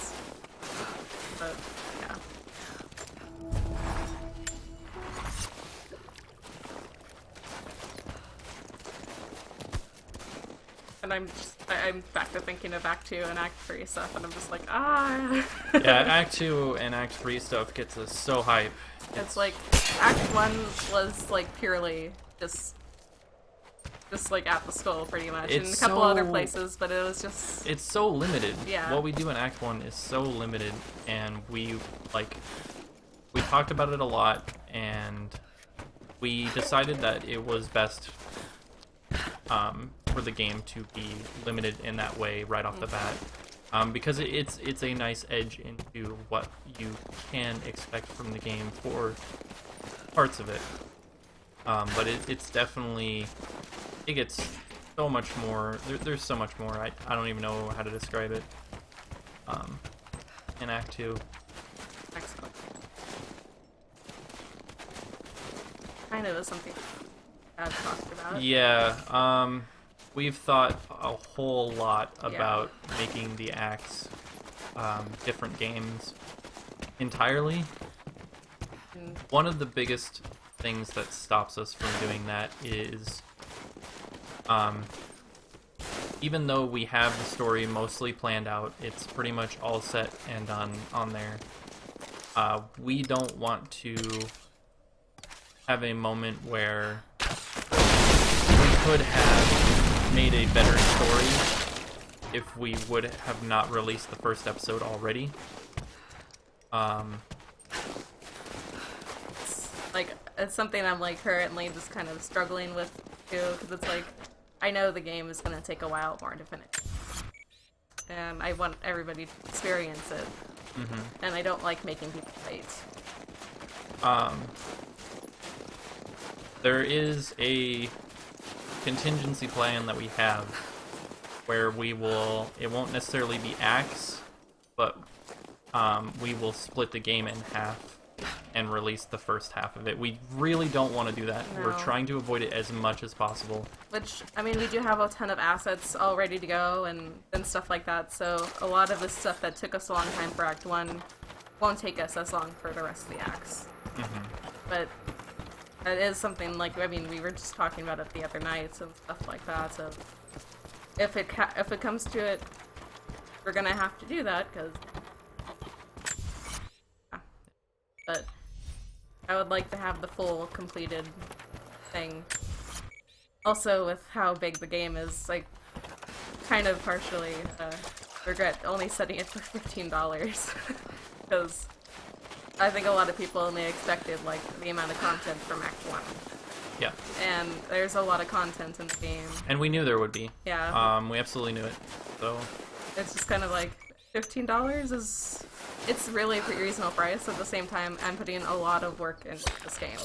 But, yeah. And I'm back to thinking of Act 2 and Act 3 stuff, and I'm just like, ah. Yeah, Act 2 and Act 3 stuff gets us so hype. It's like, Act 1 was like purely just like at the skull pretty much, and a couple other places, but it was just... It's so limited. Yeah. What we do in Act 1 is so limited, and we talked about it a lot, and we decided that it was best for the game to be limited in that way right off the bat, because it's a nice edge into what you can expect from the game for parts of it, but it's definitely, it gets so much more, there's so much more, I don't even know how to describe it in Act 2. Excellent. Kind of is something I've talked about. Yeah, we've thought a whole lot about making the acts different games entirely. One of the biggest things that stops us from doing that is, even though we have the story mostly planned out, it's pretty much all set and done on there, we don't want to have a moment where we could have made a better story if we would have not released the first episode already. It's something I'm like currently just kind of struggling with too, because it's like, I know the game is going to take a while more to finish, and I want everybody to experience it, and I don't like making people wait. There is a contingency plan that we have where we will, it won't necessarily be acts, but we will split the game in half and release the first half of it. We really don't want to do that. No. We're trying to avoid it as much as possible. Which, I mean, we do have a ton of assets all ready to go and stuff like that, so a lot of the stuff that took us a long time for Act 1 won't take us as long for the rest of the acts. But that is something, like, I mean, we were just talking about it the other night and stuff like that, so if it comes to it, we're gonna have to do that, because... Yeah. But I would like to have the full, completed thing. Also, with how big the game is, like, kind of partially regret only setting it for $15, because I think a lot of people only expected, like, the amount of content from Act 1. Yeah. And there's a lot of content in the game. And we knew there would be. Yeah. We absolutely knew it. So it's just kind of like, $15 is... It's really a pretty reasonable price. At the same time, I'm putting a lot of work into this game.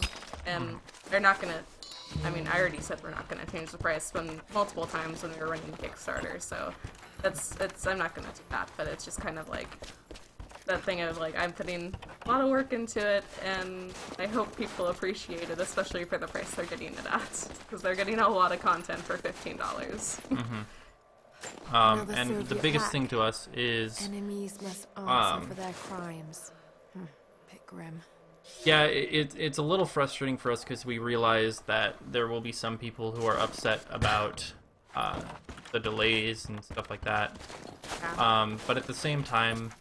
And they're not gonna... I mean, I already said we're not gonna change the price multiple times when we were running Kickstarter, so... I'm not gonna do that, but it's just kind of like that thing of like I'm putting a lot of work into it, and I hope people appreciate it, especially for the price they're getting it at, because they're getting a lot of content for $15. And the biggest thing to us is enemies must answer for their crimes. Bit grim. Yeah, it's a little frustrating for us because we realize that there will be some people who are upset about the delays and stuff like that. But at the same time,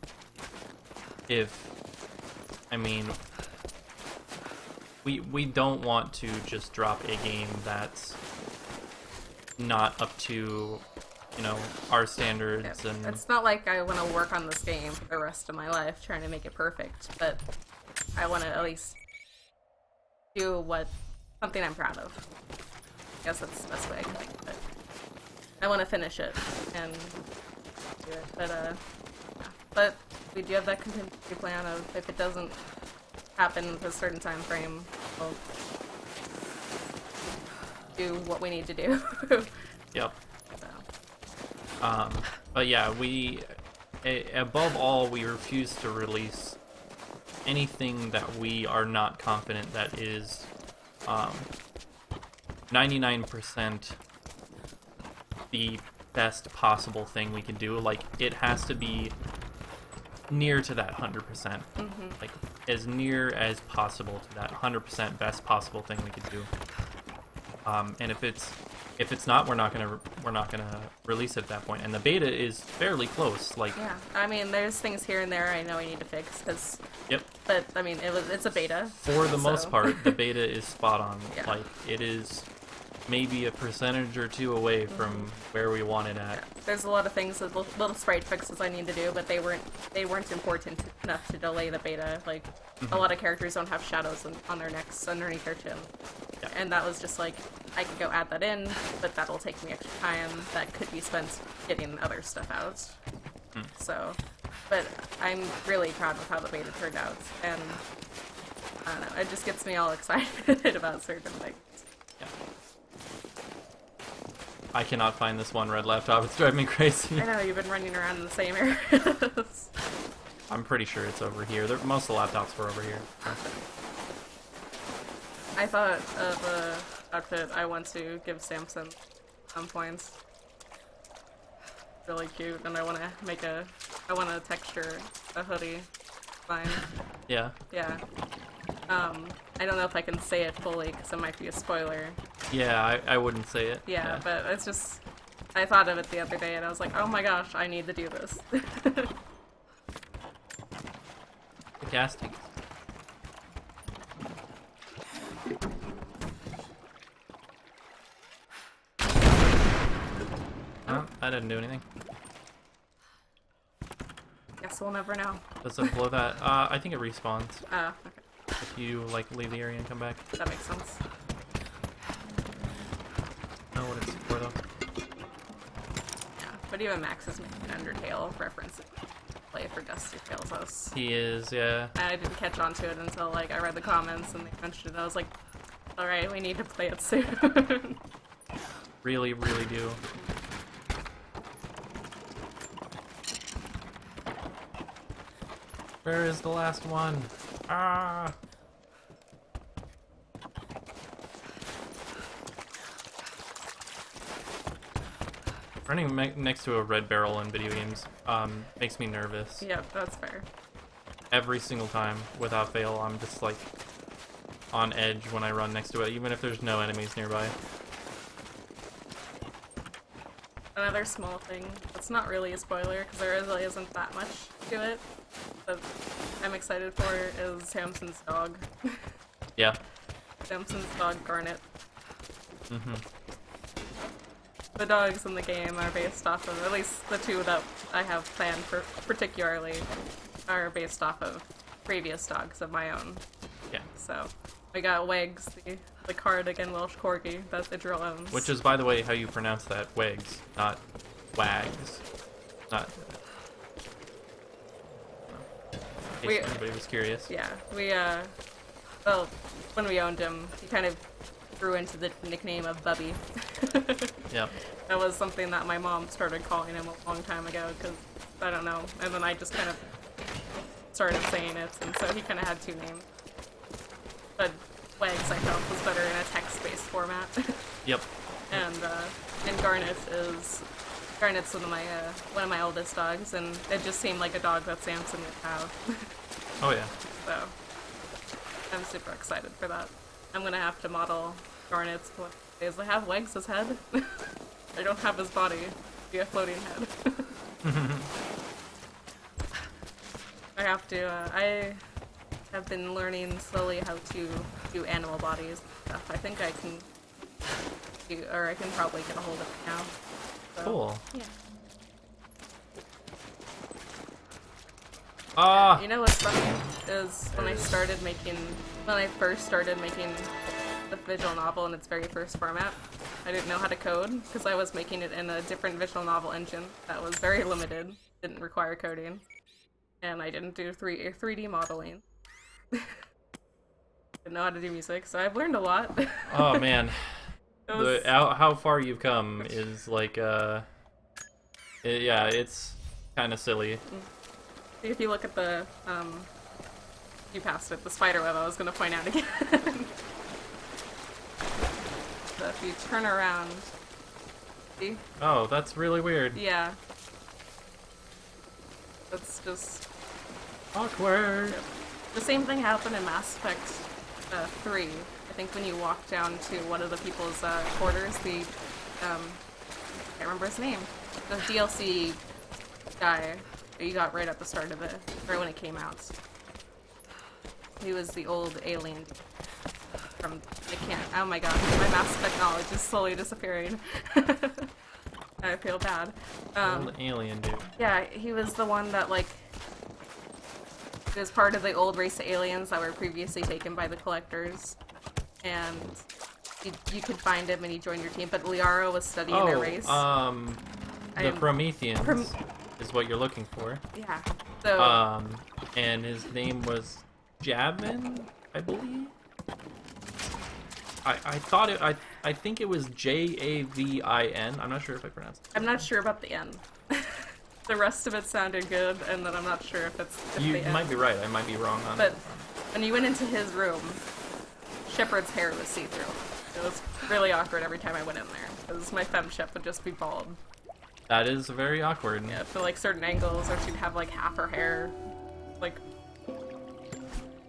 we don't want to just drop a game that's not up to, our standards. And it's not like I want to work on this game for the rest of my life trying to make it perfect, but I want to at least do something I'm proud of. I guess that's the best way I can think of it. I want to finish it and do it, but we do have that contingency plan of if it doesn't happen with a certain time frame, we'll do what we need to do. Yep. But yeah, above all, we refuse to release anything that we are not confident that is 99% the best possible thing we can do. Like, it has to be near to that 100%. Like, as near as possible to that 100% best possible thing we could do. And if it's not, we're not gonna release it at that point. And the beta is fairly close. Like, yeah, I mean, there's things here and there I know I need to fix because. Yep. But I mean, it's a beta. For the most part, the beta is spot on. Yeah. Like, it is maybe a percentage or two away from where we want it at. Yeah. There's a lot of things, little sprite fixes I need to do, but they weren't important enough to delay the beta. Like, a lot of characters don't have shadows on their necks underneath their chin. Yeah. And that was just like, I could go add that in, but that'll take me extra time that could be spent getting other stuff out. So, but I'm really proud of how the beta turned out, and I don't know, it just gets me all excited about certain things. Yeah. I cannot find this one red laptop. It's driving me crazy. I know, you've been running around in the same areas. I'm pretty sure it's over here. Most of the laptops were over here. I thought of a outfit I want to give Samson some points. Really cute, and I want to texture a hoodie design. Yeah. Yeah. I don't know if I can say it fully because it might be a spoiler. Yeah, I wouldn't say it. Yeah, but it's just, I thought of it the other day and I was like, oh my gosh, I need to do this. The gas tank. Oh, I didn't do anything. Guess we'll never know. Does it blow that? I think it respawns. Oh, okay. If you, leave the area and come back. That makes sense. I don't know what it's for, though. Yeah, but even Max is making an Undertale reference play for Dusty Tales House. He is, yeah. I didn't catch on to it until, I read the comments and they mentioned it. I was like, alright, we need to play it soon. Really, really do. Where is the last one? Ah! Running next to a red barrel in video games makes me nervous. Yep, that's fair. Every single time, without fail, I'm just on edge when I run next to it, even if there's no enemies nearby. Another small thing, it's not really a spoiler because there really isn't that much to it, but I'm excited for is Samson's dog. Yeah. Samson's dog, Garnet. The dogs in the game are based off of, at least the two that I have planned for particularly, are based off of previous dogs of my own. Yeah. So, we got Wags, the Cardigan Welsh Corgi that Idril owns. Which is, by the way, how you pronounce that. Wags, not Wags. Not... In case anybody was curious. Yeah, well, when we owned him, he kind of grew into the nickname of Bubby. Yep. That was something that my mom started calling him a long time ago, because, I don't know, and then I just kind of started saying it, and so he kind of had two names. But Wags, I felt, was better in a text-based format. Yep. And Garnet's one of my oldest dogs, and it just seemed like a dog that Samson would have. Oh yeah. So I'm super excited for that. I'm gonna have to model Garnet's because I have Wags' head. I don't have his body. Be a floating head. I have to. I have been learning slowly how to do animal bodies and stuff. I think I can do, or I can probably get a hold of it now. So, cool. Yeah. Ah. You know what's funny is when I first started making the visual novel in its very first format, I didn't know how to code because I was making it in a different visual novel engine that was very limited, didn't require coding, and I didn't do 3D modeling. Didn't know how to do music, so I've learned a lot. Oh man. How far you've come is like, yeah, it's kind of silly. If you look at the, you passed it, the spider web I was going to point out again. So if you turn around, see? Oh, that's really weird. Yeah. That's just... awkward. Yep. The same thing happened in Mass Effect 3. I think when you walk down to one of the people's quarters, the, I can't remember his name, the DLC guy that you got right at the start of it, right when it came out. He was the old alien from, oh my god, my Mass Effect knowledge is slowly disappearing. I feel bad. Old alien dude. Yeah, he was the one that, like, he was part of the old race of aliens that were previously taken by the collectors. And you could find him and he joined your team, but Liara was studying their race. The Prometheans is what you're looking for. Yeah. So. And his name was Javin, I believe. I thought it. I think it was Javin. I'm not sure if I pronounced it. I'm not sure about the N. The rest of it sounded good, and then I'm not sure if it's. You might be right. I might be wrong on but it. When you went into his room, Shepard's hair was see-through. It was really awkward every time I went in there, because my femme shep would just be bald. That is very awkward. Yeah, for like certain angles, or she'd have like half her hair, like,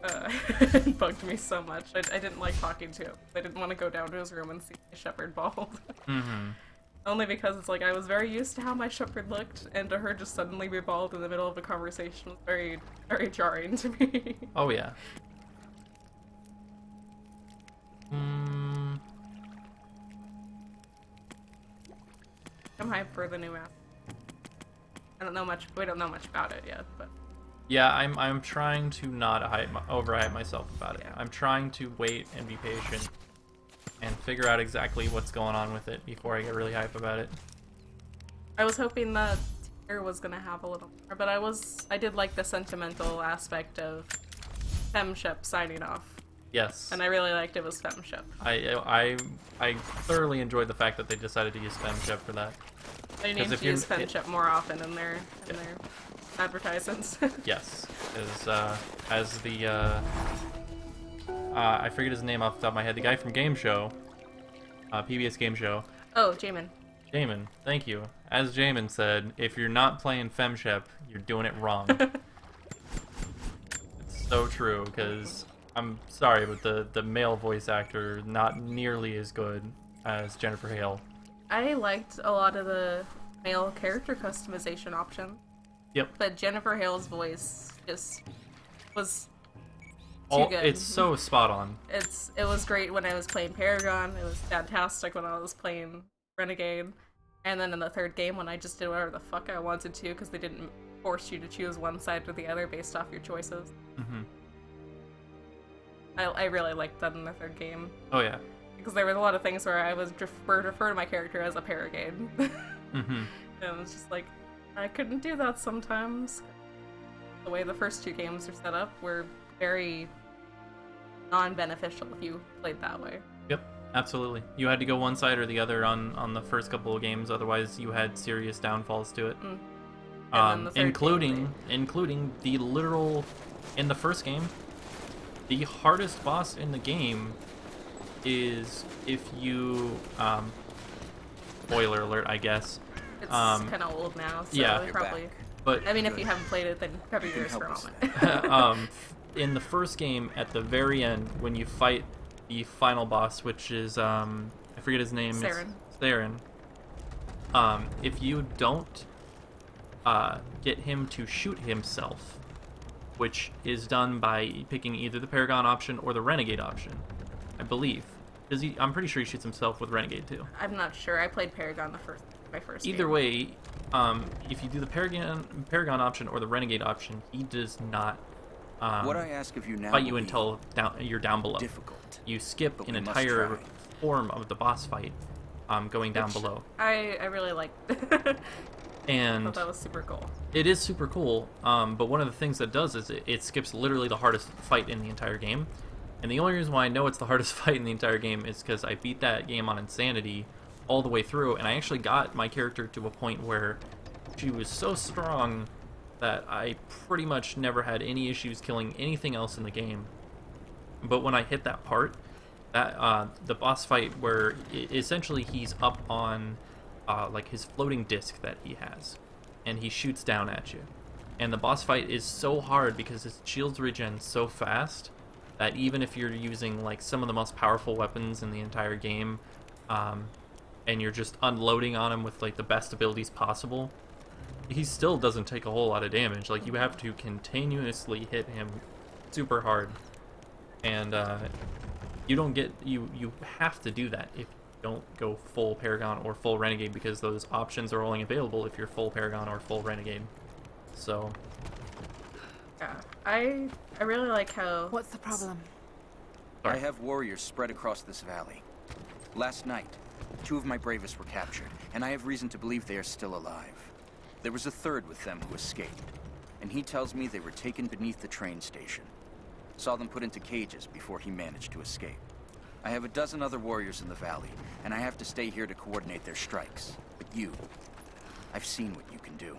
it bugged me so much. I didn't like talking to him. I didn't want to go down to his room and see my Shepard bald. Mm-hmm. Only because it's like I was very used to how my Shepard looked, and to her just suddenly be bald in the middle of a conversation was very, very jarring to me. Oh yeah. I'm hyped for the new map. I don't know much. We don't know much about it yet, but yeah, I'm trying to not overhype myself about it. Yeah. I'm trying to wait and be patient and figure out exactly what's going on with it before I get really hype about it. I was hoping that tier was gonna have a little more, but I did like the sentimental aspect of FemShep signing off. Yes. And I really liked it was FemShep. I thoroughly enjoyed the fact that they decided to use FemShep for that. They need to use FemShep more often in their advertisements. Yes, as the I forget his name off the top of my head. The guy from Game Show, PBS Game Show. Oh, Jamin. Jamin, thank you. As Jamin said, if you're not playing FemShep, you're doing it wrong. It's so true, because I'm sorry, but the male voice actor not nearly as good as Jennifer Hale. I liked a lot of the male character customization options. Yep. But Jennifer Hale's voice just was too good. It's so spot on. It was great when I was playing Paragon. It was fantastic when I was playing Renegade. And then in the third game when I just did whatever the fuck I wanted to because they didn't force you to choose one side or the other based off your choices. Mm-hmm. I really liked that in the third game. Oh yeah. Because there was a lot of things where I was refer to my character as a Paragade. Mm-hmm. And it's just like, I couldn't do that sometimes. The way the first two games are set up were very non-beneficial if you played that way. Yep. Absolutely. You had to go one side or the other on the first couple of games, otherwise you had serious downfalls to it. Including the literal, in the first game, the hardest boss in the game is if you, spoiler alert, I guess. It's kind of old now, so yeah, probably. But I mean, if you haven't played it, then cover your ears for a moment. In the first game, at the very end, when you fight the final boss, which is I forget his name. Saren. Saren. If you don't get him to shoot himself, which is done by picking either the Paragon option or the Renegade option, I believe. I'm pretty sure he shoots himself with Renegade too. I'm not sure. I played Paragon my first Either game. way, if you do the Paragon option or the Renegade option, he does not what I ask of you now fight you until you're down below. Difficult, you skip but an we must entire try. form of the boss fight, going down below. I really liked. And I thought that was super cool. It is super cool, but one of the things that does is it skips literally the hardest fight in the entire game. And the only reason why I know it's the hardest fight in the entire game is because I beat that game on Insanity all the way through, and I actually got my character to a point where she was so strong that I pretty much never had any issues killing anything else in the game. But when I hit that part, that the boss fight where essentially he's up on like his floating disc that he has, and he shoots down at you. And the boss fight is so hard because his shields regen so fast that even if you're using like some of the most powerful weapons in the entire game, and you're just unloading on him with like the best abilities possible, he still doesn't take a whole lot of damage. Like, you have to continuously hit him super hard, and you don't get you have to do that if you don't go full Paragon or full Renegade, because those options are only available if you're full Paragon or full Renegade. So yeah, I really like how. What's the problem? I have warriors spread across this valley. Last night, 2 of my bravest were captured, and I have reason to believe they are still alive. There was a third with them who escaped, and he tells me they were taken beneath the train station. Saw them put into cages before he managed to escape. I have a dozen other warriors in the valley, and I have to stay here to coordinate their strikes. But you, I've seen what you can do,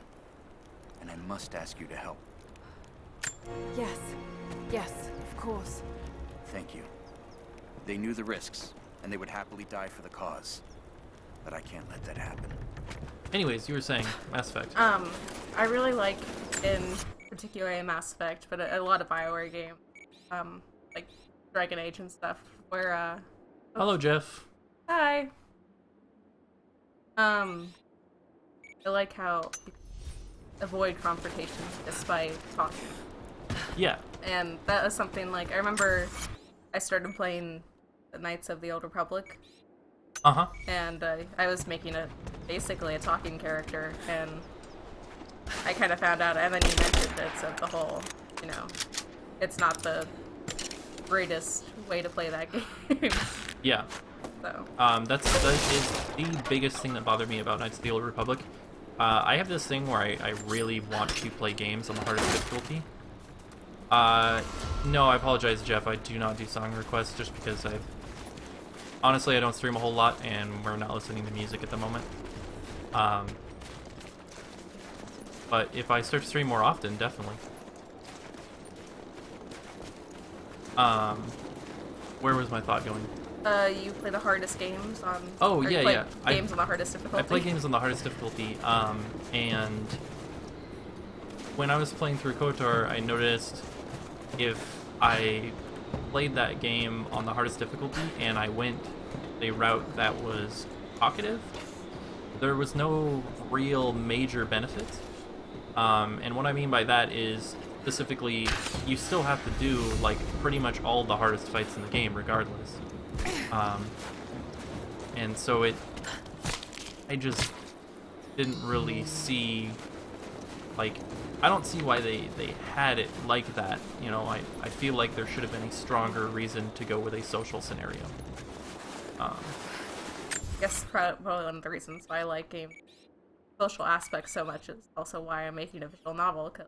and I must ask you to help. Yes. Yes, of course. Thank you. They knew the risks, and they would happily die for the cause. But I can't let that happen. anyways, you were saying Mass Effect. I really like, in particular in Mass Effect, but a lot of BioWare games, like Dragon Age and stuff, where Hello, Jeff. Hi. I like how you avoid confrontation just by talking. Yeah. And that is something, like, I remember I started playing the Knights of the Old Republic. Uh-huh. And I was making basically a talking character, and I kind of found out, and then you mentioned it, so the whole, you know, it's not the greatest way to play that game. Yeah. So. That is the biggest thing that bothered me about Knights of the Old Republic. I have this thing where I really want to play games on the hardest difficulty. No, I apologize, Jeff. I do not do song requests just because honestly, I don't stream a whole lot, and we're not listening to music at the moment. But if I start to stream more often, definitely. Where was my thought going? You play the hardest games on... Oh, yeah, play yeah. games on the hardest difficulty? I play games on the hardest difficulty, and when I was playing through KOTOR, I noticed if I played that game on the hardest difficulty and I went a route that was talkative, there was no real major benefits. And what I mean by that is, specifically, you still have to do, like, pretty much all the hardest fights in the game, regardless. And so I just didn't really see, like, I don't see why they had it like that. You know, I feel like there should have been a stronger reason to go with a social scenario. I guess probably one of the reasons why I like game social aspects so much is also why I'm making a visual novel, because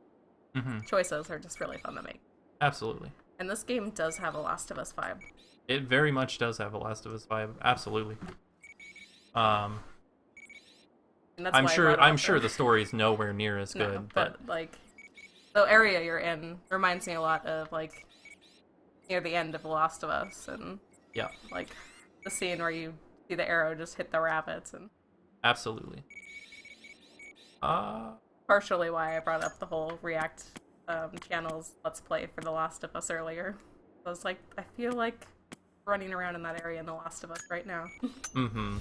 choices are just really fun to make. Absolutely. And this game does have a Last of Us vibe. It very much does have a Last of Us vibe, absolutely. And that's I'm why I brought it I'm up sure there. the story's nowhere near as good, No, but like the area you're in reminds me a lot of like near the end of The Last of Us, and yeah, like the scene where you see the arrow just hit the rabbits, and absolutely. Partially why I brought up the whole React channel's Let's Play for The Last of Us earlier. I was like, I feel like running around in that area in The Last of Us right now. Mm-hmm.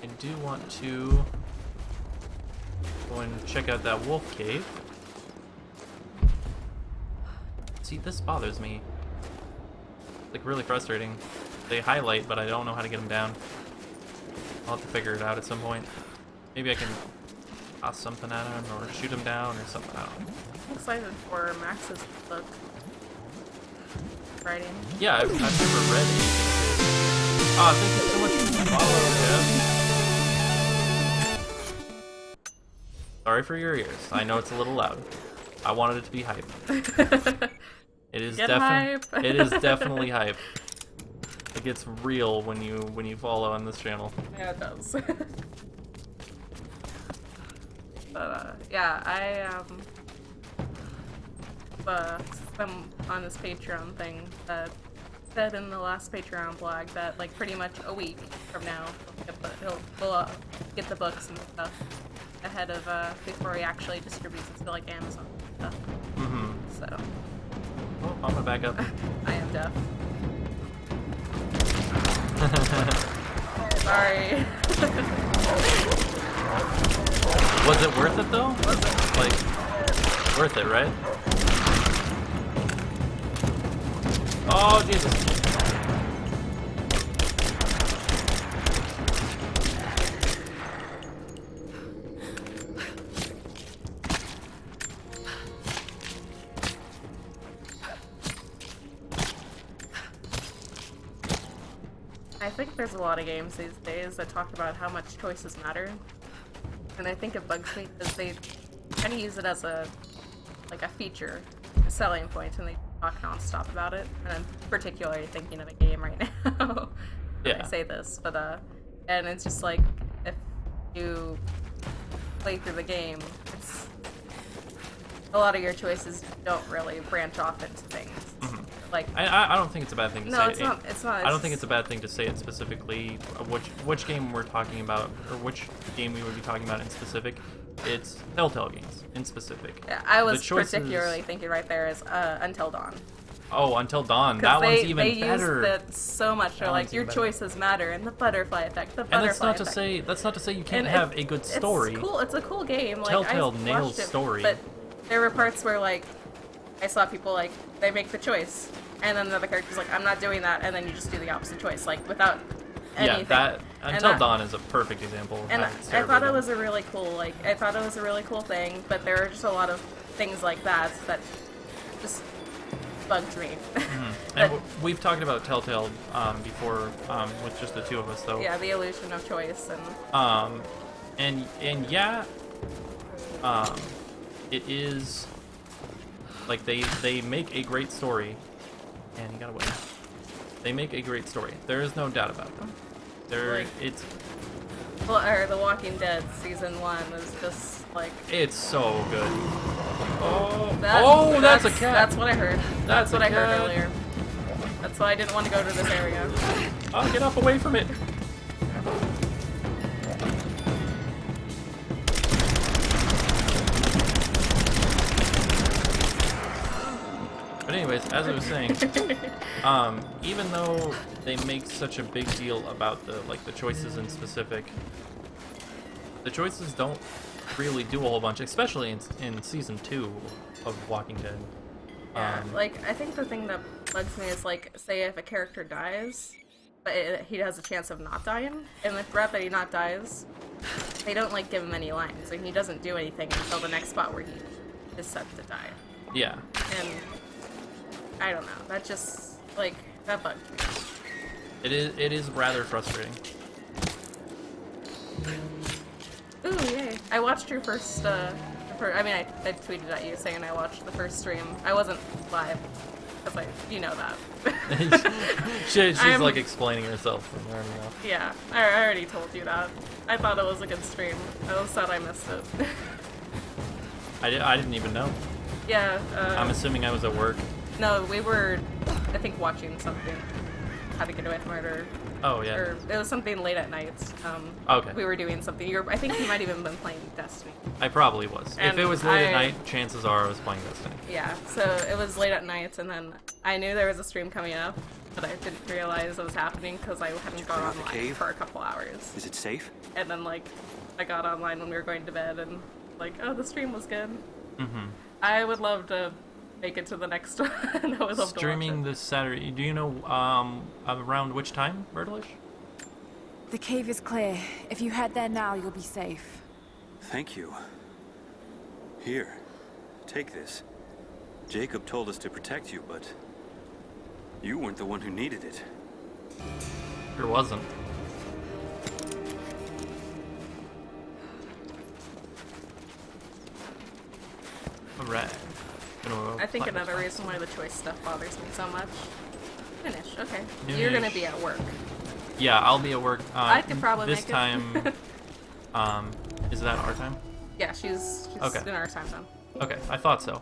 I do want to go and check out that wolf cave. See, this bothers me. It's like really frustrating. They highlight, but I don't know how to get them down. I'll have to figure it out at some point. Maybe I can toss something at him or shoot him down or something. I don't know. I'm excited for Max's book writing. Yeah, I've never read anything. Ah, thank you so much for the follow, Jeff. Sorry for your ears. I know it's a little loud. I wanted it to be hype. It is definitely. It is definitely hype. It gets real when you follow on this channel. Yeah, it does. But yeah, I'm on this Patreon thing that said in the last Patreon blog that like pretty much a week from now we'll get the books and stuff ahead of before he actually distributes it to like Amazon and stuff. Mm-hmm. So. Oh, I'm gonna back up. I am deaf. Sorry. Was it worth it though? Was it? Like, worth it, right? Oh, Jesus. I think there's a lot of games these days that talk about how much choices matter. And I think it bugs me because they kind of use it as a feature, a selling point, and they talk non-stop about it. And I'm particularly thinking of a game right now when I say this, but and it's just like if you play through the game, it's a lot of your choices don't really branch off into things. Mm-hmm. Like I don't think it's a bad thing to say. No, it's not. It's not. I don't think it's a bad thing to say it specifically. Which game we're talking about, or which game we would be talking about in specific. It's Telltale games in specific. Yeah, I was particularly thinking right there is Until Dawn. Oh, Until Dawn. That one's even better. They used it so much. They're like, your choices matter, and the butterfly effect, the butterfly effect. And that's not to say you can't have a good story. It's cool. It's a cool game. Like, Telltale nails story. But there were parts where like I saw people like they make the choice, and then the other character's like, I'm not doing that, and then you just do the opposite choice, like without anything. Yeah, that Until Dawn is a perfect example of and how I thought it was a really cool thing, but there are just a lot of things like that that just bugged me. Mm-hmm. And we've talked about Telltale before with just the two of us, though. Yeah, the illusion of choice and yeah, it is like they make a great story, and you got away. They make a great story. There is no doubt about them. Or The Walking Dead season 1 is just like it's so good. Oh, that's a cat. That's what I heard. That's what I heard cat. earlier. That's why I didn't want to go to this area. Oh, get up away from it. But anyways, as I was saying, even though they make such a big deal about the choices in specific, the choices don't really do a whole bunch, especially in season 2 of Walking Dead. Yeah, like I think the thing that bugs me is like, say if a character dies, but he has a chance of not dying, and the threat that he not dies, they don't like give him any lines, and he doesn't do anything until the next spot where he is set to die. Yeah. And I don't know. That just like that bugged me. It is rather frustrating. Ooh, yay! I watched your first I mean, I tweeted at you saying I watched the first stream. I wasn't live, because you know that. She's like explaining herself from there now. Yeah, I already told you that. I thought it was a good stream. I was sad I missed it. I didn't even know. Yeah. I'm assuming I was at work. No, we were, I think, watching something. How to Get Away with Murder. Oh, yeah. Or it was something late at night. Okay. We were doing something. I think you might even been playing Destiny. I probably was. And if it was late at night, chances are I was playing Destiny. Yeah, so it was late at night, and then I knew there was a stream coming up, but I didn't realize it was happening because I hadn't gone online for a couple hours. Is it safe? And then, like, I got online when we were going to bed, and, like, oh, the stream was good. Mm-hmm. I would love to make it to the next one. I would love to watch Streaming this Saturday. Do you know around which time, Bertolish? The cave is clear. If you head there now, you'll be safe. Thank you. Here, take this. Jacob told us to protect you, but you weren't the one who needed it. Sure wasn't. Alright. I think another reason why the choice stuff bothers me so much. Finish, okay. Finish. You're gonna be at work. Yeah, I'll be at work. I could probably this make it. time. Is that our time? Yeah, she's okay. in our time zone. Okay, I thought so.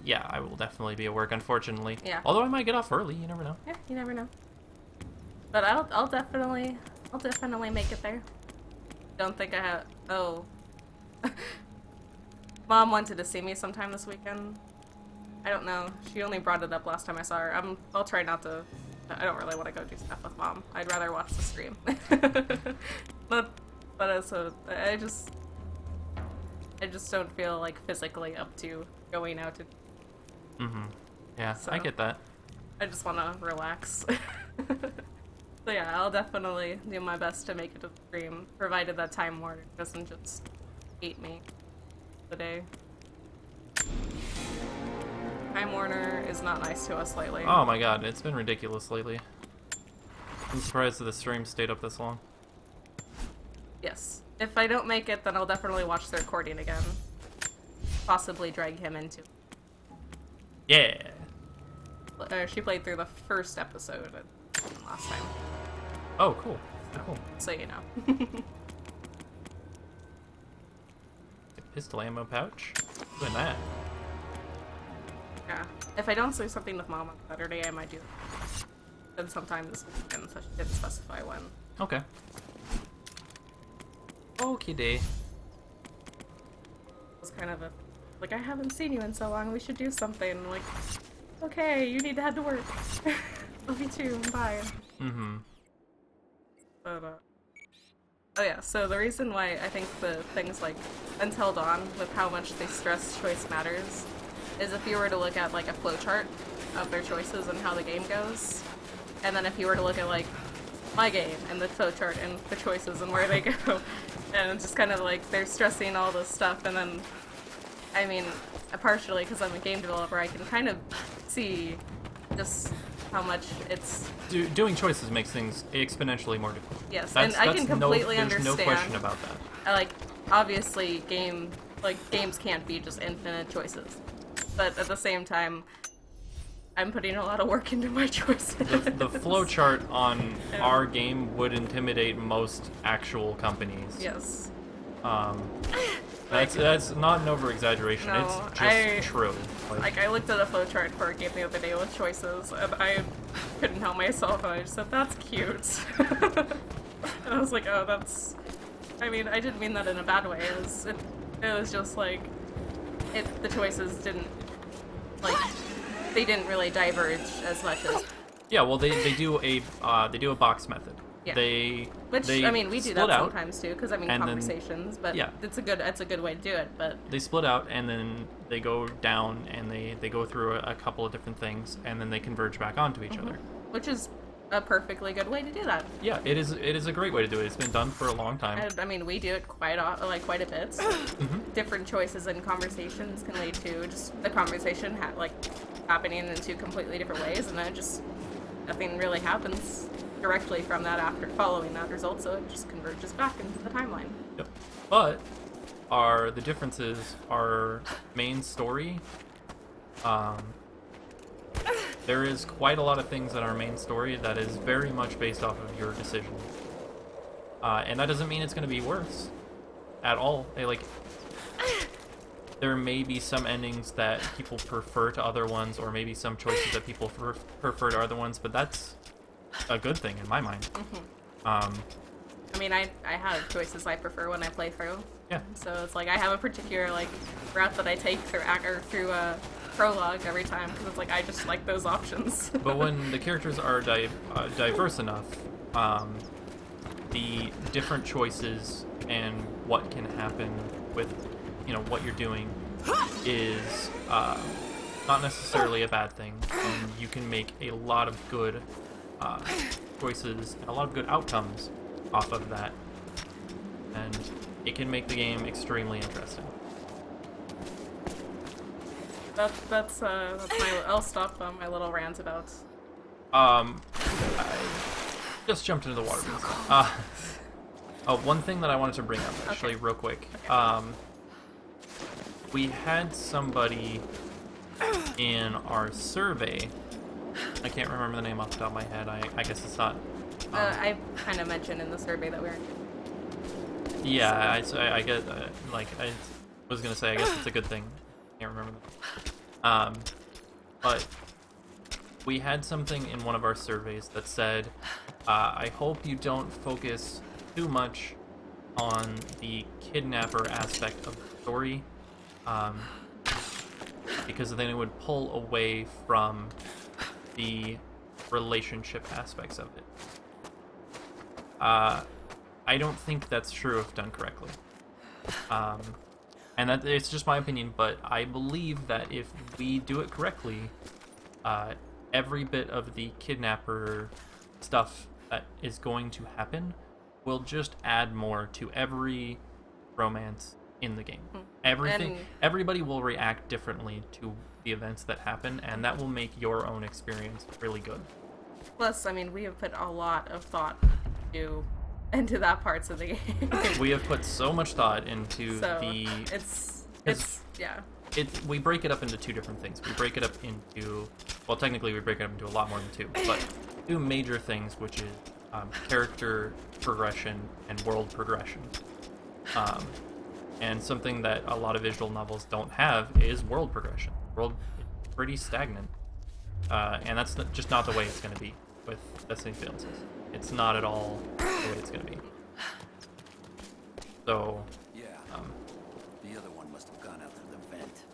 Yeah, I will definitely be at work, unfortunately. Yeah. Although I might get off early, you never know. Yeah, you never know. But I'll definitely make it there. Don't think I have. Oh. Mom wanted to see me sometime this weekend. I don't know. She only brought it up last time I saw her. I'll try not to. I don't really want to go do stuff with Mom. I'd rather watch the stream. but I just don't feel like physically up to going out to. Mm-hmm. Yeah, So, I get that. I just want to relax. So yeah, I'll definitely do my best to make it to the stream, provided that Time Warner doesn't just hate me today. Time Warner is not nice to us lately. Oh my god, it's been ridiculous lately. I'm surprised that the stream stayed up this long. Yes. If I don't make it, then I'll definitely watch the recording again. Possibly drag him into it. Yeah. She played through the first episode last time. Oh, cool. Cool. So you know. Pistol ammo pouch. Doing that. Yeah. If I don't do something with Mom on Saturday, I might do it. Then sometimes weekend, so she didn't specify when. Okay. Okie day. It was kind of like, I haven't seen you in so long, we should do something. Like, okay, you need to head to work. Love you too, bye. Mm-hmm. But, oh yeah, so the reason why I think the things like Until Dawn, with how much they stress choice matters, is if you were to look at like a flowchart of their choices and how the game goes, and then if you were to look at like my game and the flowchart and the choices and where they go, and it's just kind of like they're stressing all this stuff, and then, I mean, partially because I'm a game developer, I can kind of see just how much it's... Doing choices makes things exponentially more difficult. Yes, and I can completely understand. There's no question about that. Like, obviously, games can't be just infinite choices. But at the same time, I'm putting a lot of work into my choices. The flowchart on our game would intimidate most actual companies. Yes. That's not an over-exaggeration, No, it's just true. Like, I looked at a flowchart for a game the other day with choices, and I couldn't help myself, and I just said, that's cute. And I was like, oh, that's... I mean, I didn't mean that in a bad way. It was just like... The choices didn't... Like, they didn't really diverge as much as... Yeah, well, they do a box method. Yeah. They I mean, we do that out, sometimes too, because I mean conversations, but yeah. it's a good way to do it. But they split out and then they go down and they go through a couple of different things and then they converge back onto each other. Which is a perfectly good way to do that. Yeah, it is a great way to do it. It's been done for a long time. And, I mean, we do it quite a bit. Different choices and conversations can lead to just the conversation happening in two completely different ways, and then just nothing really happens. directly from that after following that result, so it just converges back into the timeline. Yep. But the differences are main story. There is quite a lot of things in our main story that is very much based off of your decision. And that doesn't mean it's going to be worse at all. There may be some endings that people prefer to other ones, or maybe some choices that people prefer to other ones, but that's a good thing in my mind. I mean, I have choices I prefer when I play through. Yeah. So it's like I have a particular route that I take through a prologue every time, because it's like I just like those options. But when the characters are diverse enough, the different choices and what can happen with what you're doing is not necessarily a bad thing, and you can make a lot of good choices and a lot of good outcomes off of that, and it can make the game extremely interesting. That's my. I'll stop my little rant about. I just jumped into the water. One thing that I wanted to bring up actually, real quick. We had somebody in our survey. I can't remember the name off the top of my head. I guess it's not. I kind of mentioned in the survey that we were. Yeah, I get I was gonna say I guess it's a good thing. Can't remember that. But we had something in one of our surveys that said, I hope you don't focus too much on the kidnapper aspect of the story, because then it would pull away from the relationship aspects of it. I don't think that's true if done correctly. And that it's just my opinion, but I believe that if we do it correctly, every bit of the kidnapper stuff that is going to happen will just add more to every romance in the game. Everybody will react differently to the events that happen, and that will make your own experience really good. Plus, I mean, we have put a lot of thought into that parts of the game. We have put so much thought into we break it up into two different things. We break it up into, well, technically we break it up into a lot more than two, but two major things, which is character progression and world progression. And something that a lot of visual novels don't have is world progression. World is pretty stagnant. And that's just not the way it's going to be with Destiny Fails. It's not at all the way it's going to be. So, the other one must have gone out through the vent.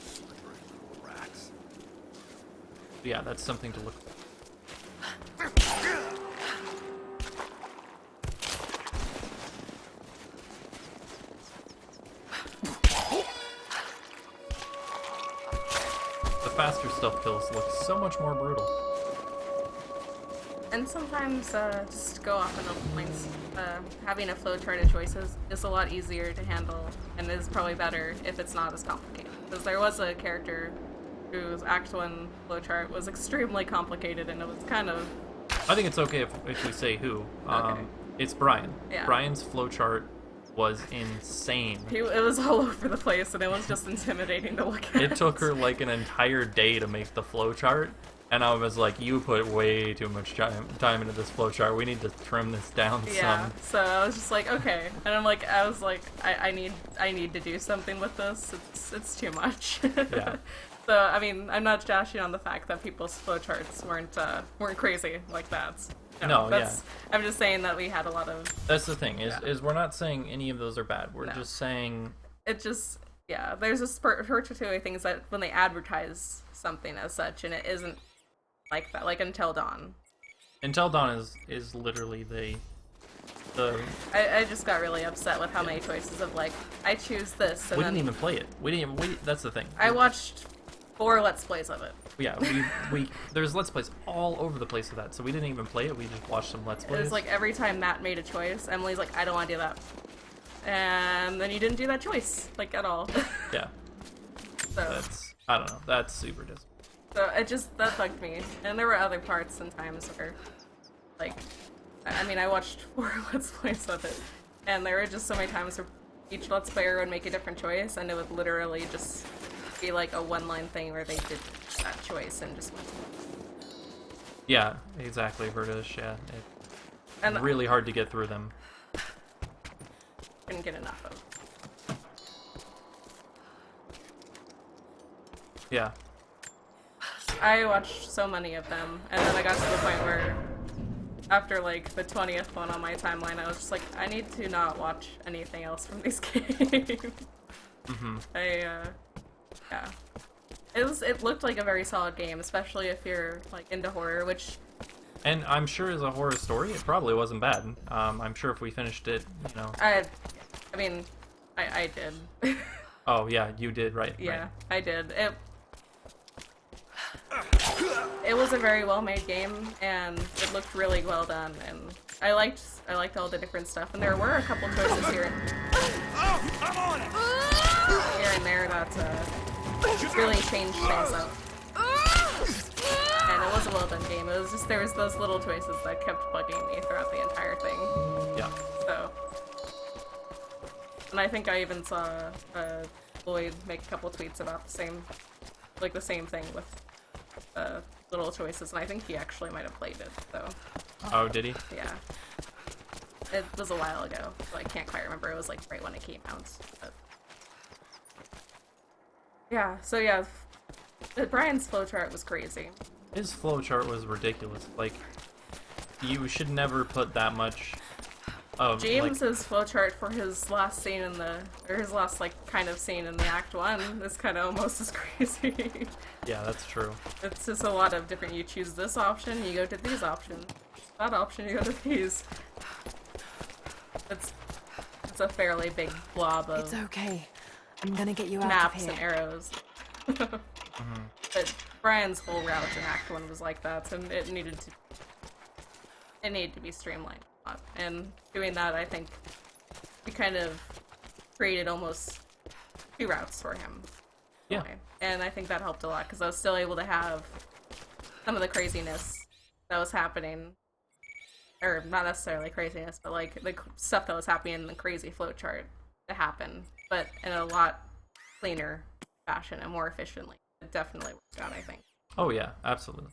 Slippery little rats. Yeah, that's something to look for. The faster stealth kills look so much more brutal. And sometimes, just to go off on those points, having a flowchart of choices is a lot easier to handle, and is probably better if it's not as complicated. Because there was a character whose Act 1 flowchart was extremely complicated, and it was kind of... I think it's okay if we say who. Okay. It's Brian. Yeah. Brian's flowchart was insane. It was all over the place, and it was just intimidating to look at. It took her like an entire day to make the flowchart. And I was like, you put way too much time into this flowchart. We need to trim this down some. Yeah, so I was just like, okay. And I was like, I need to do something with this. It's too much. Yeah. So, I mean, I'm not joshing on the fact that people's flowcharts weren't crazy like that. No, yeah. I'm just saying that we had a lot of... That's the thing, is we're not saying any of those are bad. We're just saying... It just... Yeah, there's a particular things that when they advertise something as such, and it isn't like that, like Until Dawn. Until Dawn is literally the I just got really upset with how many choices of like, I choose this, and we didn't even play it. That's the thing. I watched 4 Let's Plays of it. Yeah, there's Let's Plays all over the place of that, so we didn't even play it, we just watched some Let's Plays. It was like every time Matt made a choice, Emily's like, I don't want to do that. And then you didn't do that choice, like, at all. Yeah. So I don't know, that's super disappointing. So that bugged me. And there were other parts sometimes where Like, I mean, I watched 4 Let's Plays of it, and there were just so many times where each Let's Player would make a different choice, and it would literally just be like a one-line thing where they did that choice and just went. Yeah, exactly, Vertish, yeah. And really hard to get through them. Couldn't get enough of. Yeah. I watched so many of them, and then I got to the point where, after like the 20th one on my timeline, I was just like, I need to not watch anything else from these games. Yeah. It looked like a very solid game, especially if you're like into horror, which. And I'm sure as a horror story, it probably wasn't bad. I'm sure if we finished it, you know. I mean, I did. Oh yeah, you did, right? Yeah, right. I did. It was a very well-made game, and it looked really well done, and I liked all the different stuff, and there were a couple choices here and there that really changed things up. And it was a well-done game. It was just there was those little choices that kept bugging me throughout the entire thing. Yeah. So, and I think I even saw Lloyd make a couple tweets about the same thing with little choices, and I think he actually might have played it. So. Oh, did he? Yeah. It was a while ago, so I can't quite remember. It was like right when it came out. But... yeah. So yeah, Brian's flowchart was crazy. His flowchart was ridiculous. Like, you should never put that much of James's flowchart for his last scene in his last kind of scene in the Act 1 is kind of almost as crazy. Yeah, that's true. It's just a lot of different. You choose this option, you go to these options. That option, you go to these. It's a fairly big blob of. It's okay. I'm gonna get you out maps of here. and arrows. But Brian's whole route in Act 1 was like that, and it needed to be streamlined a lot. And doing that, I think we kind of created almost 2 routes for him. Yeah. And I think that helped a lot, because I was still able to have some of the craziness that was happening, or not necessarily craziness, but like the stuff that was happening in the crazy flowchart to happen, but in a lot cleaner fashion and more efficiently. It definitely worked out, I think. Oh yeah, absolutely.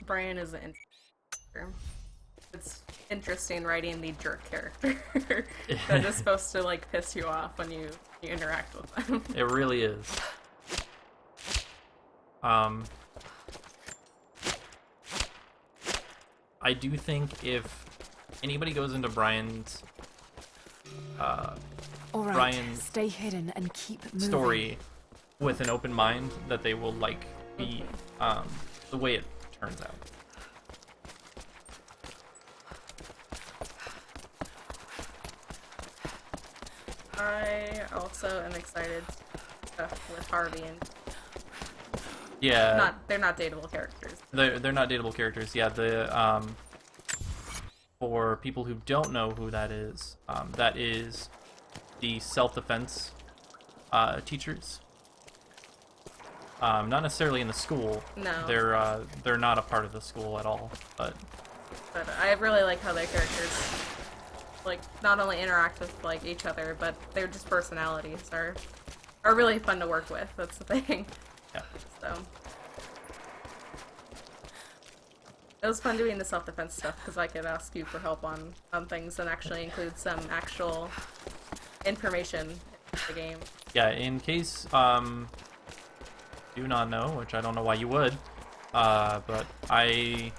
Brian is an interesting. It's interesting writing the jerk character that is supposed to like piss you off when you interact with them. It really is. I do think if anybody goes into Brian's All right, Brian's stay hidden and keep moving. story with an open mind, that they will like be the way it turns out. I also am excited stuff with Harvey and Yeah. they're not dateable characters. They're not dateable characters. Yeah, for people who don't know who that is the self-defense teachers. Not necessarily in the school. No. They're not a part of the school at all, but I really like how their characters like not only interact with like each other, but their just personalities are really fun to work with. That's the thing. Yeah. So it was fun doing the self-defense stuff because I could ask you for help on things and actually include some actual information in the game. yeah, in case do not know, which I don't know why you would, but I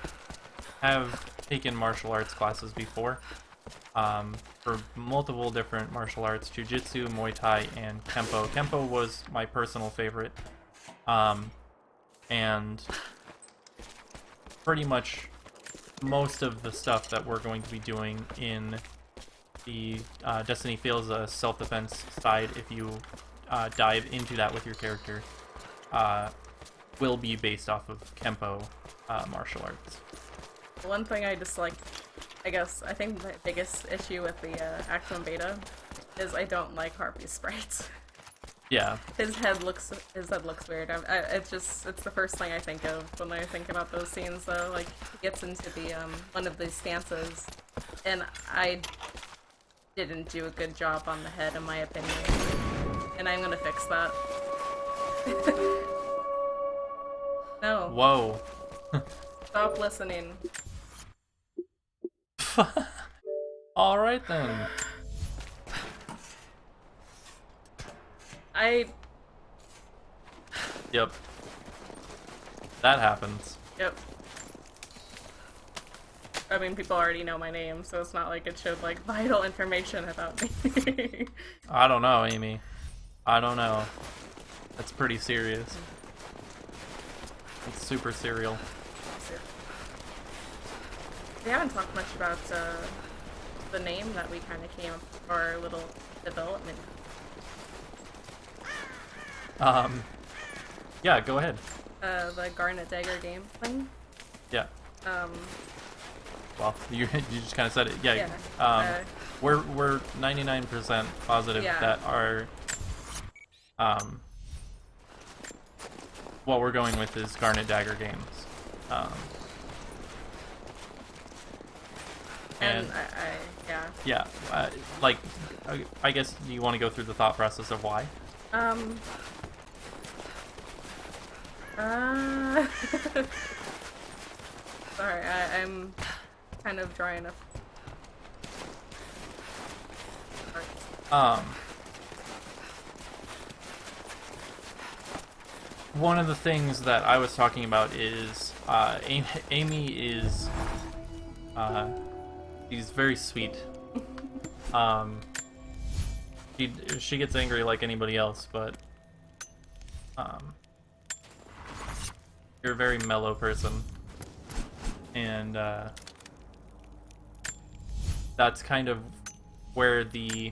have taken martial arts classes before, for multiple different martial arts: Jiu-Jitsu, Muay Thai, and Kempo. Kempo was my personal favorite, and pretty much most of the stuff that we're going to be doing in the Destiny Feels a self-defense side, if you dive into that with your character, will be based off of Kempo martial arts. One thing I dislike, I think the biggest issue with the Act 1 beta is I don't like Harpy's sprites. Yeah. His head looks weird. It's the first thing I think of when I think about those scenes, though. Like, he gets into the one of these stances, and I didn't do a good job on the head, in my opinion. And I'm gonna fix that. No. Whoa. Stop listening. All right then. Yep. That happens. Yep. I mean, people already know my name, so it's not like it showed, like, vital information about me. I don't know, Amy. I don't know. That's pretty serious. It's super serial. We haven't talked much about the name that we kind of came up with our little development. Yeah, go ahead. The Garnet Dagger game thing. Yeah. Well, you just kind of said it. Yeah. We're 99% positive that our what we're going with is Garnet Dagger games. And yeah. Like, I guess you want to go through the thought process of why. Sorry, I'm kind of drawing a. One of the things that I was talking about is Amy is she's very sweet. She gets angry like anybody else, but you're a very mellow person, and that's kind of where the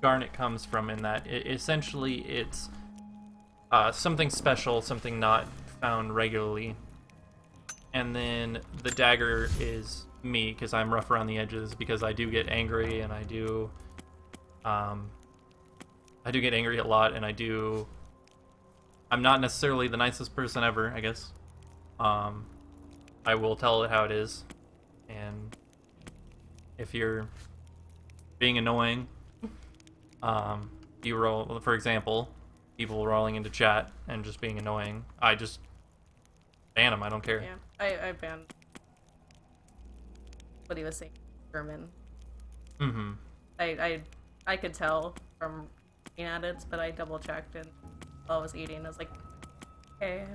Garnet comes from, in that essentially it's something special, something not found regularly. And then the dagger is me, because I'm rough around the edges, because I do get angry, and I do get angry a lot, and I'm not necessarily the nicest person ever, I guess. I will tell it how it is, and if you're being annoying, you roll, for example, people rolling into chat and just being annoying, I just ban them. I don't care. Yeah, I banned what he was saying, German. Mm-hmm. I could tell from looking at it, but I double checked, and while I was eating, I was like, okay.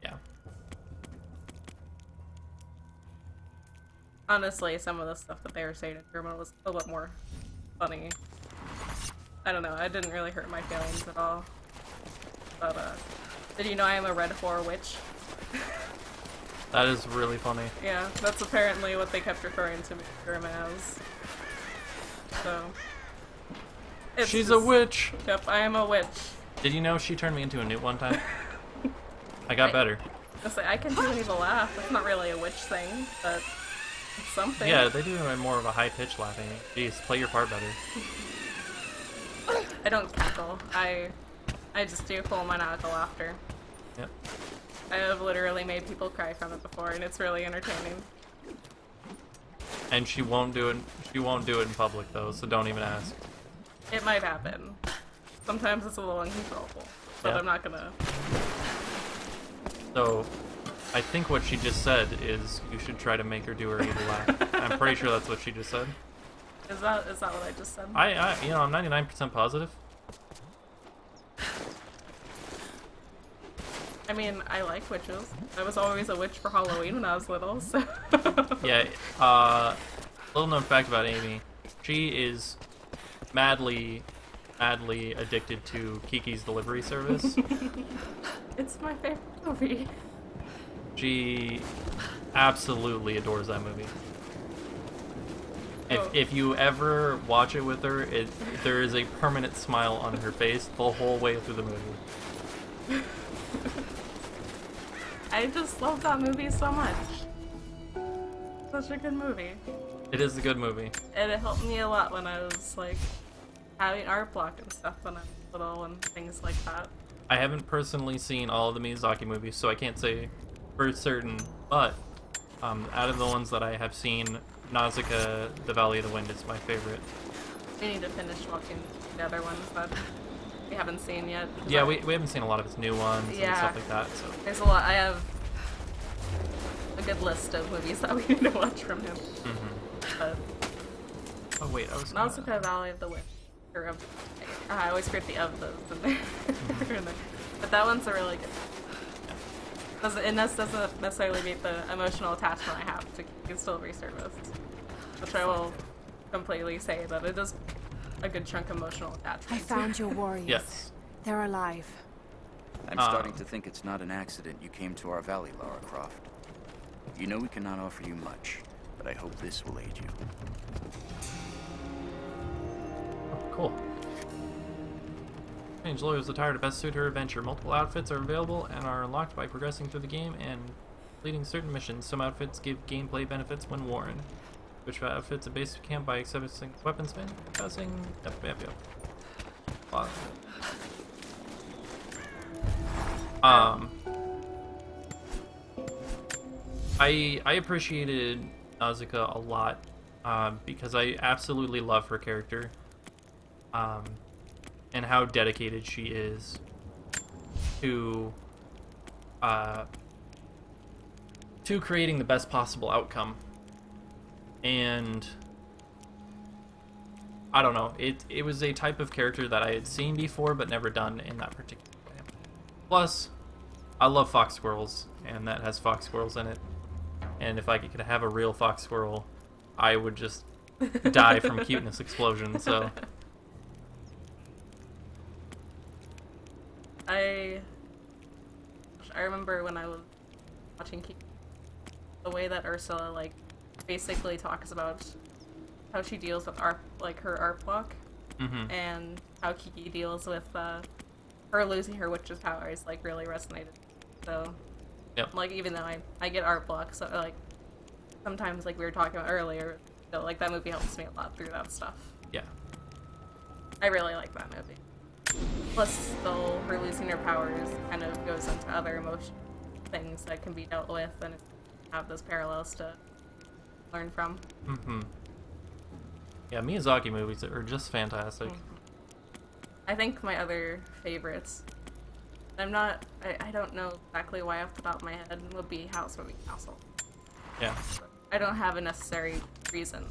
Yeah. Honestly, some of the stuff that they were saying in German was a little bit more funny. I don't know, it didn't really hurt my feelings at all. But, did you know I am a red whore witch? That is really funny. Yeah, that's apparently what they kept referring to me in German as. So... She's a witch! Yep, I am a witch. Did you know she turned me into a newt one time? I got better. I can do an evil laugh. It's not really a witch thing, but it's something. Yeah, they do more of a high-pitched laughing. Jeez, play your part better. I don't cackle. I just do full maniacal laughter. Yep. I have literally made people cry from it before, and it's really entertaining. And she won't do it. She won't do it in public though, so don't even ask. It might happen. Sometimes it's a little uncontrollable, but Yeah. I'm not gonna. So, I think what she just said is you should try to make her do her evil laugh. I'm pretty sure that's what she just said. Is that what I just said? I'm 99% positive. I mean, I like witches. I was always a witch for Halloween when I was little, so... Yeah, little known fact about Amy. She is madly addicted to Kiki's Delivery Service. It's my favorite movie. She absolutely adores that movie. If you ever watch it with her, there is a permanent smile on her face the whole way through the movie. I just love that movie so much. Such a good movie. It is a good movie. And it helped me a lot when I was, like, having art block and stuff when I'm little and things like that. I haven't personally seen all of the Miyazaki movies, so I can't say for certain, but out of the ones that I have seen, Nausicaa, The Valley of the Wind is my favorite. We need to finish watching the other ones that we haven't seen yet. Yeah, we haven't seen a lot of his new ones and stuff like that. So there's a lot. I have a good list of movies that we need to watch from him. But oh wait, I was Nausicaa, Valley of the Wind. Or of, I always forget the of those in there. But that one's a really good one. And this doesn't necessarily meet the emotional attachment I have to Keegan Still Resurfaced, which I will completely say that it is a good chunk of emotional attachment. I found your warriors. Yes. They're alive. I'm starting to think it's not an accident you came to our valley, Lara Croft. You know we cannot offer you much, but I hope this will aid you. Cool. Change Lawyer's attire to best suit her adventure. Multiple outfits are available and are unlocked by progressing through the game and completing certain missions. Some outfits give gameplay benefits when worn. Which outfits a base camp by accessing weapons bin? Passing. Yep. I appreciated Nausicaa a lot because I absolutely love her character. And how dedicated she is to creating the best possible outcome. And I don't know, it was a type of character that I had seen before but never done in that particular way. Plus, I love fox squirrels, and that has fox squirrels in it. And if I could have a real fox squirrel, I would just die from cuteness explosion, so... I remember when I was watching Kiki, the way that Ursula like basically talks about how she deals with art, like her art block, and how Kiki deals with her losing her witch's powers, like really resonated. So, like even though I get art blocks, so, like sometimes like we were talking about earlier, so, like that movie helps me a lot through that stuff. Yeah, I really like that movie. Plus, though, her losing her powers kind of goes into other emotional things that can be dealt with and have those parallels to learn from. Yeah, Miyazaki movies are just fantastic. I think my other favorites, I don't know exactly why off the top of my head, would be House Moving Castle. Yeah. I don't have a necessary reason.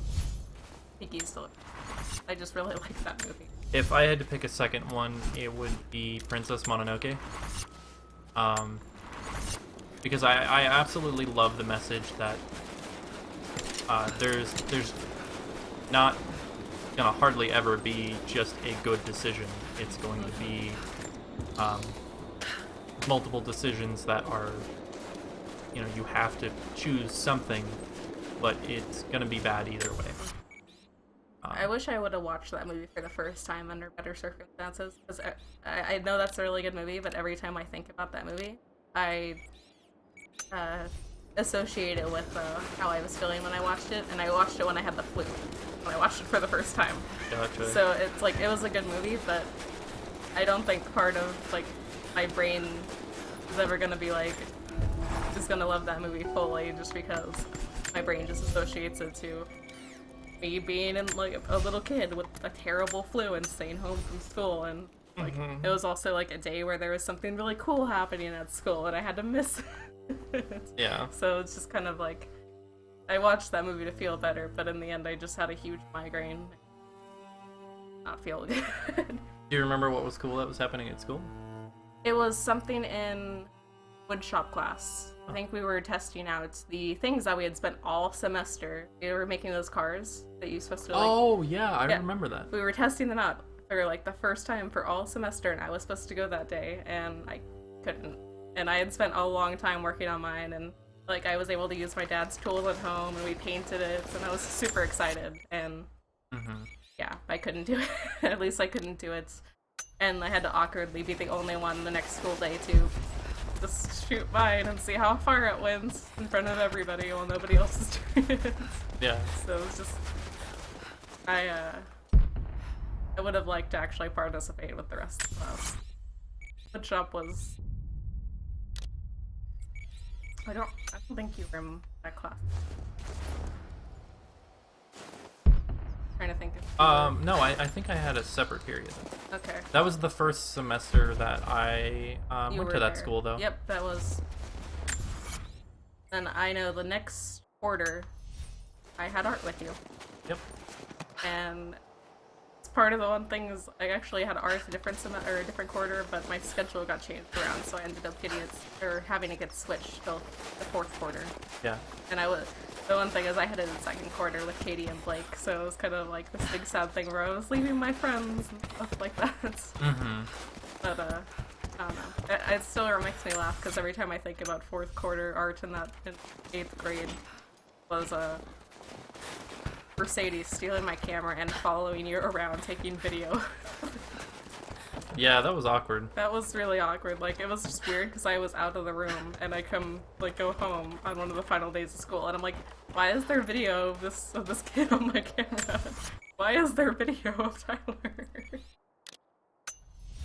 Kiki's still, I just really like that movie. If I had to pick a second one, it would be Princess Mononoke. Because I absolutely love the message that there's not gonna hardly ever be just a good decision. It's going to be multiple decisions that are, you have to choose something, but it's gonna be bad either way. I wish I would have watched that movie for the first time under better circumstances, because I know that's a really good movie, but every time I think about that movie, I associate it with how I was feeling when I watched it, and I watched it when I had the flu, when I watched it for the first time. Gotcha. So it's like, it was a good movie, but I don't think part of, like, my brain is ever gonna be like, just gonna love that movie fully, just because my brain just associates it to me being in like a little kid with a terrible flu and staying home from school, and like it was also like a day where there was something really cool happening at school and I had to miss it. Yeah. So it's just kind of like, I watched that movie to feel better, but in the end I just had a huge migraine. Not feel good. Do you remember what was cool that was happening at school? It was something in woodshop class. I think we were testing out the things that we had spent all semester. We were making those cars that you're supposed to like... Oh, yeah, I remember that. We were testing them out for like the first time for all semester, and I was supposed to go that day, and I couldn't. And I had spent a long time working on mine, and like I was able to use my dad's tools at home, and we painted it, and I was super excited. And yeah, I couldn't do it. At least I couldn't do it. And I had to awkwardly be the only one the next school day to just shoot mine and see how far it went in front of everybody while nobody else is doing it. Yeah. So it was just, I would have liked to actually participate with the rest of the class. The jump was... I don't think you were in that class. Trying to think of... No, I think I had a separate period. Okay. That was the first semester that I went to that school, though. Yep, that was... And I know the next quarter, I had art with you. Yep. And it's part of the one thing is I actually had art a different a different quarter, but my schedule got changed around, so I ended up getting it or having to get switched till the fourth quarter. Yeah. And the one thing is I had it in the second quarter with Katie and Blake, so it was kind of like this big sad thing where I was leaving my friends and stuff like that. Mm-hmm. But I don't know. It still makes me laugh because every time I think about fourth quarter art in 8th grade was Mercedes stealing my camera and following you around taking video. Yeah, that was awkward. That was really awkward. Like, it was just weird because I was out of the room and I go home on one of the final days of school and I'm like, why is there video of this kid on my camera? Why is there video of Tyler?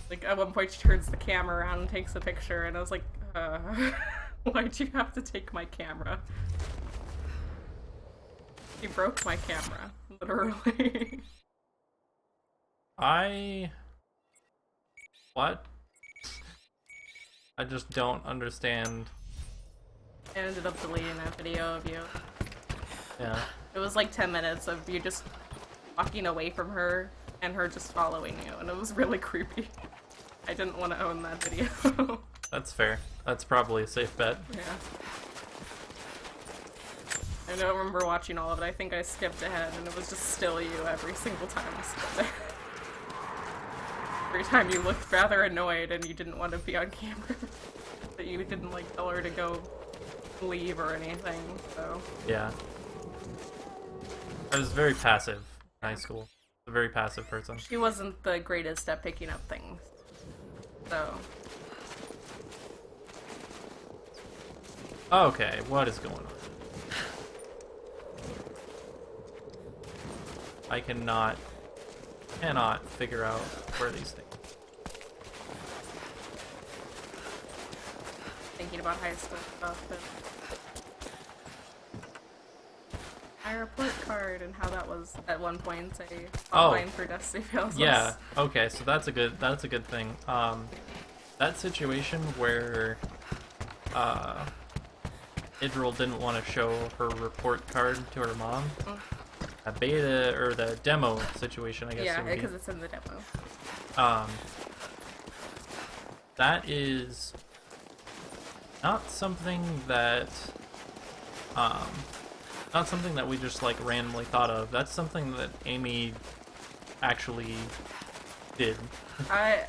Like, at one point she turns the camera around and takes a picture and I was like, why'd you have to take my camera? He broke my camera, literally. What? I just don't understand. I ended up deleting that video of you. Yeah. It was like 10 minutes of you just walking away from her and her just following you, and it was really creepy. I didn't want to own that video. That's fair. That's probably a safe bet. Yeah. I don't remember watching all of it. I think I skipped ahead, and it was just still you every single time I skipped ahead. Every time you looked rather annoyed and you didn't want to be on camera. That you didn't like tell her to go leave or anything, so... Yeah. I was very passive in high school. A very passive person. She wasn't the greatest at picking up things. So... Okay, what is going on? I cannot figure out where these things. Thinking about high school stuff and my report card and how that was at one point a online for Destiny fails. Yeah. Okay, so that's a good thing. That situation where Idril didn't want to show her report card to her mom. A beta or the demo situation, I guess. Yeah, because it's in the demo. That is not something that we just like randomly thought of. That's something that Amy actually did. I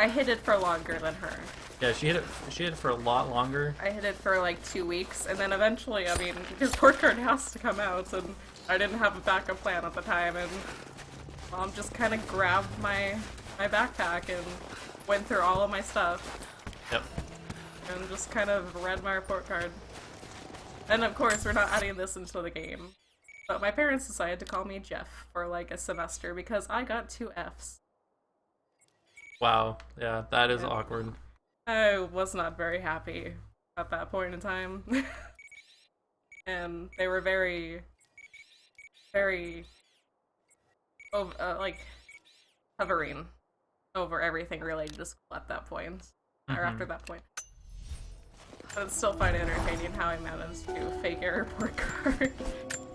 hid it for longer than her. Yeah, she hid it for a lot longer. I hid it for like 2 weeks, and then eventually, I mean, his report card has to come out, and I didn't have a backup plan at the time, and Mom just kind of grabbed my backpack and went through all of my stuff. Yep. And just kind of read my report card. And of course, we're not adding this into the game. But my parents decided to call me Jeff for like a semester because I got 2 Fs. Wow, yeah, that is awkward. I was not very happy at that point in time. And they were very like hovering over everything related to school at that point, or after that point. But it's still fun entertaining how I managed to fake a report card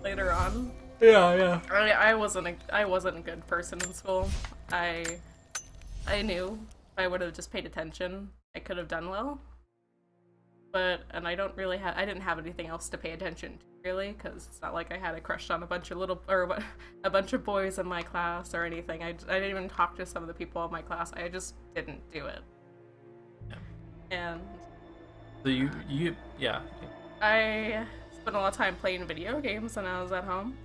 later on. Yeah. I wasn't a good person in school. I knew if I would have just paid attention, I could have done well. But I didn't have anything else to pay attention to, really, because it's not like I had a crush on a bunch of boys in my class or anything. I didn't even talk to some of the people in my class. I just didn't do it. Yeah. And so yeah. I spent a lot of time playing video games when I was at home,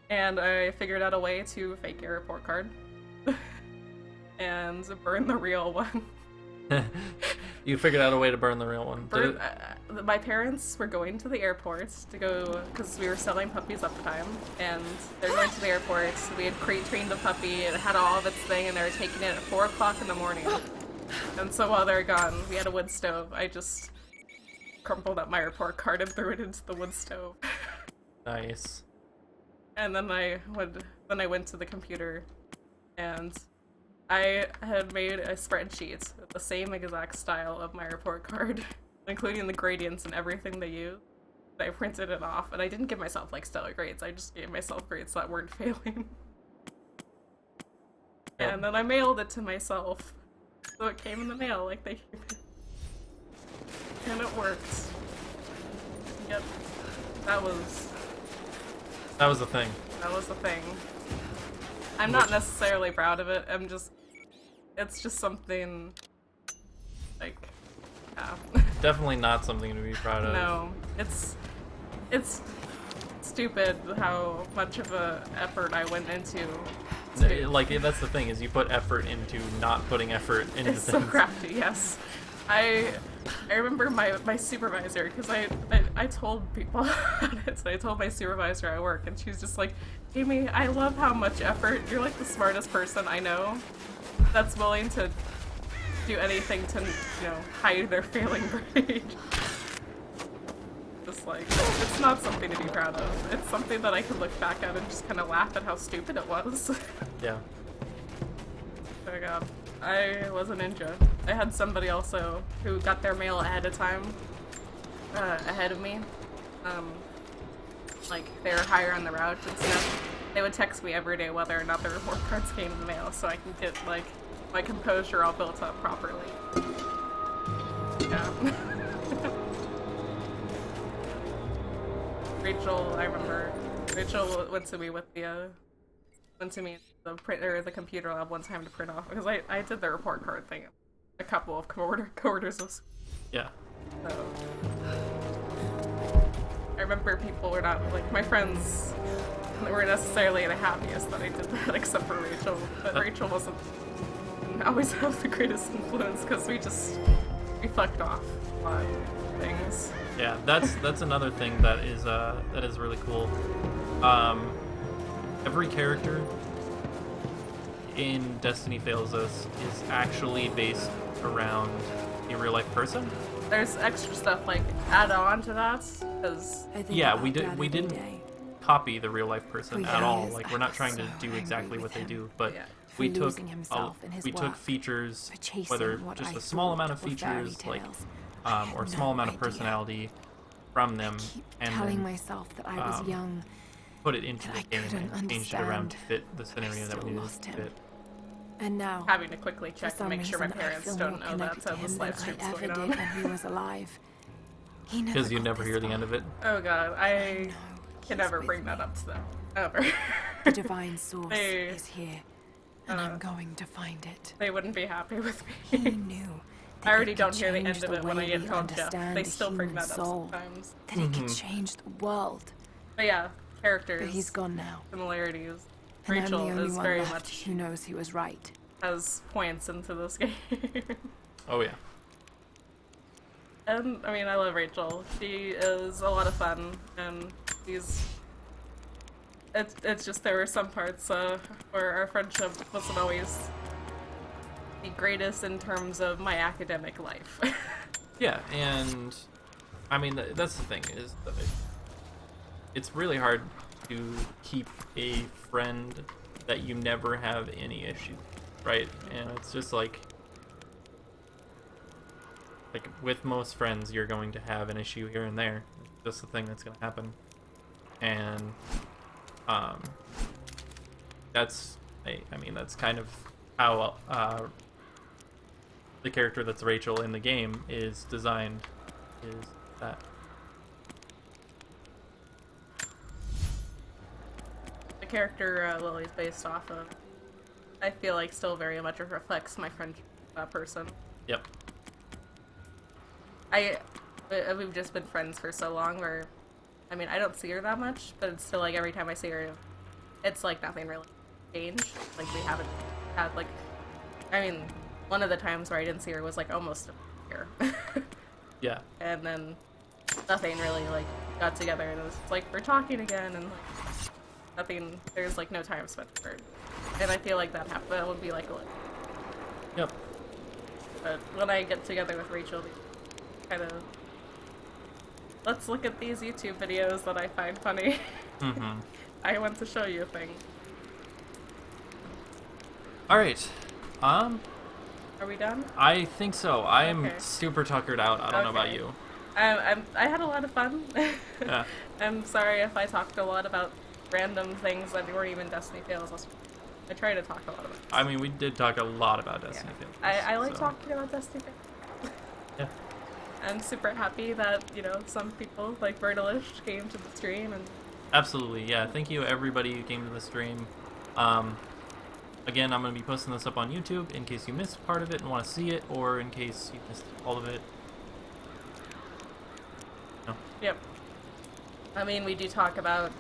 and I figured out a way to fake a report card and burn the real one. You figured out a way to burn the real one. my parents were going to the airport to go, because we were selling puppies at the time, and they're going to the airport. We had crate trained the puppy, it had all of its thing, and they were taking it at 4 o'clock in the morning. And so while they're gone, we had a wood stove. I just crumpled up my report card and threw it into the wood stove. Nice. And then I went to the computer, and I had made a spreadsheet with the same exact style of my report card, including the gradients and everything they used. I printed it off, and I didn't give myself like stellar grades. I just gave myself grades that weren't failing. And then I mailed it to myself, so it came in the mail like they came in. And it worked. Yep, that was the thing. That was the thing. I'm not necessarily proud of it. It's just something, like, yeah. Definitely not something to be proud of. No, it's stupid how much of a effort I went into. Like, that's the thing, is you put effort into not putting effort into It's things. so crafty, yes. I remember my supervisor, because I told people it, so I told my supervisor at work, and she was just like, Amy, I love how much effort, you're like the smartest person I know that's willing to do anything to, hide their failing grade. Just like, it's not something to be proud of. It's something that I can look back at and just kind of laugh at how stupid it was. Yeah. Oh my god. I was a ninja. I had somebody also who got their mail ahead of time, ahead of me. Like, they were higher on the route and stuff. They would text me every day whether or not the report cards came in the mail, so I can get, like, my composure all built up properly. Yeah. Rachel, I remember, Rachel went to me with the printer, the computer lab one time to print off, because I did the report card thing a couple of quarters of. Yeah. So I remember people were not, like, my friends weren't necessarily the happiest that I did that, except for Rachel. But Rachel didn't always have the greatest influence, because we fucked off a lot of things. Yeah, that's another thing that is really cool. Every character in Destiny Fails Us is actually based around a real life person. There's extra stuff like add on to that, because yeah, we didn't copy the real life person at all. Like, we're not trying to do exactly what they do, but we took features, whether just a small amount of features, like or a small amount of personality from them, and telling myself that I was young, put it into the game and changed it around to fit the scenario that we needed to fit. And now, having to quickly check to make sure my parents don't know that this live stream's going on. When he was alive. Because you never hear the end of it. Oh god, I can never bring that up to them. Ever. The divine source is here, and I'm going to find it. They wouldn't be happy with me. He knew. I already don't hear the end of it when I get home, Jeff. They still bring that up sometimes. That it can change the world. But yeah, characters. But he's gone now. Similarities. And Rachel I'm the only is one very left much who knows he was right. Has points into this game. Oh yeah. And I mean, I love Rachel. She is a lot of fun, and it's just there were some parts where our friendship wasn't always the greatest in terms of my academic life. Yeah, and I mean, that's the thing, is that it's really hard to keep a friend that you never have any issues, right? And it's just like with most friends, you're going to have an issue here and there. It's just the thing that's going to happen. And that's kind of how the character that's Rachel in the game is designed, is that. The character Lily's based off of, I feel like, still very much reflects my friendship with that person. Yep. We've just been friends for so long where, I mean, I don't see her that much, but it's still like every time I see her, it's like nothing really changed. Like, we haven't had, like, I mean, one of the times where I didn't see her was like almost a year. Yeah. And then nothing really like got together, and it was like we're talking again, and like nothing. There's like no time spent for it, and I feel like that would be like a. Yep. But when I get together with Rachel, we kind of let's look at these YouTube videos that I find funny. Mm-hmm. I want to show you a thing. All right. Are we done? I think so. I'm Okay. super tuckered out. I don't know about Okay. you. I had a lot of fun. Yeah. I'm sorry if I talked a lot about random things that weren't even Destiny Fails. I try to talk a lot about it. I mean, we did talk a lot about Destiny Fails. I like so. talking about Destiny Fails. Yeah. I'm super happy that, you know, some people like Bertalish came to the stream and... Absolutely, yeah. Thank you everybody who came to the stream. Again, I'm going to be posting this up on YouTube in case you missed part of it and want to see it, or in case you missed all of it. No. Yep. I mean, we do talk about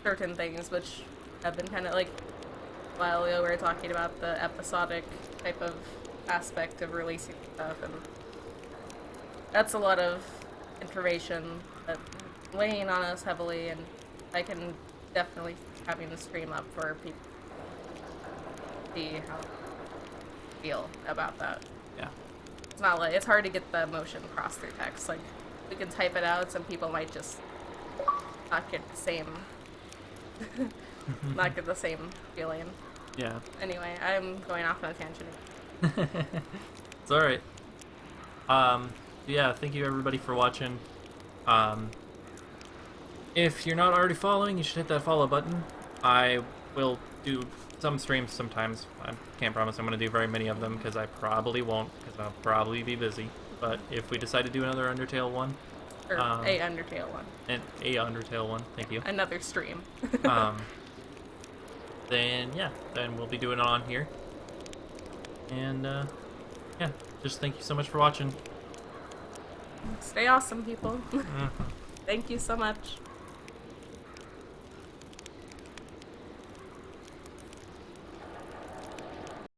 certain things which have been kind of like, a while ago we were talking about the episodic type of aspect of releasing stuff, and that's a lot of information that's weighing on us heavily, and I can definitely having the stream up for people to see how they feel about that. Yeah. It's not like, it's hard to get the emotion across through text. Like, we can type it out, some people might just not get the same, not get the same feeling. Yeah. Anyway, I'm going off on a tangent. It's alright. Yeah, thank you everybody for watching. If you're not already following, you should hit that follow button. I will do some streams sometimes. I can't promise I'm going to do very many of them, because I probably won't, because I'll probably be busy. But if we decide to do another Undertale one... Or a Undertale one. A Undertale one, thank you. Another stream. Then, yeah, then we'll be doing it on here. And, yeah, just thank you so much for watching. Stay awesome, people. Thank you so much.